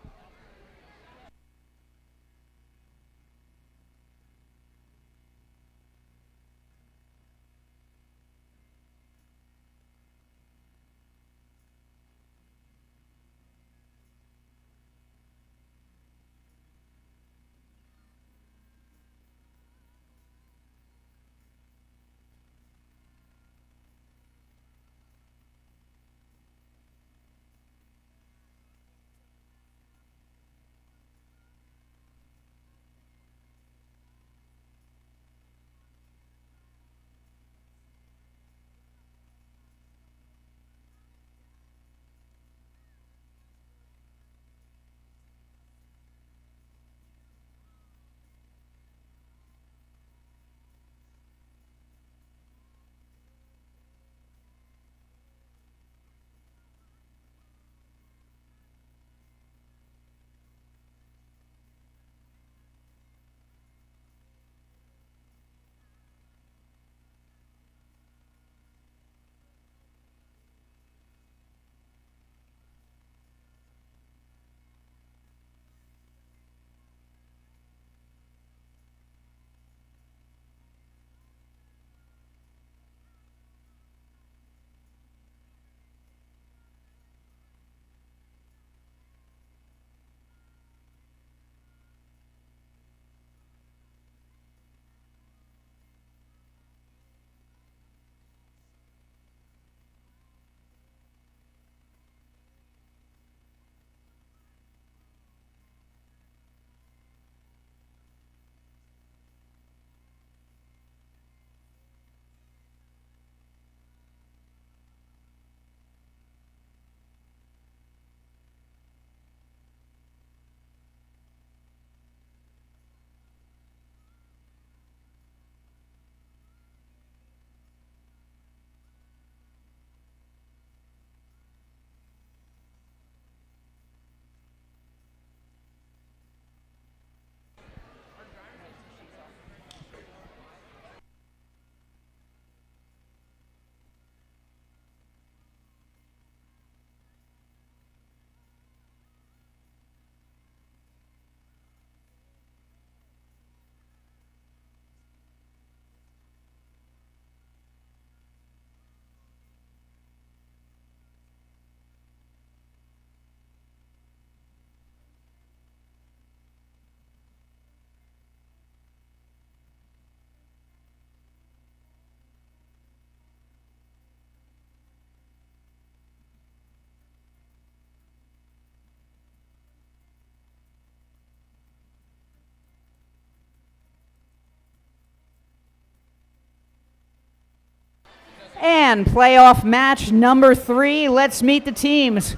And playoff match number 3. Let's meet the teams.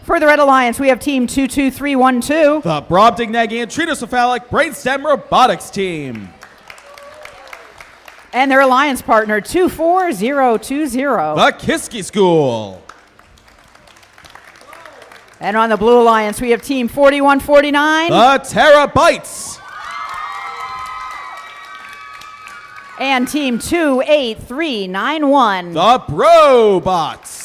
For the Red Alliance, we have team 22312.
The Brobdingnagian Tritocephalic Brainstem Robotics team.
And their alliance partner, 24020.
The Kiski School.
And on the Blue Alliance, we have team 4149.
The Terabytes.
And team 28391.
The Brobots.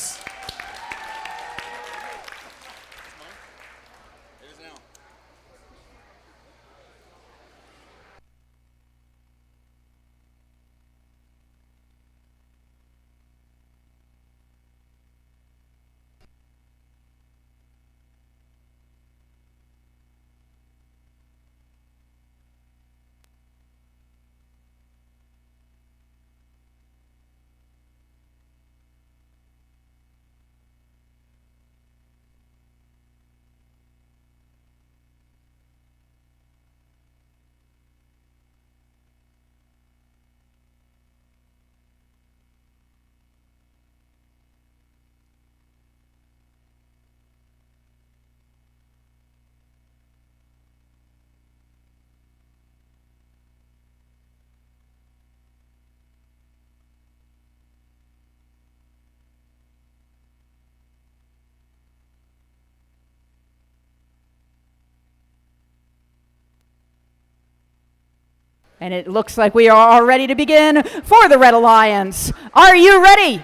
And it looks like we are all ready to begin for the Red Alliance. Are you ready?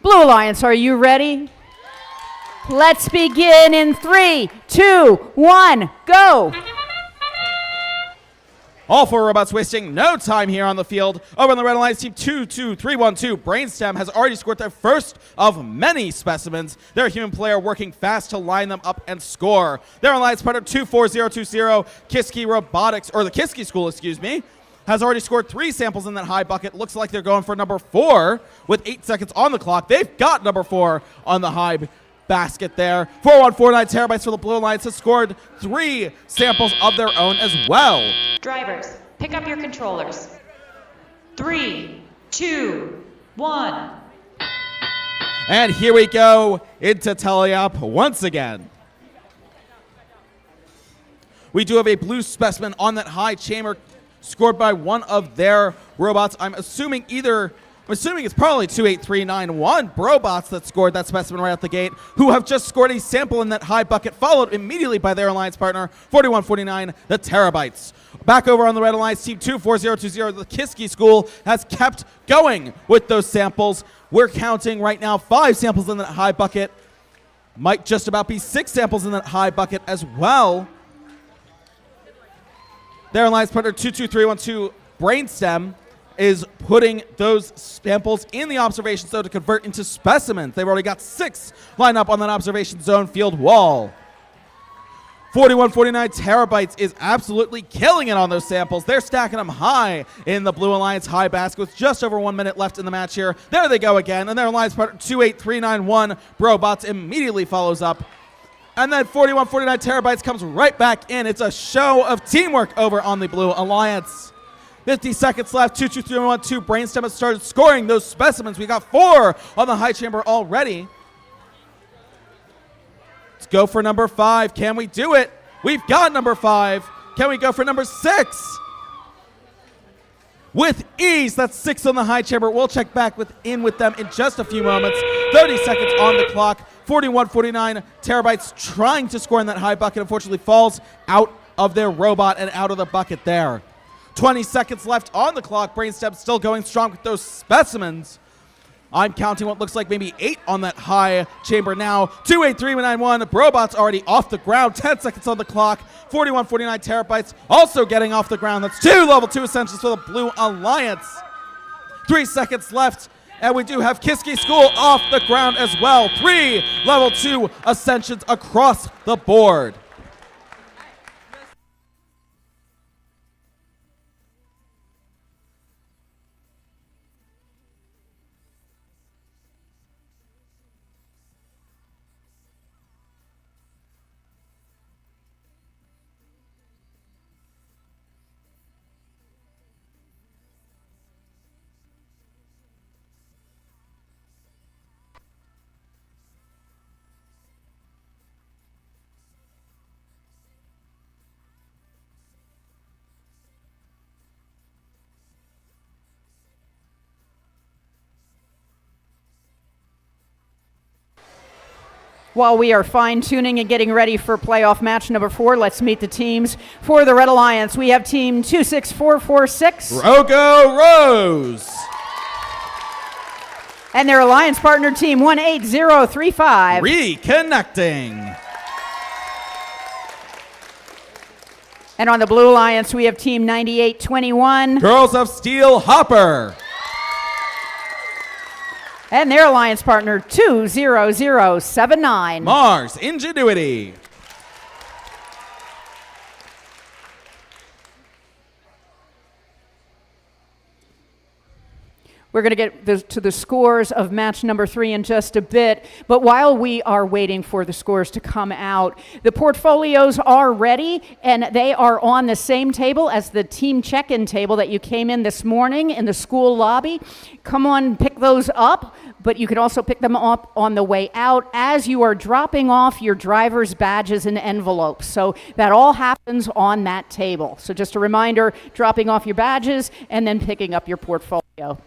Blue Alliance, are you ready? Let's begin in 3, 2, 1, go.
All 4 robots wasting no time here on the field. Over on the Red Alliance team 22312, Brainstem has already scored their first of many specimens. Their human player working fast to line them up and score. Their alliance partner 24020, Kiski Robotics, or the Kiski School, excuse me, has already scored 3 samples in that high bucket. Looks like they're going for number 4 with 8 seconds on the clock. They've got number 4 on the high basket there. 4149 Terabytes for the Blue Alliance has scored 3 samples of their own as well.
Drivers, pick up your controllers. 3, 2, 1.
And here we go into Teleop once again. We do have a blue specimen on that high chamber scored by one of their robots. I'm assuming it's probably 28391 Brobots that scored that specimen right out the gate, who have just scored a sample in that high bucket, followed immediately by their alliance partner, 4149, the Terabytes. Back over on the Red Alliance, team 24020, the Kiski School has kept going with those samples. We're counting right now 5 samples in that high bucket. Might just about be 6 samples in that high bucket as well. Their alliance partner, 22312, Brainstem, is putting those samples in the observation zone to convert into specimens. They've already got 6 lined up on that observation zone field wall. 4149 Terabytes is absolutely killing it on those samples. They're stacking them high in the Blue Alliance high basket with just over 1 minute left in the match here. There they go again, and their alliance partner 28391 Brobots immediately follows up. And then 4149 Terabytes comes right back in. It's a show of teamwork over on the Blue Alliance. 50 seconds left. 22312 Brainstem has started scoring those specimens. We got 4 on the high chamber already. Let's go for number 5. Can we do it? We've got number 5. Can we go for number 6? With ease, that's 6 on the high chamber. We'll check back in with them in just a few moments. 30 seconds on the clock. 4149 Terabytes trying to score in that high bucket. Unfortunately falls out of their robot and out of the bucket there. 20 seconds left on the clock. Brainstem still going strong with those specimens. I'm counting what looks like maybe 8 on that high chamber now. 28391. Brobots already off the ground. 10 seconds on the clock. 4149 Terabytes also getting off the ground. That's 2 level 2 ascensions for the Blue Alliance. 3 seconds left. And we do have Kiski School off the ground as well. 3 level 2 ascensions across the board.
While we are fine-tuning and getting ready for playoff match number 4, let's meet the teams. For the Red Alliance, we have team 26446.
Rogo Rose.
And their alliance partner, team 18035.
Reconnecting.
And on the Blue Alliance, we have team 9821.
Girls of Steel Hopper.
And their alliance partner, 20079.
Mars Ingenuity.
We're going to get to the scores of match number 3 in just a bit. But while we are waiting for the scores to come out, the portfolios are ready, and they are on the same table as the team check-in table that you came in this morning in the school lobby. Come on, pick those up, but you can also pick them up on the way out as you are dropping off your driver's badges and envelopes. So that all happens on that table. So just a reminder, dropping off your badges and then picking up your portfolio.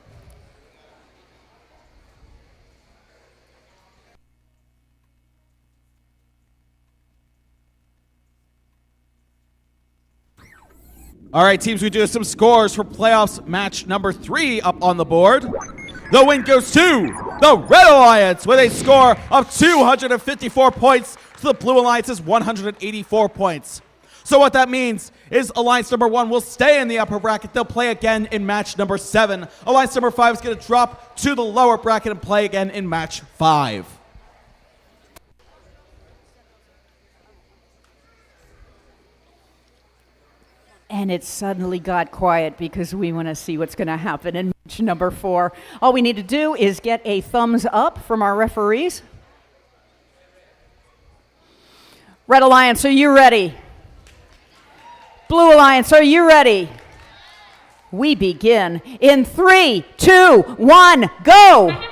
All right, teams, we do have some scores for playoffs match number 3 up on the board. The win goes to the Red Alliance with a score of 254 points to the Blue Alliance's 184 points. So what that means is Alliance number 1 will stay in the upper bracket. They'll play again in match number 7. Alliance number 5 is going to drop to the lower bracket and play again in match 5.
And it suddenly got quiet because we want to see what's going to happen in match number 4. All we need to do is get a thumbs up from our referees. Red Alliance, are you ready? Blue Alliance, are you ready? We begin in 3, 2, 1, go!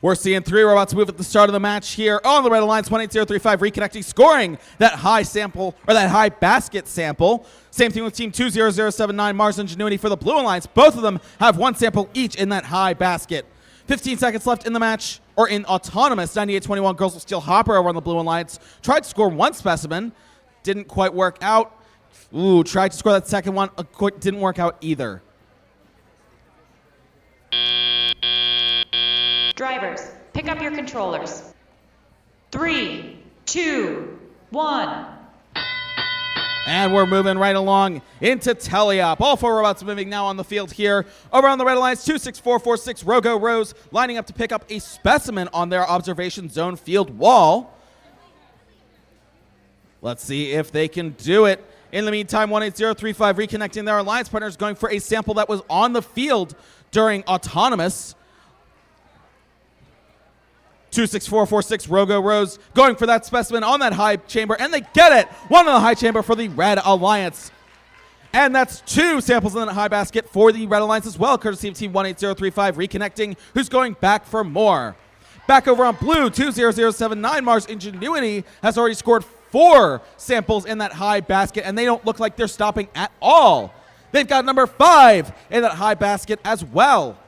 We're seeing 3 robots move at the start of the match here on the Red Alliance. 18035 reconnecting, scoring that high sample, or that high basket sample. Same thing with team 20079, Mars Ingenuity for the Blue Alliance. Both of them have 1 sample each in that high basket. 15 seconds left in the match, or in autonomous. 9821 Girls of Steel Hopper over on the Blue Alliance. Tried to score 1 specimen, didn't quite work out. Ooh, tried to score that second one, didn't work out either.
Drivers, pick up your controllers. 3, 2, 1.
And we're moving right along into teleop. All 4 robots moving now on the field here. Over on the Red Alliance, 26446 Rogo Rose lining up to pick up a specimen on their observation zone field wall. Let's see if they can do it. In the meantime, 18035 reconnecting their alliance partners, going for a sample that was on the field during autonomous. 26446 Rogo Rose going for that specimen on that high chamber, and they get it! 1 on the high chamber for the Red Alliance. And that's 2 samples in that high basket for the Red Alliance as well, courtesy of team 18035 reconnecting, who's going back for more. Back over on blue, 20079 Mars Ingenuity has already scored 4 samples in that high basket, and they don't look like they're stopping at all. They've got number 5 in that high basket as well.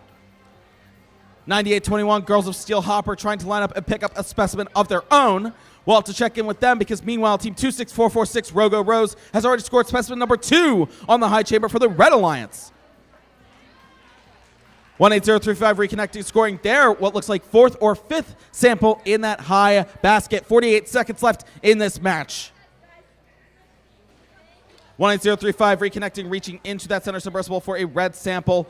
9821 Girls of Steel Hopper trying to line up and pick up a specimen of their own. We'll have to check in with them because meanwhile, team 26446 Rogo Rose has already scored specimen number 2 on the high chamber for the Red Alliance. 18035 reconnecting, scoring their what looks like 4th or 5th sample in that high basket. 48 seconds left in this match. 18035 reconnecting, reaching into that center submersible for a red sample.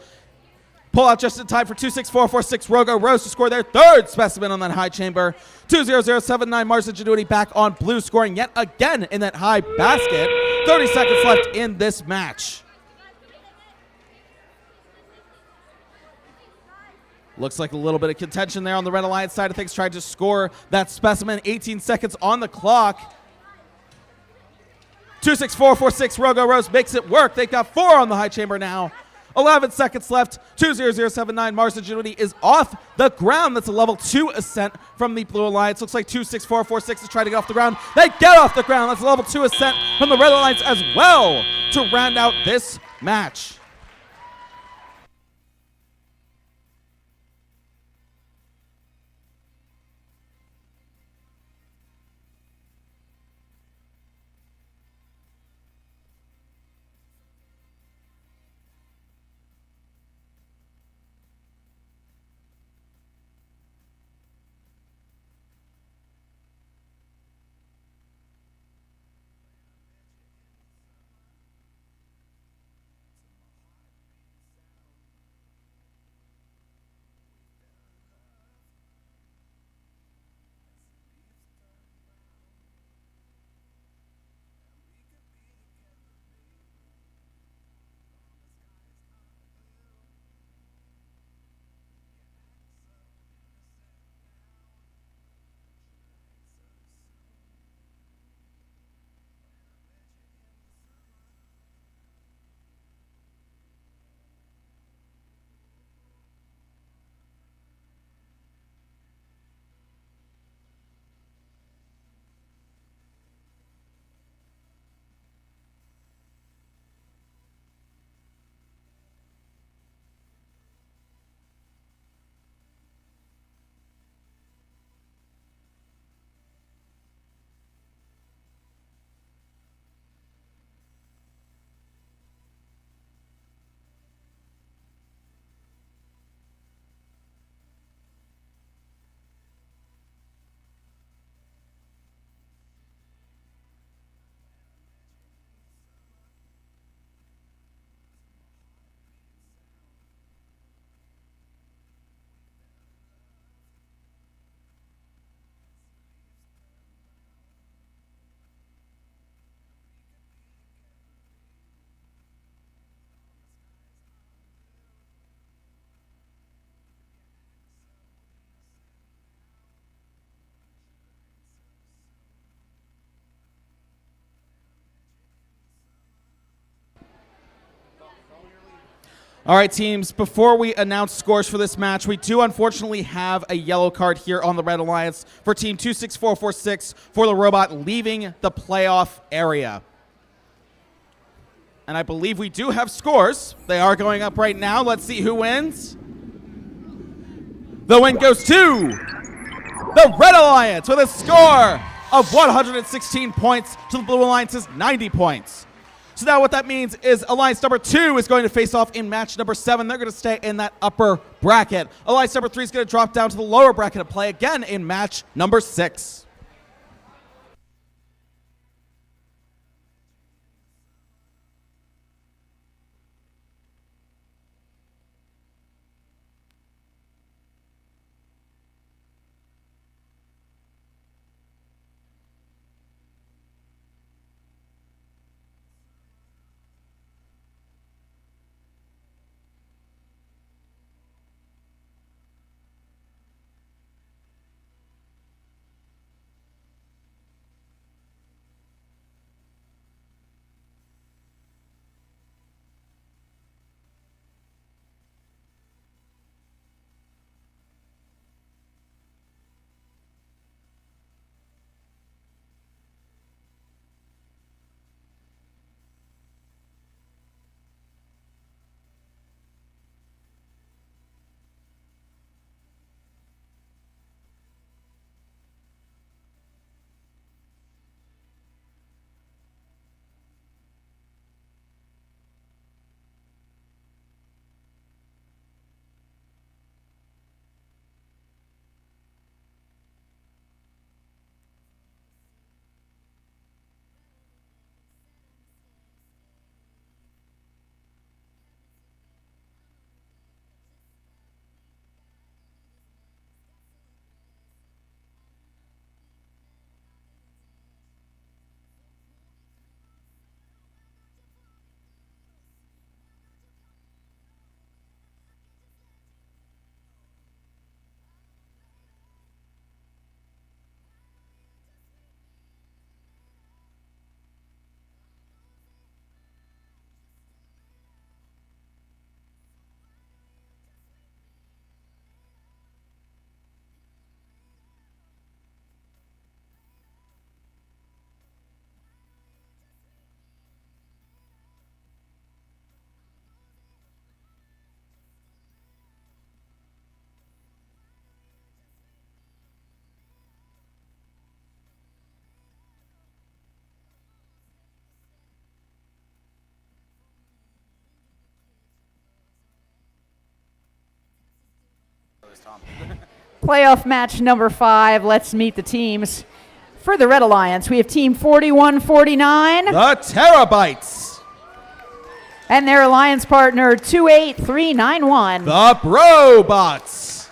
Pull out just in time for 26446 Rogo Rose to score their 3rd specimen on that high chamber. 20079 Mars Ingenuity back on blue, scoring yet again in that high basket. 30 seconds left in this match. Looks like a little bit of contention there on the Red Alliance side of things. Tried to score that specimen. 18 seconds on the clock. 26446 Rogo Rose makes it work. They've got 4 on the high chamber now. 11 seconds left. 20079 Mars Ingenuity is off the ground. That's a level 2 ascent from the Blue Alliance. Looks like 26446 is trying to get off the ground. They get off the ground. That's a level 2 ascent from the Red Alliance as well to round out this match. All right, teams, before we announce scores for this match, we do unfortunately have a yellow card here on the Red Alliance for Team 26446 for the robot leaving the playoff area. And I believe we do have scores. They are going up right now. Let's see who wins. The win goes to the Red Alliance with a score of 116 points to the Blue Alliance's 90 points. So now what that means is Alliance number 2 is going to face off in match number 7. They're going to stay in that upper bracket. Alliance number 3 is going to drop down to the lower bracket and play again in match number 6.
Playoff match number 5. Let's meet the teams. For the Red Alliance, we have Team 4149.
The Terabytes.
And their alliance partner, 28391.
The Brobots.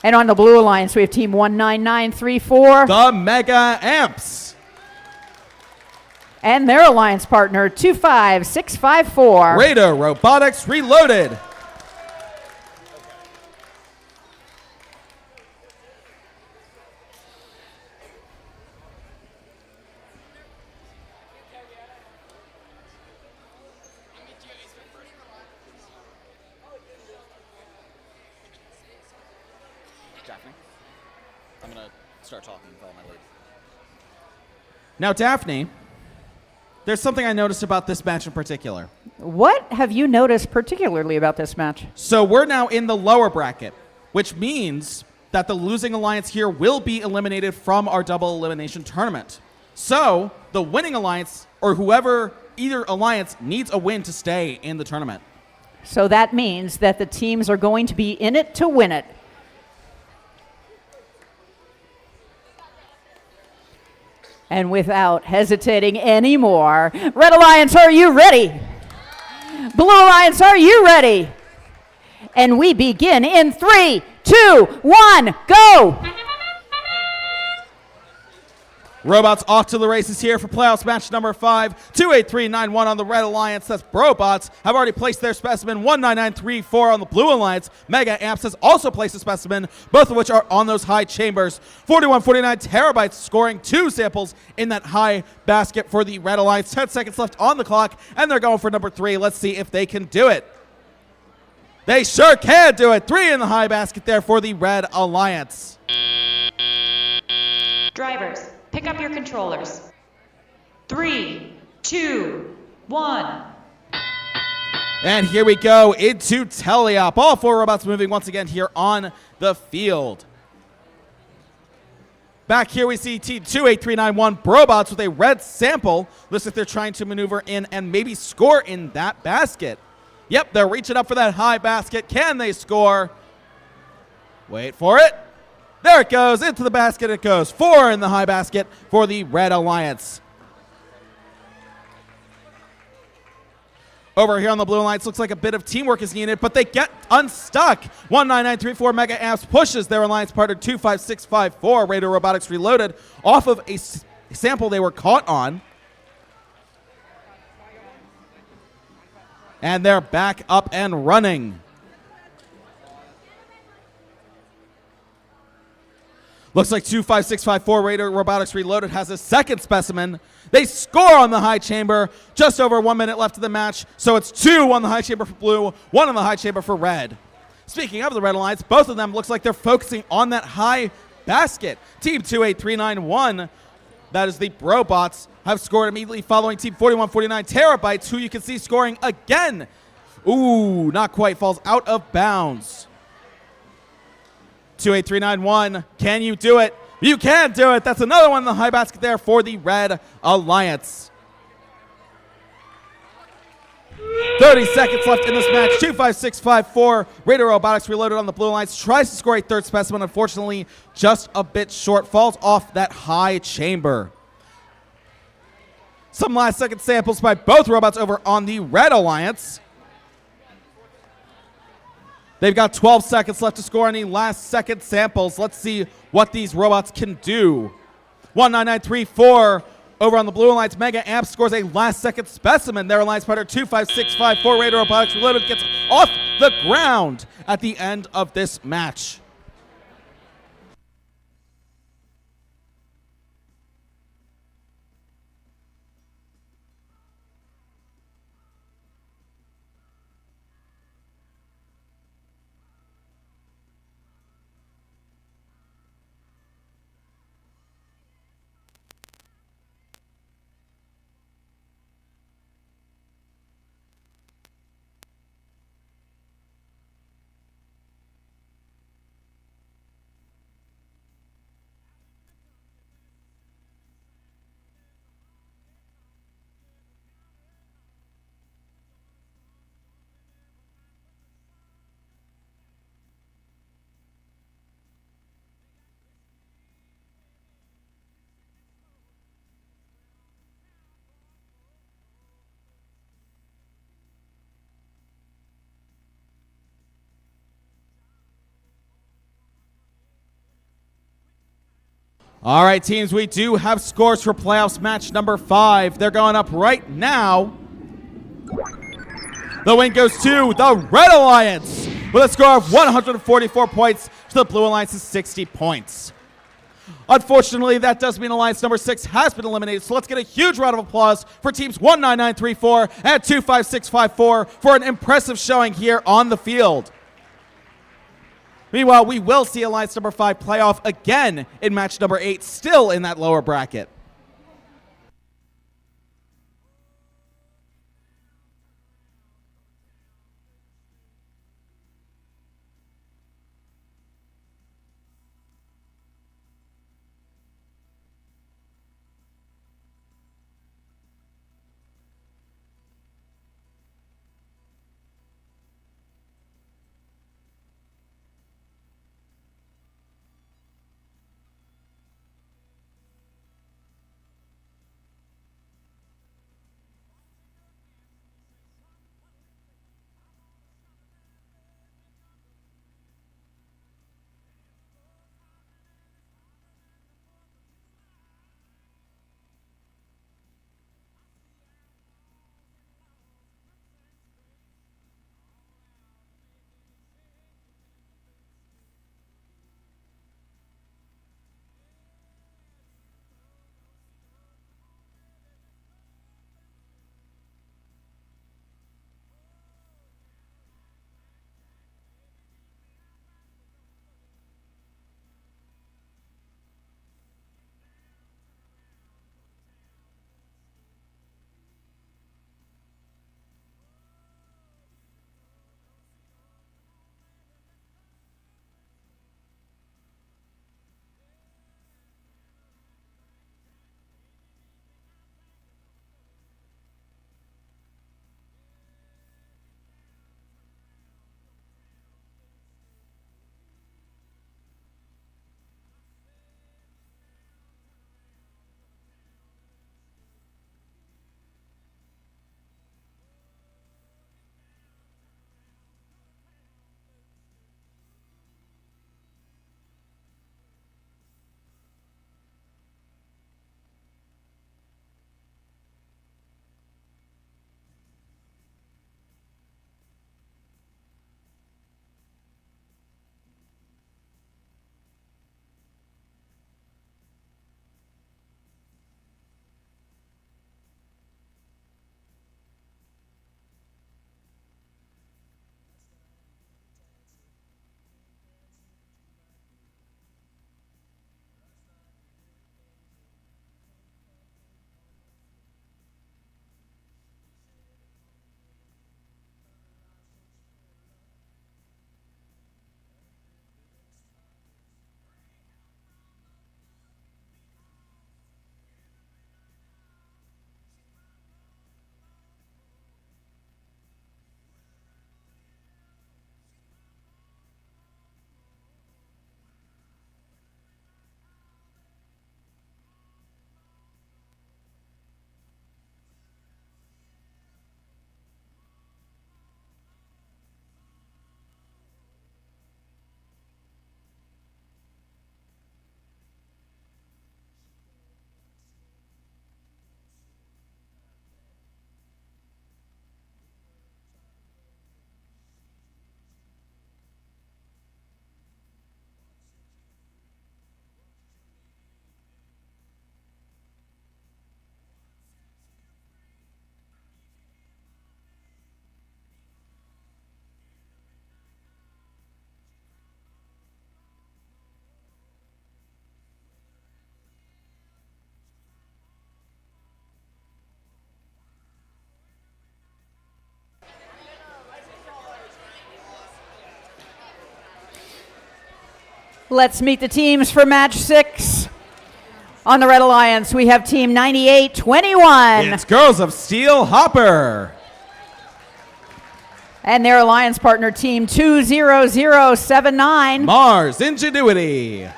And on the Blue Alliance, we have Team 19934.
The Mega Amps.
And their alliance partner, 25654.
Raider Robotics Reloaded. Daphne, I'm going to start talking and follow my lead. Now, Daphne, there's something I noticed about this match in particular.
What have you noticed particularly about this match?
So we're now in the lower bracket, which means that the losing alliance here will be eliminated from our double elimination tournament. So the winning alliance, or whoever, either alliance, needs a win to stay in the tournament.
So that means that the teams are going to be in it to win it. And without hesitating anymore, Red Alliance, are you ready? Blue Alliance, are you ready? And we begin in 3, 2, 1, go!
Robots off to the races here for playoffs match number 5. 28391 on the Red Alliance. That's Brobots have already placed their specimen. 19934 on the Blue Alliance. Mega Amps has also placed a specimen, both of which are on those high chambers. 4149 terabytes scoring 2 samples in that high basket for the Red Alliance. 10 seconds left on the clock, and they're going for number 3. Let's see if they can do it. They sure can do it. 3 in the high basket there for the Red Alliance.
Drivers, pick up your controllers. 3, 2, 1.
And here we go into teleop. All 4 robots moving once again here on the field. Back here we see Team 28391 Brobots with a red sample. Looks like they're trying to maneuver in and maybe score in that basket. Yep, they're reaching up for that high basket. Can they score? Wait for it. There it goes. Into the basket it goes. 4 in the high basket for the Red Alliance. Over here on the Blue Alliance, looks like a bit of teamwork is needed, but they get unstuck. 19934 Mega Amps pushes their alliance partner 25654 Raider Robotics Reloaded off of a sample they were caught on. And they're back up and running. Looks like 25654 Raider Robotics Reloaded has a second specimen. They score on the high chamber. Just over 1 minute left of the match. So it's 2 on the high chamber for blue, 1 on the high chamber for red. Speaking of the Red Alliance, both of them looks like they're focusing on that high basket. Team 28391, that is the Brobots, have scored immediately following Team 4149 Terabytes, who you can see scoring again. Ooh, not quite, falls out of bounds. 28391, can you do it? You can do it. That's another one in the high basket there for the Red Alliance. 30 seconds left in this match. 25654 Raider Robotics Reloaded on the Blue Alliance tries to score a third specimen. Unfortunately, just a bit short. Falls off that high chamber. Some last second samples by both robots over on the Red Alliance. They've got 12 seconds left to score any last second samples. Let's see what these robots can do. 19934 over on the Blue Alliance. Mega Amp scores a last second specimen. Their alliance partner 25654 Raider Robotics Reloaded gets off the ground at the end of this match. All right, teams, we do have scores for playoffs match number 5. They're going up right now. The win goes to the Red Alliance with a score of 144 points to the Blue Alliance's 60 points. Unfortunately, that does mean alliance number 6 has been eliminated, so let's get a huge round of applause for teams 19934 and 25654 for an impressive showing here on the field. Meanwhile, we will see alliance number 5 play off again in match number 8, still in that lower bracket.
Let's meet the teams for match 6. On the Red Alliance, we have team 9821.
It's Girls of Steel Hopper.
And their alliance partner, team 20079.
Mars Ingenuity.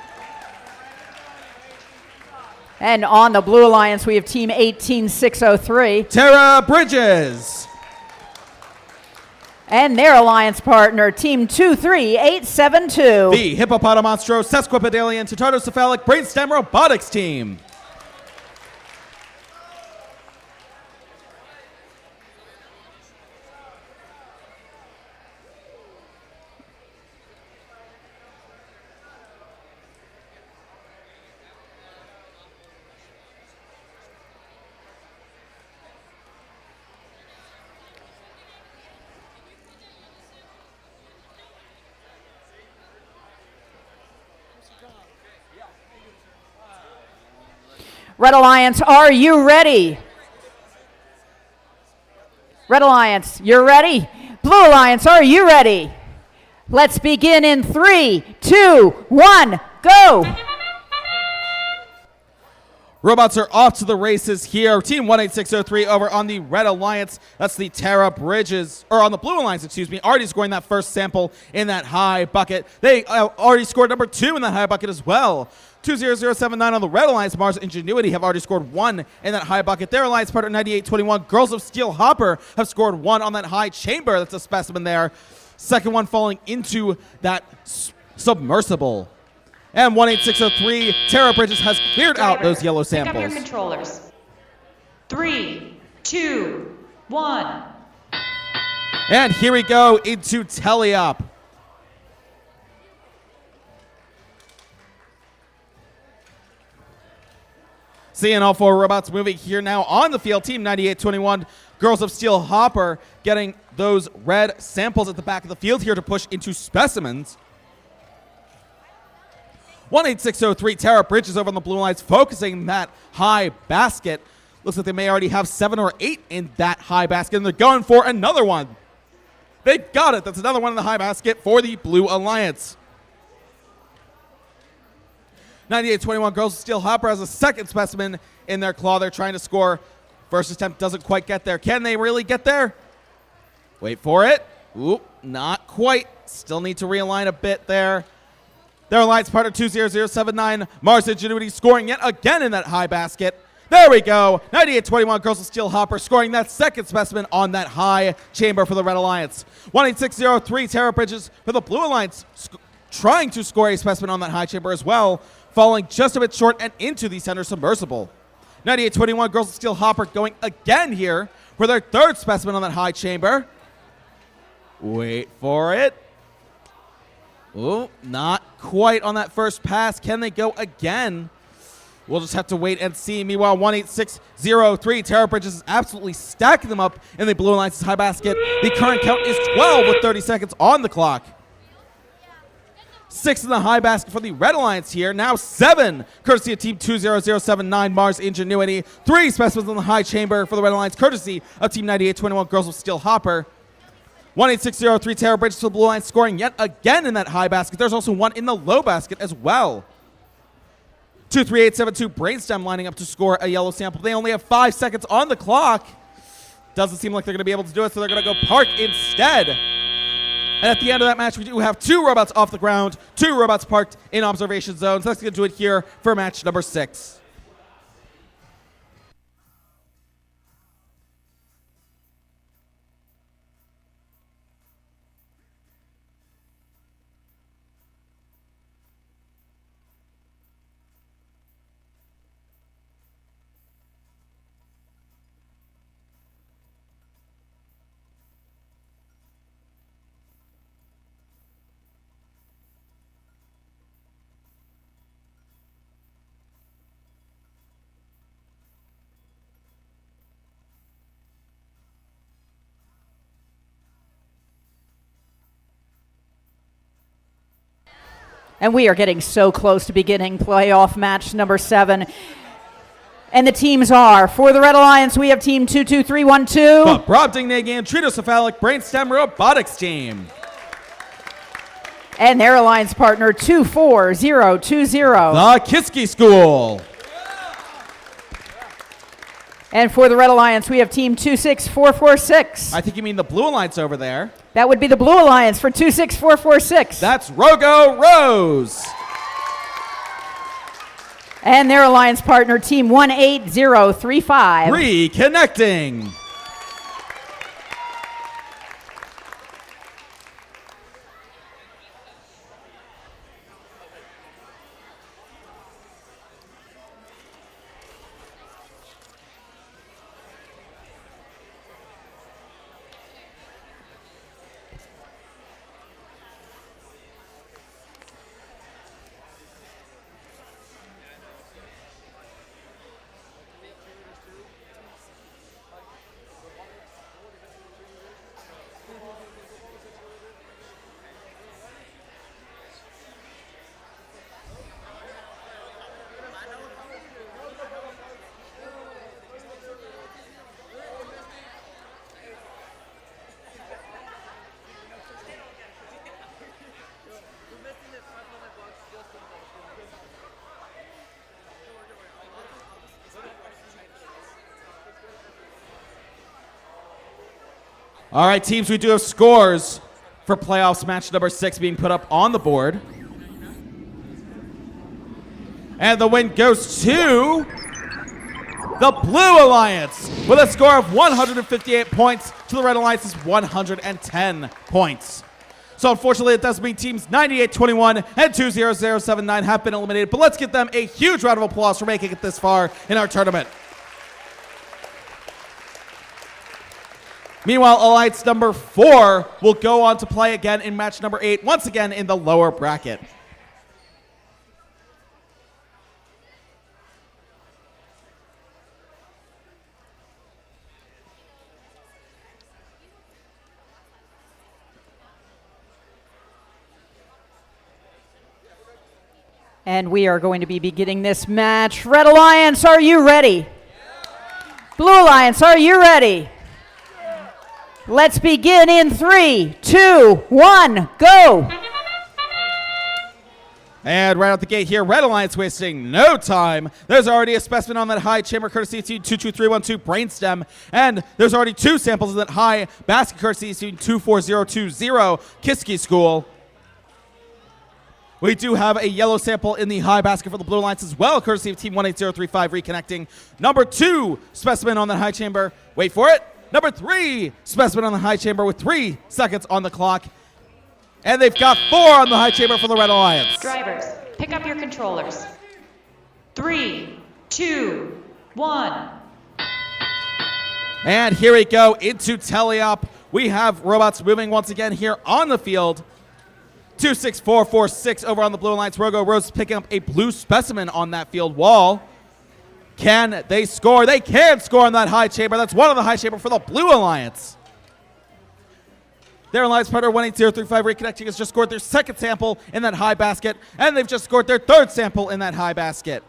And on the Blue Alliance, we have team 18603.
Tara Bridges.
And their alliance partner, team 23872.
The Hippopotamonstro Sesquipedalian Tetardocephalic Brainstem Robotics team.
Red Alliance, are you ready? Red Alliance, you're ready? Blue Alliance, are you ready? Let's begin in 3, 2, 1, go!
Robots are off to the races here. Team 18603 over on the Red Alliance. That's the Tara Bridges, or on the Blue Alliance, excuse me, already scoring that first sample in that high bucket. They already scored number 2 in that high bucket as well. 20079 on the Red Alliance. Mars Ingenuity have already scored 1 in that high bucket. Their alliance partner 9821. Girls of Steel Hopper have scored 1 on that high chamber. That's a specimen there. Second one falling into that submersible. And 18603, Tara Bridges has cleared out those yellow
Pick up
samples.
your controllers. 3, 2, 1.
And here we go into teleop. Seeing all 4 robots moving here now on the field. Team 9821, Girls of Steel Hopper getting those red samples at the back of the field here to push into specimens. 18603, Tara Bridges over on the Blue Lines, focusing that high basket. Looks like they may already have 7 or 8 in that high basket, and they're going for another one. They got it. That's another one in the high basket for the Blue Alliance. 9821, Girls of Steel Hopper has a second specimen in their claw. They're trying to score. First attempt doesn't quite get there. Can they really get there? Wait for it. Oop, not quite. Still need to realign a bit there. Their alliance partner 20079, Mars Ingenuity scoring yet again in that high basket. There we go. 9821, Girls of Steel Hopper scoring that second specimen on that high chamber for the Red Alliance. 18603, Tara Bridges for the Blue Alliance trying to score a specimen on that high chamber as well, falling just a bit short and into the center submersible. 9821, Girls of Steel Hopper going again here for their third specimen on that high chamber. Wait for it. Oh, not quite on that first pass. Can they go again? We'll just have to wait and see. Meanwhile, 18603, Tara Bridges is absolutely stacking them up in the Blue Alliance's high basket. The current count is 12 with 30 seconds on the clock. 6 in the high basket for the Red Alliance here. Now 7, courtesy of Team 20079, Mars Ingenuity. 3 specimens in the high chamber for the Red Alliance, courtesy of Team 9821, Girls of Steel Hopper. 18603, Tara Bridges to the Blue Alliance, scoring yet again in that high basket. There's also 1 in the low basket as well. 23872, Brainstem lining up to score a yellow sample. They only have 5 seconds on the clock. Doesn't seem like they're going to be able to do it, so they're going to go park instead. And at the end of that match, we do have 2 robots off the ground, 2 robots parked in observation zones. Let's get to it here for match number 6.
And we are getting so close to beginning playoff match number 7. And the teams are, for the Red Alliance, we have Team 22312.
The Brobdingnagian Tritocephalic Brainstem Robotics team.
And their alliance partner, 24020.
The Kiski School.
And for the Red Alliance, we have team 26446.
I think you mean the Blue Alliance over there.
That would be the Blue Alliance for 26446.
That's Rogo Rose.
And their alliance partner, team 18035.
Reconnecting. All right, teams, we do have scores for playoffs match number 6 being put up on the board. And the win goes to the Blue Alliance with a score of 158 points to the Red Alliance's 110 points. So unfortunately, it does mean teams 98-21 and 20079 have been eliminated, but let's give them a huge round of applause for making it this far in our tournament. Meanwhile, Alliance number 4 will go on to play again in match number 8, once again in the lower bracket.
And we are going to be beginning this match. Red Alliance, are you ready? Blue Alliance, are you ready? Let's begin in 3, 2, 1, go!
And right out the gate here, Red Alliance wasting no time. There's already a specimen on that high chamber courtesy of team 22312 Brainstem. And there's already 2 samples of that high basket courtesy of team 24020 Kiski School. We do have a yellow sample in the high basket for the Blue Alliance as well, courtesy of team 18035 reconnecting. Number 2 specimen on that high chamber. Wait for it. Number 3 specimen on the high chamber with 3 seconds on the clock. And they've got 4 on the high chamber for the Red Alliance.
Drivers, pick up your controllers. 3, 2, 1.
And here we go into teleop. We have robots moving once again here on the field. 26446 over on the Blue Alliance. Rogo Rose picking up a blue specimen on that field wall. Can they score? They can score on that high chamber. That's one of the high chamber for the Blue Alliance. Their alliance partner 18035 reconnecting has just scored their 2nd sample in that high basket, and they've just scored their 3rd sample in that high basket.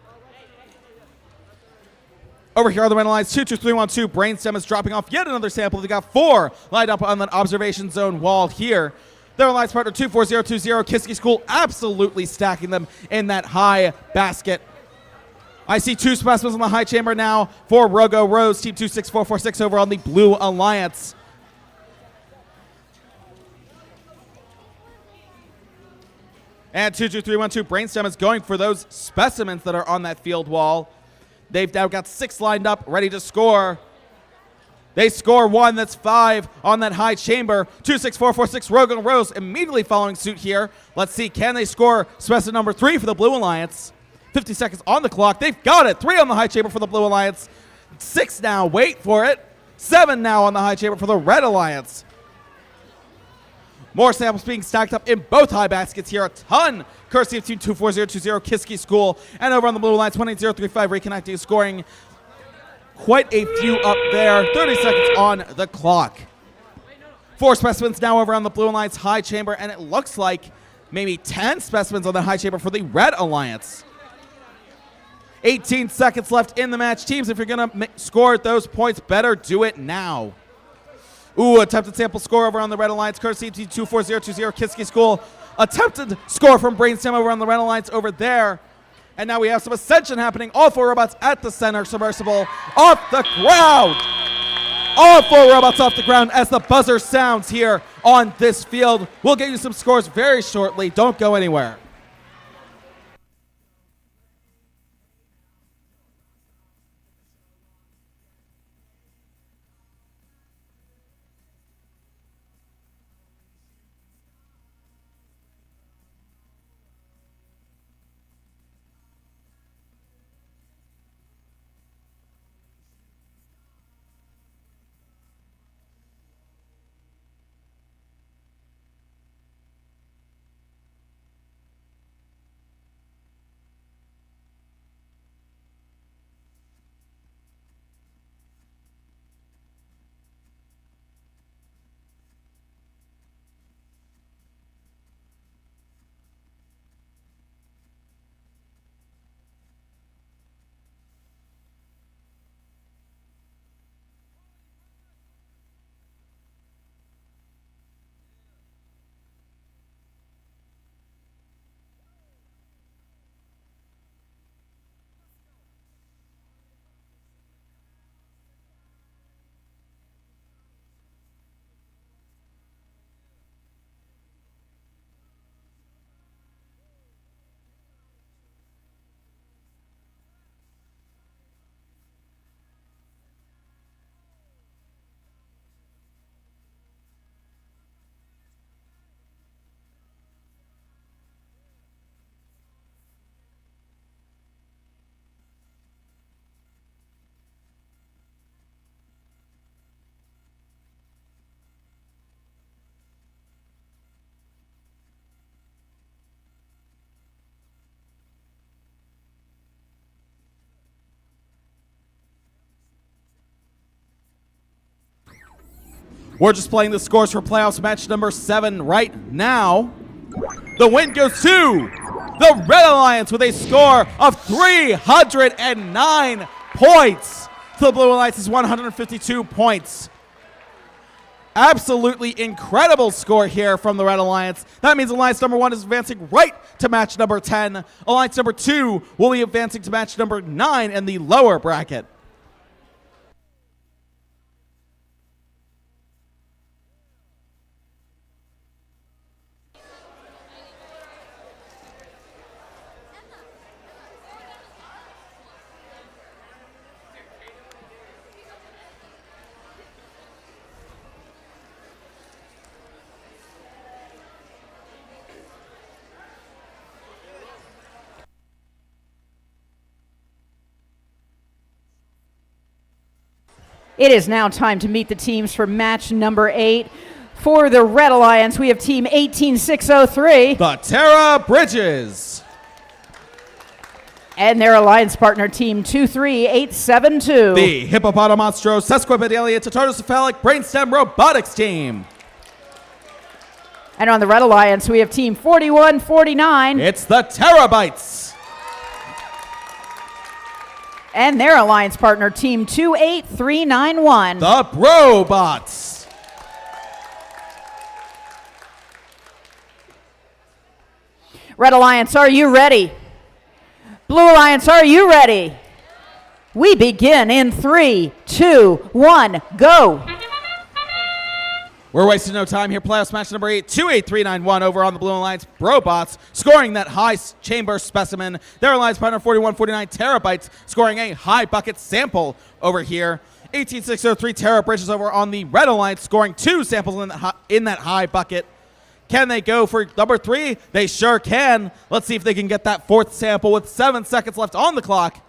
Over here on the Red Alliance, 22312 Brainstem is dropping off yet another sample. They got 4 lined up on that observation zone wall here. Their alliance partner 24020 Kiski School absolutely stacking them in that high basket. I see 2 specimens on the high chamber now for Rogo Rose, team 26446 over on the Blue Alliance. And 22312 Brainstem is going for those specimens that are on that field wall. They've now got 6 lined up, ready to score. They score 1, that's 5 on that high chamber. 26446 Rogan Rose immediately following suit here. Let's see, can they score specimen number 3 for the Blue Alliance? 50 seconds on the clock. They've got it. 3 on the high chamber for the Blue Alliance. 6 now, wait for it. 7 now on the high chamber for the Red Alliance. More samples being stacked up in both high baskets here. A ton, courtesy of team 24020 Kiski School. And over on the Blue Alliance, 18035 reconnecting, scoring quite a few up there. 30 seconds on the clock. 4 specimens now over on the Blue Alliance high chamber, and it looks like maybe 10 specimens on the high chamber for the Red Alliance. 18 seconds left in the match. Teams, if you're going to score those points, better do it now. Ooh, attempted sample score over on the Red Alliance, courtesy of 24020 Kiski School. attempted score from Brainstem over on the Red Alliance over there. And now we have some ascension happening. All 4 robots at the center. Submersible off the ground. All 4 robots off the ground as the buzzer sounds here on this field. We'll get you some scores very shortly. Don't go anywhere. We're just playing the scores for playoffs match number 7 right now. The win goes to the Red Alliance with a score of 309 points. The Blue Alliance is 152 points. Absolutely incredible score here from the Red Alliance. That means Alliance number 1 is advancing right to match number 10. Alliance number 2 will be advancing to match number 9 in the lower bracket.
It is now time to meet the teams for match number 8. For the Red Alliance, we have team 18603.
The Terra Bridges.
And their alliance partner, team 23872.
The Hippopotamonstro Sesquipedalian Tartocephalic Brainstem Robotics team.
And on the Red Alliance, we have team 4149.
It's the Terabytes.
And their alliance partner, team 28391.
The Brobots.
Red Alliance, are you ready? Blue Alliance, are you ready? We begin in 3, 2, 1, go.
We're wasting no time here. Playoffs match number 8, 28391 over on the Blue Alliance. Brobots scoring that high chamber specimen. Their alliance partner 4149 Terabytes scoring a high bucket sample over here. 18603 Terra Bridges over on the Red Alliance scoring 2 samples in that high bucket. Can they go for number 3? They sure can. Let's see if they can get that 4th sample with 7 seconds left on the clock.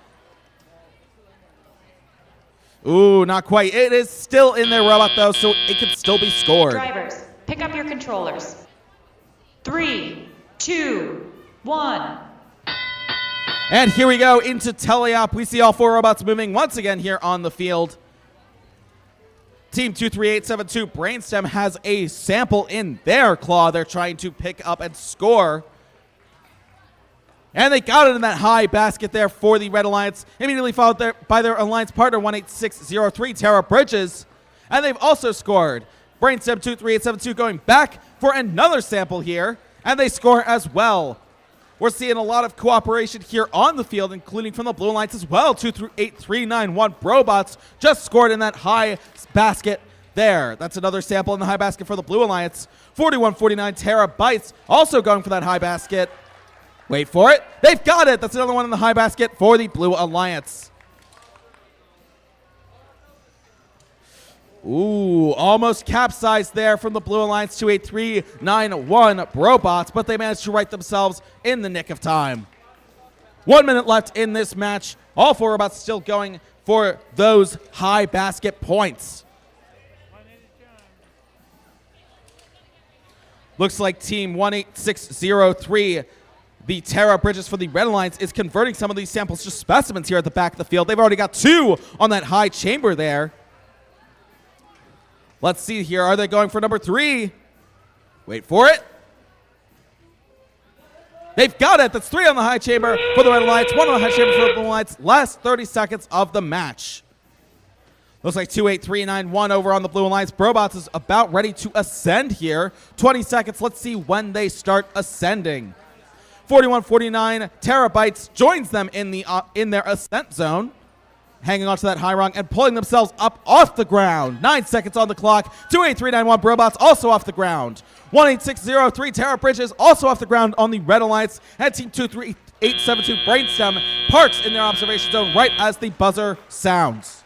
Ooh, not quite. It is still in their robot, though, so it can still be scored.
Drivers, pick up your controllers. 3, 2, 1.
And here we go into teleop. We see all 4 robots moving once again here on the field. Team 23872 Brainstem has a sample in their claw. They're trying to pick up and score. And they got it in that high basket there for the Red Alliance. Immediately followed there by their alliance partner, 18603 Terra Bridges. And they've also scored. Brainstem 23872 going back for another sample here. and they score as well. We're seeing a lot of cooperation here on the field, including from the Blue Alliance as well. 2-3-8-3-9-1 Brobots just scored in that high basket there. That's another sample in the high basket for the Blue Alliance. 41-49 Terabytes also going for that high basket. Wait for it. They've got it. That's another one in the high basket for the Blue Alliance. Ooh, almost capsized there from the Blue Alliance. 2-8-3-9-1 Brobots, but they managed to right themselves in the nick of time. 1 minute left in this match. All four robots still going for those high basket points. Looks like team 18603, the Terra Bridges for the Red Alliance, is converting some of these samples to specimens here at the back of the field. They've already got 2 on that high chamber there. Let's see here. Are they going for number 3? Wait for it. They've got it. That's 3 on the high chamber for the Red Alliance, 1 on the high chamber for the Blue Alliance. Last 30 seconds of the match. Looks like 2-8-3-9-1 over on the Blue Alliance. Brobots is about ready to ascend here. 20 seconds. Let's see when they start ascending. 41-49 Terabytes joins them in their ascent zone, hanging onto that high rung and pulling themselves up off the ground. 9 seconds on the clock. 2-8-3-9-1 Brobots also off the ground. 18603 Terra Bridges also off the ground on the Red Alliance. And team 23872 Brainstem parks in their observation zone right as the buzzer sounds.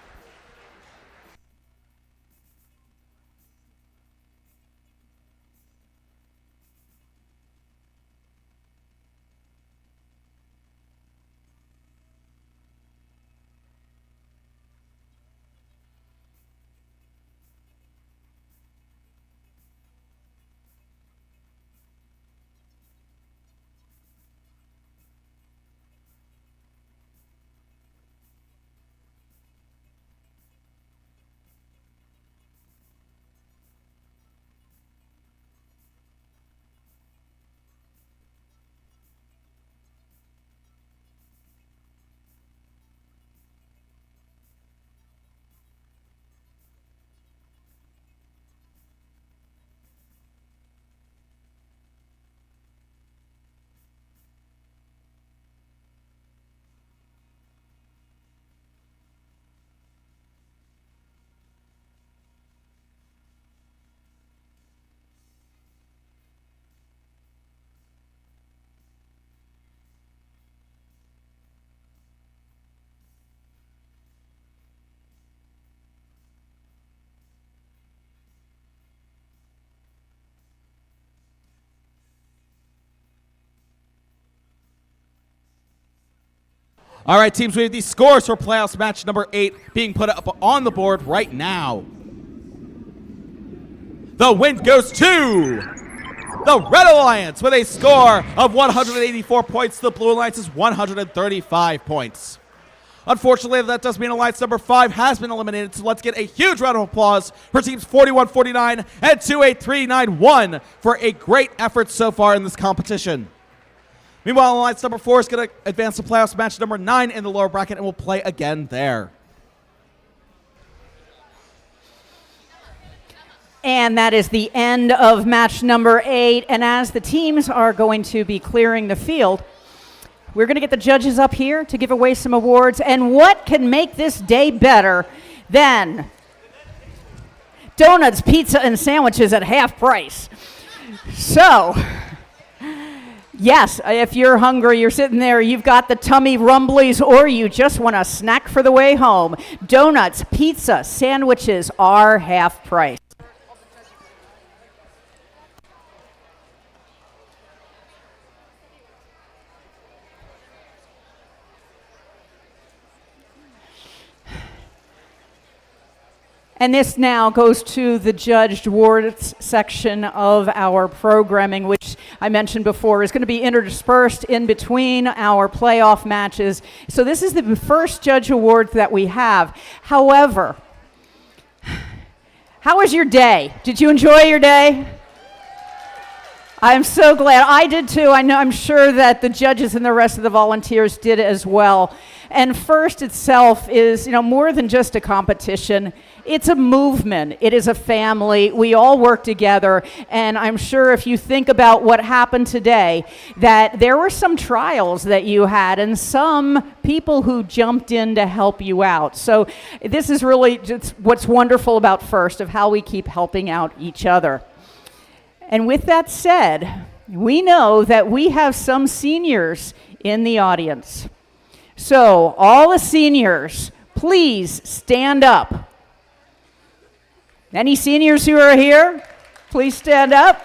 All right, teams, we have the scores for playoffs match number 8 being put up on the board right now. The win goes to the Red Alliance with a score of 184 points. The Blue Alliance is 135 points. Unfortunately, that does mean Alliance number 5 has been eliminated, so let's get a huge round of applause for teams 41-49 and 2-8-3-9-1 for a great effort so far in this competition. Meanwhile, Alliance number 4 is going to advance to playoffs match number 9 in the lower bracket and will play again there.
And that is the end of match number 8. And as the teams are going to be clearing the field, we're going to get the judges up here to give away some awards. And what can make this day better than donuts, pizza, and sandwiches at half price? So, yes, if you're hungry, you're sitting there, you've got the tummy rumblies, or you just want a snack for the way home, donuts, pizza, sandwiches are half price. And this now goes to the judged awards section of our programming, which I mentioned before is going to be interspersed in between our playoff matches. So this is the first judge award that we have. However, how was your day? Did you enjoy your day? I'm so glad. I did too. I'm sure that the judges and the rest of the volunteers did as well. And FIRST itself is, more than just a competition. It's a movement. It is a family. We all work together. And I'm sure if you think about what happened today, that there were some trials that you had and some people who jumped in to help you out. So this is really just what's wonderful about FIRST, of how we keep helping out each other. And with that said, we know that we have some seniors in the audience. So all the seniors, please stand up. Any seniors who are here, please stand up.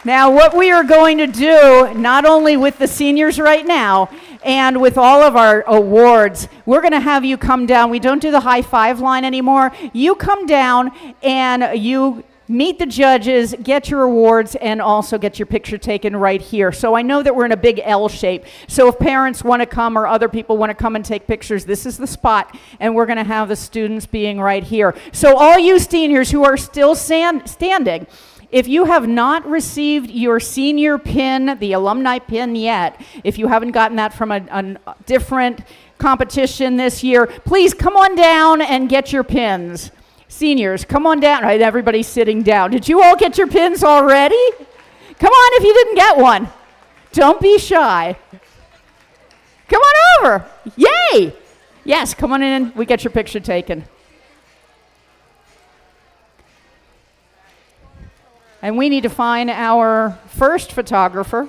Now, what we are going to do, not only with the seniors right now, and with all of our awards, we're going to have you come down. We don't do the high five line anymore. You come down and you meet the judges, get your awards, and also get your picture taken right here. So I know that we're in a big L shape. So if parents want to come or other people want to come and take pictures, this is the spot, and we're going to have the students being right here. So all you seniors who are still standing, if you have not received your senior pin, the alumni pin yet, if you haven't gotten that from a different competition this year, please come on down and get your pins. Seniors, come on down. Right, everybody's sitting down. Did you all get your pins already? Come on if you didn't get one. Don't be shy. Come on over. Yay! Yes, come on in. We get your picture taken. And we need to find our first photographer.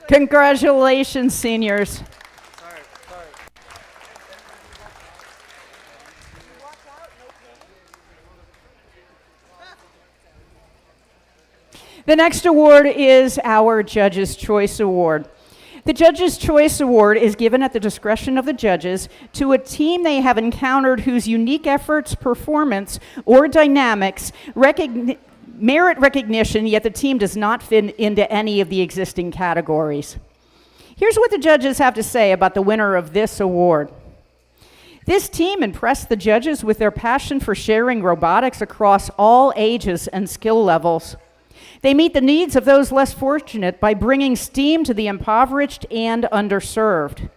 Congratulations, seniors. The next award is our Judges' Choice Award. The Judges' Choice Award is given at the discretion of the judges to a team they have encountered whose unique efforts, performance, or dynamics merit recognition, yet the team does not fit into any of the existing categories. Here's what the judges have to say about the winner of this award. This team impressed the judges with their passion for sharing robotics across all ages and skill levels. They meet the needs of those less fortunate by bringing STEAM to the impoverished and underserved.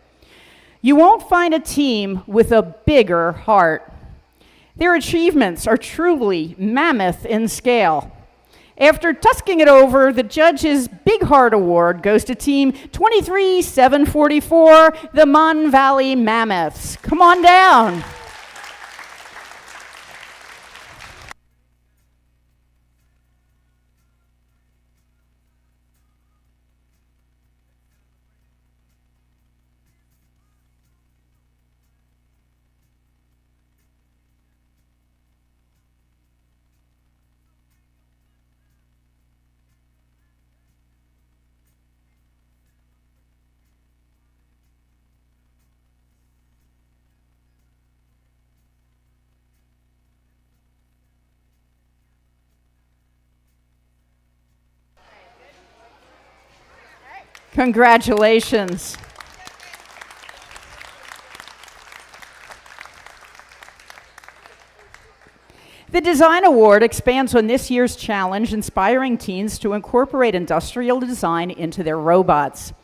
You won't find a team with a bigger heart. Their achievements are truly mammoth in scale. After tusking it over, the judges' Big Heart Award goes to Team 23744, the Mon Valley Mammoths. Come on down. Congratulations. The Design Award expands on this year's challenge, inspiring teens to incorporate industrial design into their robots.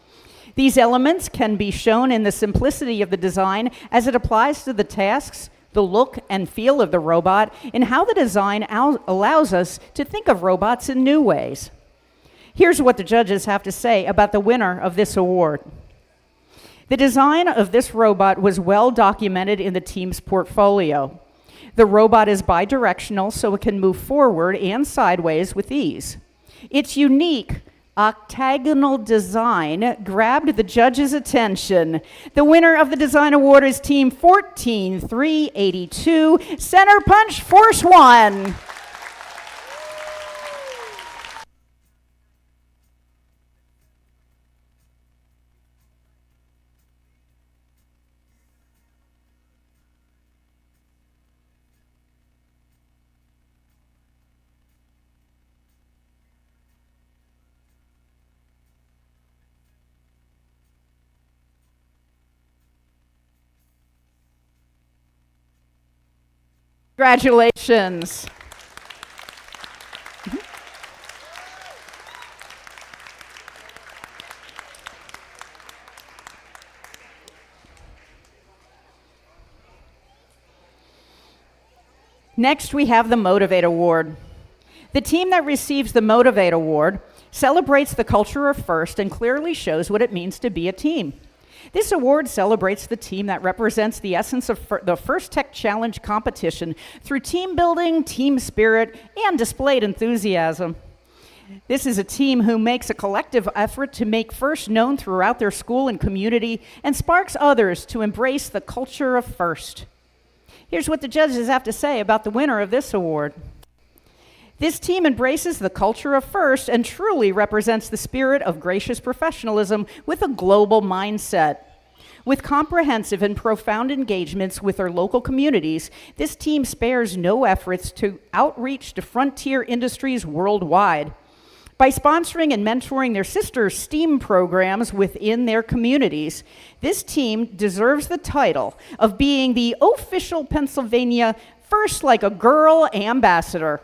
These elements can be shown in the simplicity of the design as it applies to the tasks, the look and feel of the robot, and how the design allows us to think of robots in new ways. Here's what the judges have to say about the winner of this award. The design of this robot was well documented in the team's portfolio. The robot is bidirectional, so it can move forward and sideways with ease. Its unique octagonal design grabbed the judges' attention. The winner of the design award is Team 14382, Center Punch Force 1. Congratulations. Next, we have the Motivate Award. The team that receives the Motivate Award celebrates the culture of FIRST and clearly shows what it means to be a team. This award celebrates the team that represents the essence of the FIRST Tech Challenge competition through team building, team spirit, and displayed enthusiasm. This is a team who makes a collective effort to make FIRST known throughout their school and community and sparks others to embrace the culture of FIRST. Here's what the judges have to say about the winner of this award. This team embraces the culture of FIRST and truly represents the spirit of gracious professionalism with a global mindset. With comprehensive and profound engagements with their local communities, this team spares no efforts to outreach to frontier industries worldwide. By sponsoring and mentoring their sister STEAM programs within their communities, this team deserves the title of being the official Pennsylvania First Like a Girl ambassador.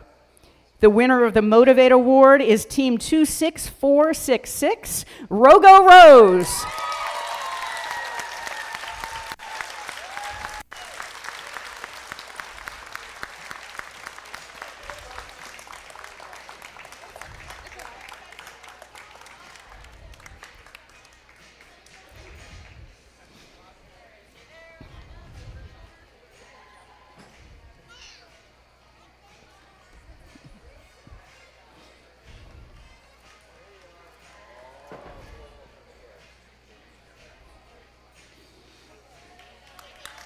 The winner of the Motivate Award is Team 26466, Rogo Rose.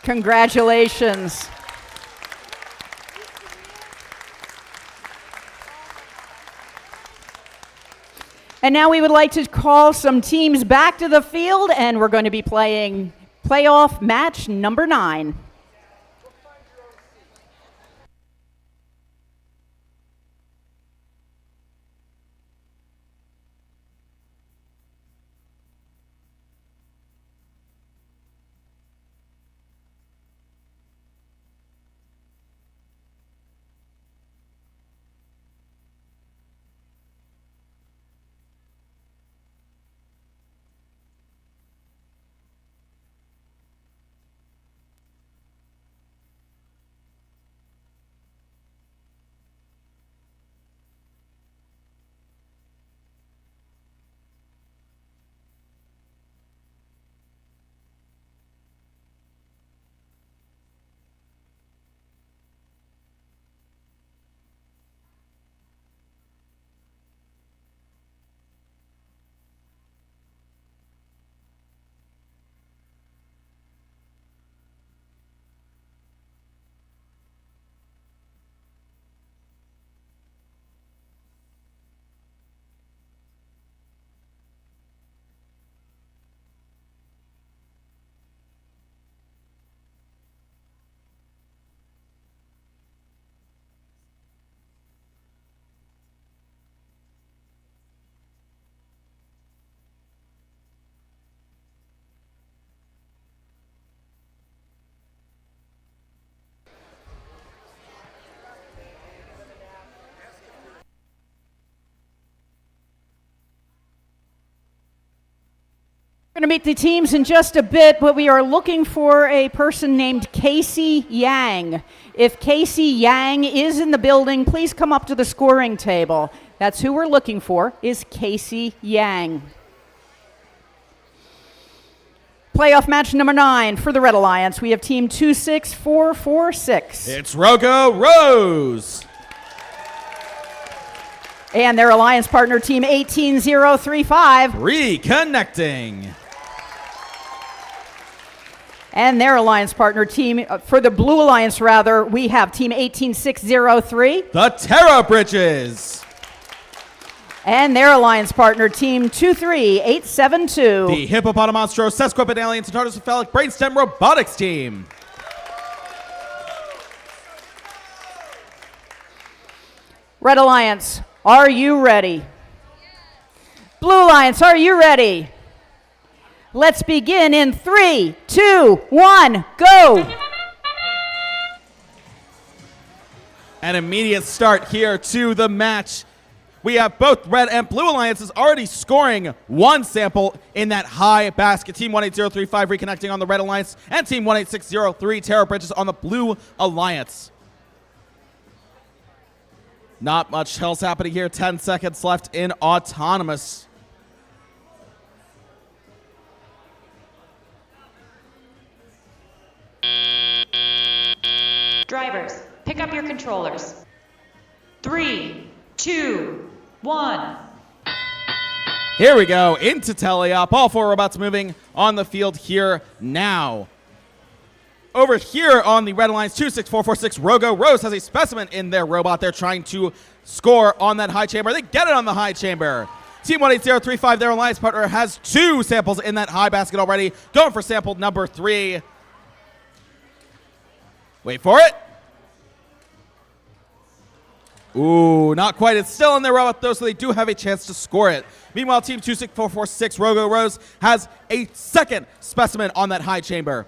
Congratulations. And now we would like to call some teams back to the field, and we're going to be playing playoff match number 9. We're going to meet the teams in just a bit, but we are looking for a person named Casey Yang. If Casey Yang is in the building, please come up to the scoring table. That's who we're looking for, is Casey Yang. Playoff match number 9 for the Red Alliance. We have team 26446.
It's Rogo Rose.
And their alliance partner, team 18035.
Reconnecting.
And their alliance partner team, for the Blue Alliance rather, we have team 18603.
The Terra Bridges.
And their alliance partner team 23872.
The Hippopotamonstro Sesquipedalian Tartocephalic Brainstem Robotics team.
Red Alliance, are you ready? Blue Alliance, are you ready? Let's begin in 3, 2, 1, go!
An immediate start here to the match. We have both red and blue alliances already scoring one sample in that high basket. Team 18035 reconnecting on the red alliance, and Team 18603 Tara Bridges on the blue alliance. Not much else happening here. 10 seconds left in autonomous.
Drivers, pick up your controllers. 3, 2, 1.
Here we go, into teleop. All four robots moving on the field here now. Over here on the red alliance, 26446 Rogo Rose has a specimen in their robot. They're trying to score on that high chamber. They get it on the high chamber. Team 18035, their alliance partner, has 2 samples in that high basket already. Going for sample number 3. Wait for it. Ooh, not quite. It's still in their robot, though, so they do have a chance to score it. Meanwhile, Team 26446 Rogo Rose has a second specimen on that high chamber.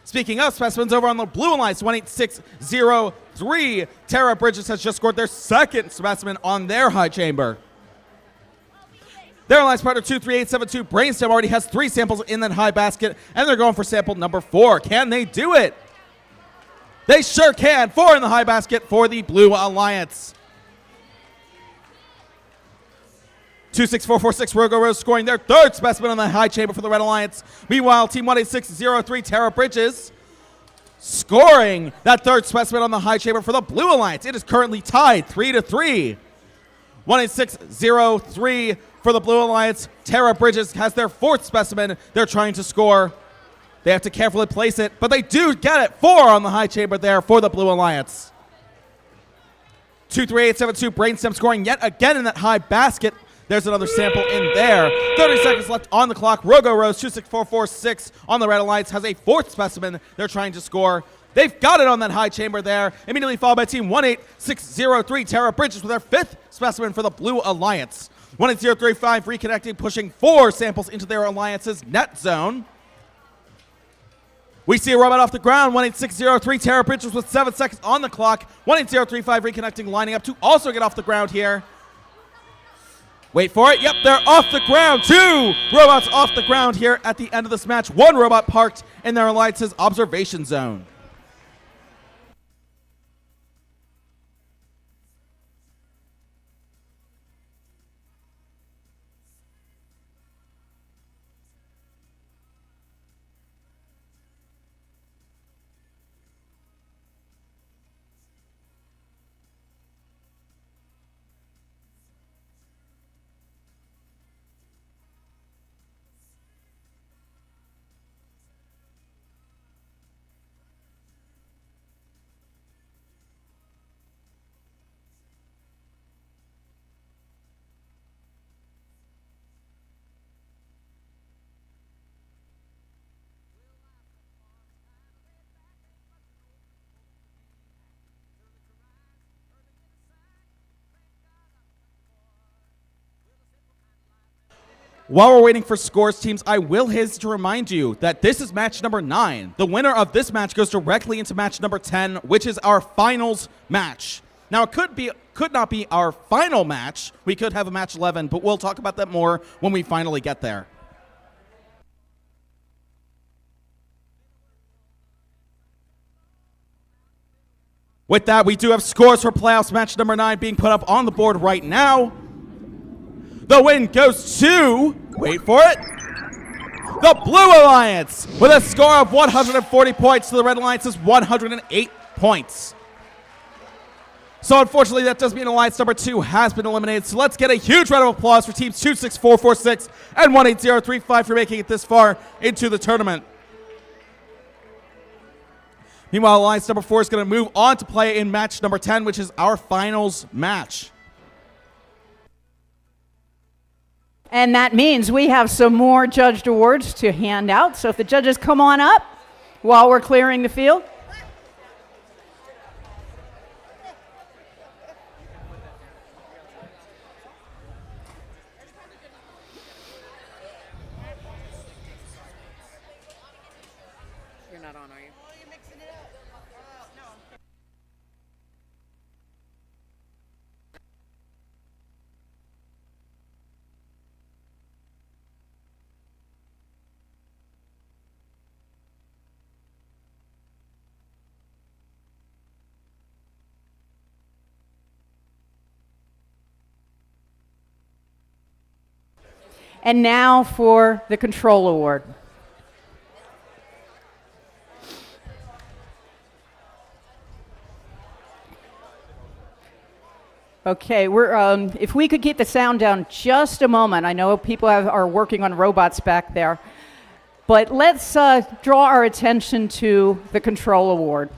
Speaking of specimens, over on the blue alliance, 18603 Tara Bridges has just scored their second specimen on their high chamber. Their alliance partner 23872 Brainstem already has 3 samples in that high basket, and they're going for sample number 4. Can they do it? They sure can. 4 in the high basket for the blue alliance. 26446 Rogo Rose scoring their third specimen on the high chamber for the red alliance. Meanwhile, Team 18603 Tara Bridges scoring that third specimen on the high chamber for the blue alliance. It is currently tied 3-3. 18603 for the blue alliance. Tara Bridges has their fourth specimen. They're trying to score. They have to carefully place it, but they do get it. 4 on the high chamber there for the blue alliance. 23872 Brainstem scoring yet again in that high basket. There's another sample in there. 30 seconds left on the clock. Rogo Rose 26446 on the red alliance has a fourth specimen they're trying to score. They've got it on that high chamber there. Immediately followed by Team 18603 Tara Bridges with their fifth specimen for the blue alliance. 18035 reconnecting, pushing 4 samples into their alliance's net zone. We see a robot off the ground. 18603 Tara Bridges with 7 seconds on the clock. 18035 reconnecting, lining up to also get off the ground here. Wait for it. Yep, they're off the ground. 2 robots off the ground here at the end of this match. 1 robot parked in their alliance's observation zone. While we're waiting for scores, teams, I will hasten to remind you that this is match number 9. The winner of this match goes directly into match number 10, which is our finals match. Now, it could not be our final match. We could have a match 11, but we'll talk about that more when we finally get there. With that, we do have scores for playoffs match number 9 being put up on the board right now. The win goes to, wait for it, the Blue Alliance with a score of 140 points to the Red Alliance's 108 points. So unfortunately, that does mean Alliance number 2 has been eliminated. So let's get a huge round of applause for teams 26446 and 18035 for making it this far into the tournament. Meanwhile, Alliance number 4 is going to move on to play in match number 10, which is our finals match.
And that means we have some more judged awards to hand out. So if the judges come on up while we're clearing the field.
You're not on, are you?
And now for the Control Award. Okay, if we could keep the sound down just a moment. I know people are working on robots back there. But let's draw our attention to the Control Award.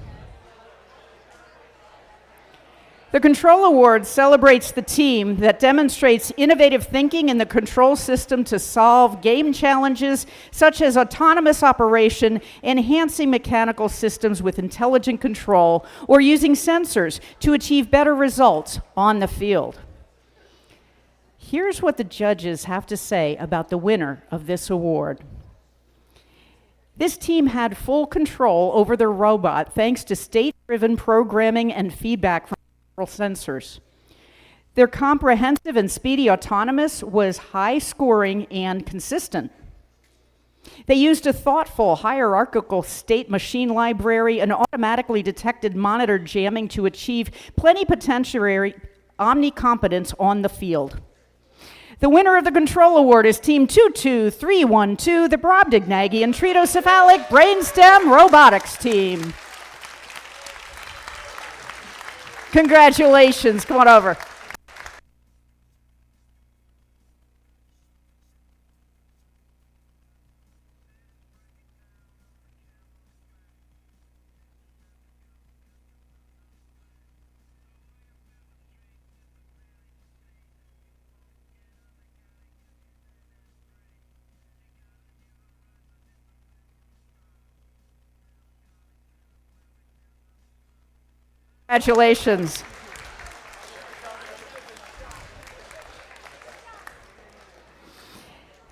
The Control Award celebrates the team that demonstrates innovative thinking in the control system to solve game challenges such as autonomous operation, enhancing mechanical systems with intelligent control, or using sensors to achieve better results on the field. Here's what the judges have to say about the winner of this award. This team had full control over their robot thanks to state-driven programming and feedback from sensors. Their comprehensive and speedy autonomous was high-scoring and consistent. They used a thoughtful hierarchical state machine library and automatically detected monitor jamming to achieve plenipotentiary omnicompetence on the field. The winner of the Control Award is Team 22312, the Brobdingnagian and Tritocephalic Brainstem Robotics Team. Congratulations. Come on over. Congratulations.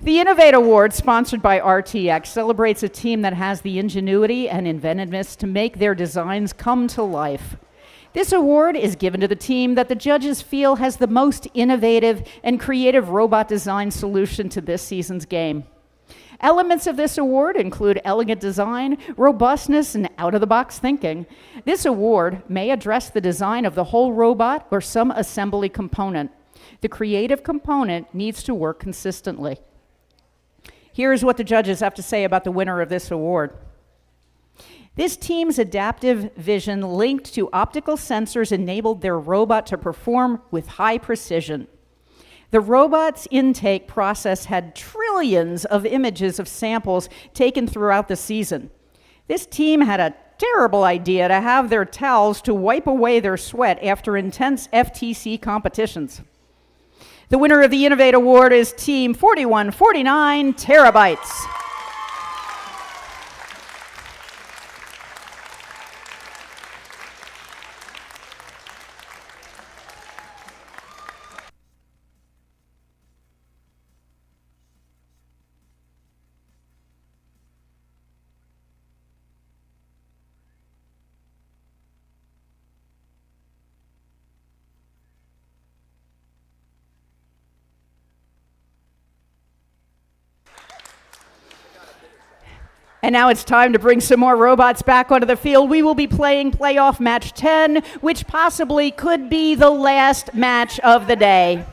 The Innovate Award, sponsored by RTX, celebrates a team that has the ingenuity and inventiveness to make their designs come to life. This award is given to the team that the judges feel has the most innovative and creative robot design solution to this season's game. Elements of this award include elegant design, robustness, and out-of-the-box thinking. This award may address the design of the whole robot or some assembly component. The creative component needs to work consistently. Here's what the judges have to say about the winner of this award. This team's adaptive vision linked to optical sensors enabled their robot to perform with high precision. The robot's intake process had trillions of images of samples taken throughout the season. This team had a terrible idea to have their towels to wipe away their sweat after intense FTC competitions. The winner of the Innovate Award is Team 4149 Terabytes. And now it's time to bring some more robots back onto the field. We will be playing playoff match 10, which possibly could be the last match of the day.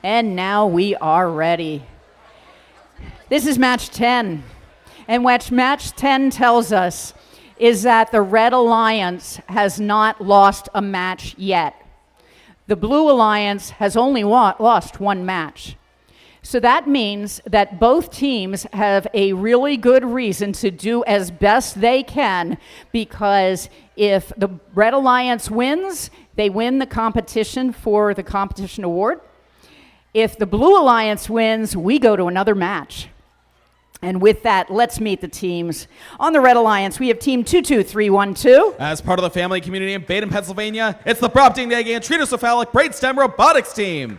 And now we are ready. This is match 10. And what match 10 tells us is that the Red Alliance has not lost a match yet. The Blue Alliance has only lost one match. So that means that both teams have a really good reason to do as best they can, because if the Red Alliance wins, they win the competition for the competition award. If the Blue Alliance wins, we go to another match. And with that, let's meet the teams. On the Red Alliance, we have Team 22312.
As part of the family community in Baden, Pennsylvania, it's the Brobdingnagian and Tritocephalic Brainstem Robotics team.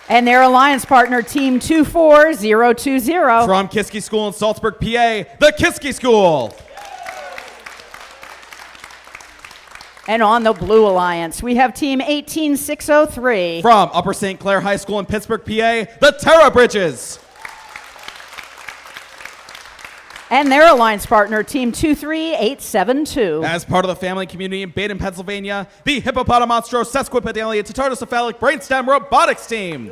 And their alliance partner, Team 24020.
From Kiski School in Salzburg, PA, the Kiski School.
And on the Blue Alliance, we have Team 18603.
From Upper St. Clair High School in Pittsburgh, PA, the Terra Bridges.
And their alliance partner, Team 23872.
As part of the family community in Baden, Pennsylvania, the Hippopotamonstro Sesquipedalian Tatartocephalic Brainstem Robotics team.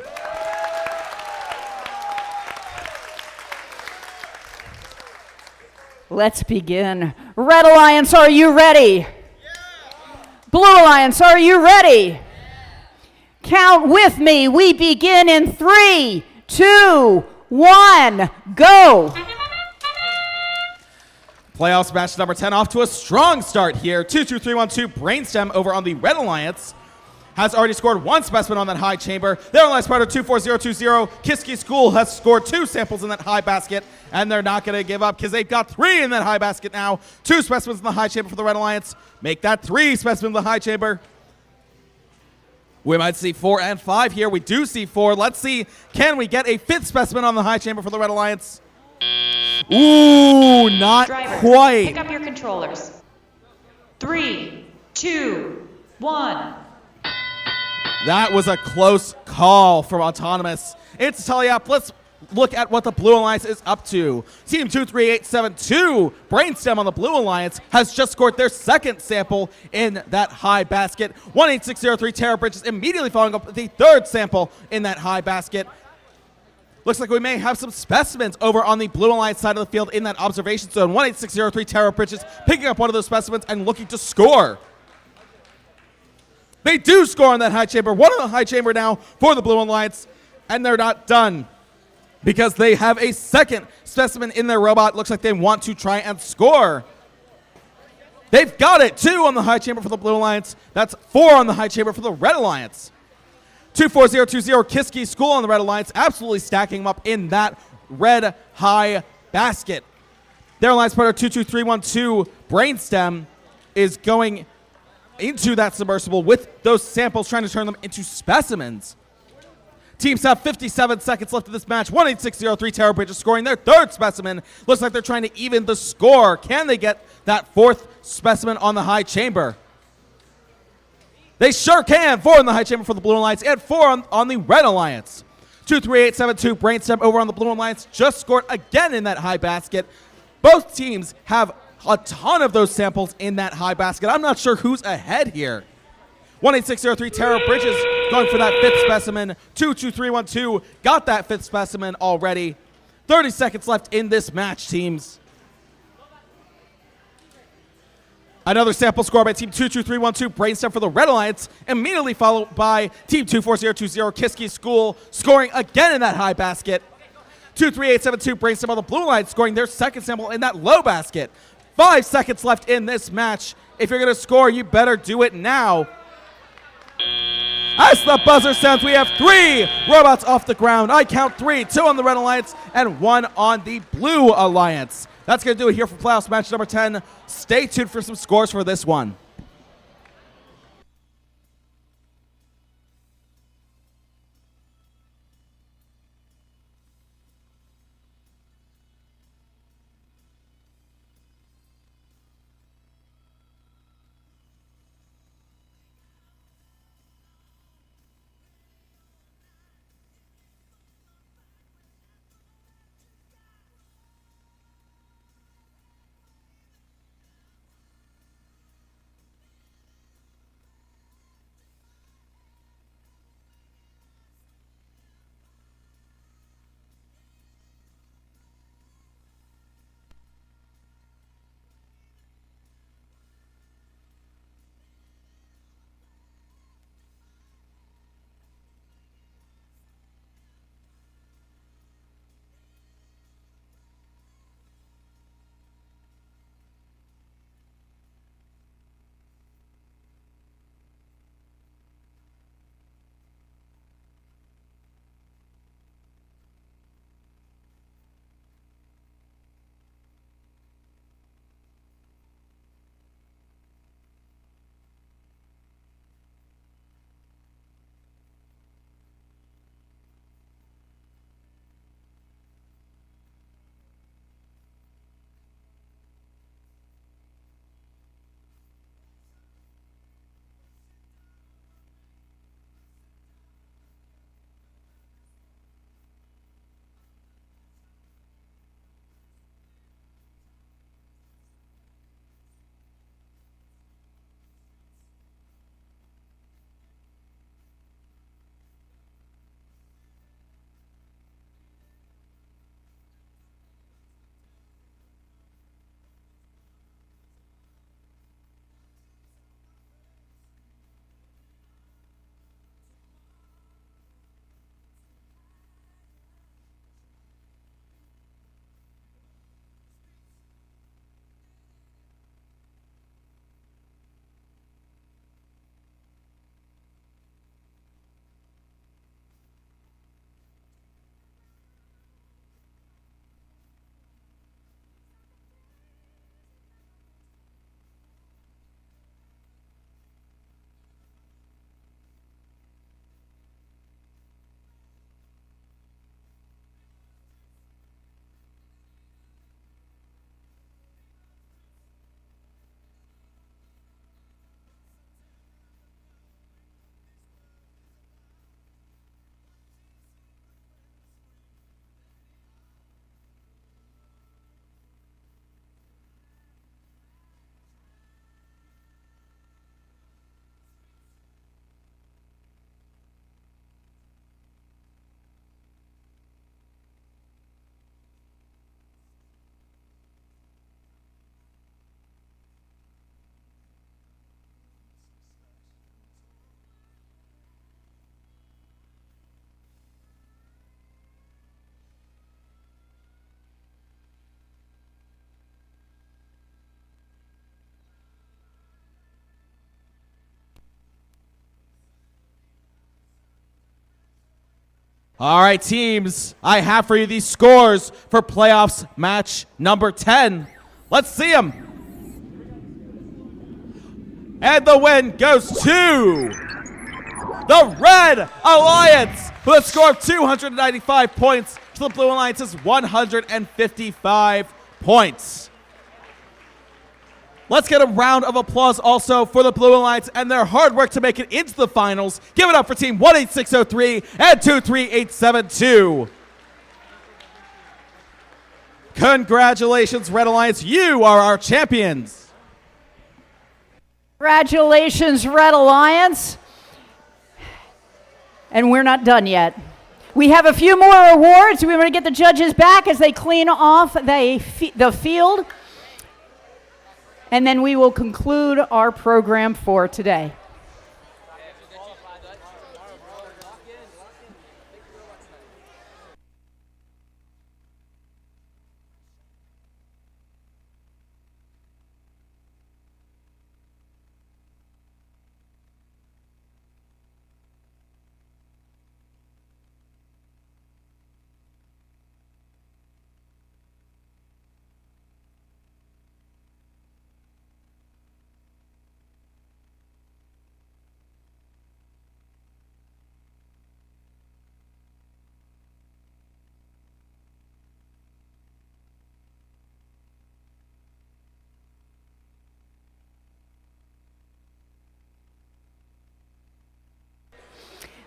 Let's begin. Red Alliance, are you ready? Blue Alliance, are you ready? Count with me. We begin in 3, 2, 1, go.
Playoffs match number 10 off to a strong start here. 22312 Brainstem over on the Red Alliance has already scored one specimen on that high chamber. Their alliance partner 24020 Kiski School has scored 2 samples in that high basket, and they're not going to give up because they've got 3 in that high basket now. 2 specimens in the high chamber for the Red Alliance. Make that 3 specimens in the high chamber. We might see 4 and 5 here. We do see 4. Let's see, can we get a 5th specimen on the high chamber for the Red Alliance? Ooh, not
Driver,
quite.
pick up your controllers. 3, 2, 1.
That was a close call from Autonomous. It's Taliap. Let's look at what the Blue Alliance is up to. Team 23872, Brainstem on the Blue Alliance, has just scored their 2nd sample in that high basket. 18603 Terra Bridges immediately following up with the 3rd sample in that high basket. Looks like we may have some specimens over on the Blue Alliance side of the field in that observation zone. 18603 Terra Bridges picking up one of those specimens and looking to score. They do score on that high chamber. One on the high chamber now for the Blue Alliance, and they're not done because they have a 2nd specimen in their robot. Looks like they want to try and score. They've got it. 2 on the high chamber for the Blue Alliance. That's 4 on the high chamber for the Red Alliance. 24020 Kiski School on the Red Alliance, absolutely stacking them up in that red high basket. Their alliance partner 22312 Brainstem is going into that submersible with those samples, trying to turn them into specimens. Teams have 57 seconds left of this match. 18603 Terra Bridges scoring their 3rd specimen. Looks like they're trying to even the score. Can they get that 4th specimen on the high chamber? They sure can. 4 in the high chamber for the Blue Alliance and 4 on the Red Alliance. 23872 Brainstem over on the Blue Alliance just scored again in that high basket. Both teams have a ton of those samples in that high basket. I'm not sure who's ahead here. 18603 Terra Bridges going for that 5th specimen. 22312 got that 5th specimen already. 30 seconds left in this match, teams. Another sample score by Team 22312 Brainstem for the Red Alliance, immediately followed by Team 24020 Kiski School, scoring again in that high basket. 23872 Brainstem on the Blue Alliance, scoring their 2nd sample in that low basket. 5 seconds left in this match. If you're going to score, you better do it now. As the buzzer sounds, we have 3 robots off the ground. I count 3, 2 on the Red Alliance and 1 on the Blue Alliance. That's going to do it here for playoffs match number 10. Stay tuned for some scores for this one. All right, teams, I have for you these scores for playoffs match number 10. Let's see them. And the win goes to the Red Alliance with a score of 295 points to the Blue Alliance's 155 points. Let's get a round of applause also for the Blue Alliance and their hard work to make it into the finals. Give it up for Team 18603 and 23872. Congratulations, Red Alliance. You are our champions.
Congratulations, Red Alliance. And we're not done yet. We have a few more awards. We want to get the judges back as they clean off the field. And then we will conclude our program for today.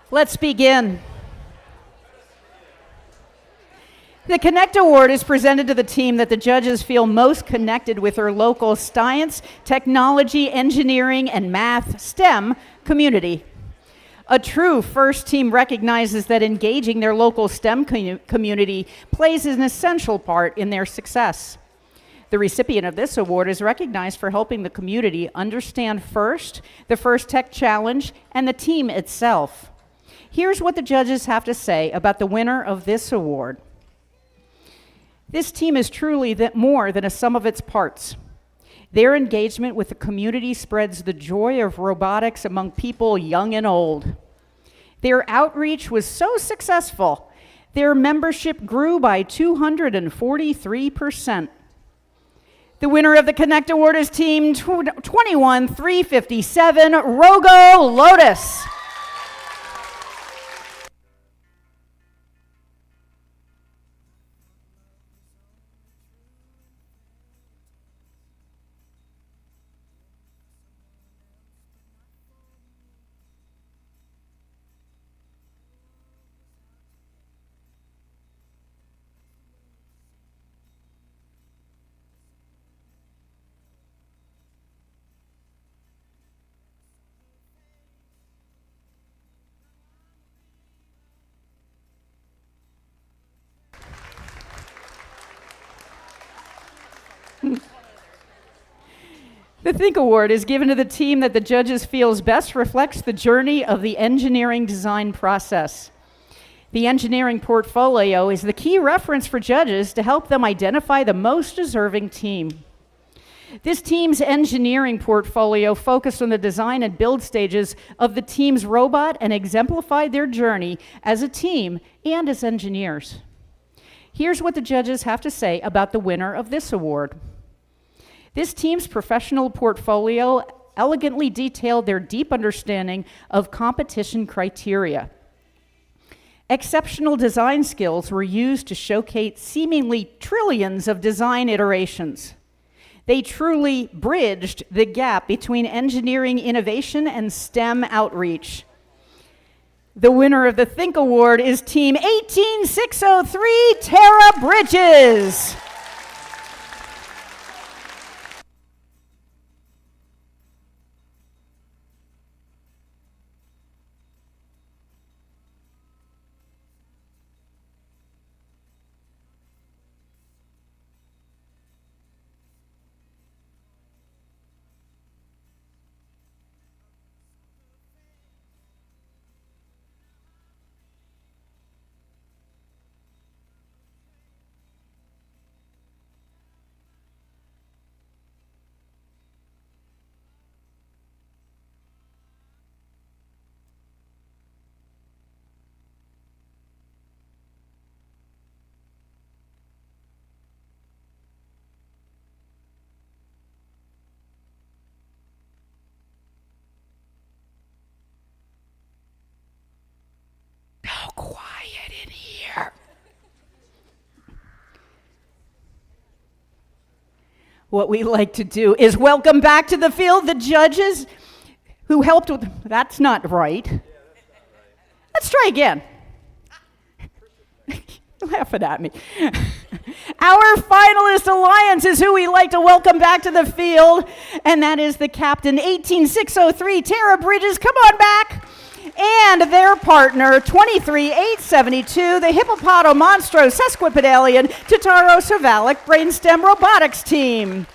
Let's begin. The Connect Award is presented to the team that the judges feel most connected with their local science, technology, engineering, and math STEM community. A true first team recognizes that engaging their local STEM community plays an essential part in their success. The recipient of this award is recognized for helping the community understand FIRST, the First Tech Challenge, and the team itself. Here's what the judges have to say about the winner of this award. This team is truly more than a sum of its parts. Their engagement with the community spreads the joy of robotics among people young and old. Their outreach was so successful, their membership grew by 243%. The winner of the Connect Award is Team 21357, Rogo Lotus. The Think Award is given to the team that the judges feels best reflects the journey of the engineering design process. The engineering portfolio is the key reference for judges to help them identify the most deserving team. This team's engineering portfolio focused on the design and build stages of the team's robot and exemplified their journey as a team and as engineers. Here's what the judges have to say about the winner of this award. This team's professional portfolio elegantly detailed their deep understanding of competition criteria. Exceptional design skills were used to showcase seemingly trillions of design iterations. They truly bridged the gap between engineering innovation and STEM outreach. The winner of the Think Award is Team 18603, Tara Bridges. what we like to do is welcome back to the field the judges who helped with, that's not right. Let's try again. Laughing at me. Our finalist alliance is who we like to welcome back to the field, and that is the captain, 18603, Tara Bridges. Come on back. And their partner, 23872, the Hippopotamonstro Sesquipedalian Totaro Savalik Brainstem Robotics team.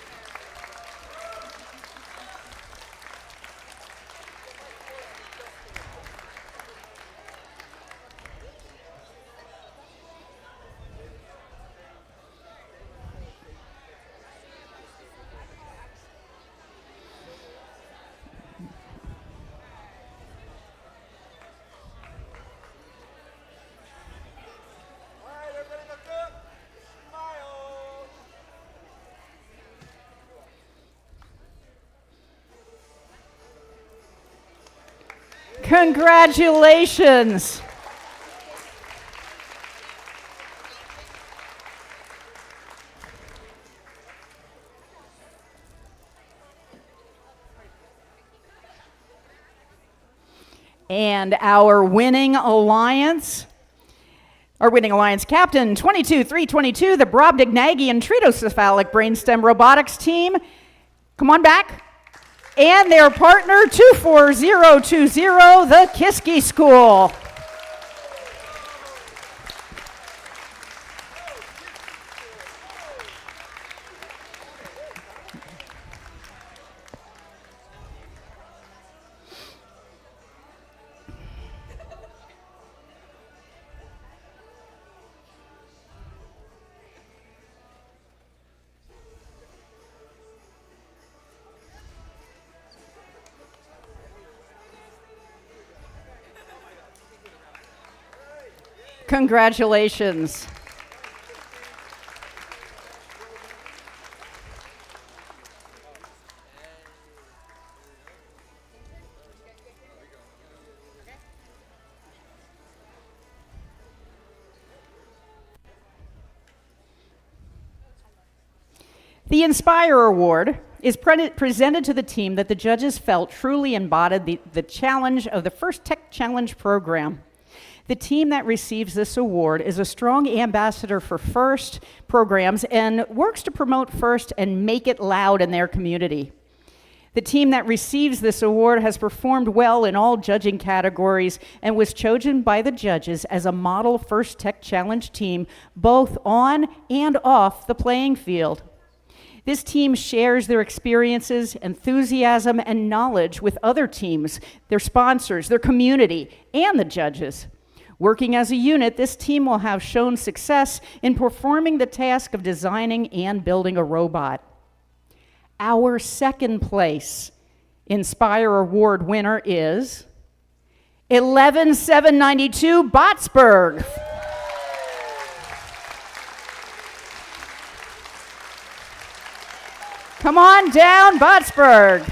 Congratulations. And our winning alliance captain, 22322, the Brobdingnagian and Tritocephalic Brainstem Robotics team. Come on back. And their partner, 24020, the Kiski School. Congratulations. The Inspire Award is presented to the team that the judges felt truly embodied the challenge of the First Tech Challenge program. The team that receives this award is a strong ambassador for FIRST programs and works to promote FIRST and make it loud in their community. The team that receives this award has performed well in all judging categories and was chosen by the judges as a model First Tech Challenge team, both on and off the playing field. This team shares their experiences, enthusiasm, and knowledge with other teams, their sponsors, their community, and the judges. Working as a unit, this team will have shown success in performing the task of designing and building a robot. Our second place Inspire Award winner is 11792 Botsburg. Come on down, Botsburg.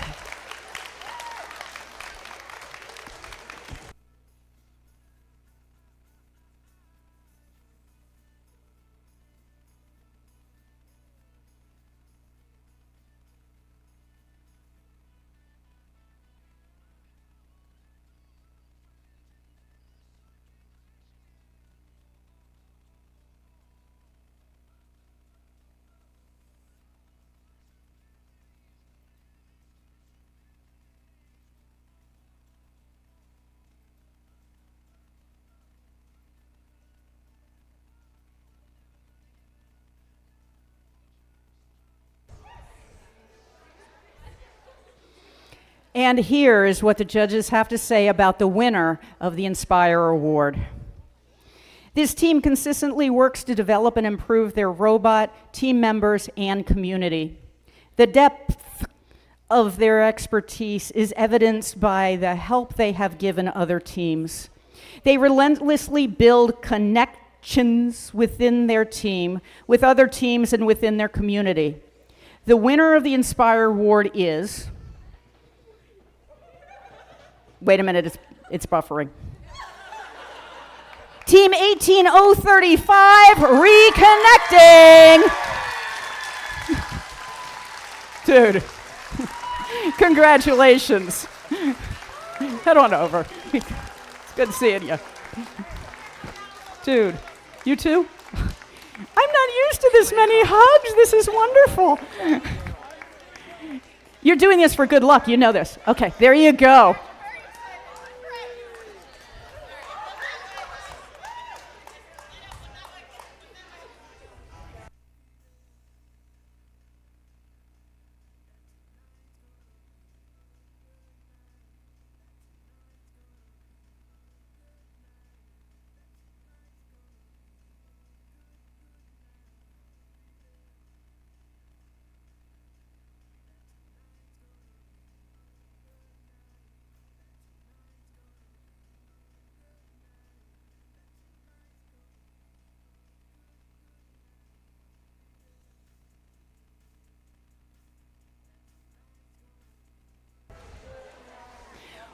And here is what the judges have to say about the winner of the Inspire Award. This team consistently works to develop and improve their robot, team members, and community. The depth of their expertise is evidenced by the help they have given other teams. They relentlessly build connections within their team, with other teams, and within their community. The winner of the Inspire Award is... Wait a minute, it's buffering. Team 18035, reconnecting. Dude, congratulations. Head on over. It's good seeing you. Dude, you too? I'm not used to this many hugs. This is wonderful. You're doing this for good luck. You know this. Okay, there you go.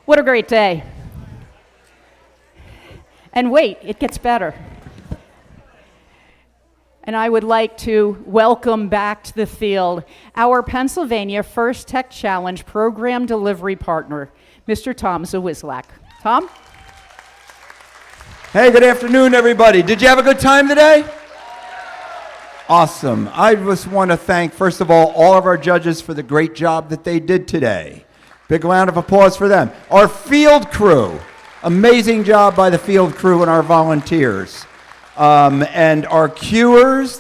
What a great day. And wait, it gets better. And I would like to welcome back to the field our Pennsylvania First Tech Challenge program delivery partner, Mr. Tom Zawislak. Tom?
Hey, good afternoon, everybody. Did you have a good time today? Awesome. I just want to thank, first of all of our judges for the great job that they did today. Big round of applause for them. Our field crew, amazing job by the field crew and our volunteers. And our cuers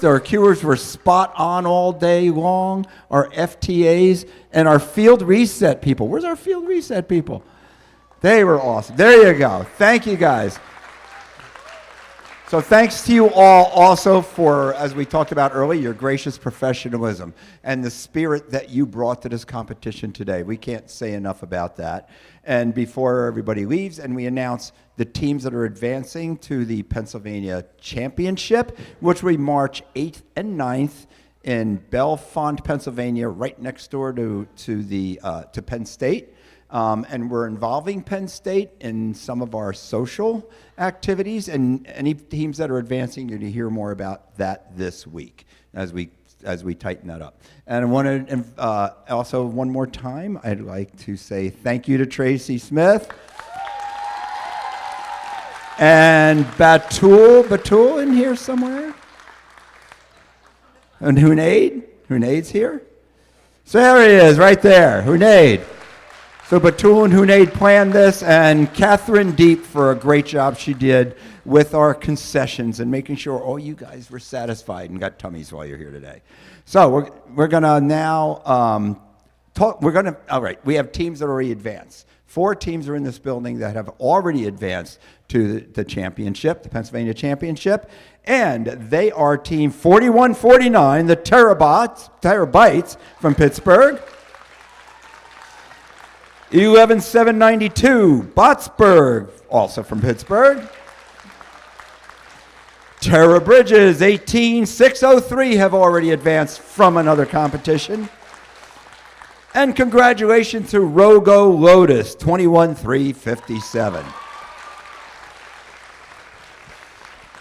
were spot on all day long. Our FTAs and our field reset people. Where's our field reset people? They were awesome. There you go. Thank you, guys. So thanks to you all also for, as we talked about earlier, your gracious professionalism and the spirit that you brought to this competition today. We can't say enough about that. And before everybody leaves and we announce the teams that are advancing to the Pennsylvania Championship, which will be March 8th and 9th in Bellefonte, Pennsylvania, right next door to Penn State. And we're involving Penn State in some of our social activities, and any teams that are advancing, you're going to hear more about that this week as we tighten that up. And I want to also one more time, I'd like to say thank you to Tracy Smith and Batul in here somewhere, and Hunaid's here. So there he is, right there, Hunaid. So Batul and Hunaid planned this, and Catherine Deep for a great job she did with our concessions and making sure all you guys were satisfied and got tummies while you're here today. So we're gonna now talk. All right, we have teams that already advanced. 4 teams are in this building that have already advanced to the championship, the Pennsylvania Championship, and they are team 4149, the Terabytes from Pittsburgh. 11792, Botsburg, also from Pittsburgh. Tara Bridges, 18603, have already advanced from another competition. And congratulations to Rogo Lotus, 21357.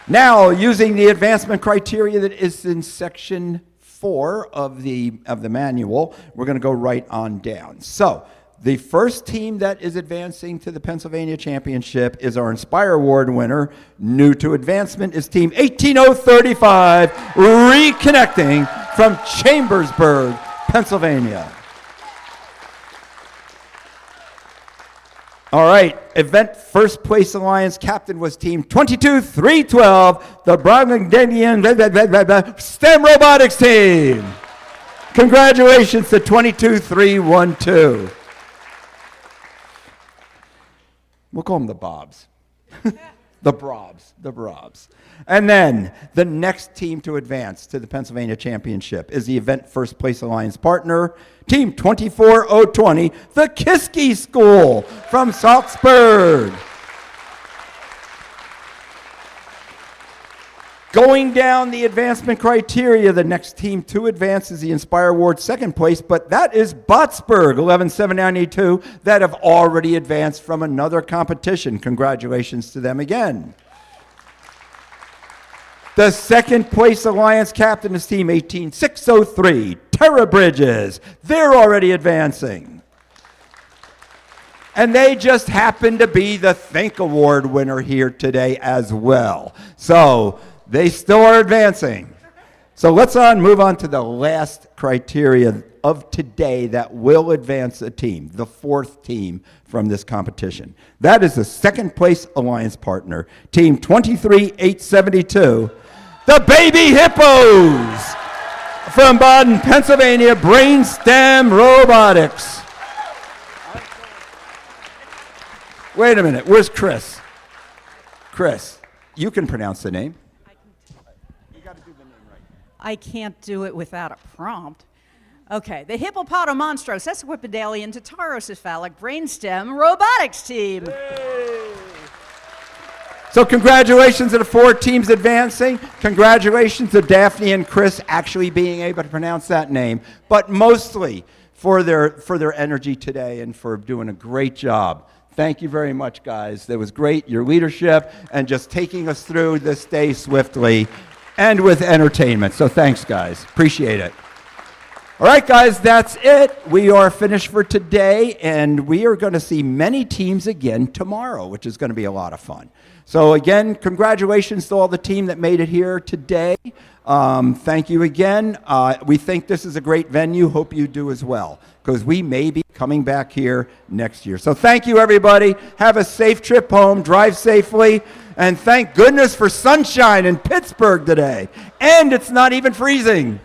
Now, using the advancement criteria that is in section 4 of the manual, we're going to go right on down. So, the first team that is advancing to the Pennsylvania Championship is our Inspire Award winner. New to advancement is team 18035, reconnecting from Chambersburg, Pennsylvania. All right, event first place alliance captain was team 22312, the Brogdanian STEM Robotics team. Congratulations to 22312. We'll call them the Bobs. the Brobs. And then the next team to advance to the Pennsylvania Championship is the event first place alliance partner, team 24020, the Kiski School from Salzburg. Going down the advancement criteria, the next team to advance is the Inspire Award second place, but that is Botsburg, 11792, that have already advanced from another competition. Congratulations to them again. The second place alliance captain is team 18603, Terra Bridges. They're already advancing. And they just happen to be the Think Award winner here today as well. So they still are advancing. So let's move on to the last criteria of today that will advance a team, the fourth team from this competition. That is the second place alliance partner, team 23872, the Baby Hippos from Baden, Pennsylvania, Brainstem Robotics. Wait a minute, where's Chris? Chris, you can pronounce the name.
I can't do it without a prompt. Okay, the Hippopotamonstro Sesquipedalian Tatarocephalic Brainstem Robotics Team.
So congratulations to the four teams advancing. Congratulations to Daphne and Chris actually being able to pronounce that name, but mostly for their energy today and for doing a great job. Thank you very much, guys. That was great, your leadership, and just taking us through this day swiftly and with entertainment. So thanks, guys. Appreciate it. All right, guys, that's it. We are finished for today, and we are going to see many teams again tomorrow, which is going to be a lot of fun. So again, congratulations to all the team that made it here today. Thank you again. We think this is a great venue. Hope you do as well, because we may be coming back here next year. So thank you, everybody. Have a safe trip home. Drive safely. And thank goodness for sunshine in Pittsburgh today. And it's not even freezing.